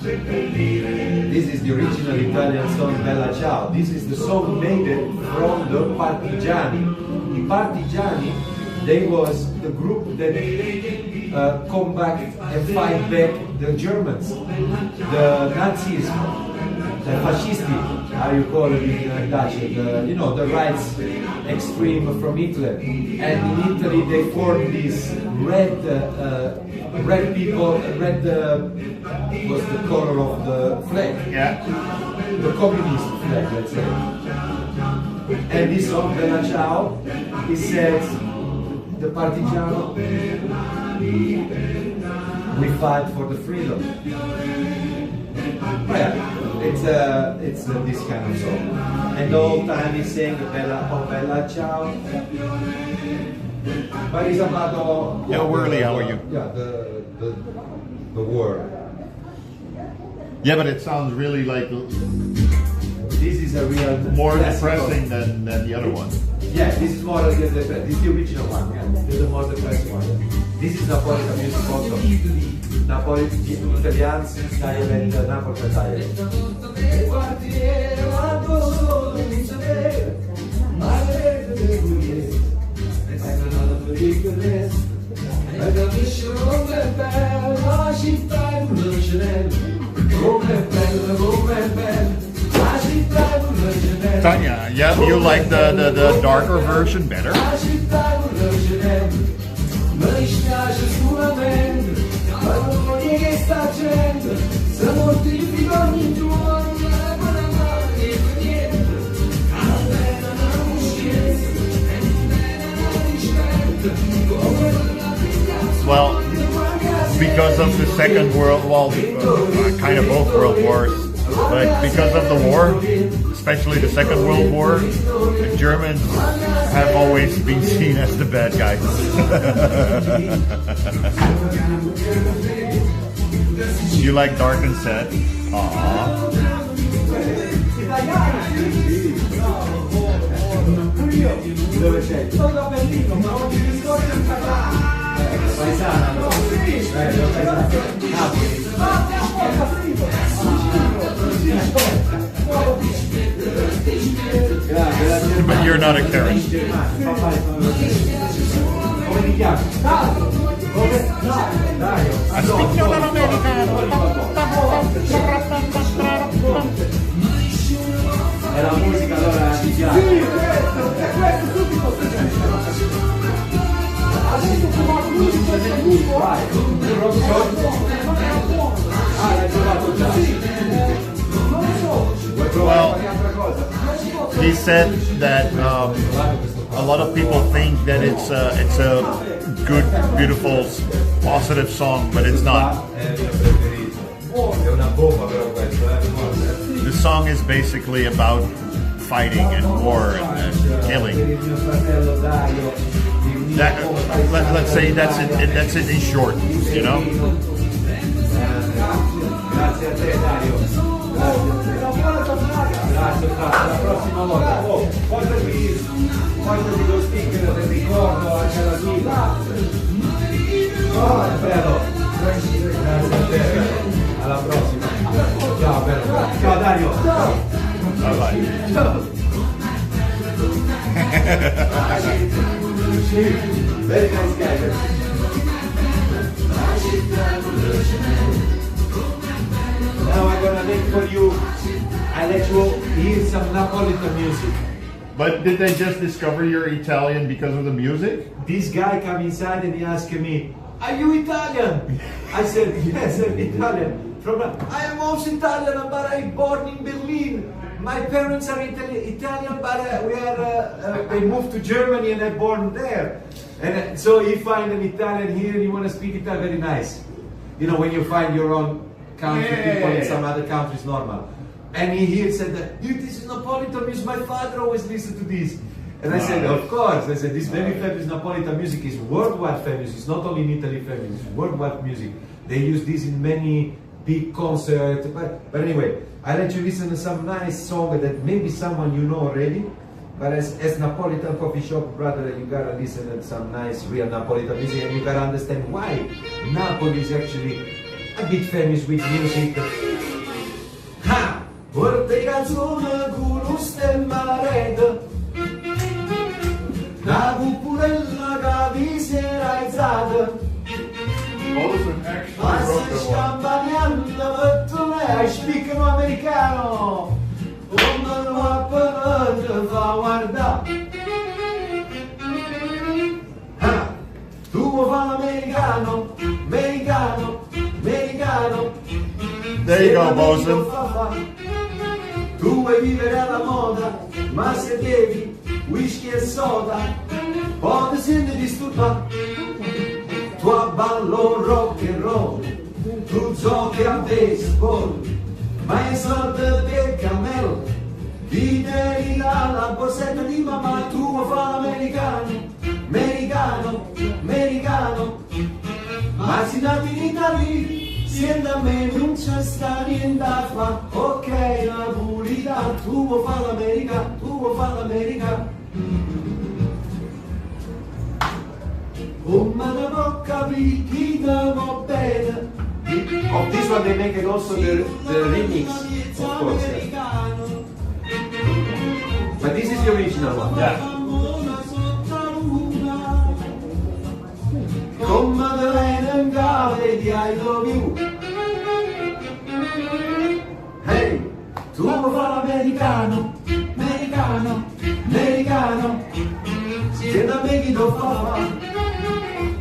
This is the original Italian song Bella Ciao. This is the song made from the Partigiani. The Partigiani, they was the group that come back and fight back the Germans, the Nazis, the fascisti, how you call it in Dutch, you know, the rights extreme from Hitler. And in Italy they formed this red people, red was the color of the flag, yeah, the communist flag, let's say. And this song, Bella Ciao, it says, the Partigiano, we fight for the freedom. Yeah, it's this kind of song. And the whole time he's saying Bella, oh Bella Ciao. But it's about yeah, Whirly, how are you? Yeah, the war. Yeah, but it sounds really like this is a real more depressing than the other one. Yeah, this is more like this is the original one. Yeah, this is the more depressed one. This is Napolitan music also. Napolitan Italians dialect, Napolitan dialect. Tanya, yeah, you like the darker version better? Well, because of the Second World War, kind of both World Wars, But because of the war, especially the Second World War, the Germans have always been seen as the bad guys. You like dark and sad? Aww. Dove sei? Sono da Berlino, ma oggi mi scordo in paesana. But you're not a Karen. Come ti chiami? È la musica allora ti piace? Sì, questo subito. Adesso trovato musica del gruppo. Vai, l'hai trovato già? Sì. Non so. Vuoi provare qualche altra cosa? He said that a lot of people think that it's a good, beautiful, positive song, but it's not. The song is basically about fighting and war and killing. Let's say that's it in short, you know? Grazie a te Dario. Grazie, alla prossima volta. Portati lo sticker del ricordo anche alla vita. Oh, è bello. Grazie a te. Alla prossima. Ciao, bello. Ciao Dario. Ciao. Bye bye. Very nice guy. Now I'm gonna make for you. I let you hear some Napolitan music. But did they just discover you're Italian because of the music? This guy come inside and he asked me, "Are you Italian?" I said, "Yes, I'm Italian." I am also Italian, but I'm born in Berlin. My parents are Italian, but they moved to Germany and I born there. And so you find an Italian here and you want to speak Italian, very nice. You know, when you find your own country people in some other countries, normal. And he here said that, this is Napolitan music, my father always listened to this. And I said, of course. I said, this very famous Napolitan music is worldwide famous. It's not only in Italy famous, it's worldwide music. They use this in many big concerts. But anyway, I let you listen to some nice song that maybe someone you know already. But as Napolitan coffee shop brother, you gotta listen to some nice real Napolitan music and you gotta understand why Napoli is actually a bit famous with music. Ha! Vorte canzone cu nu stemma red La cupurella che vi si era alzata Ma se scampagnando vettone spiccano americano Come non appena te fa guardare Tu vuoi fare l'americano, americano, americano There you go, Bosun. Tu vuoi vivere alla moda, ma se bevi whisky e soda, poi ti senti disturbato. Tu ballo rock and roll, tu giochi a baseball, ma i soldi per cammello, ti devi la borsetta di mamma, tu vuoi fare l'americano, americano, americano, ma si nati in Italia. Se da me non c'è sta niente da fa, ok Napolitano, tu vuoi fare l'America, tu vuoi fare l'America. Come ne può capire chi ti va bene? Of this one they make it also the remix, of course. Yeah. But this is the original one. Yeah. Come te viene in cave di I love you. Hey, tu vuoi fare l'americano, americano, americano. Se da me chi lo fa,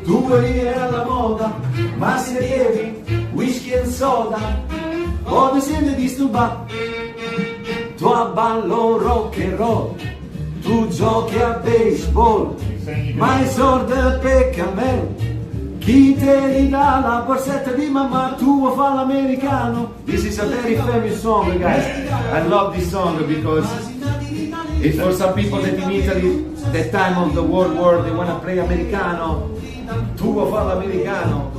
tu vuoi vivere alla moda, ma se bevi whisky e soda, o ti senti disturbato. Tu ballo rock and roll, tu giochi a baseball, ma i soldi per cammello. Chi te li dà la borsetta di mamma, tu vuoi fare l'americano? This is a very famous song, guys. I love this song because it's for some people that in Italy, that time of the World War, they want to play americano. Tu vuoi fare l'americano?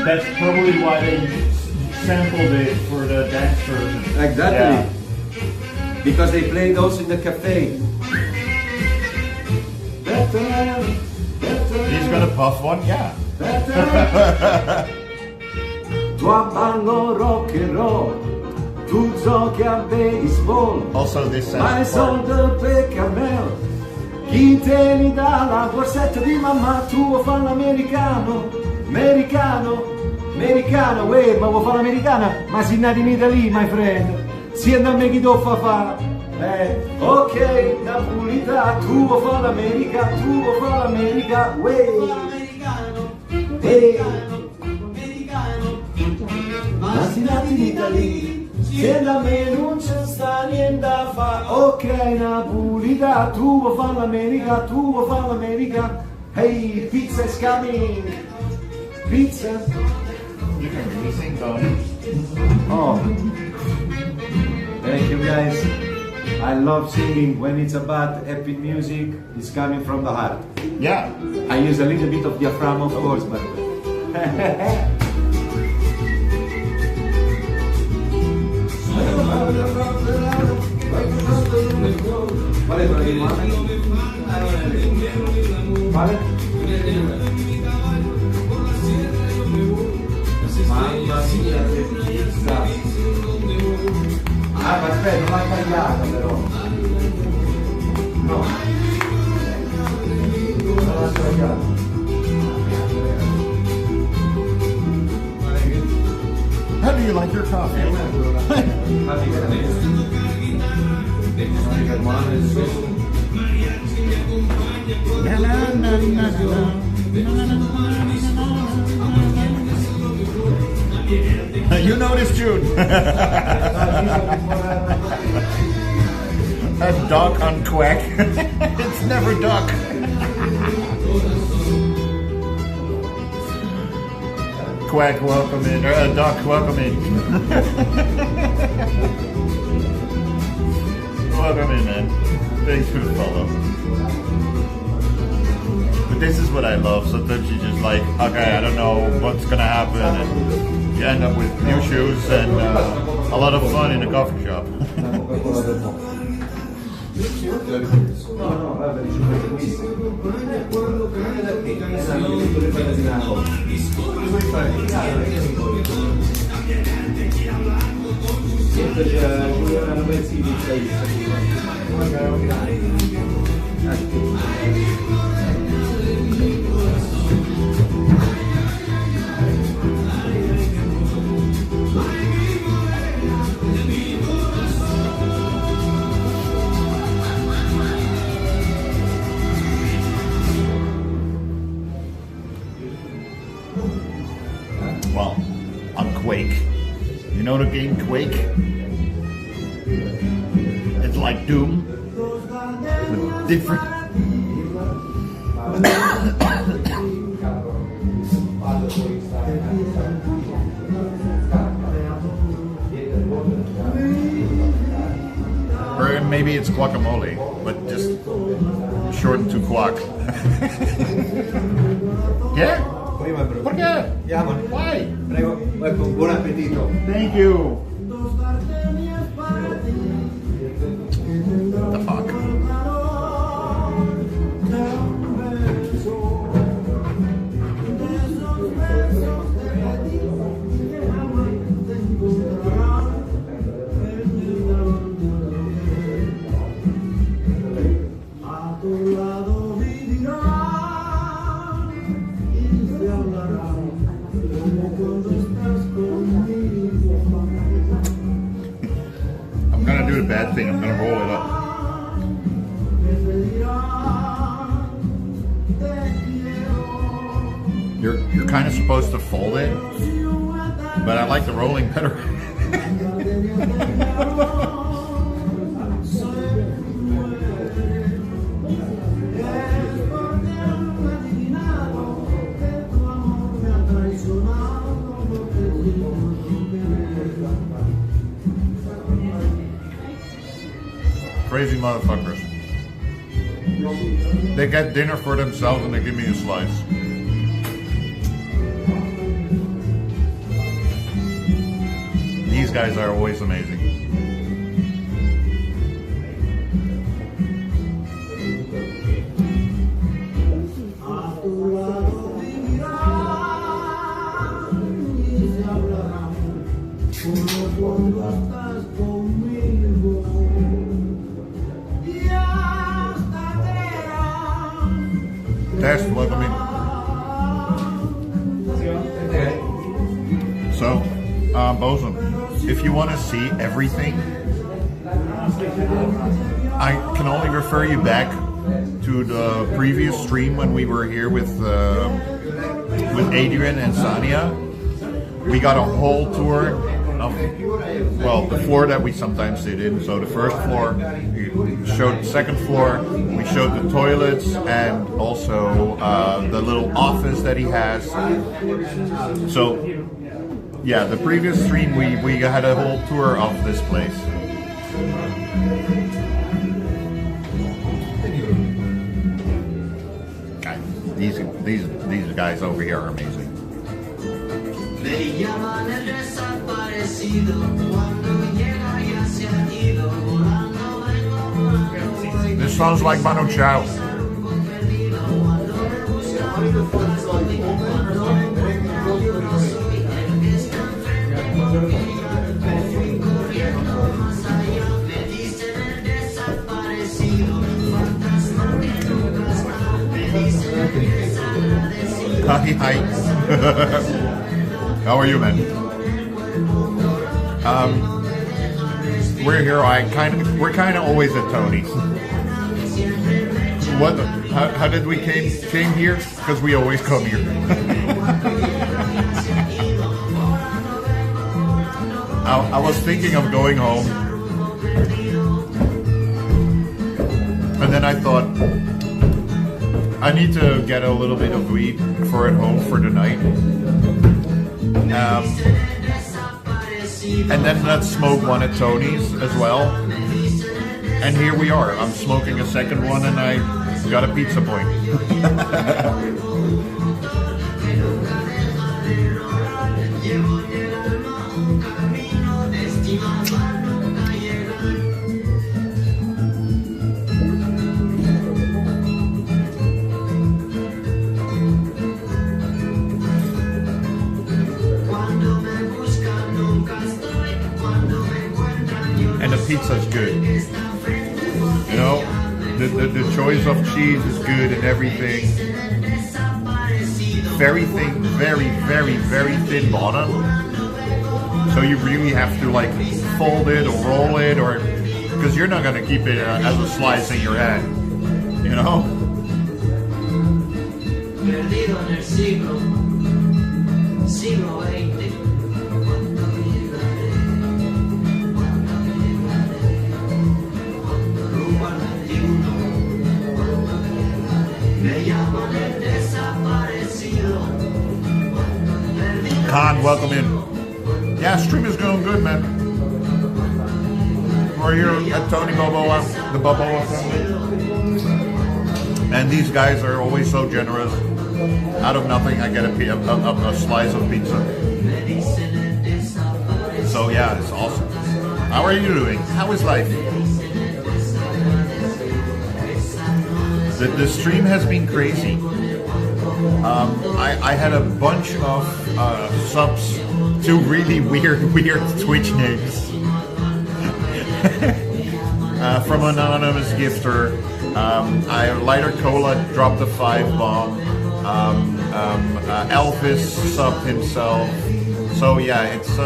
That's probably why they sampled it for the dance version. Exactly. Yeah. Because they play those in the cafe. He's gonna puff one, yeah. Tua ballo rock and roll, tu giochi a baseball. Also this Ma i sounds soldi per camel. Chi te li dà la borsetta di mamma, tu vuoi fare l'americano? Americano, americano, ma vuoi fare l'americana? Ma si nati in Italia, my friend. Si da me chi do fa. Ok, Napolità, tu vuoi fare l'America, tu vuoi fare l'America, ma si nati in Italia, se da me non c'è sta niente da fare. Ok, Napolità, tu vuoi fare l'America, tu vuoi fare l'America. Hey, pizza is coming. Pizza. You can really sing though. Oh, thank you guys. I love singing when it's about happy music. It's coming from the heart. Yeah. I use a little bit of diaphragm, of course, but. Vale? Mamma mia, che pizza! Ah, ma aspetta, non l'ha tagliata però. No. Non l'ha tagliata. How do you like your coffee? You know this tune. A duck on Quack. It's never duck. Quack, welcome in. Or duck, welcome in. Welcome in, man. Thanks for the follow. But this is what I love. Sometimes you just like, okay, I don't know what's gonna happen, and you end up with new shoes and a lot of fun in a coffee shop. Well, on Quake. You know the game Quake? It's like Doom, but different. Or maybe it's guacamole, but just shortened to guac. Yeah? ¿Por qué? Yeah, man. Why? Prego, buon appetito. Thank you. What the fuck? I'm gonna do the bad thing. I'm gonna roll it up. You're kind of supposed to fold it, but I like the rolling better. Crazy motherfuckers. They get dinner for themselves and they give me a slice. These guys are always amazing. Test, welcome in. So, Bosun, if you want to see everything, I can only refer you back to the previous stream when we were here with Adrian and Sania. We got a whole tour of, well, the floor that we sometimes sit in. So the first floor, we showed the second floor, we showed the toilets, and also the little office that he has. So, yeah, the previous stream, we had a whole tour of this place. These guys over here are amazing. This sounds like Manu Chao. Hi. How are you, man? We're here. We're kind of always at Tony's. What? How did we came here? Because we always come here. I was thinking of going home, and then I thought I need to get a little bit of weed for at home for the night. And then let's smoke one at Tony's as well. And here we are. I'm smoking a second one and I got a pizza point. Pizza's good. You know, the choice of cheese is good and everything. Very thin, very thin bottom. So you really have to like fold it or roll it, or because you're not gonna keep it as a slice in your hand. You know. Khan, welcome in. Yeah, stream is going good, man. We're here at Tony Balboa, the Balboa family. And these guys are always so generous. Out of nothing, I get a slice of pizza. So yeah, it's awesome. How are you doing? How is life? The stream has been crazy. I had a bunch of subs to really weird Twitch names from anonymous gifter. Lighter Cola dropped a 5 bomb. Elvis subbed himself. So yeah, it's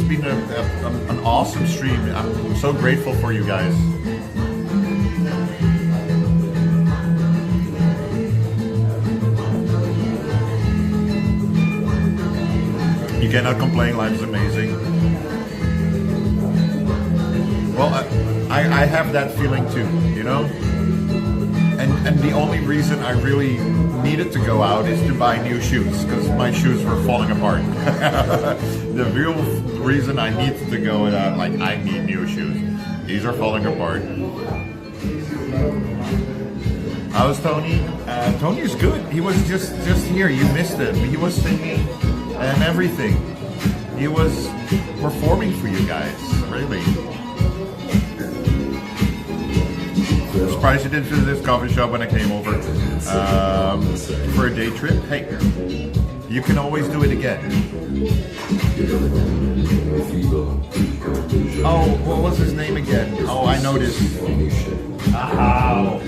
been an awesome stream. I'm so grateful for you guys. You cannot complain, life's amazing. Well, I have that feeling too, you know? And the only reason I really needed to go out is to buy new shoes, because my shoes were falling apart. The real reason I needed to go out, like I need new shoes. These are falling apart. How's Tony? Tony's good. He was just here. You missed him. He was singing and everything. He was performing for you guys. Really. Surprised you didn't visit this coffee shop when I came over for a day trip. Hey, you can always do it again. Oh, what was his name again? Oh, I know this. Oh.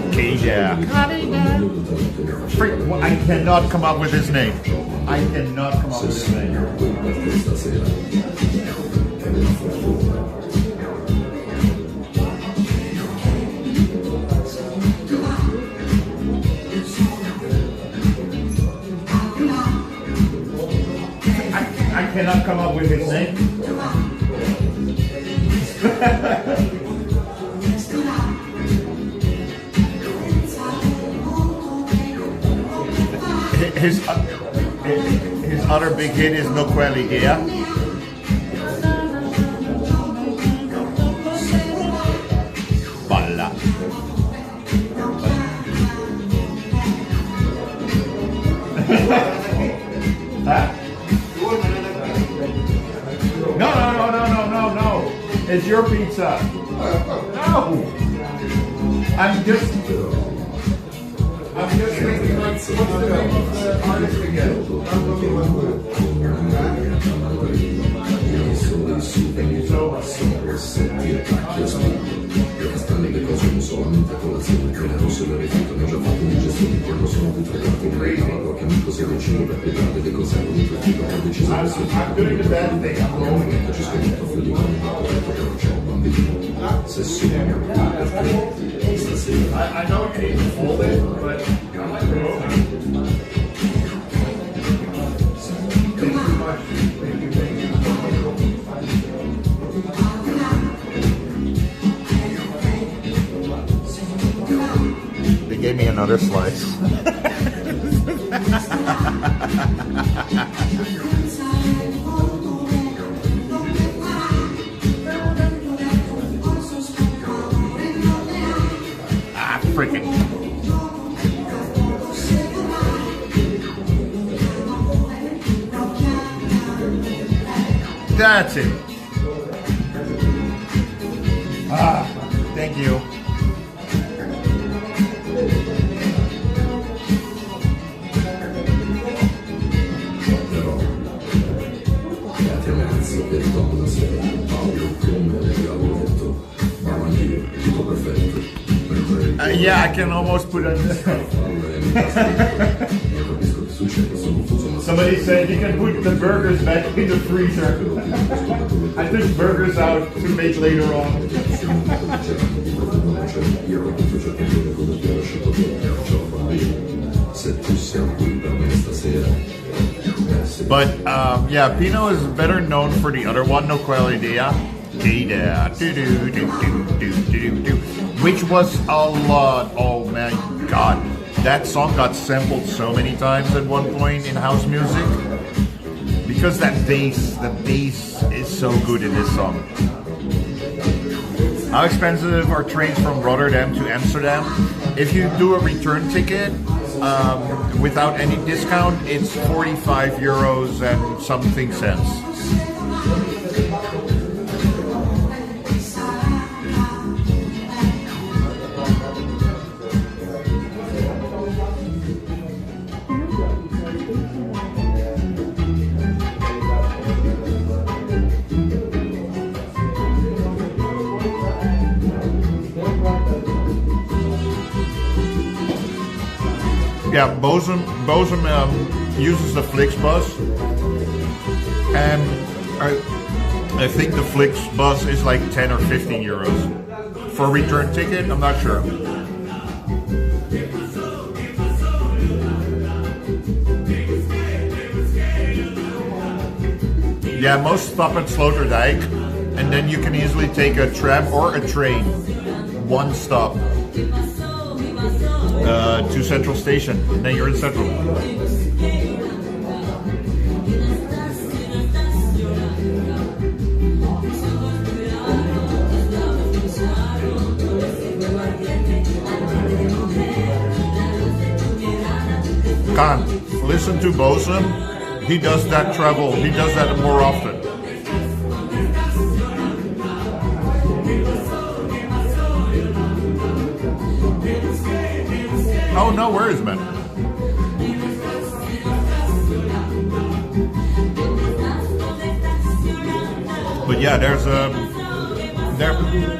Okay, yeah. I cannot come up with his name. I cannot come up with his name. I cannot come up with his name. His other big hit is No Quelle Idea. Balla. Huh? No. It's your pizza. No. I'm just thinking, like, what's the name of the artist again? I'm doing the bad thing. I'm rolling it. I know you need to hold it, but I like rolling. Thank you much. Thank you. They gave me another slice. Freaking. That's it. Thank you. Yeah, I can almost put on this. Somebody said you can put the burgers back in the freezer. I took burgers out to make later on. But yeah, Pino is better known for the other one, No Quelle Idea. Which was a lot. Oh my god. That song got sampled so many times at one point in house music. Because the bass is so good in this song. How expensive are trains from Rotterdam to Amsterdam? If you do a return ticket, without any discount, it's 45 euros and something cents. Yeah, Bosum uses the Flixbus, and I think the Flixbus is like 10 or 15 euros. For a return ticket, I'm not sure. Yeah, most stop at Sloterdijk, and then you can easily take a tram or a train. One stop. To Central Station, and then you're in Central. Khan, listen to Bosun. He does that travel. He does that more often. Oh, no worries, man. But yeah, there's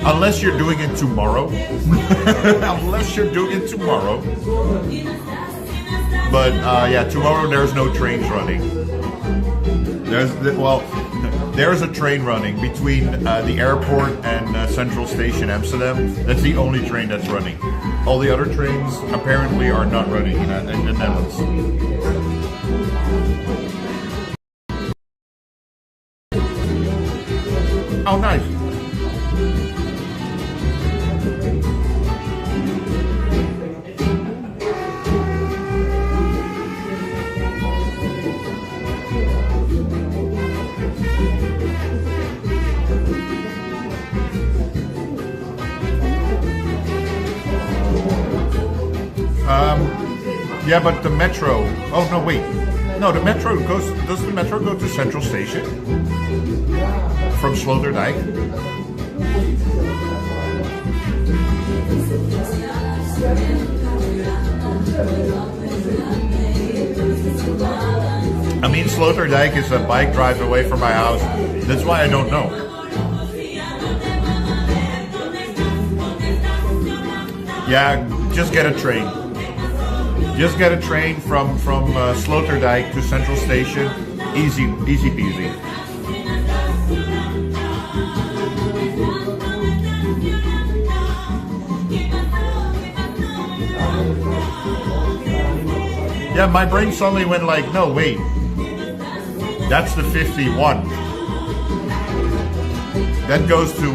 unless you're doing it tomorrow, unless you're doing it tomorrow. But yeah, tomorrow there's no trains running. There's a train running between the airport and Central Station Amsterdam. That's the only train that's running. All the other trains apparently are not running in the Netherlands. Oh, nice. Yeah, but the metro. Oh no, wait. No, the metro goes. Does the metro go to Central Station from Sloterdijk? I mean, Sloterdijk is a bike drive away from my house. That's why I don't know. Yeah, just get a train. Just get a train from Sloterdijk to Central Station. Easy peasy. Yeah, my brain suddenly went like, no, wait. That's the 51. That goes to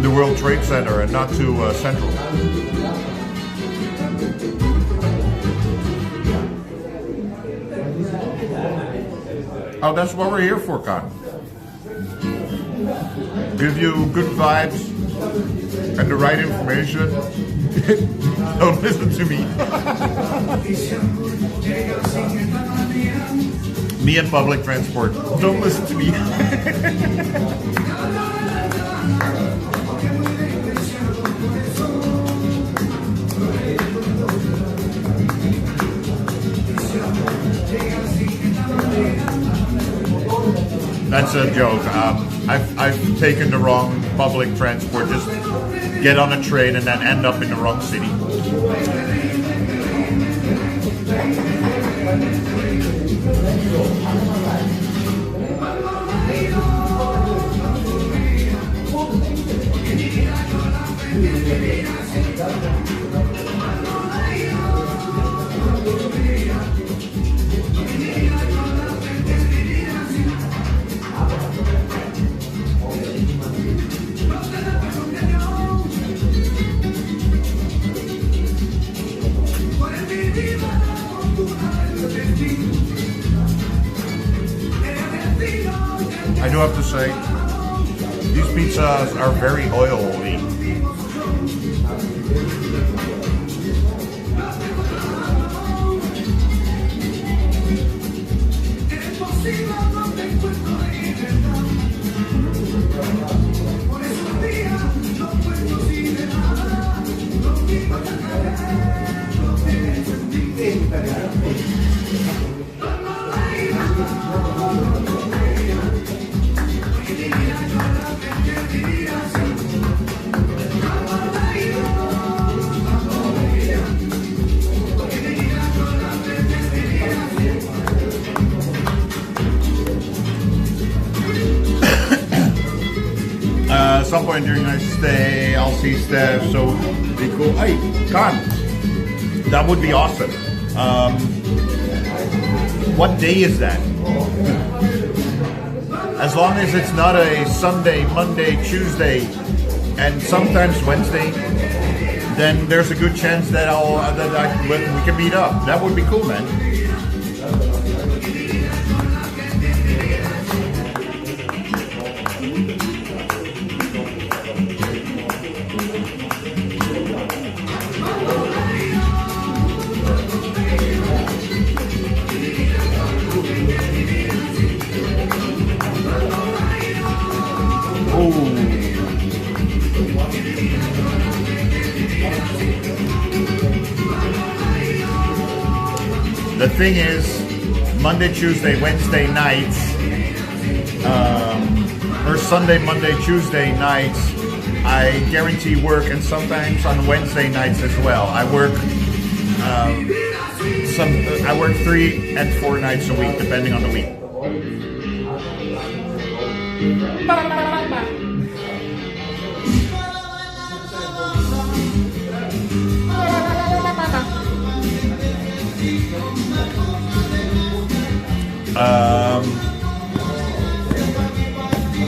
the World Trade Center and not to Central. Oh, that's what we're here for, Con. Give you good vibes and the right information. Don't listen to me. Me and public transport. Don't listen to me. That's a joke. I've taken the wrong public transport. Just get on a train and then end up in the wrong city. I do have to say, these pizzas are very oily. At some point during my stay, I'll see Steph, so be cool. Hey, Con, that would be awesome. What day is that? As long as it's not a Sunday, Monday, Tuesday, and sometimes Wednesday, then there's a good chance that we can meet up. That would be cool, man. The thing is, Monday, Tuesday, Wednesday nights, or Sunday, Monday, Tuesday nights, I guarantee work, and sometimes on Wednesday nights as well. I work I work 3 and 4 nights a week, depending on the week.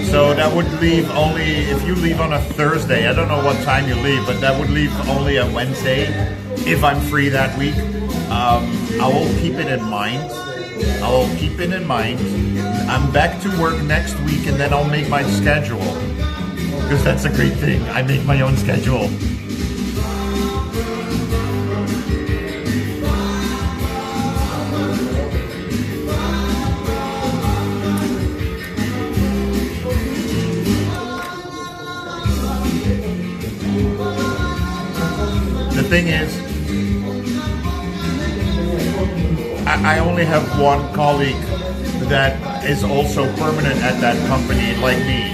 So that would leave only, if you leave on a Thursday, I don't know what time you leave, but that would leave only a Wednesday if I'm free that week. I will keep it in mind. I'm back to work next week, and then I'll make my schedule. Because that's a great thing. I make my own schedule. The thing is, I only have one colleague that is also permanent at that company, like me.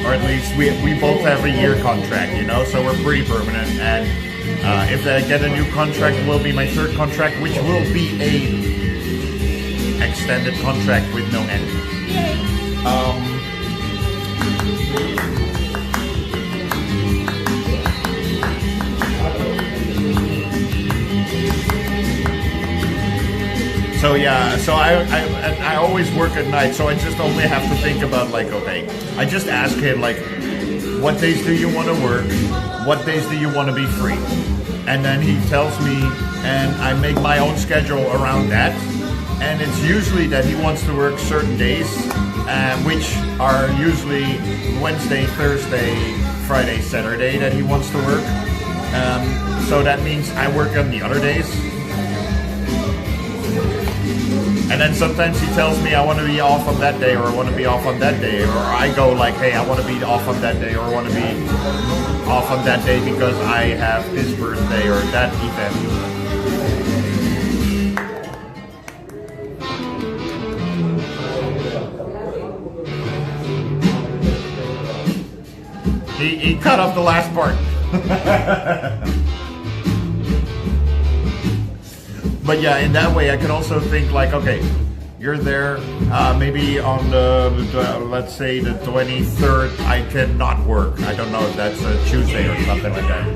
Or at least we both have a year contract, you know, so we're pretty permanent. And if I get a new contract, it will be my third contract, which will be a extended contract with no end. So yeah, so I always work at night, so I just only have to think about like, okay, I just ask him like, what days do you want to work? What days do you want to be free? And then he tells me, and I make my own schedule around that. And it's usually that he wants to work certain days, which are usually Wednesday, Thursday, Friday, Saturday that he wants to work. So that means I work on the other days. And then sometimes he tells me I want to be off on that day, or I want to be off on that day, or I go like, hey, I want to be off on that day, or I want to be off on that day because I have this birthday or that event. He cut off the last part. But yeah, in that way, I can also think like, okay, you're there, maybe on the, let's say the 23rd, I cannot work. I don't know if that's a Tuesday or something like that.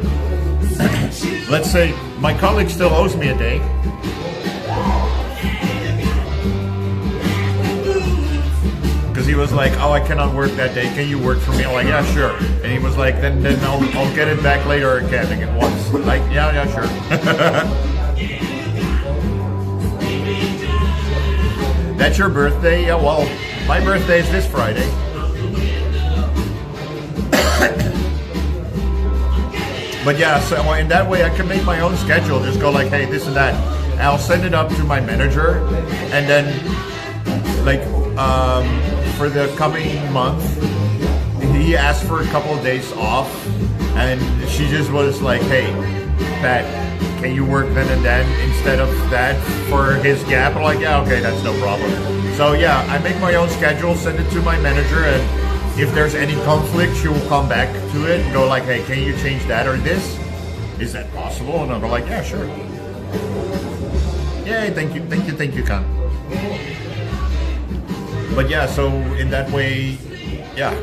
Let's say my colleague still owes me a day. Because he was like, oh, I cannot work that day. Can you work for me? I'm like, yeah, sure. And he was like, then I'll get it back later again. And once, like, yeah, sure. That's your birthday? Yeah, well, my birthday is this Friday. But yeah, so in that way I can make my own schedule. Just go like, hey, this and that. And I'll send it up to my manager. And then, like, for the coming month, he asked for a couple of days off. And she just was like, hey, Pat, can you work then and then instead of that for his gap? I'm like, yeah, okay, that's no problem. So yeah, I make my own schedule, send it to my manager, and if there's any conflict, she will come back to it and go like, hey, can you change that or this? Is that possible? And I'm like, yeah, sure. Yay, thank you, Khan. But yeah, so in that way, yeah.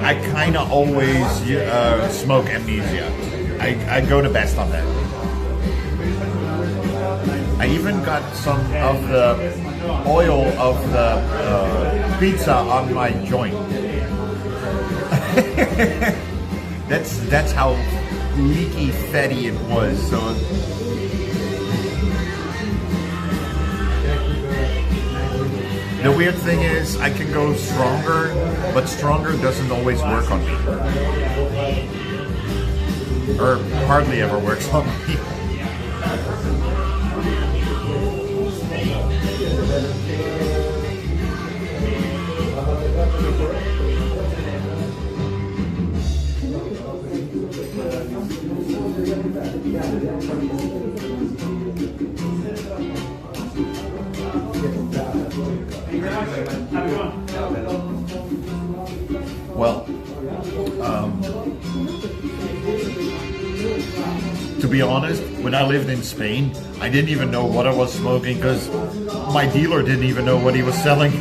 I kind of always smoke amnesia. I go to best on that. I even got some of the oil of the pizza on my joint. That's how leaky fatty it was. So the weird thing is I can go stronger, but stronger doesn't always work on me. Or hardly ever works on me. Well, to be honest, when I lived in Spain, I didn't even know what I was smoking because my dealer didn't even know what he was selling.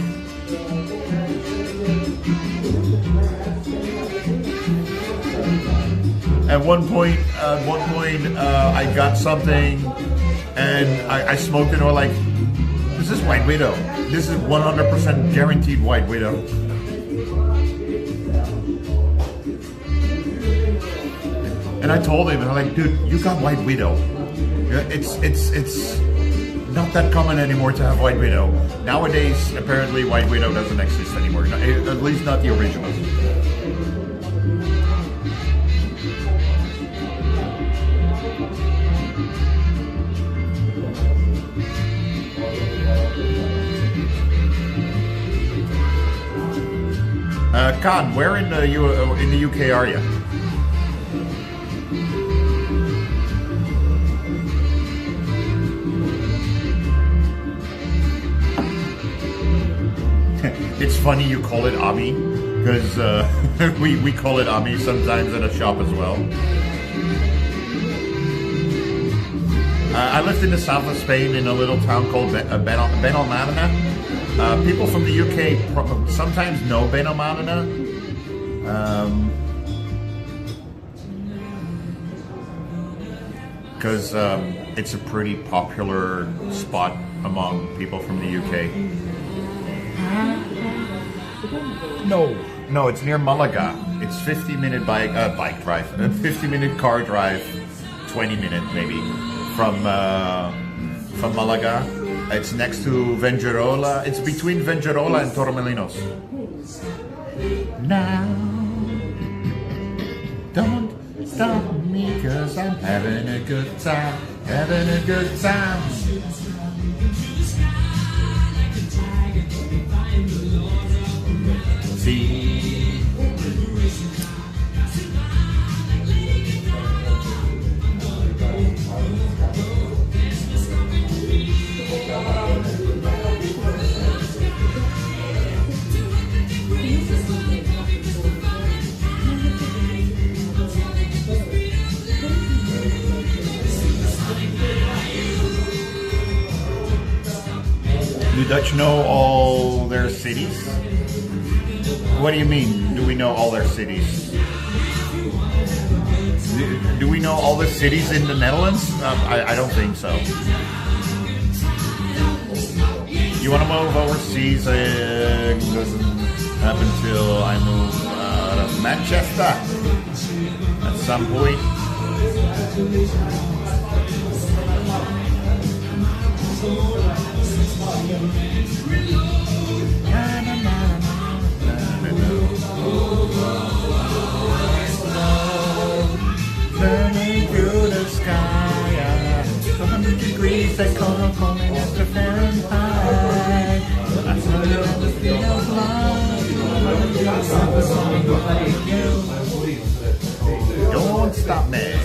At one point, I got something and I smoked it and I was like, this is White Widow. This is 100% guaranteed White Widow. And I told him, and I'm like, dude, you got White Widow. It's not that common anymore to have White Widow. Nowadays, apparently White Widow doesn't exist anymore. At least not the original. Khan, where in the UK are you? It's funny you call it Ami, because we call it Ami sometimes at a shop as well. I lived in the south of Spain in a little town called Benalmádena. People from the UK sometimes know Benalmádena. Because it's a pretty popular spot among people from the UK. No, it's near Malaga. It's 50-minute bike drive, 50-minute car drive, 20-minute maybe from Malaga. It's next to Vengerola. It's between Vengerola and Torremolinos. Now, don't stop me, 'cause I'm having a good time, having a good time. See. Do Dutch know all their cities? What do you mean, do we know all their cities? Do we know all the cities in the Netherlands? I don't think so. You want to move overseas? It doesn't happen until I move out of Manchester at some point. Burning through the sky, 200 degrees, they call me Mr. Fahrenheit. I saw you on the field of love. Don't stop me.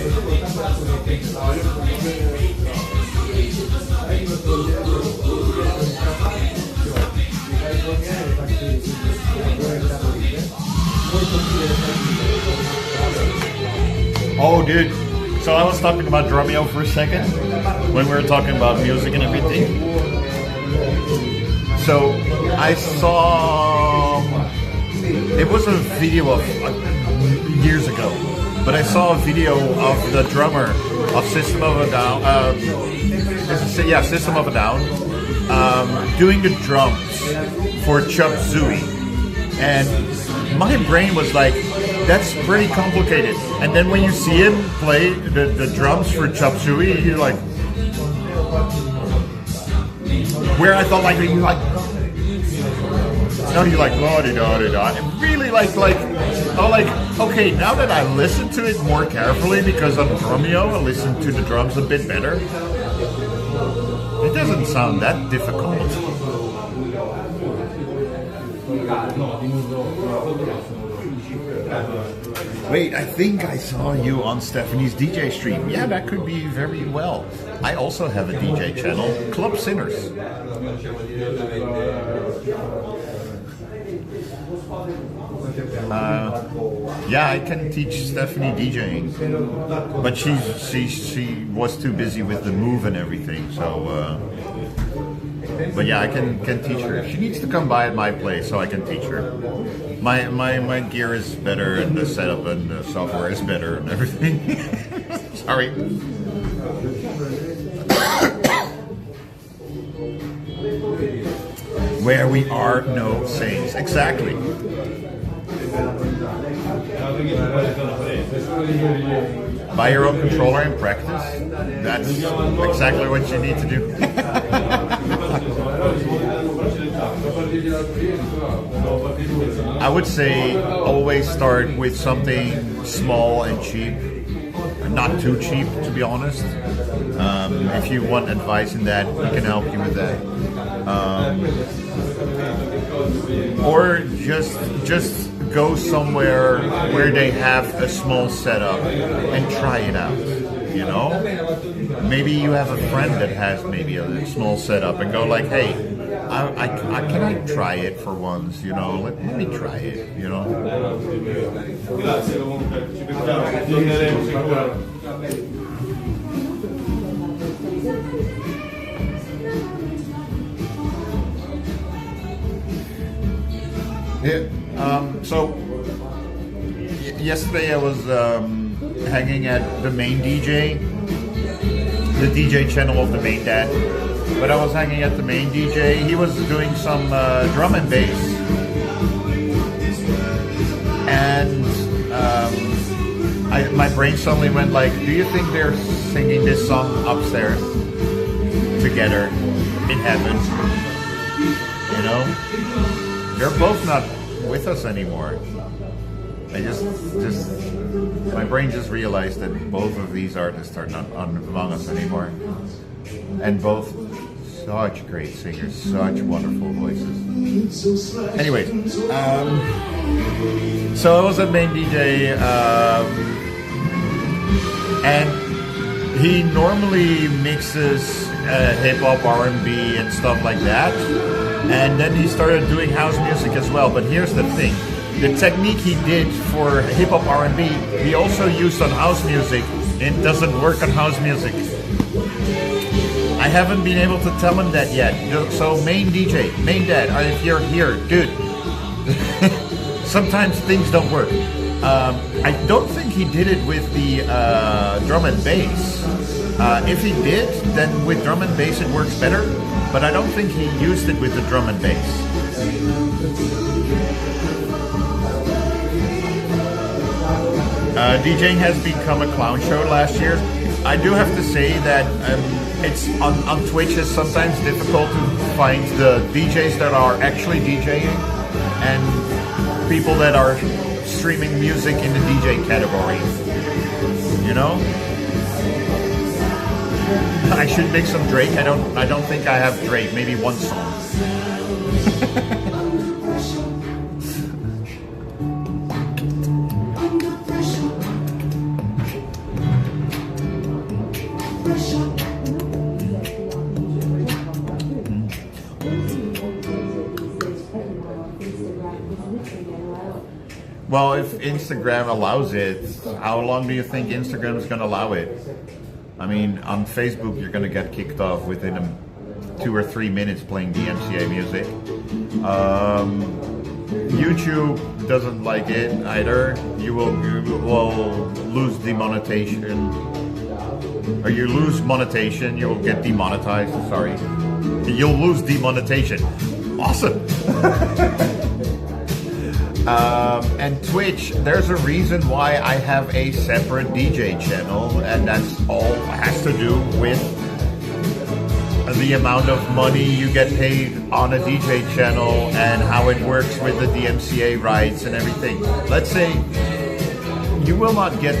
Oh, dude. So I was talking about Drumeo for a second when we were talking about music and everything. So I saw, it was a video of years ago, but I saw a video of the drummer of System of a Down, System of a Down, doing the drums for Chop Suey. And my brain was like, that's pretty complicated. And then when you see him play the drums for Chop Suey, you're like, where I thought like No, you like la-di-da-di-da. And really okay, now that I listen to it more carefully, because on Drumeo I listen to the drums a bit better, it doesn't sound that difficult. Wait, I think I saw you on Stephanie's DJ stream. Yeah, that could be very well. I also have a DJ channel, Club Sinners. Yeah, I can teach Stephanie DJing, but she was too busy with the move and everything. So, but yeah, I can teach her. She needs to come by at my place so I can teach her. My gear is better and the setup and the software is better and everything. Sorry. Where we are no saints. Exactly. Buy your own controller and practice. That's exactly what you need to do. I would say always start with something small and cheap. Not too cheap, to be honest. If you want advice in that, we can help you with that. Or just go somewhere where they have a small setup and try it out. You know, maybe you have a friend that has maybe a small setup and go like, hey, can I try it for once? You know, let me try it. You know. Yeah. So yesterday I was hanging at the main DJ, the DJ channel of the main dad. But I was hanging at the main DJ. He was doing some drum and bass, and my brain suddenly went like, "Do you think they're singing this song upstairs together in heaven?" You know, they're both not with us anymore. I just my brain just realized that both of these artists are not among us anymore, and both such great singers, such wonderful voices. Anyways, so I was at main DJ, and he normally mixes hip hop, R&B, and stuff like that. And then he started doing house music as well. But here's the thing. The technique he did for hip-hop R&B, he also used on house music. It doesn't work on house music. I haven't been able to tell him that yet. So main DJ, main dad, if you're here, dude, sometimes things don't work. I don't think he did it with the drum and bass. If he did, then with drum and bass it works better. But I don't think he used it with the drum and bass. DJing has become a clown show last year. I do have to say that it's on Twitch is sometimes difficult to find the DJs that are actually DJing and people that are streaming music in the DJ category. You know? I should make some Drake. I don't think I have Drake. Maybe one song. Well, if Instagram allows it, how long do you think Instagram is going to allow it? I mean, on Facebook, you're going to get kicked off within 2 or 3 minutes playing DMCA music. YouTube doesn't like it either. You will lose demonetization. Or you lose monetization, you will get demonetized. Sorry. You'll lose demonetization. Awesome. And Twitch, there's a reason why I have a separate DJ channel, and that's all has to do with the amount of money you get paid on a DJ channel and how it works with the DMCA rights and everything. Let's say you will not get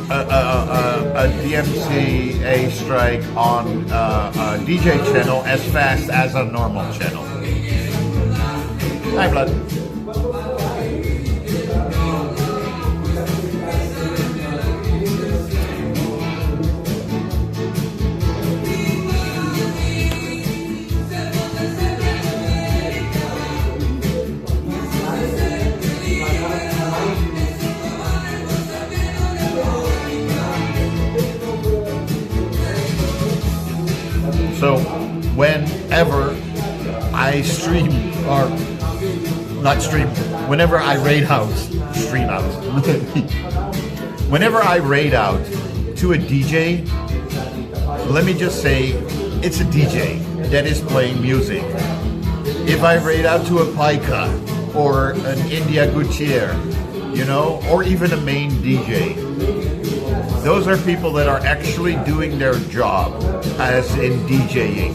a DMCA strike on a DJ channel as fast as a normal channel. Hi, Blood. So, whenever I stream, or not stream, whenever I raid out, stream out, whenever I raid out to a DJ, let me just say, it's a DJ that is playing music. If I raid out to a Paika, or an India Gutierrez, you know, or even a main DJ, those are people that are actually doing their job, as in DJing.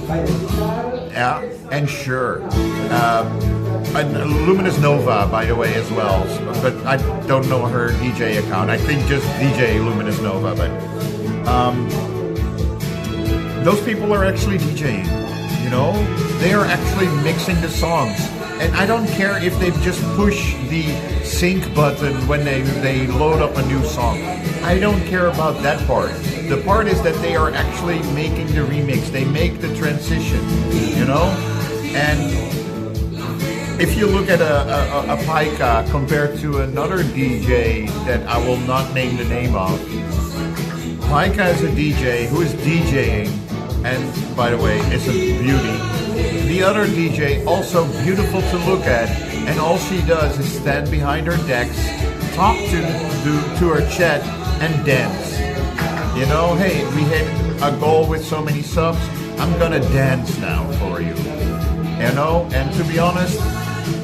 Yeah, and sure. And Luminous Nova, by the way, as well. But I don't know her DJ account. I think just DJ Luminous Nova. But those people are actually DJing. You know, they are actually mixing the songs. And I don't care if they just push the sync button when they load up a new song. I don't care about that part. The part is that they are actually making the remix. They make the transition, you know? And if you look at a Paika compared to another DJ that I will not name the name of, Paika is a DJ who is DJing, and by the way, is a beauty. The other DJ, also beautiful to look at, and all she does is stand behind her decks, talk to her chat, and dance. You know, hey, we hit a goal with so many subs, I'm gonna dance now for you. You know, and to be honest,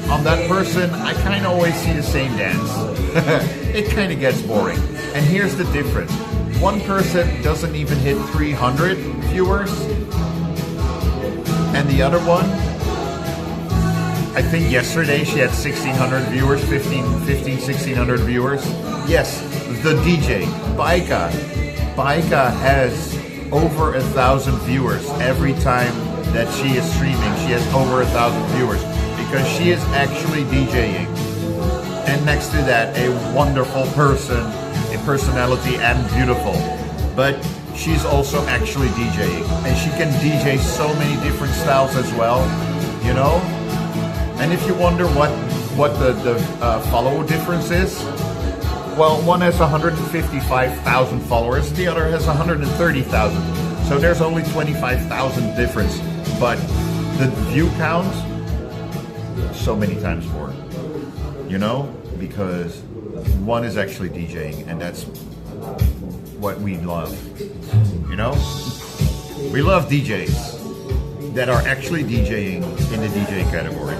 on that person, I kind of always see the same dance. It kind of gets boring. And here's the difference. One person doesn't even hit 300 viewers, and the other one, I think yesterday she had 1,600 viewers, 1600 viewers. Yes, the DJ, Baika has over 1,000 viewers every time that she is streaming. She has over 1,000 viewers because she is actually DJing. And next to that, a wonderful person, a personality, and beautiful. But she's also actually DJing, and she can DJ so many different styles as well, you know. And if you wonder what the follow difference is, well, one has 155,000 followers, the other has 130,000. So there's only 25,000 difference, but the view count, so many times more, you know, because one is actually DJing, and that's what we love, you know. We love DJs that are actually DJing in the DJ category.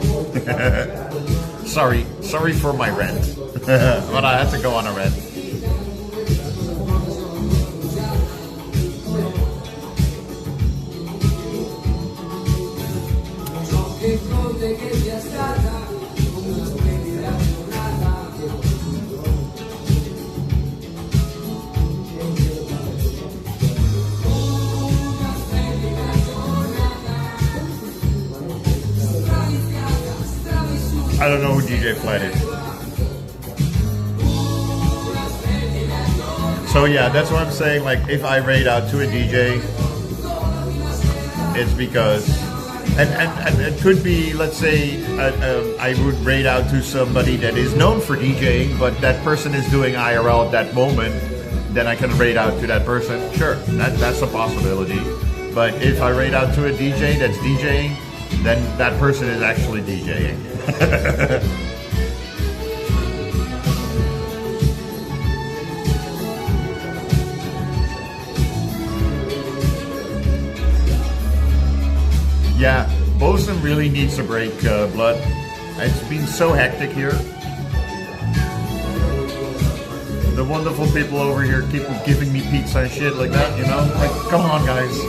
sorry for my rant, but I had to go on a rant. I don't know who DJ Flat is. So yeah, that's what I'm saying. Like, if I raid out to a DJ, it's because, and it could be, let's say, I would raid out to somebody that is known for DJing, but that person is doing IRL at that moment, then I can raid out to that person. Sure, that's a possibility. But if I raid out to a DJ that's DJing, then that person is actually DJing. Yeah, Bosun really needs a break, Blood. It's been so hectic here. The wonderful people over here keep giving me pizza and shit like that, you know? Like, come on, guys.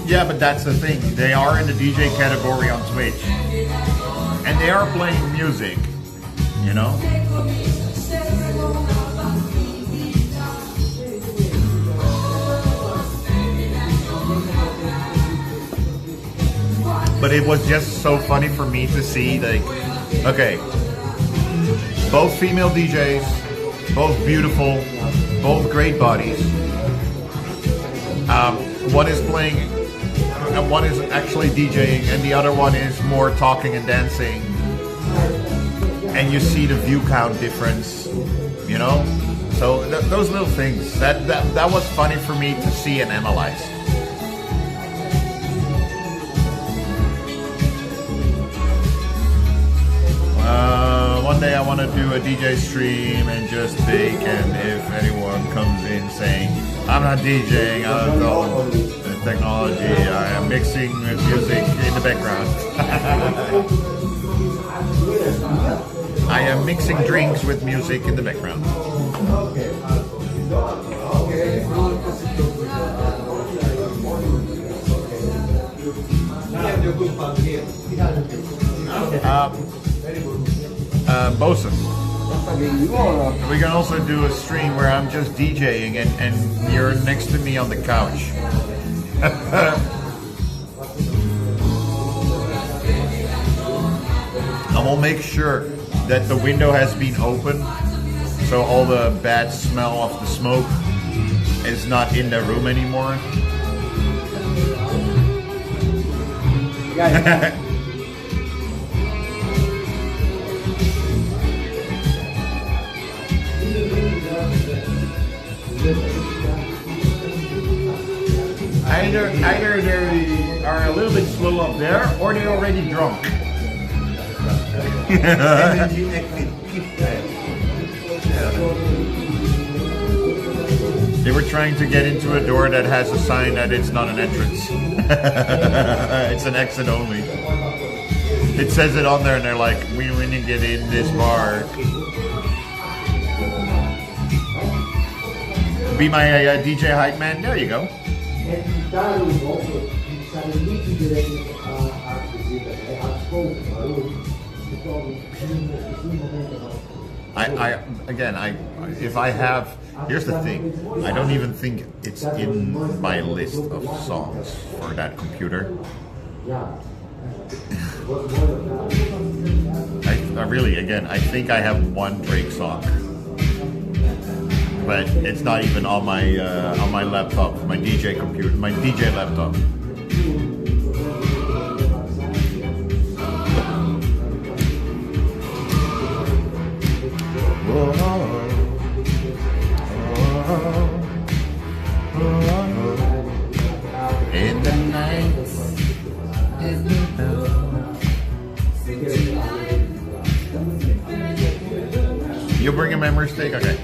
Yeah, but that's the thing. They are in the DJ category on Twitch. And they are playing music, you know? But it was just so funny for me to see, like, okay, both female DJs, both beautiful, both great bodies. One is playing, and one is actually DJing, and the other one is more talking and dancing. And you see the view count difference, you know. So those little things that was funny for me to see and analyze. One day I want to do a DJ stream and just bake, and if anyone comes in saying, I'm not DJing, I don't know the technology, I am mixing music in the background. I am mixing drinks with music in the background. Bosun. We can also do a stream where I'm just DJing and you're next to me on the couch. I will make sure that the window has been open, so all the bad smell of the smoke is not in the room anymore. Either they are a little bit slow up there, or they're already drunk. They were trying to get into a door that has a sign that it's not an entrance. It's an exit only. It says it on there, and they're like, we want to get in this bar. Be my DJ hype man. There you go. If I have, here's the thing, I don't even think it's in my list of songs for that computer. I really, again, I think I have one Drake song, but it's not even on my laptop, my DJ computer, my DJ laptop. In the night, you bring a memory stick, okay.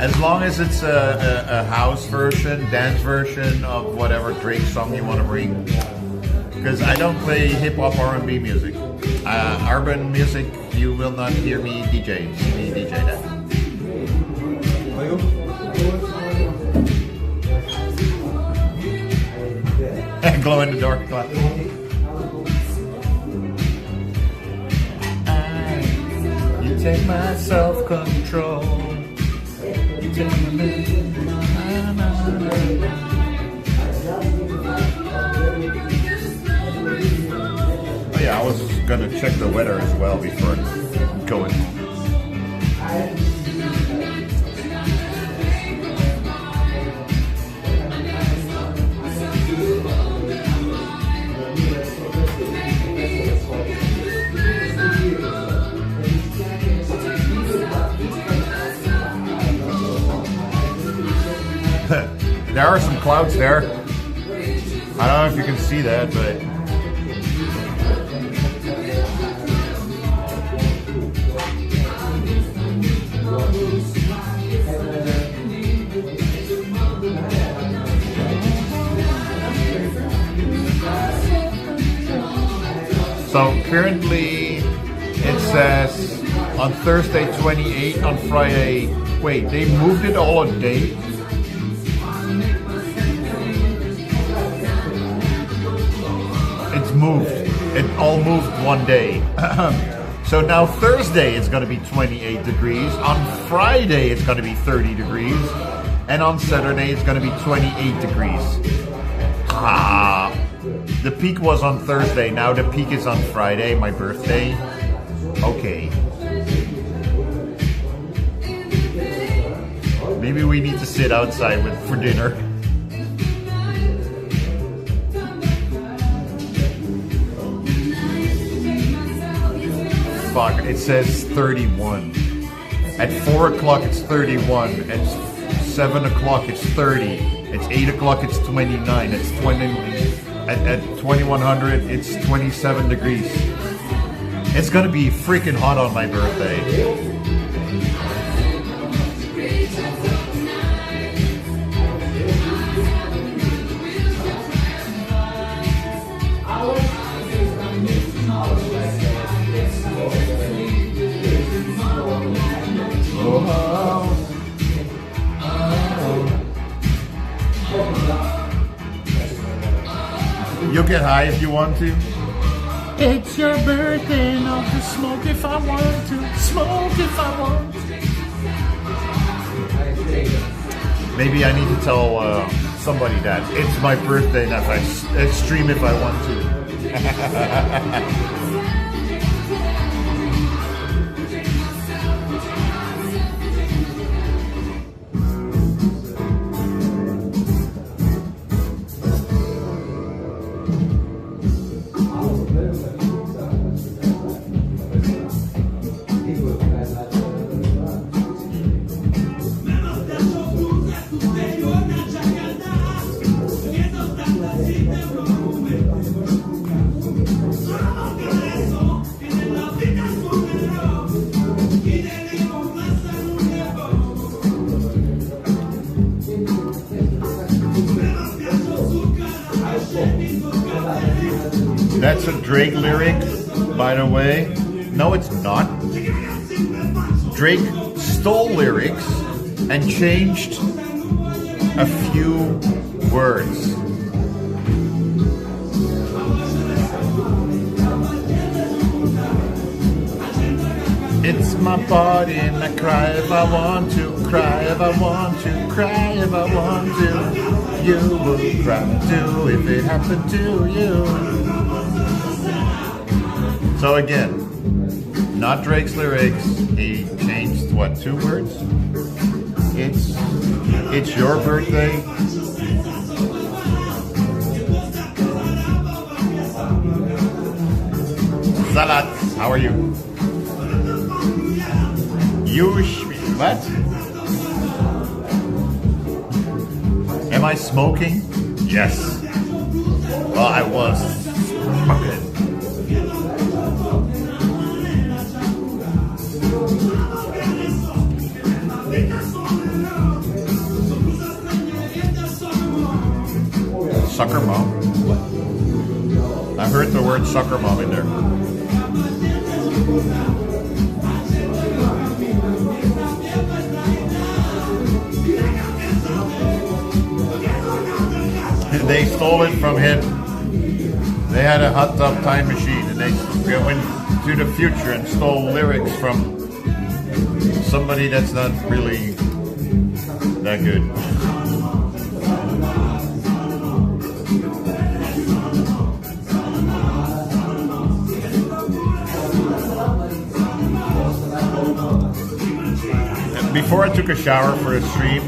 As long as it's a house version, dance version of whatever Drake song you want to bring. Because I don't play hip hop R&B music. Urban music, you will not hear me DJ. See me DJ that. Glow in the dark class. You take my self-control. You take my Oh yeah, I was gonna check the weather as well before going. There are some clouds there. I don't know if you can see that, but so currently it says on Thursday 28, on Friday. Wait, they moved it all a day? moved. It all moved one day. So now Thursday it's going to be 28 degrees. On Friday it's going to be 30 degrees. And on Saturday it's going to be 28 degrees. The peak was on Thursday. Now the peak is on Friday, my birthday. Okay. Maybe we need to sit outside for dinner. Fuck, it says 31. At 4 o'clock it's 31. At 7 o'clock it's 30. At 8 o'clock it's 29. It's 20. At 2100 it's 27 degrees. It's gonna be freaking hot on my birthday. You'll get high if you want to. It's your birthday, and I'll just smoke if I want to. Smoke if I want to. Maybe I need to tell somebody that it's my birthday and if I stream if I want to. That's a Drake lyric, by the way. No, it's not. Drake stole lyrics and changed a few words. It's my body and I cry if I want to, cry if I want to, cry if I want to. You would cry too if it happened to you. So again, not Drake's lyrics. He changed what, 2 words? It's your birthday. Salat, how are you? What? Am I smoking? Yes. Well, I was smoking. Sucker mom. I heard the word sucker mom in there. They stole it from him. They had a hot tub time machine and they went to the future and stole lyrics from somebody that's not really that good. Before I took a shower for a stream,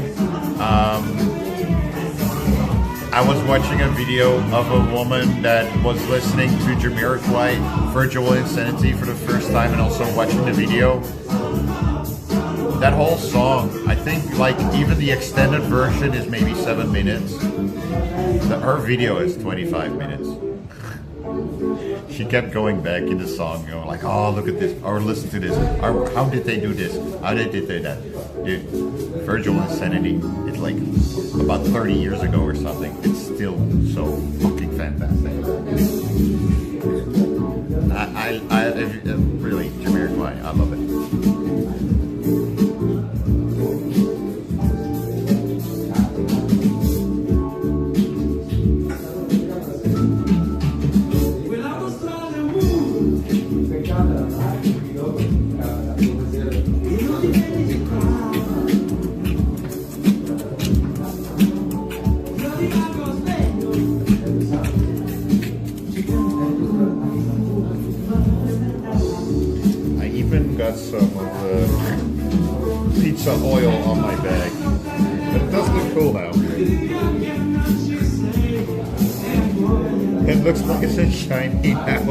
I was watching a video of a woman that was listening to Jamiroquai, Virtual Insanity for the first time and also watching the video. That whole song, I think like even the extended version is maybe 7 minutes. Her video is 25 minutes. She kept going back in the song, going like, oh, look at this, or listen to this, or how did they do this, how did they do that? Dude, Virtual Insanity, it's like about 30 years ago or something. It's still so fucking fantastic. I really, Jamiroquai, I love it. some of the pizza oil on my bag. But it does look cool now. It looks nice and shiny now.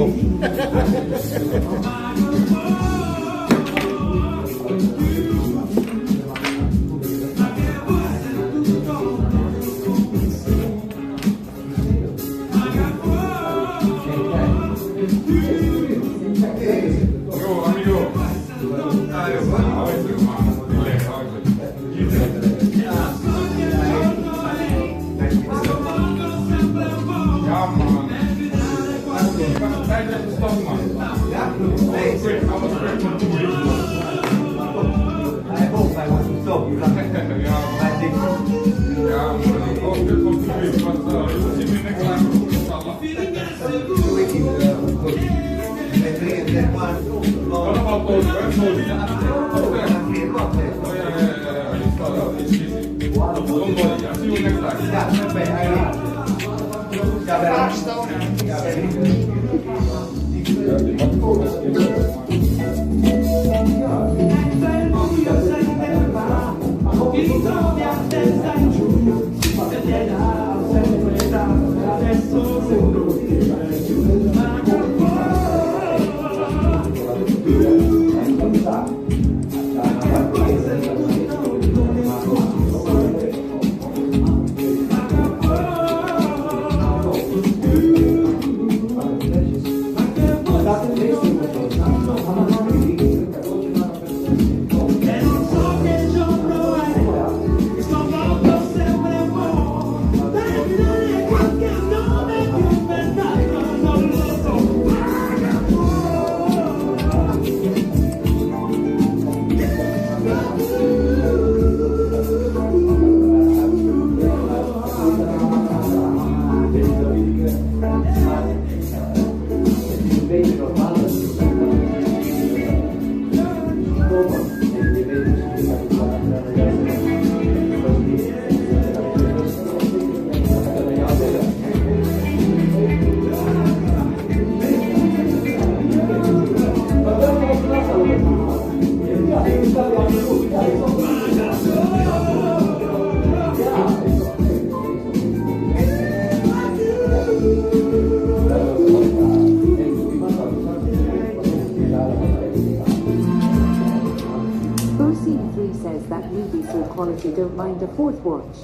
Quality don't mind a fourth watch.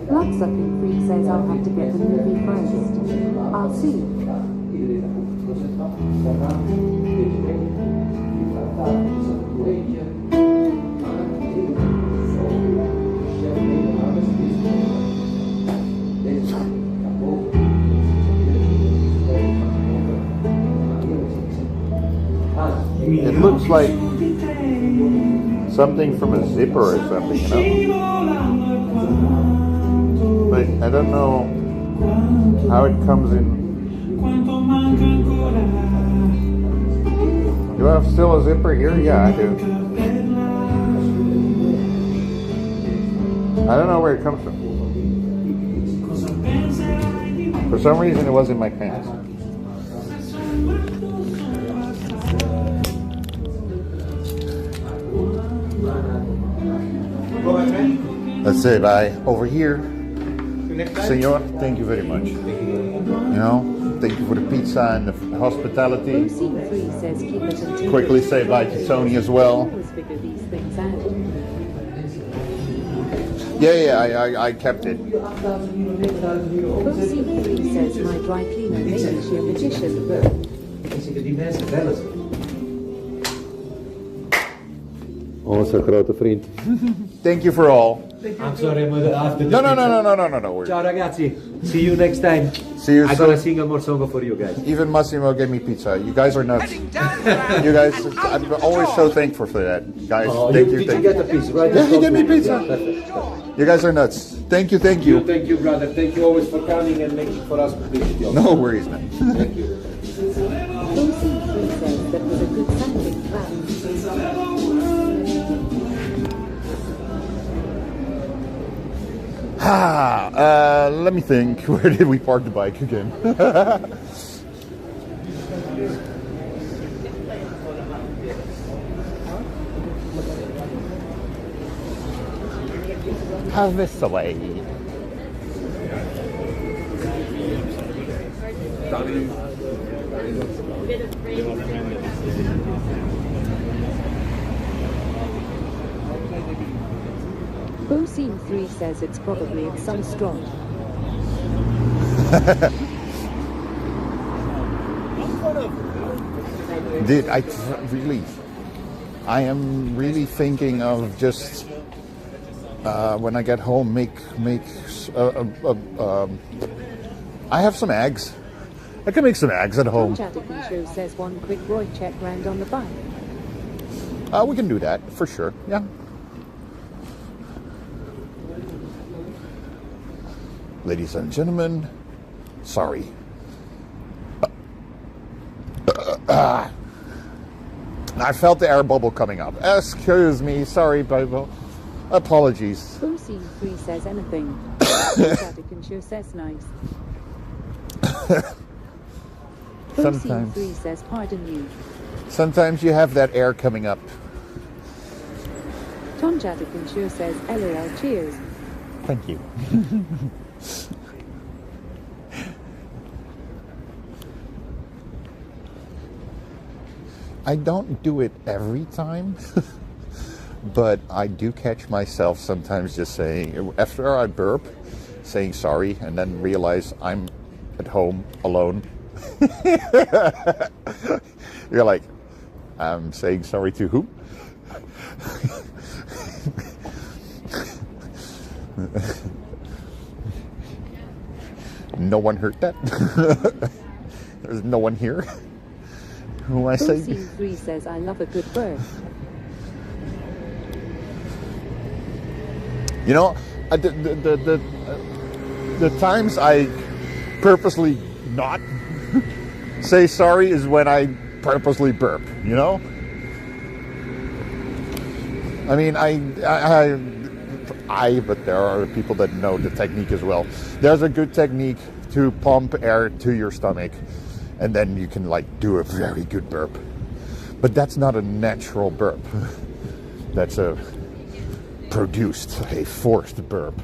Bloodsucking Free says I'll have to get the movie first. I'll see. It looks like something from a zipper or something, you know? But I don't know how it comes in. Do I have still a zipper here? Yeah, I do. I don't know where it comes from. For some reason it was in my pants. Let's say bye over here. Senor, thank you very much. You know, thank you for the pizza and the hospitality. Quickly say bye to Tony as well. Yeah, I kept it. Says my dry cleaner makes you a magician. Onze grote vriend. Thank you for all. I'm sorry, but after this No. Ciao ragazzi. See you next time. See you I'm soon. gonna sing a more song for you guys. Even Massimo gave me pizza. You guys are nuts. You guys, I'm always so thankful for that. Guys, thank you. Did you get a piece, right? Yeah, he gave me pizza. Yeah, perfect. You guys are nuts. Thank you. Thank you, brother. Thank you always for coming and making for us publicity. No worries, man. Thank you. Let me think. Where did we park the bike again? Have this away. Scene 3 says it's probably in some straw. Dude, I am really thinking of just when I get home, I have some eggs. I can make some eggs at home. Show says one quick Roy check round on the bike. We can do that for sure. Yeah. Ladies and gentlemen, sorry. I felt the air bubble coming up. Excuse me, sorry, Bible. Apologies. Scene 3 says anything. Vatican show says nice. Sometimes. Scene 3 says pardon you. Sometimes you have that air coming up. Tom Vatican show says LOL cheers. Thank you. I don't do it every time, but I do catch myself sometimes just saying, after I burp, saying sorry, and then realize I'm at home alone. You're like, I'm saying sorry to who? No one heard that. There's no one here. Who I say? Scene 3 says I love a good bird. You know, the times I purposely not say sorry is when I purposely burp. You know. I mean, but there are people that know the technique as well. There's a good technique to pump air to your stomach, and then you can like do a very good burp. But that's not a natural burp. That's a forced burp.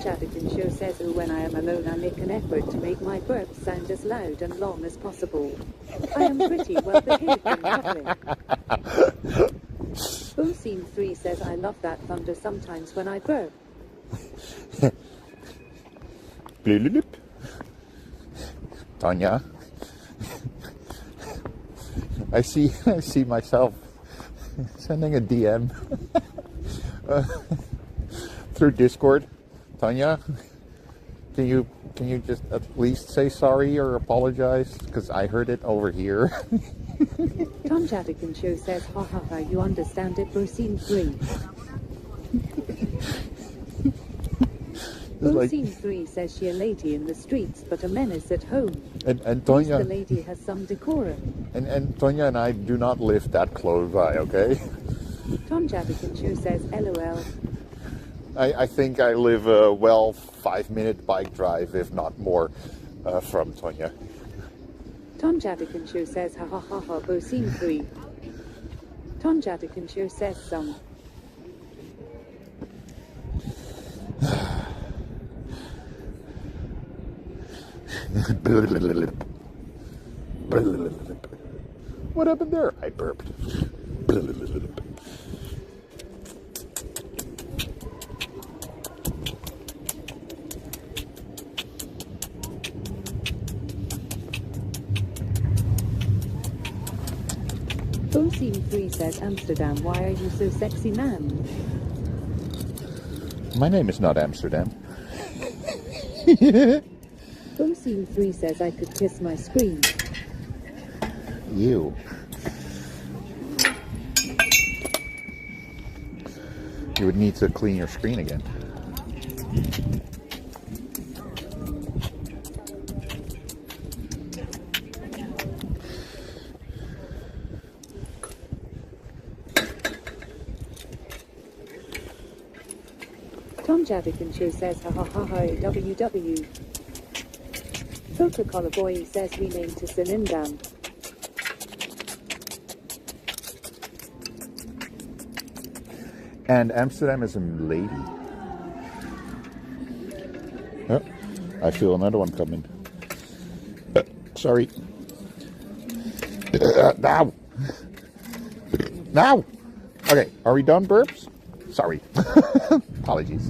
Vatican show says when I am alone I make an effort to make my burps sound as loud and long as possible. I am pretty well behaved in public. Scene 3 says I love that thunder sometimes when I burp. Tanya, I see myself sending a DM through Discord. Tanya, can you just at least say sorry or apologize? Because I heard it over here. Tom Vatican show says, ha ha ha, you understand it, Scene 3. Scene 3 says she a lady in the streets, but a menace at home. And Tonya, the lady has some decorum. And Tonya and I do not live that close by, okay? Tom Vatican show says, LOL. I think I live a 5-minute bike drive, if not more, from Tonya. Tom Vatican show says, ha ha ha ha, Scene 3. Tom Vatican show says some. What happened there? I burped. Scene 3 says, Amsterdam, why are you so sexy, man? My name is not Amsterdam. Scene 3 says, I could kiss my screen. You would need to clean your screen again. Tom John Jadikin says ha ha ha ha WW. Coca-Cola Boy says rename to Sinindam. And Amsterdam is a lady. Oh, I feel another one coming. Sorry. Now. Now. Okay, are we done, burps? Sorry. Apologies.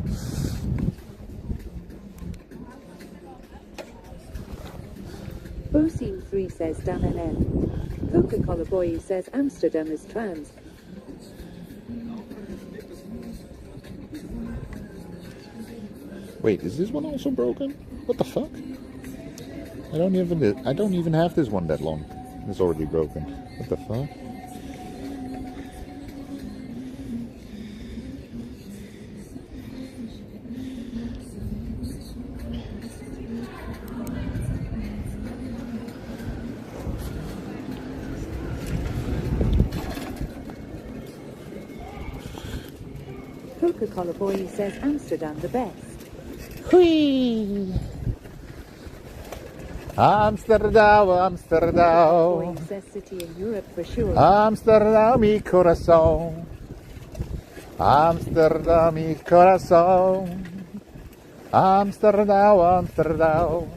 Bosine 3 says Dan and N. Coca-Cola Boy says Amsterdam is trans. Wait, is this one also broken? What the fuck? I don't even have this one that long. It's already broken. What the fuck? Coca-Cola Boy says Amsterdam the best. Whee! Amsterdam, Amsterdam. Boy says city in Europe for sure. Amsterdam, mi corazón. Amsterdam, mi corazón. Amsterdam, Amsterdam.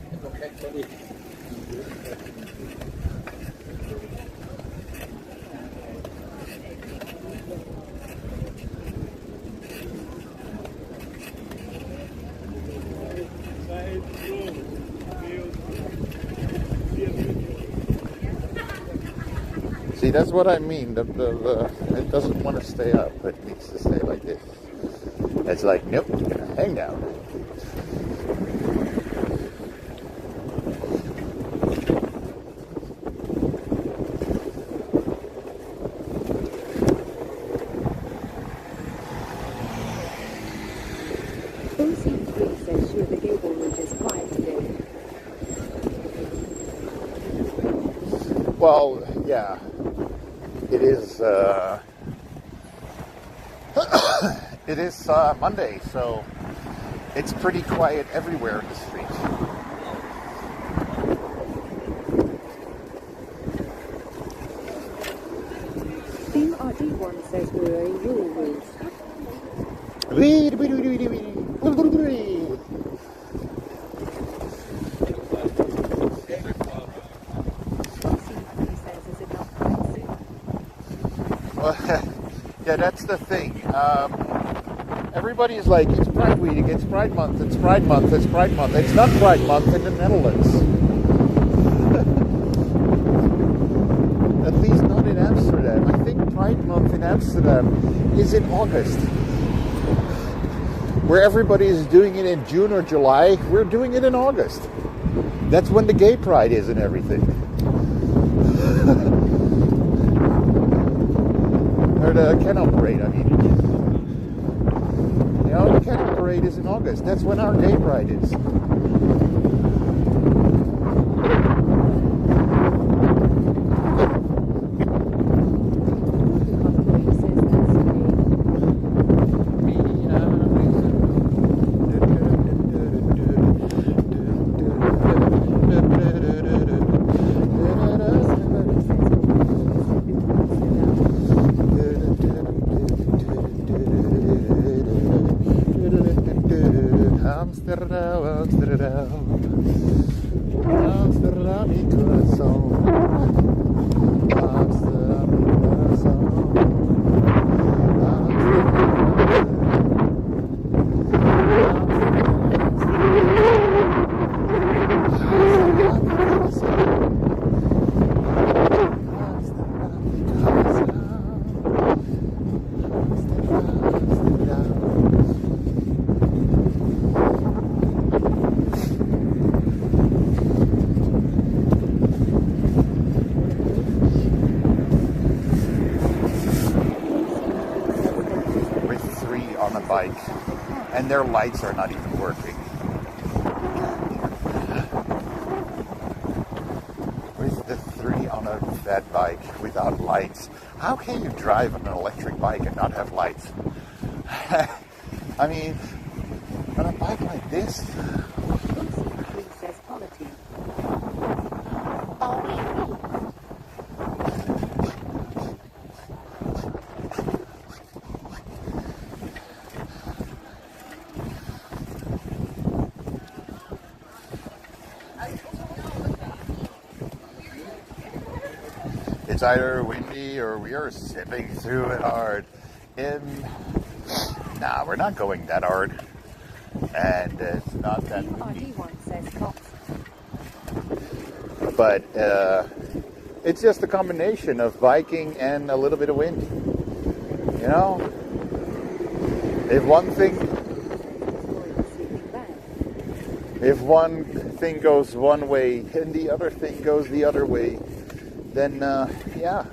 See, that's what I mean. It doesn't want to stay up. It needs to stay like this. It's like, nope, it's going to hang down. OC3 says sure the Gable Ridge is quiet today. Well, yeah. It is, it is Monday, so it's pretty quiet everywhere in the street. Team RD1 says we're a rule. Yeah, that's the thing. Everybody's like, it's Pride Week, it's Pride Month, it's Pride Month, it's Pride Month. It's not Pride Month in the Netherlands. At least not in Amsterdam. I think Pride Month in Amsterdam is in August. Where everybody is doing it in June or July, we're doing it in August. That's when the gay pride is and everything. Or the Canal Parade, I mean. You know, the Canal Parade is in August. That's when our gay pride is. Amsterdam, Amsterdam, Amsterdam, mi corazón. Amsterdam, mi corazón. On a bike, and their lights are not even working. With the three on that bike without lights, how can you drive an electric bike and not have lights? I mean, bike like this? He says quality. It's either windy or we are zipping through it hard. Nah, we're not going that hard. And it's not that windy. But it's just a combination of biking and a little bit of wind. You know? If one thing goes one way and the other thing goes the other way, then yeah,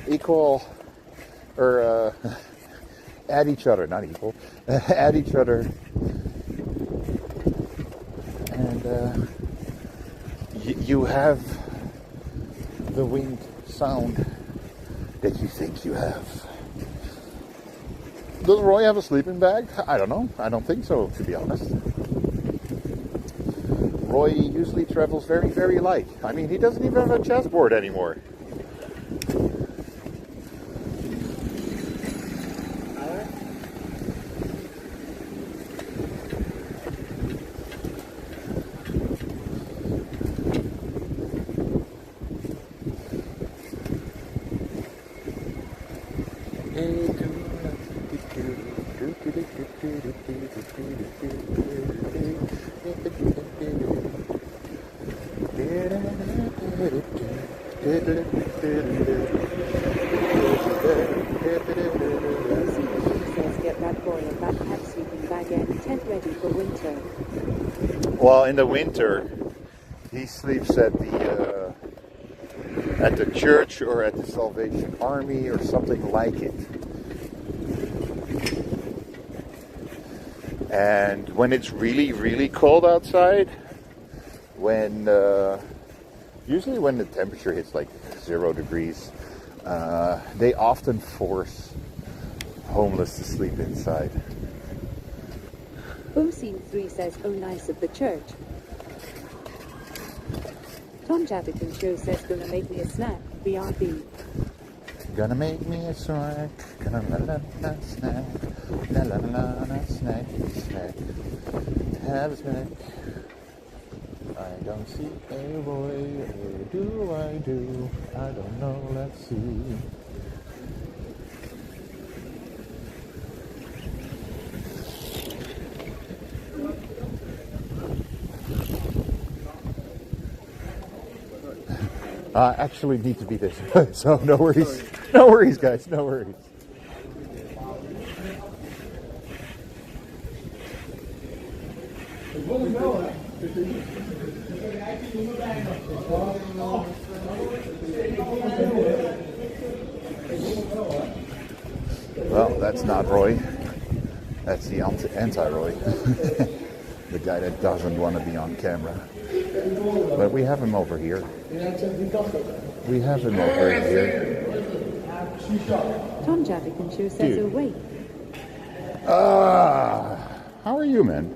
equal or add each other, not equal, add each other, and you have the wind sound that you think you have. Does Roy have a sleeping bag? I don't know. I don't think so, to be honest. Roy usually travels very, very light. I mean, he doesn't even have a chessboard anymore. Well, in the winter, he sleeps at the church or at the Salvation Army or something like it. And when it's really, really cold outside, usually when the temperature hits like 0 degrees, they often force homeless to sleep inside. Scene 3 says, oh nice of the church. Tom Jadikin Show says, gonna make me a snack, BRB. Gonna make me a snack, gonna la la la snack, la la la la snack, snack, have a snack. I don't see a boy, or do I do? I don't know, let's see. I actually need to be this way, so no worries. No worries, guys, no worries. Well, that's not Roy. That's the anti-Roy. The guy that doesn't want to be on camera. But we have him over here. We have him over here. Tom Jadikin Show says, oh wait. How are you, man?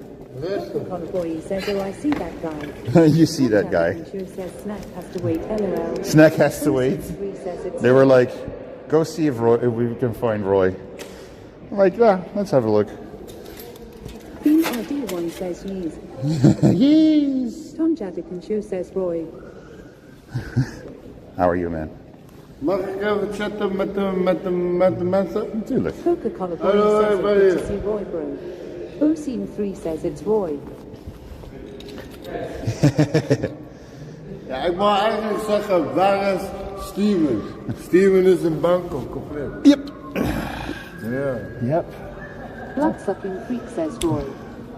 Boy says, oh I see that guy. You see that guy. Show says, snack has to wait, LOL. Snack has to wait. They were like, go see if we can find Roy. I'm like, yeah, let's have a look. Bean ID1 says yees. Yees. Tom Jadikin Show says Roy. How are you, man? Mag ik even chatten met de mensen? Natuurlijk. Coca-Cola Boy says it's good to see Roy, bro. Scene 3 says it's Roy. Ja, ik wou eigenlijk zeggen, waar is Steven? Steven is in Bangkok, compleet. Yep. Ja. Yep. Bloodsucking Freak says Roy.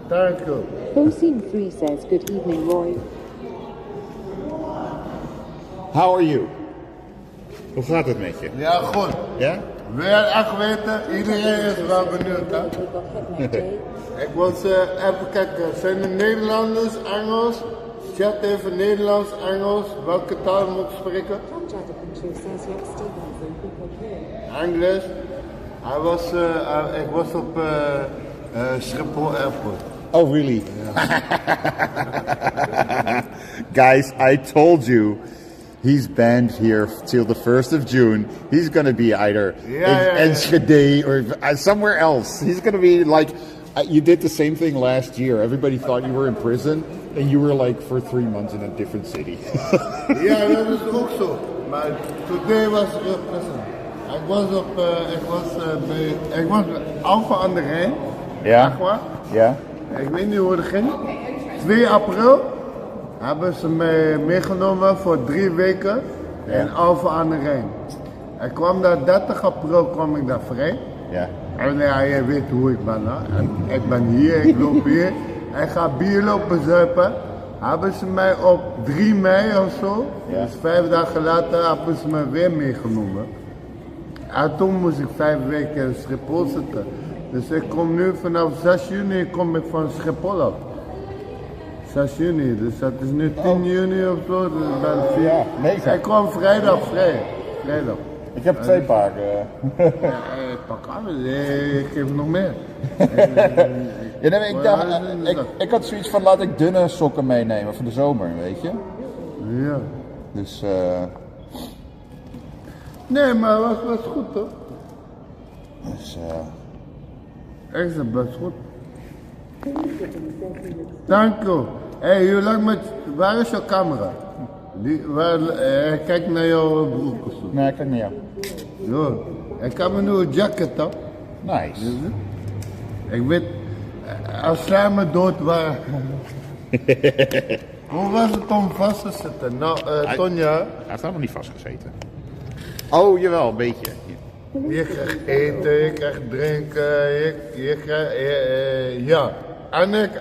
Thank you. Scene 3 says good evening, Roy. How are you? Hoe gaat het met je? Ja, goed. Ja? Wil je echt weten? Iedereen is wel benieuwd, hè? Ik was even kijken, zijn er Nederlanders, Engels? Chat even Nederlands, Engels. Welke taal moet ik spreken? Engels. Ik was op Schiphol Airport. Oh, really? Guys, I told you, he's banned here till the 1st of June. He's going to be either in Enschede or somewhere else. He's going to be like, you did the same thing last year. Everybody thought you were in prison, and you were like for 3 months in a different city. Ja, dat is ook zo. Maar today was prison. Ik was Alphen aan de Rijn. Ja. Aqua. Ja. Ik weet niet hoe het ging. 2 april hebben ze mij meegenomen voor 3 weken in Alphen aan de Rijn. Ik kwam daar 30 april kwam ik daar vrij. Ja. En ja, je weet hoe ik ben. Hè? En ik ben hier, ik loop hier. Ik ga bier lopen zuipen. Hebben ze mij op 3 mei of zo, dus 5 dagen later, hebben ze me weer meegenomen. En toen moest ik 5 weken in Schiphol zitten. Dus ik kom nu vanaf 6 juni kom ik van Schiphol af. 6 juni, dus dat is nu 10 juni of zo. Dus ik ben 4. Ik kwam vrijdag vrij. Vrijdag. Ik heb 2 pakken. Pak alles, ik geef nog meer. Ja, nee, ik had zoiets van, laat ik dunne sokken meenemen voor de zomer, weet je? Ja. Dus, Nee, maar het was best goed, toch? Dus, echt is best goed. Dank u. Hey, waar is jouw camera? Kijk naar jouw broek of zo. Nee, ik kijk naar jou. Yo, ik heb een nieuwe jacket, toch? Nice. Ik weet, als zij me dood waren. Hoe was het om vast te zitten? Nou, Tonja. Hij heeft helemaal niet vastgezeten. Oh, jawel, een beetje. Je krijgt eten, je krijgt drinken, je krijgt, ja.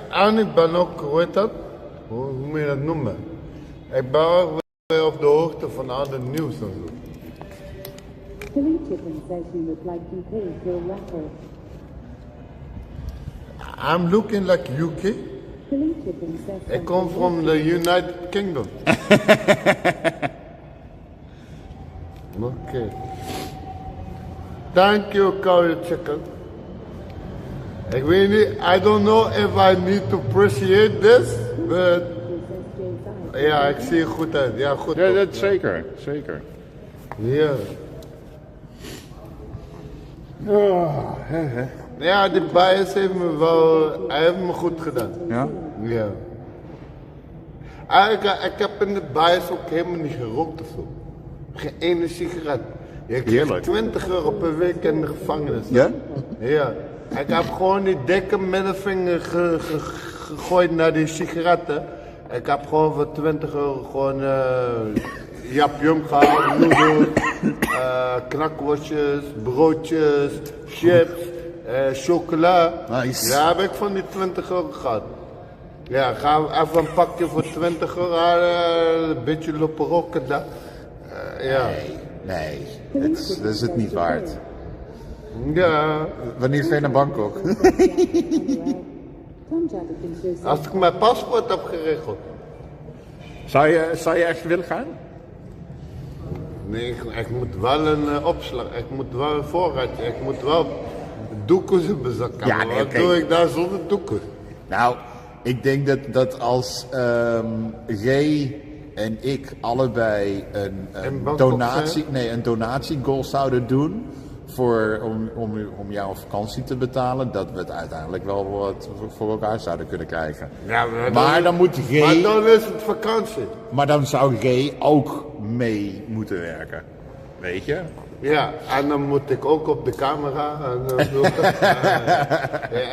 En ik ben ook, hoe heet dat? Hoe moet je dat noemen? Ik ben ook weer op de hoogte van al het nieuws en zo. Philly Chicken says you look like UK Phil rapper. I'm looking like UK. Philly Chicken says I come from the United Kingdom. Okay. Thank you, Curry Chicken. Ik weet niet, I don't know if I need to appreciate this, but... Ja, ik zie er goed uit. Ja, goed. Ja, dat zeker. Zeker. Ja. Ja, die bias heeft me wel... Hij heeft me goed gedaan. Ja? Ja. Ik heb in de bias ook helemaal niet gerookt of zo. Geen ene sigaret. Je krijgt 20 euro per week in de gevangenis. Ja? Ja. Ik heb gewoon die dikke middelvinger gegooid naar die sigaretten. Ik heb gewoon voor 20 euro gewoon japjum gehaald, noedels, knakworstjes, broodjes, chips, chocola. Nice. Ja, heb ik van die 20 euro gehad. Ja, ga even een pakje voor 20 euro halen, een beetje lopen roken daar. Ja. Nee, dat is het niet waard. Ja. Wanneer ga je naar Bangkok? Als ik mijn paspoort heb geregeld. Zou je echt willen gaan? Nee, ik moet wel een opslag, ik moet wel een voorraadje, ik moet wel doekens in mijn zak hebben. Ja, nee, Wat doe ik daar zonder doekens? Nou, ik denk dat als Ray en ik allebei een donatiegoal zouden doen om jouw vakantie te betalen, dat we het uiteindelijk wel wat voor elkaar zouden kunnen krijgen. Ja, maar dan moet Ray... Maar dan is het vakantie. Maar dan zou Ray ook mee moeten werken. Weet je? Ja, en dan moet ik ook op de camera. En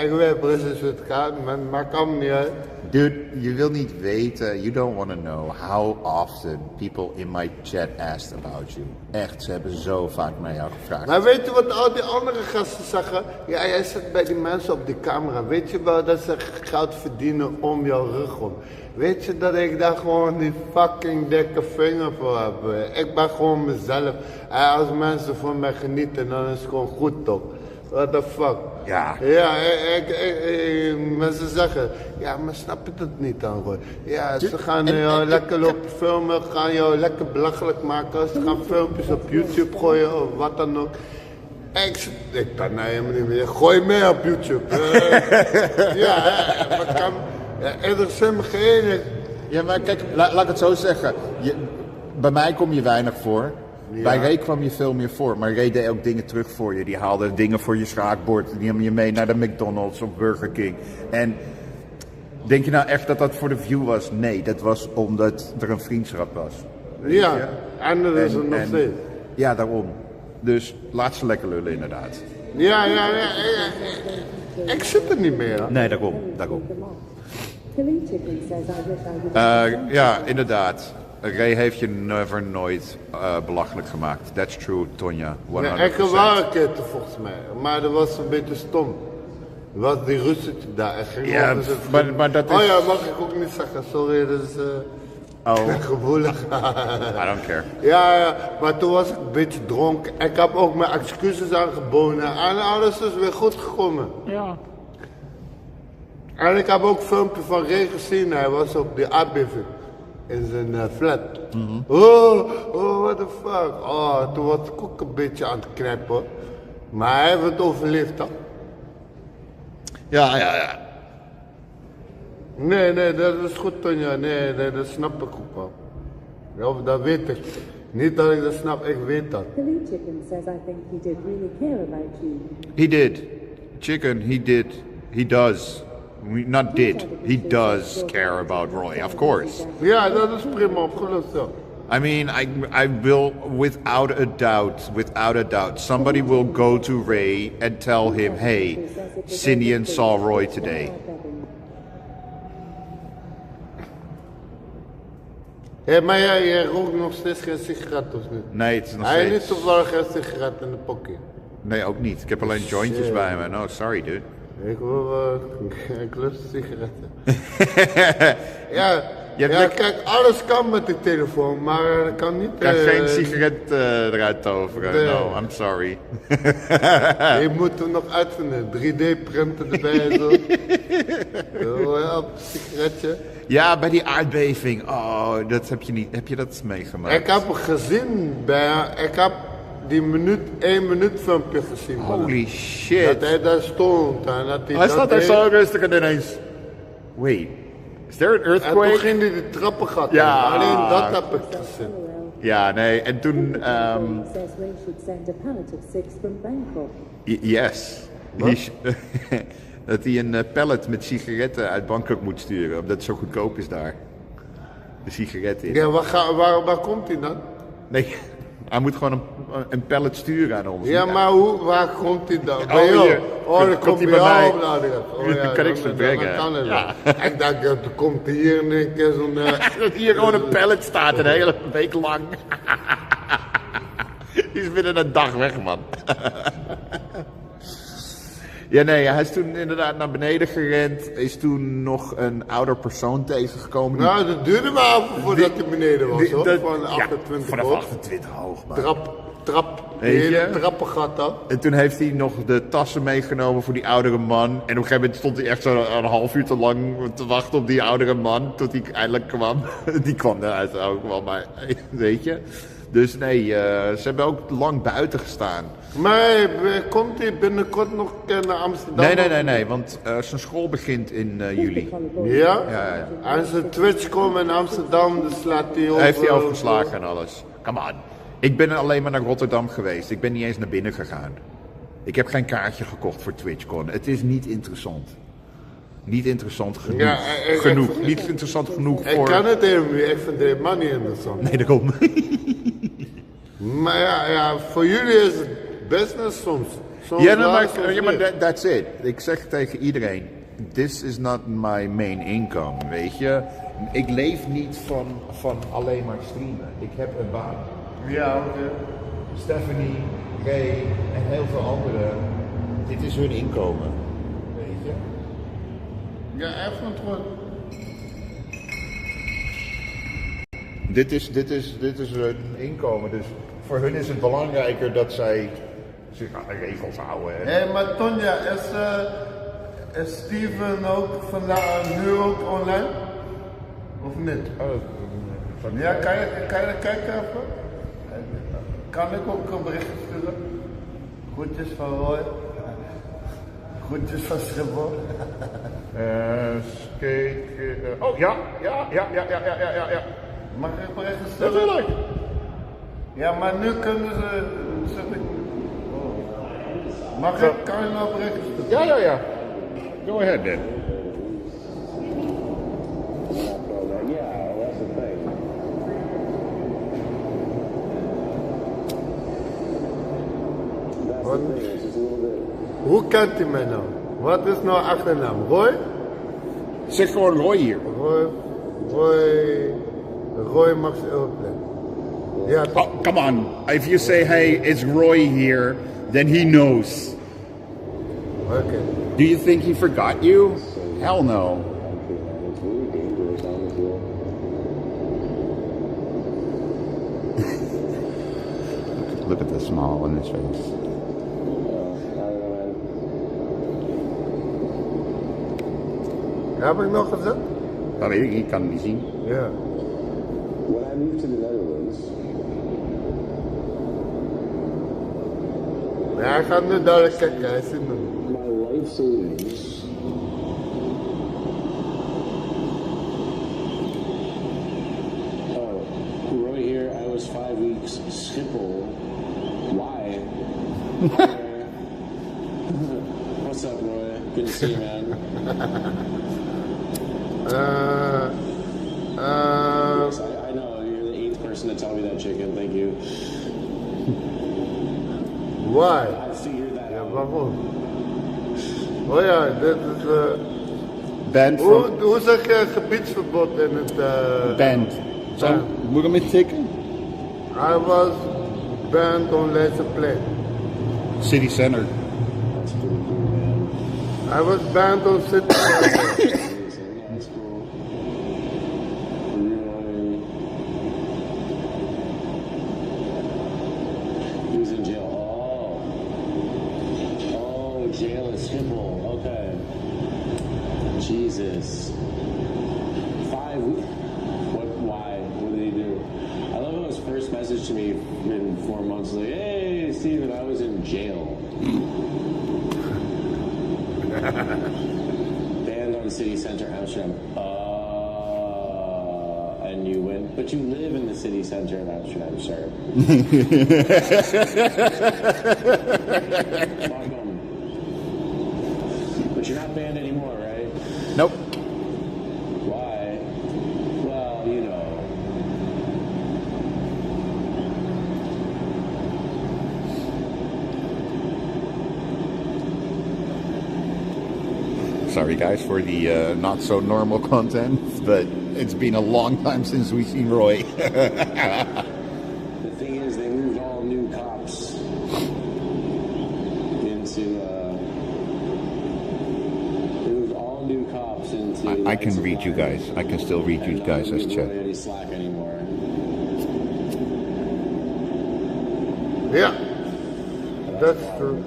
ik weet precies hoe het gaat, maar kan niet uit. Dude, je wil niet weten, you don't want to know how often people in my chat asked about you. Echt, ze hebben zo vaak naar jou gevraagd. Maar weet je wat al die andere gasten zeggen? Ja, jij zit bij die mensen op de camera. Weet je wel dat ze geld verdienen om jouw rug om? Weet je dat ik daar gewoon die fucking dikke vinger voor heb? Ik ben gewoon mezelf. En als mensen van mij genieten, dan is het gewoon goed toch? What the fuck? Ja. Ja, mensen zeggen, ja, maar snap je dat niet dan hoor? Ja, ze gaan jou lekker lopen filmen, gaan jou lekker belachelijk maken. Ze gaan filmpjes op YouTube gooien of wat dan ook. Ik kan nou helemaal niet meer. Gooi mee op YouTube. Wat kan... Er is helemaal geen... Ja, maar kijk, laat ik het zo zeggen. Bij mij kom je weinig voor. Ja. Bij Ray kwam je veel meer voor. Maar Ray deed ook dingen terug voor je. Die haalde dingen voor je schaakbord. Die nam je mee naar de McDonald's of Burger King. En denk je nou echt dat dat voor de view was? Nee, dat was omdat er een vriendschap was. Ja, en dat is het nog steeds. Ja, daarom. Dus laat ze lekker lullen inderdaad. Ja. Ik zit er niet meer. Nee, daarom. Ja, inderdaad. Ray heeft je nooit belachelijk gemaakt. That's true, Tonja. 100%. Nee, ik heb wel een keer volgens mij. Maar dat was een beetje stom. Was die Russetje daar. Ja, maar dat is... Oh ja, mag ik ook niet zeggen. Sorry, dat is... gevoelig. I don't care. Ja, maar toen was ik een beetje dronken. Ik heb ook mijn excuses aangeboden. En alles is weer goed gekomen. Ja. En ik heb ook een filmpje van Ray gezien. Hij was op die aardbeving. In zijn flat. Oh, what the fuck. Oh, toen was ik ook een beetje aan het knippen. Maar hij heeft het overleefd, toch? Ja. Nee, dat is goed, Tonja. Nee, dat snap ik ook wel. Ja, dat weet ik. Niet dat ik dat snap, ik weet dat. Billy Chicken says I think he did really care about you. He did. Chicken, he did. He does. Not did. He does care about Roy, of course. Ja, dat is prima opgelost, ja. I mean, I will, without a doubt, somebody will go to Ray and tell him, hey, Cindy saw Roy today. Hé, maar jij rookt nog steeds geen sigaret of niet? Nee, het is nog Hij steeds... niet toevallig een sigaret in de pokje? Nee, ook niet. Ik heb alleen jointjes bij me. No, sorry, dude. Ik lust sigaretten. Kijk, alles kan met de telefoon, maar dat kan niet... Ik kan geen sigaret eruit toveren. Nee. No, I'm sorry. Je moet hem nog uitvinden. 3D-printen erbij en zo. Een sigaretje. Ja, bij die aardbeving. Oh, dat heb je niet. Heb je dat meegemaakt? Ik heb hem gezien ik heb die 1 minuut filmpje gezien. Holy shit. Dat hij daar stond. En dat hij staat daar zo rustig en ineens... Wait, is there an earthquake? En toen ging hij de trappen gehad. Ja. Alleen dat heb ik gezien. Ja, nee, en toen... Yes. Dat hij een pallet met sigaretten uit Bangkok moet sturen, omdat het zo goedkoop is daar. De sigaretten in. Ja, waar komt hij dan? Nee, hij moet gewoon een pallet sturen aan ons. Ja, maar waar komt hij dan? Bij jou? Dan komt hij bij mij. Dan kan ik ze brengen. Ja. Ik dacht, dan komt hij hier en een keer zo'n... Dat hier gewoon een pallet staat een hele week lang. Die is binnen een dag weg, man. Ja, nee, hij is toen inderdaad naar beneden gerend. Is toen nog een ouder persoon tegengekomen. Nou, dat duurde wel voordat hij beneden was, hoor. Van 28 vanaf 28 hoog, man. Hele trappengat af. En toen heeft hij nog de tassen meegenomen voor die oudere man. En op een gegeven moment stond hij echt zo een half uur te lang te wachten op die oudere man. Tot hij eindelijk kwam. Die kwam eruit ook wel, maar weet je. Dus nee, ze hebben ook lang buiten gestaan. Maar komt hij binnenkort nog naar Amsterdam? Nee, want zijn school begint in juli. Ja? Ja. En zijn Twitch komt in Amsterdam, dus laat hij over... Heeft hij overgeslagen en alles. Come on. Ik ben alleen maar naar Rotterdam geweest. Ik ben niet eens naar binnen gegaan. Ik heb geen kaartje gekocht voor TwitchCon. Het is niet interessant. Niet interessant genoeg. Niet interessant genoeg voor... Ik kan het helemaal niet. Ik vind het helemaal niet interessant. Nee, daarom. Maar ja, voor jullie is het business soms. Maar that's it. Ik zeg tegen iedereen, this is not my main income, weet je. Ik leef niet van alleen maar streamen. Ik heb een baan. Ja, oké. Stephanie, Ray en heel veel anderen. Dit is hun inkomen, weet je. Ja, even terug. Dit is hun inkomen, dus voor hun is het belangrijker dat zij zich aan de regels houden. Hé, maar Tonja, is Steven ook vandaag nu ook online? Of niet? Ja, kan je kijken even? Kan ik ook een bericht sturen? Groetjes van Roy. Groetjes van Schiphol. Oh ja. Mag ik berichten stellen? Natuurlijk. Ja, maar nu kunnen ze... zeg ik... Kan je nou berichten stellen? Ja. Go ahead then. Hoe kent hij mij nou? Wat is nou achternaam? Roy? Zeg gewoon Roy hier. Roy Max Airplane. Yeah. Oh, come on. If you say, hey, it's Roy here, then he knows. Okay. Do you think he forgot you? Hell no. Look at the smile on his face. Heb ik nog gezet? Dat weet ik kan het niet zien. Ja. When I moved to the Netherlands. Ja, hij gaat nu dadelijk kijken, hij zit nu. My life savings. Oh, Roy here. I was 5 weeks Schiphol. Why? What's up, Roy? Good to see you, man. Yes, I know you're the 8th person to tell me that, chicken. Thank you. Why? I figured that out. Waarom? Oh ja, dit is... Band hoe zeg je gebiedsverbod in het... Band. Moet ik hem intikken? I was banned on Leidseplein. City Center. I was banned on City Center. Jesus. 5 weeks? Why? What did he do? I love how his first message to me in 4 months, like, hey, Steven, I was in jail. Banned on City Center, Amsterdam. And you went, but you live in the city center of Amsterdam, sir. Welcome. But you're not banned anymore, right? Nope. Why? Well, you know. Sorry guys for the not so normal content, but it's been a long time since we've seen Roy. The thing is, they moved all new cops into. They moved all new cops into. I can read you guys. I can still read you guys as chat. Any slack anymore. Ja, that's true.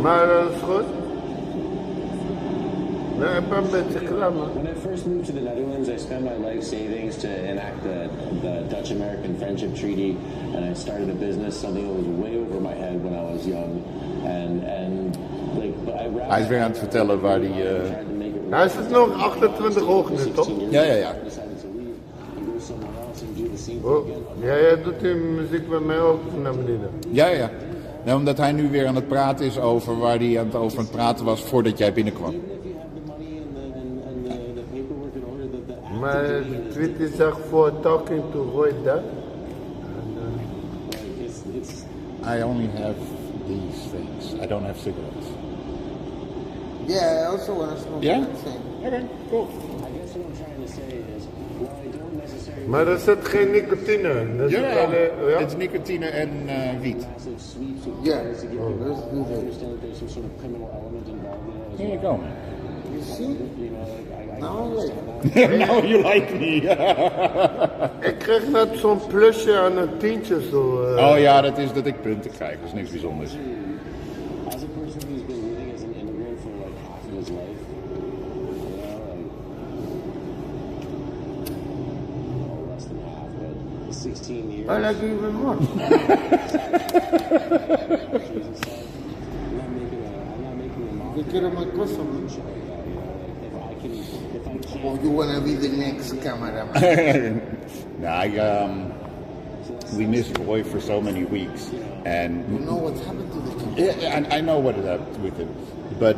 Maar dat is goed. Nee, ik ben een beetje klaar, man. When I first moved to the Netherlands, I spent my life savings to enact the Dutch-American Friendship Treaty, and I started a business, something that was way over my head when I was young. And like, but Hij is weer aan het vertellen waar hij... Hij zit nog 28 hoog nu, toch? Ja. Oh, jij doet die muziek bij mij ook naar beneden. Ja. Nou, omdat hij nu weer aan het praten is over waar hij over aan het praten was voordat jij binnenkwam. Maar de tweet is echt voor talking to Roy that. I only have these things. I don't have cigarettes. Yeah, I also want to smoke Yeah? that thing. Okay, cool. I guess what I'm trying to say is, well, I don't necessarily. Maar er zit geen nicotine in. Ja, het is nicotine en wiet. Yeah, let's do that. Here you go. You see? Now I like Now you like me. Ik kreeg net zo'n plusje aan een tientje zo. Oh ja, dat is dat ik punten krijg. Dat is niks bijzonders. As a person who's been living as an immigrant for like half of his life, less than half, but 60 16 years. I like you even more. I'm not making a mock. You get my question. If I can't. Oh, you wanna be the next cameraman? We missed Roy for so many weeks, and You know what's happened to the camera? yeah, I know what is up with him, but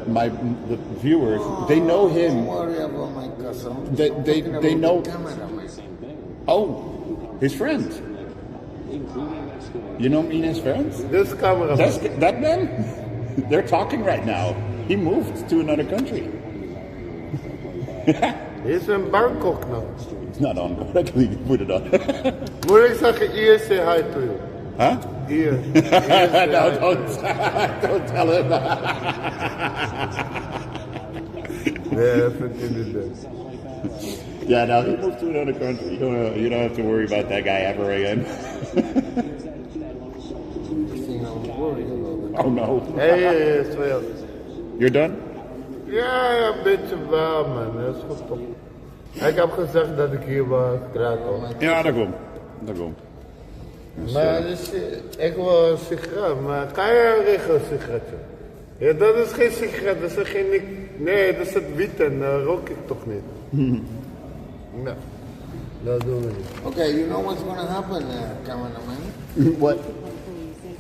the viewers, they know him. Don't worry about my cousin. They know. Cameraman. Oh, his friend. You know me and his friends? This camera. That man? They're talking right now. He moved to another country. He's in Bangkok now. It's not on, but I can put it on. Moet ik zeggen, Ian say hi to you. Huh? Ian. No, don't tell him. Yeah, even in the day. Yeah, now he moved to another country. You don't have to worry about that guy ever again. Oh no. Hey, Sven. You're done? Ja, een beetje wel, man. Dat is goed toch. Ik heb gezegd dat ik hier was, klaar toch? Ja, dat komt. Dat komt. Maar dus, ik wil een sigaret, maar kan je regelen een sigaretje? Ja, dat is geen sigaret, dat is geen... Nee, dat is het wiet en dat rook ik toch niet. Nee, dat doen we niet. Okay, you know what's gonna happen, cameraman? What?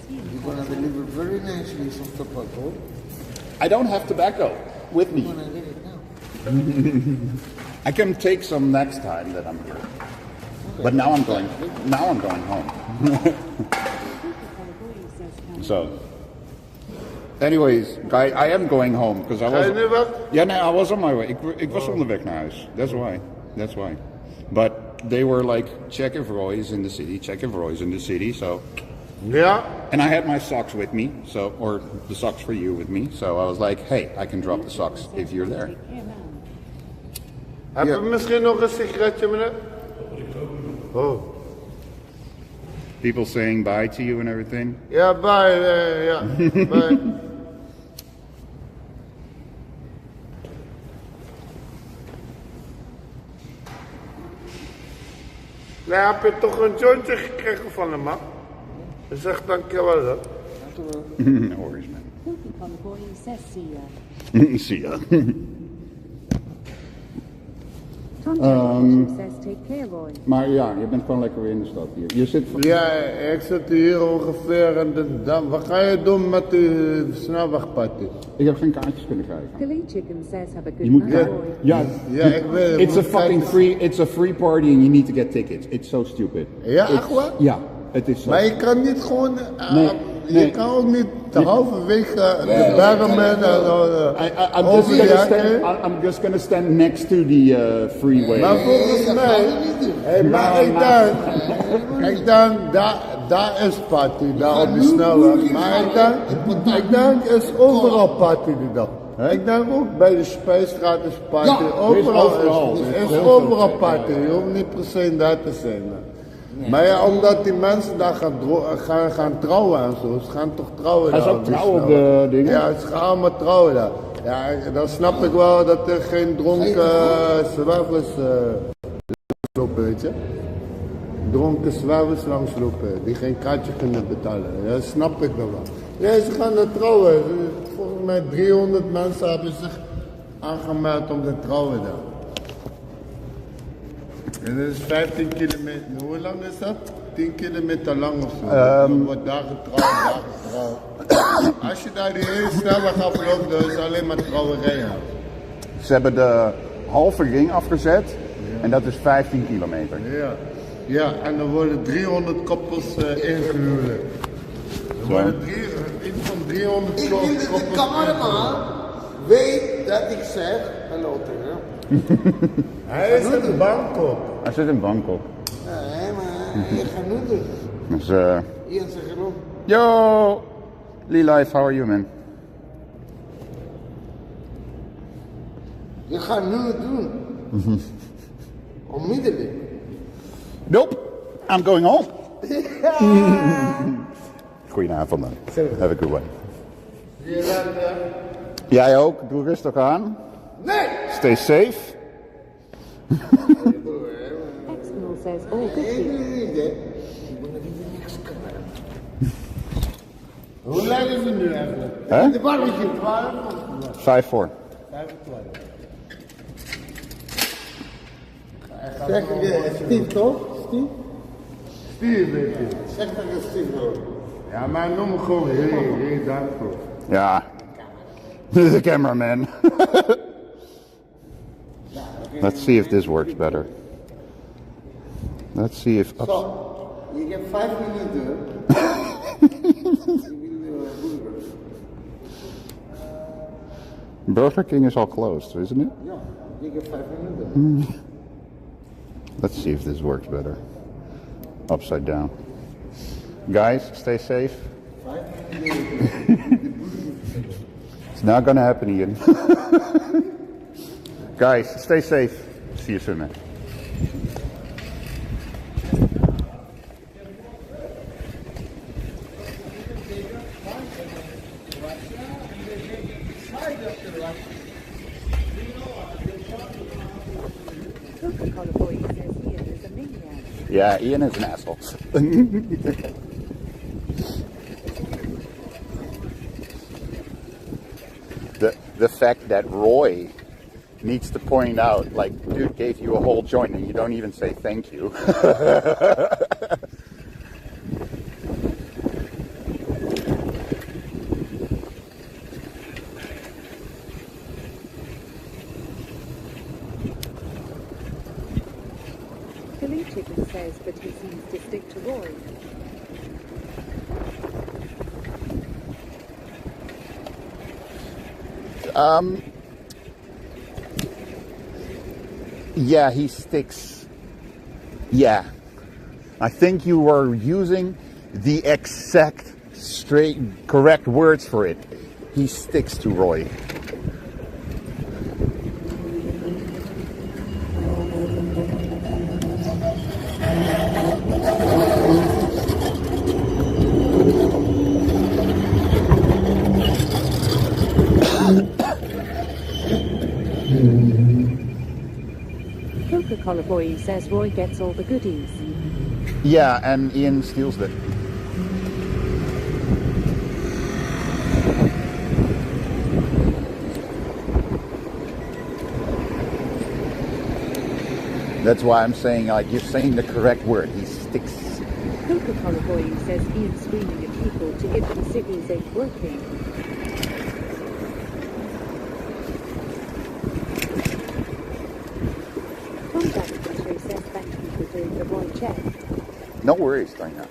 You're gonna deliver very nicely some tobacco. I don't have tobacco with me. You're gonna get it now. I can take some next time that I'm here. But now I'm going home. So, anyways, I am going home because I was. Ga je nu weg? Yeah, no, I was on my way. Ik was onderweg naar huis. That's why. But they were like, check if Roy's in the city, so. Yeah. And I had my socks with me, or the socks for you with me, so I was like, hey, I can drop the socks if you're there. Heb je misschien nog een sigaretje, meneer? Oh. People saying bye to you and everything. Ja, bye, ja, bye. Nou, heb je toch een jointje gekregen van hem, man? Hij zegt dankjewel, hè? No worries, man. Filthy Convoy says see ya. See ya. Tom Jack says take care, Roy. Maar ja, je bent gewoon lekker weer in de stad hier. Je zit Ja, ik zit hier ongeveer in de Dam. Wat ga je doen met die snelwegparty? Ik heb geen kaartjes kunnen krijgen. Philly Chicken says have a good Je moet night, Roy. ja, ik weet het. It's a free party and you need to get tickets. It's so stupid. Ja, echt waar? Ja, het is zo. Maar je kan niet gewoon... Nee. Je kan ook niet halverwege de bermen en I'm just gonna stand next to the freeway. Maar volgens mij, maar ik denk daar is party, daar op die snelweg. Maar ik denk is overal party die dag. Ik denk ook bij de Spijsstraat is party. Overal is overal party. Je hoeft niet per se daar te zijn. Maar ja, omdat die mensen daar gaan trouwen en zo. Ze gaan toch trouwen daar. Hij zou trouwen op de dingen? Ja, ze gaan allemaal trouwen daar. Ja, dan snap ik wel dat er geen dronken zwervers lopen, weet je. Dronken zwervers langslopen, die geen kaartje kunnen betalen. Ja, dat snap ik wel. Nee, ze gaan er trouwen. Volgens mij 300 mensen hebben zich aangemeld om te trouwen daar. En dat is 15 kilometer. Hoe lang is dat? 10 kilometer lang of zo. Dan wordt daar getrouwd. Als je daar die hele snelweg afloopt, dan is alleen maar trouwerijen. Ze hebben de halve ring afgezet en dat is 15 kilometer. Ja, en dan worden 300 koppels ingehuwd. Er worden iets van 300 koppels. Ik wil de cameraman weet dat ik zeg hallo tegen hem. Hij is in Bangkok. Hij zit in Bangkok. Nee, maar je gaat nu doen. Dus, Ian, zeg hallo. Yo! Lee Life, how are you, man? Je gaat nu doen. Onmiddellijk. Nope, I'm going home. Ja. Goedenavond dan. Have a good one. Zie je dat? Jij ook, doe rustig aan. Nee! Stay safe. Exmoor says all good here. je nu eigenlijk? Huh? De barbecue, 12? 5-4. 5 voor 12. Zeg Steve toch? Steve? Steve weet je. Zeg dat ik Steve hoor. Ja, maar noem me gewoon heel dankbaar. Ja. This is a cameraman. Let's see if this works better. Let's see if... Zo, je hebt 5 minuten. Burger King is all closed, isn't it? Ja, je hebt 5 minuten. Let's see if this works better. Upside down. Guys, stay safe. 5 minuten. It's not gonna happen, Ian. Guys, stay safe. See you soon, man. Coca-Cola boy says Ian is a maniac. Yeah, Ian is an asshole. The fact that Roy needs to point out, like, dude gave you a whole joint and you don't even say thank you. Philly Chicken says that he seems to stick to Roy. Yeah, he sticks. Yeah. I think you were using the exact correct words for it. He sticks to Roy. Coca-Cola boy says Roy gets all the goodies. Yeah, and Ian steals it. That's why I'm saying, like, you're saying the correct word. He sticks. Coca-Cola boy says Ian screaming at people to give them ciggies ain't working. Says thank you for doing the Roy check. No worries, Dana.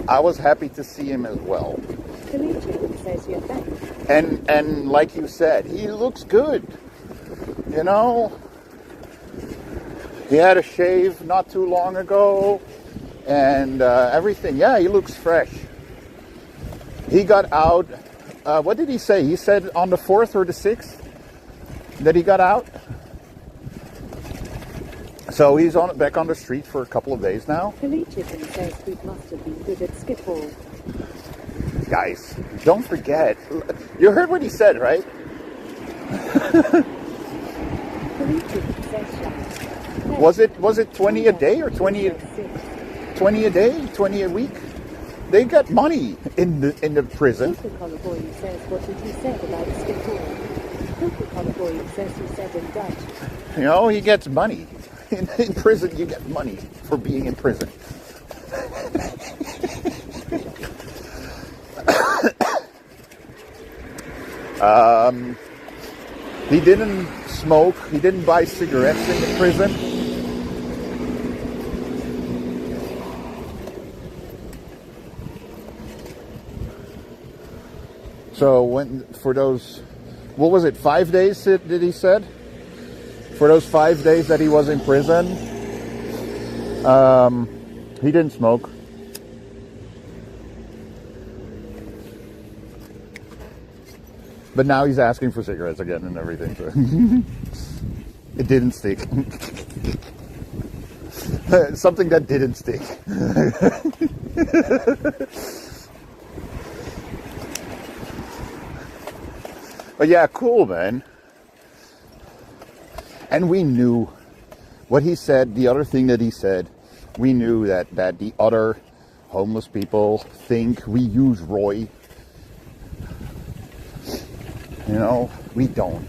I was happy to see him as well. Philly Chicken says you're thanks. And like you said, he looks good. You know, he had a shave not too long ago, and everything. Yeah, he looks fresh. He got out. What did he say? He said on the 4th or the 6th that he got out. So he's back on the street for a couple of days now. Philly Chicken says we must have been good at Skiffle. Guys, don't forget. You heard what he said, right? Philly Chicken says Was it 20 a day or 20 a day, 20 a week? They got money in the prison. Coca-Cola boy says what did he say about Skiffle? Coca-Cola boy says he said in Dutch. You know, he gets money. In prison, you get money for being in prison. He didn't smoke. He didn't buy cigarettes in the prison. So for those, what was it, 5 days did he said? For those 5 days that he was in prison, he didn't smoke. But now he's asking for cigarettes again and everything. So it didn't stick. Something that didn't stick. But yeah, cool, man. And we knew what he said, the other thing that he said, we knew that the other homeless people think we use Roy You know, we don't.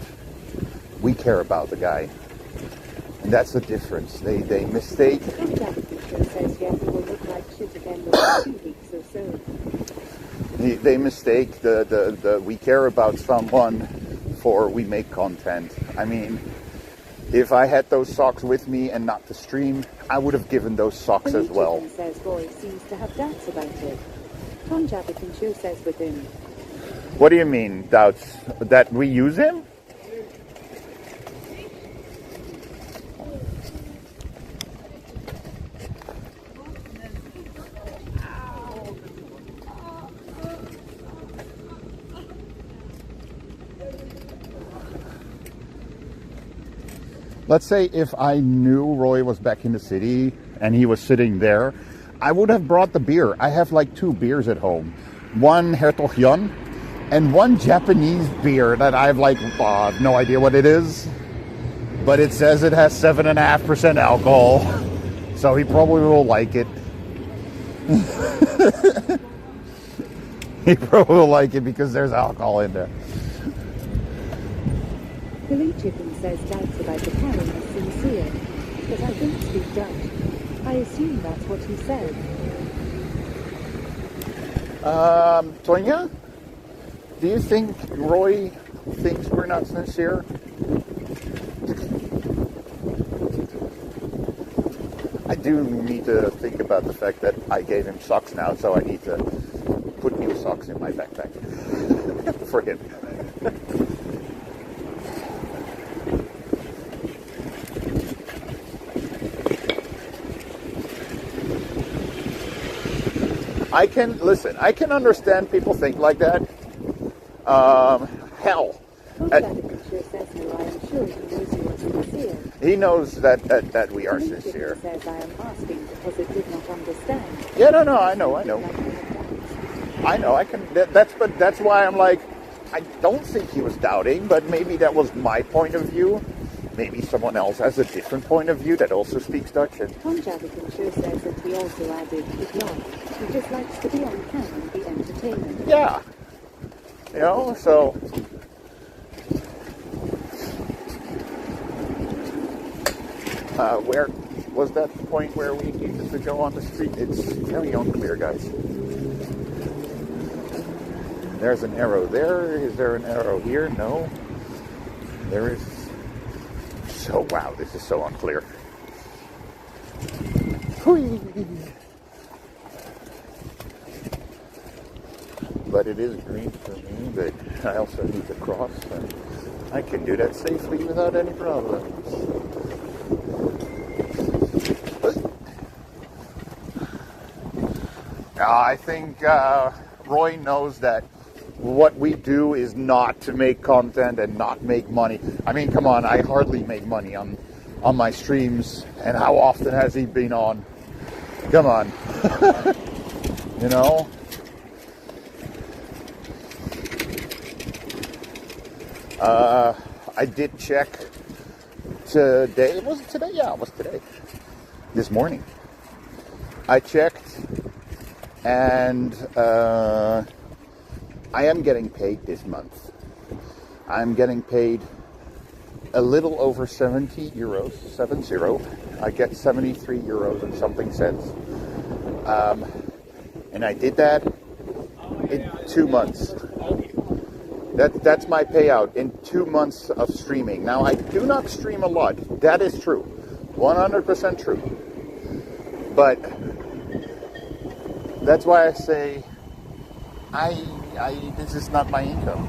We care about the guy. And that's the difference. They mistake. Says yes, it will look like shit again within 2 weeks or so. They mistake the we care about someone for we make content. I mean, if I had those socks with me and not the stream, I would have given those socks as well. Says Roy seems to have doubts about it. Tom Jabberkin says with him. What do you mean, doubts? That we use him? Let's say if I knew Roy was back in the city and he was sitting there, I would have brought the beer. I have like 2 beers at home. One Hertog Jan and one Japanese beer that I have like, I have no idea what it is. But it says it has 7.5% alcohol. So he probably will like it. He probably will like it because there's alcohol in there. Billy Chicken says doubts about the Karen is sincere, but I don't speak Dutch. I assume that's what he said. Tonya, do you think Roy thinks we're not sincere? I do need to think about the fact that I gave him socks now, so I need to put new socks in my backpack for him. I can understand people think like that. Hell. He knows that we are sincere. Says I am asking because it did not understand. Yeah, no, I know. That's why I'm like, I don't think he was doubting, but maybe that was my point of view. Maybe someone else has a different point of view that also speaks Dutch. And Tom Jabberkin says that he also added, "Good luck. He just likes to be on camera and be entertaining." Yeah. You know, so where was that point where we needed to go on the street? It's very unclear, guys. There's an arrow there. Is there an arrow here? No. There is. So, wow, this is so unclear. Whee! But it is green for me, but I also need to cross, and I can do that safely without any problems. I think Roy knows that what we do is not to make content and not make money. I mean, come on, I hardly make money on my streams. And how often has he been on? Come on. You know? I did check today. Was it today? Yeah, it was today. This morning. I checked and I am getting paid this month. I'm getting paid a little over 70 euros, 70. I get 73 euros and something cents. And I did that in 2 months. That's my payout in 2 months of streaming. Now, I do not stream a lot. That is true. 100% true. But that's why I say this is not my income.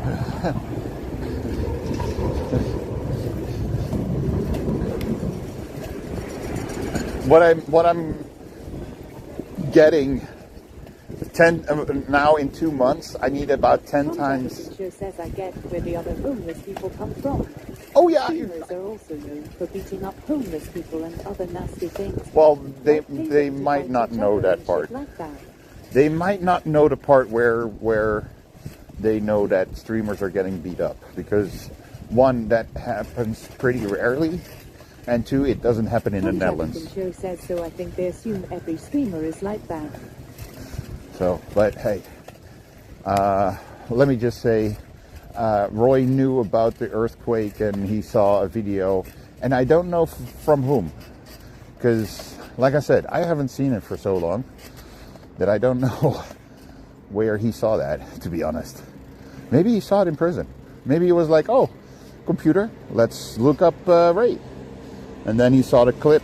What I'm getting now in 2 months, I need about 10 times. Sure says I get where the other homeless people come from. Oh yeah. Streamers are also known for beating up homeless people and other nasty things. Well, they might not know that part. They might not know the part where they know that streamers are getting beat up, because one, that happens pretty rarely, and two, it doesn't happen in the Netherlands. Show says so. I think they assume every streamer is like that. So, but hey, let me just say, Roy knew about the earthquake and he saw a video, and I don't know from whom, because like I said, I haven't seen it for so long that I don't know where he saw that, to be honest. Maybe he saw it in prison. Maybe he was like, oh, computer, let's look up Ray. And then he saw the clip.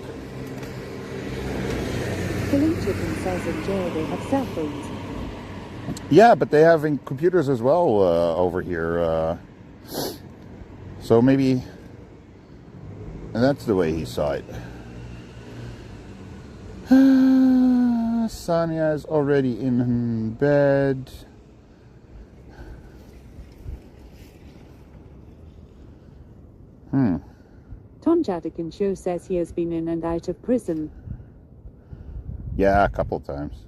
Philly Chicken says in jail they have cell phones. Yeah, but they have computers as well over here. So maybe that's the way he saw it. Sonia is already in bed. Ton Jadikin Show says he has been in and out of prison. Yeah, a couple times.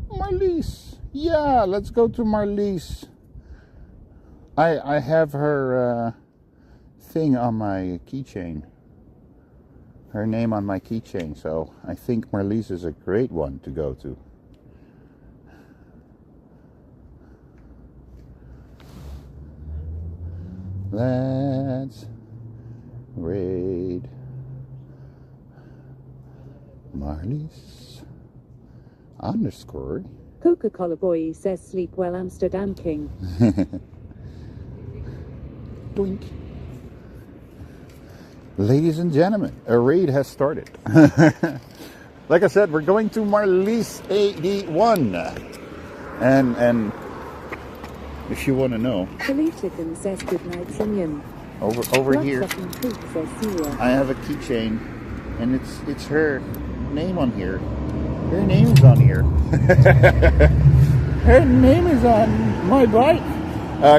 Marlies. Yeah, let's go to Marlies. I have her thing on my keychain. Her name on my keychain, so I think Marlies is a great one to go to. Let's raid Marlies _ Coca-Cola Boy says sleep well Amsterdam King. Doink. Ladies and gentlemen, a raid has started. Like I said, we're going to Marlies 81. And if you want to know, Philly Chicken says goodnight Simeon. over here, Says Celia. I have a keychain, and it's her name on here. Her name is on here. Her name is on my bike.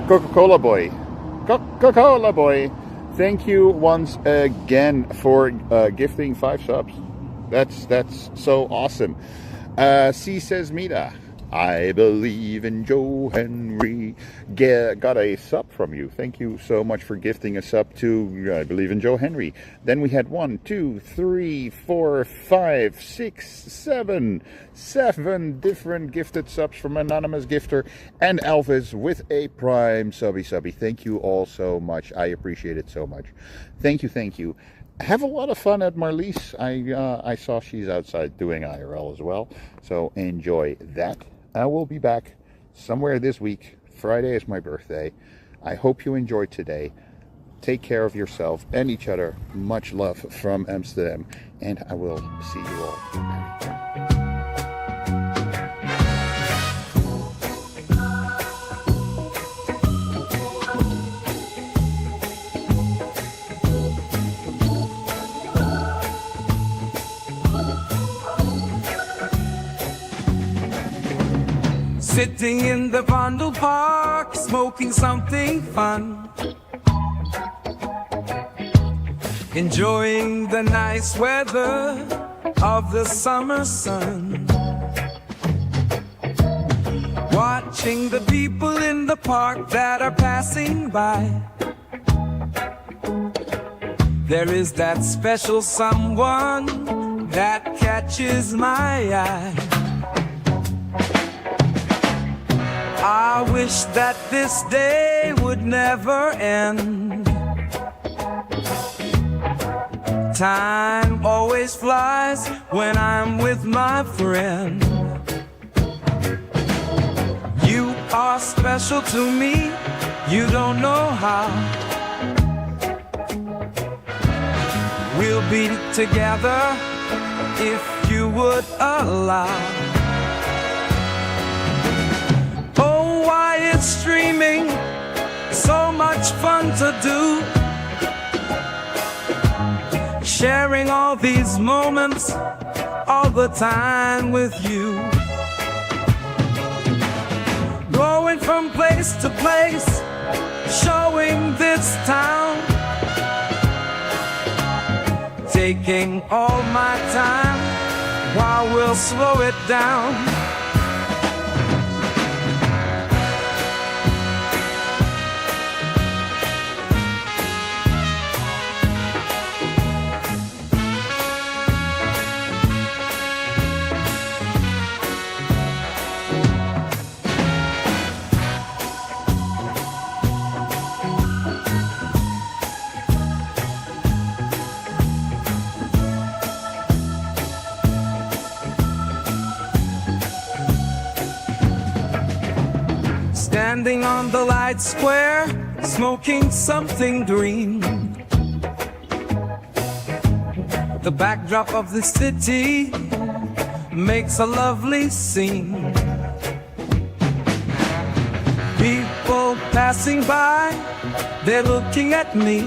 Coca-Cola Boy. Coca-Cola Boy. Thank you once again for gifting 5 subs. That's so awesome. C says Mita. I believe in Joe Henry. Got a sub from you. Thank you so much for gifting a sub to I believe in Joe Henry. Then we had 1, 2, 3, 4, 5, 6, 7 different gifted subs from Anonymous Gifter and Elvis with a Prime subby. Thank you all so much. I appreciate it so much. Thank you. Have a lot of fun at Marlies. I saw she's outside doing IRL as well. So enjoy that. I will be back somewhere this week. Friday is my birthday. I hope you enjoyed today. Take care of yourself and each other. Much love from Amsterdam. And I will see you all. Sitting in the Vondel Park, smoking something fun, enjoying the nice weather of the summer sun, watching the people in the park that are passing by. There is that special someone that catches my eye. I wish that this day would never end. Time always flies when I'm with my friend. You are special to me, you don't know how. We'll be together if you would allow. It's streaming, so much fun to do, sharing all these moments all the time with you, going from place to place, showing this town, taking all my time while we'll slow it down. Standing on the light square, smoking something green. The backdrop of the city makes a lovely scene. People passing by, they're looking at me.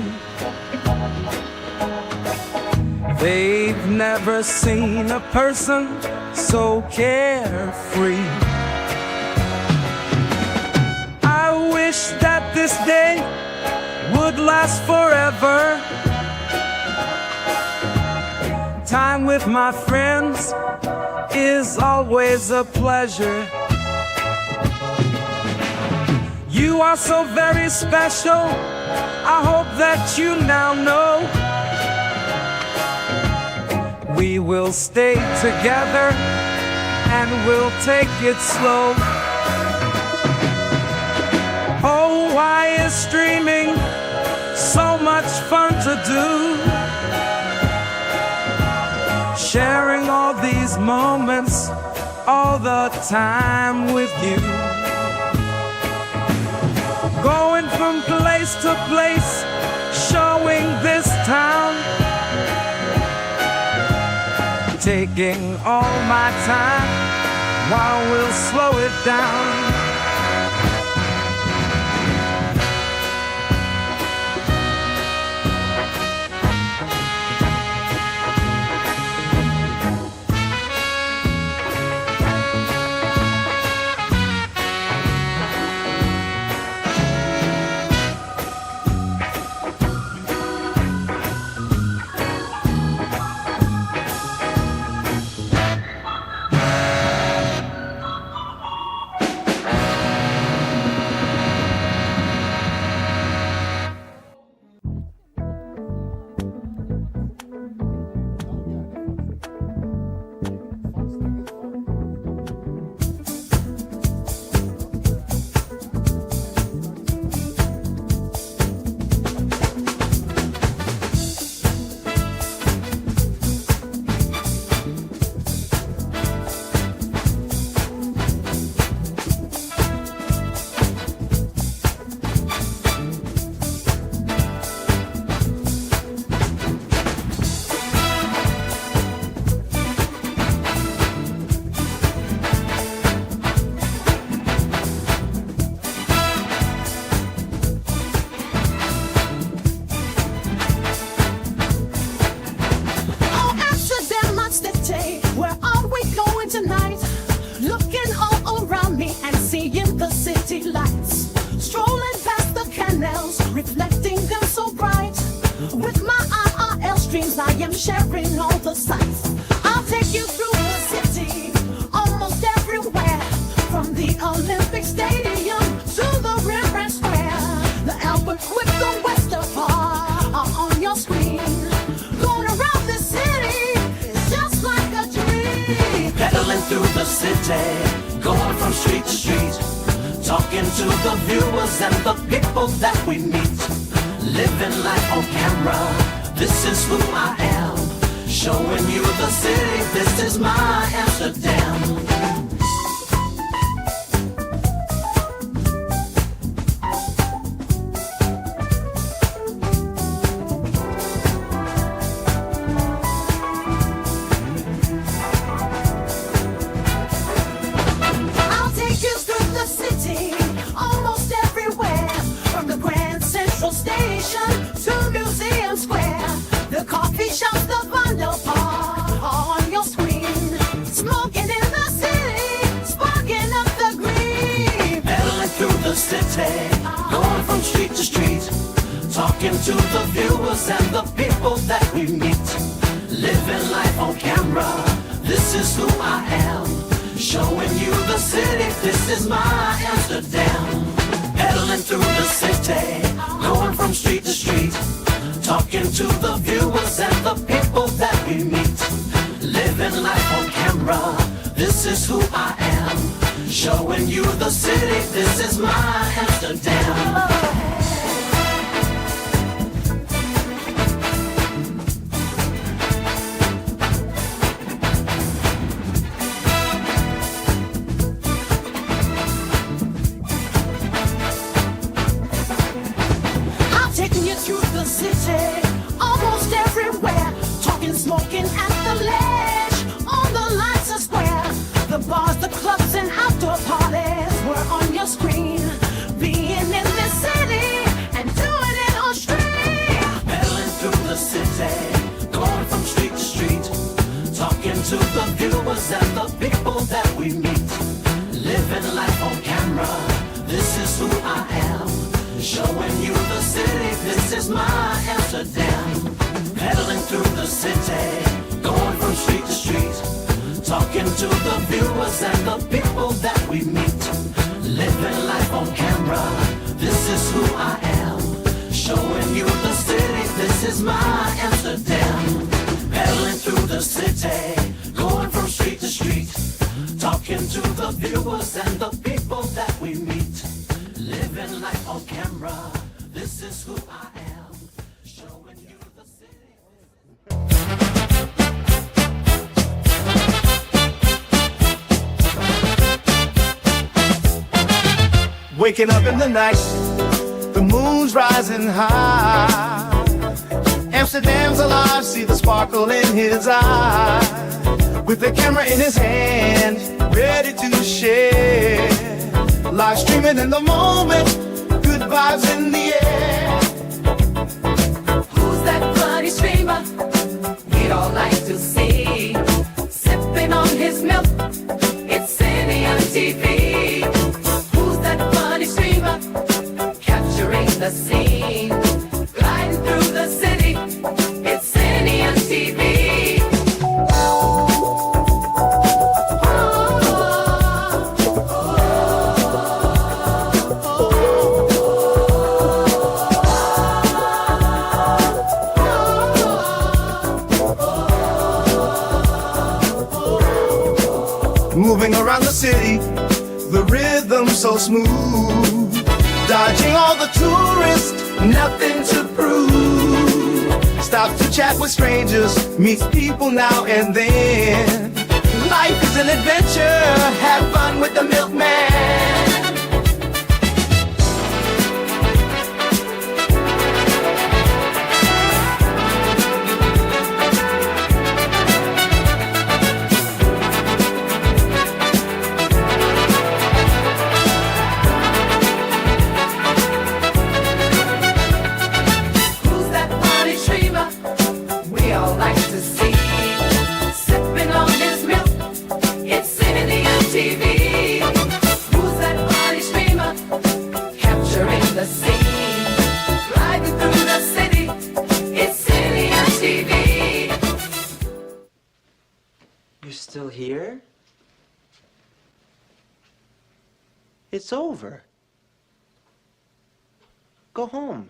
They've never seen a person so carefree. I wish that this day would last forever. Time with my friends is always a pleasure. You are so very special, I hope that you now know. We will stay together and we'll take it slow. Oh, why is streaming so much fun to do? Sharing all these moments all the time with you. Going from place to place, showing this town. Taking all my time while we'll slow it down. Sharing all the sights. I'll take you through the city, almost everywhere. From the Olympic Stadium to the Rembrandt Square. The Albert with the Western Park are on your screen. Going around the city is just like a dream. Pedaling through the city, going from street to street. Talking to the viewers and the people that we meet. Living life on camera, this is who I am. Showing you the city, this is my Amsterdam. I'll take you through the city, almost everywhere. From the Grand Central Station to Museum Square. The coffee shops, the Wonderpark on your screen. Smoking in the city, sparking up the green. Pedaling through the city, going from street to street. Talking to the viewers and the people that we meet. Living life on camera, this is who I am. Showing you the city, this is my Amsterdam. Pedaling through the city, going from street to street. Talking to the viewers and the people that we meet. Living life on camera, this is who I am. Showing you the city, this is my Amsterdam. smoking at the ledge. On the lights are square. The bars, the clubs, and outdoor parties were on your screen. Being in this city and doing it on street. Pedaling through the city, going from street to street, talking to the viewers and the people that we meet. Living life on camera, this is who I am. Showing you the city, this is my Amsterdam. Pedaling through the city, going from street to street, talking to the viewers and the people that we meet. Living life on camera, this is who I am. Showing you the city, this is my Amsterdam. Pedaling through the city, going from street to street, talking to the viewers and the people that we meet. Living life on camera, this is who I am. Showing you the city. Waking up in the night, the moon's rising high. Amsterdam's alive, see the sparkle in his eye. With the camera in his hand, ready to share. Live streaming in the moment, good vibes in the air. Who's that funny streamer we'd all like to see? Sipping on his milk, it's City on TV. Who's that funny streamer capturing the scene? Gliding through the city, it's City on TV. Moving around the city, the rhythm so smooth. Dodging all the tourists, nothing to prove. Stop to chat with strangers, meets people now and then. Life is an adventure, have fun with the milkman. Still here? It's over. Go home.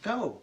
Go.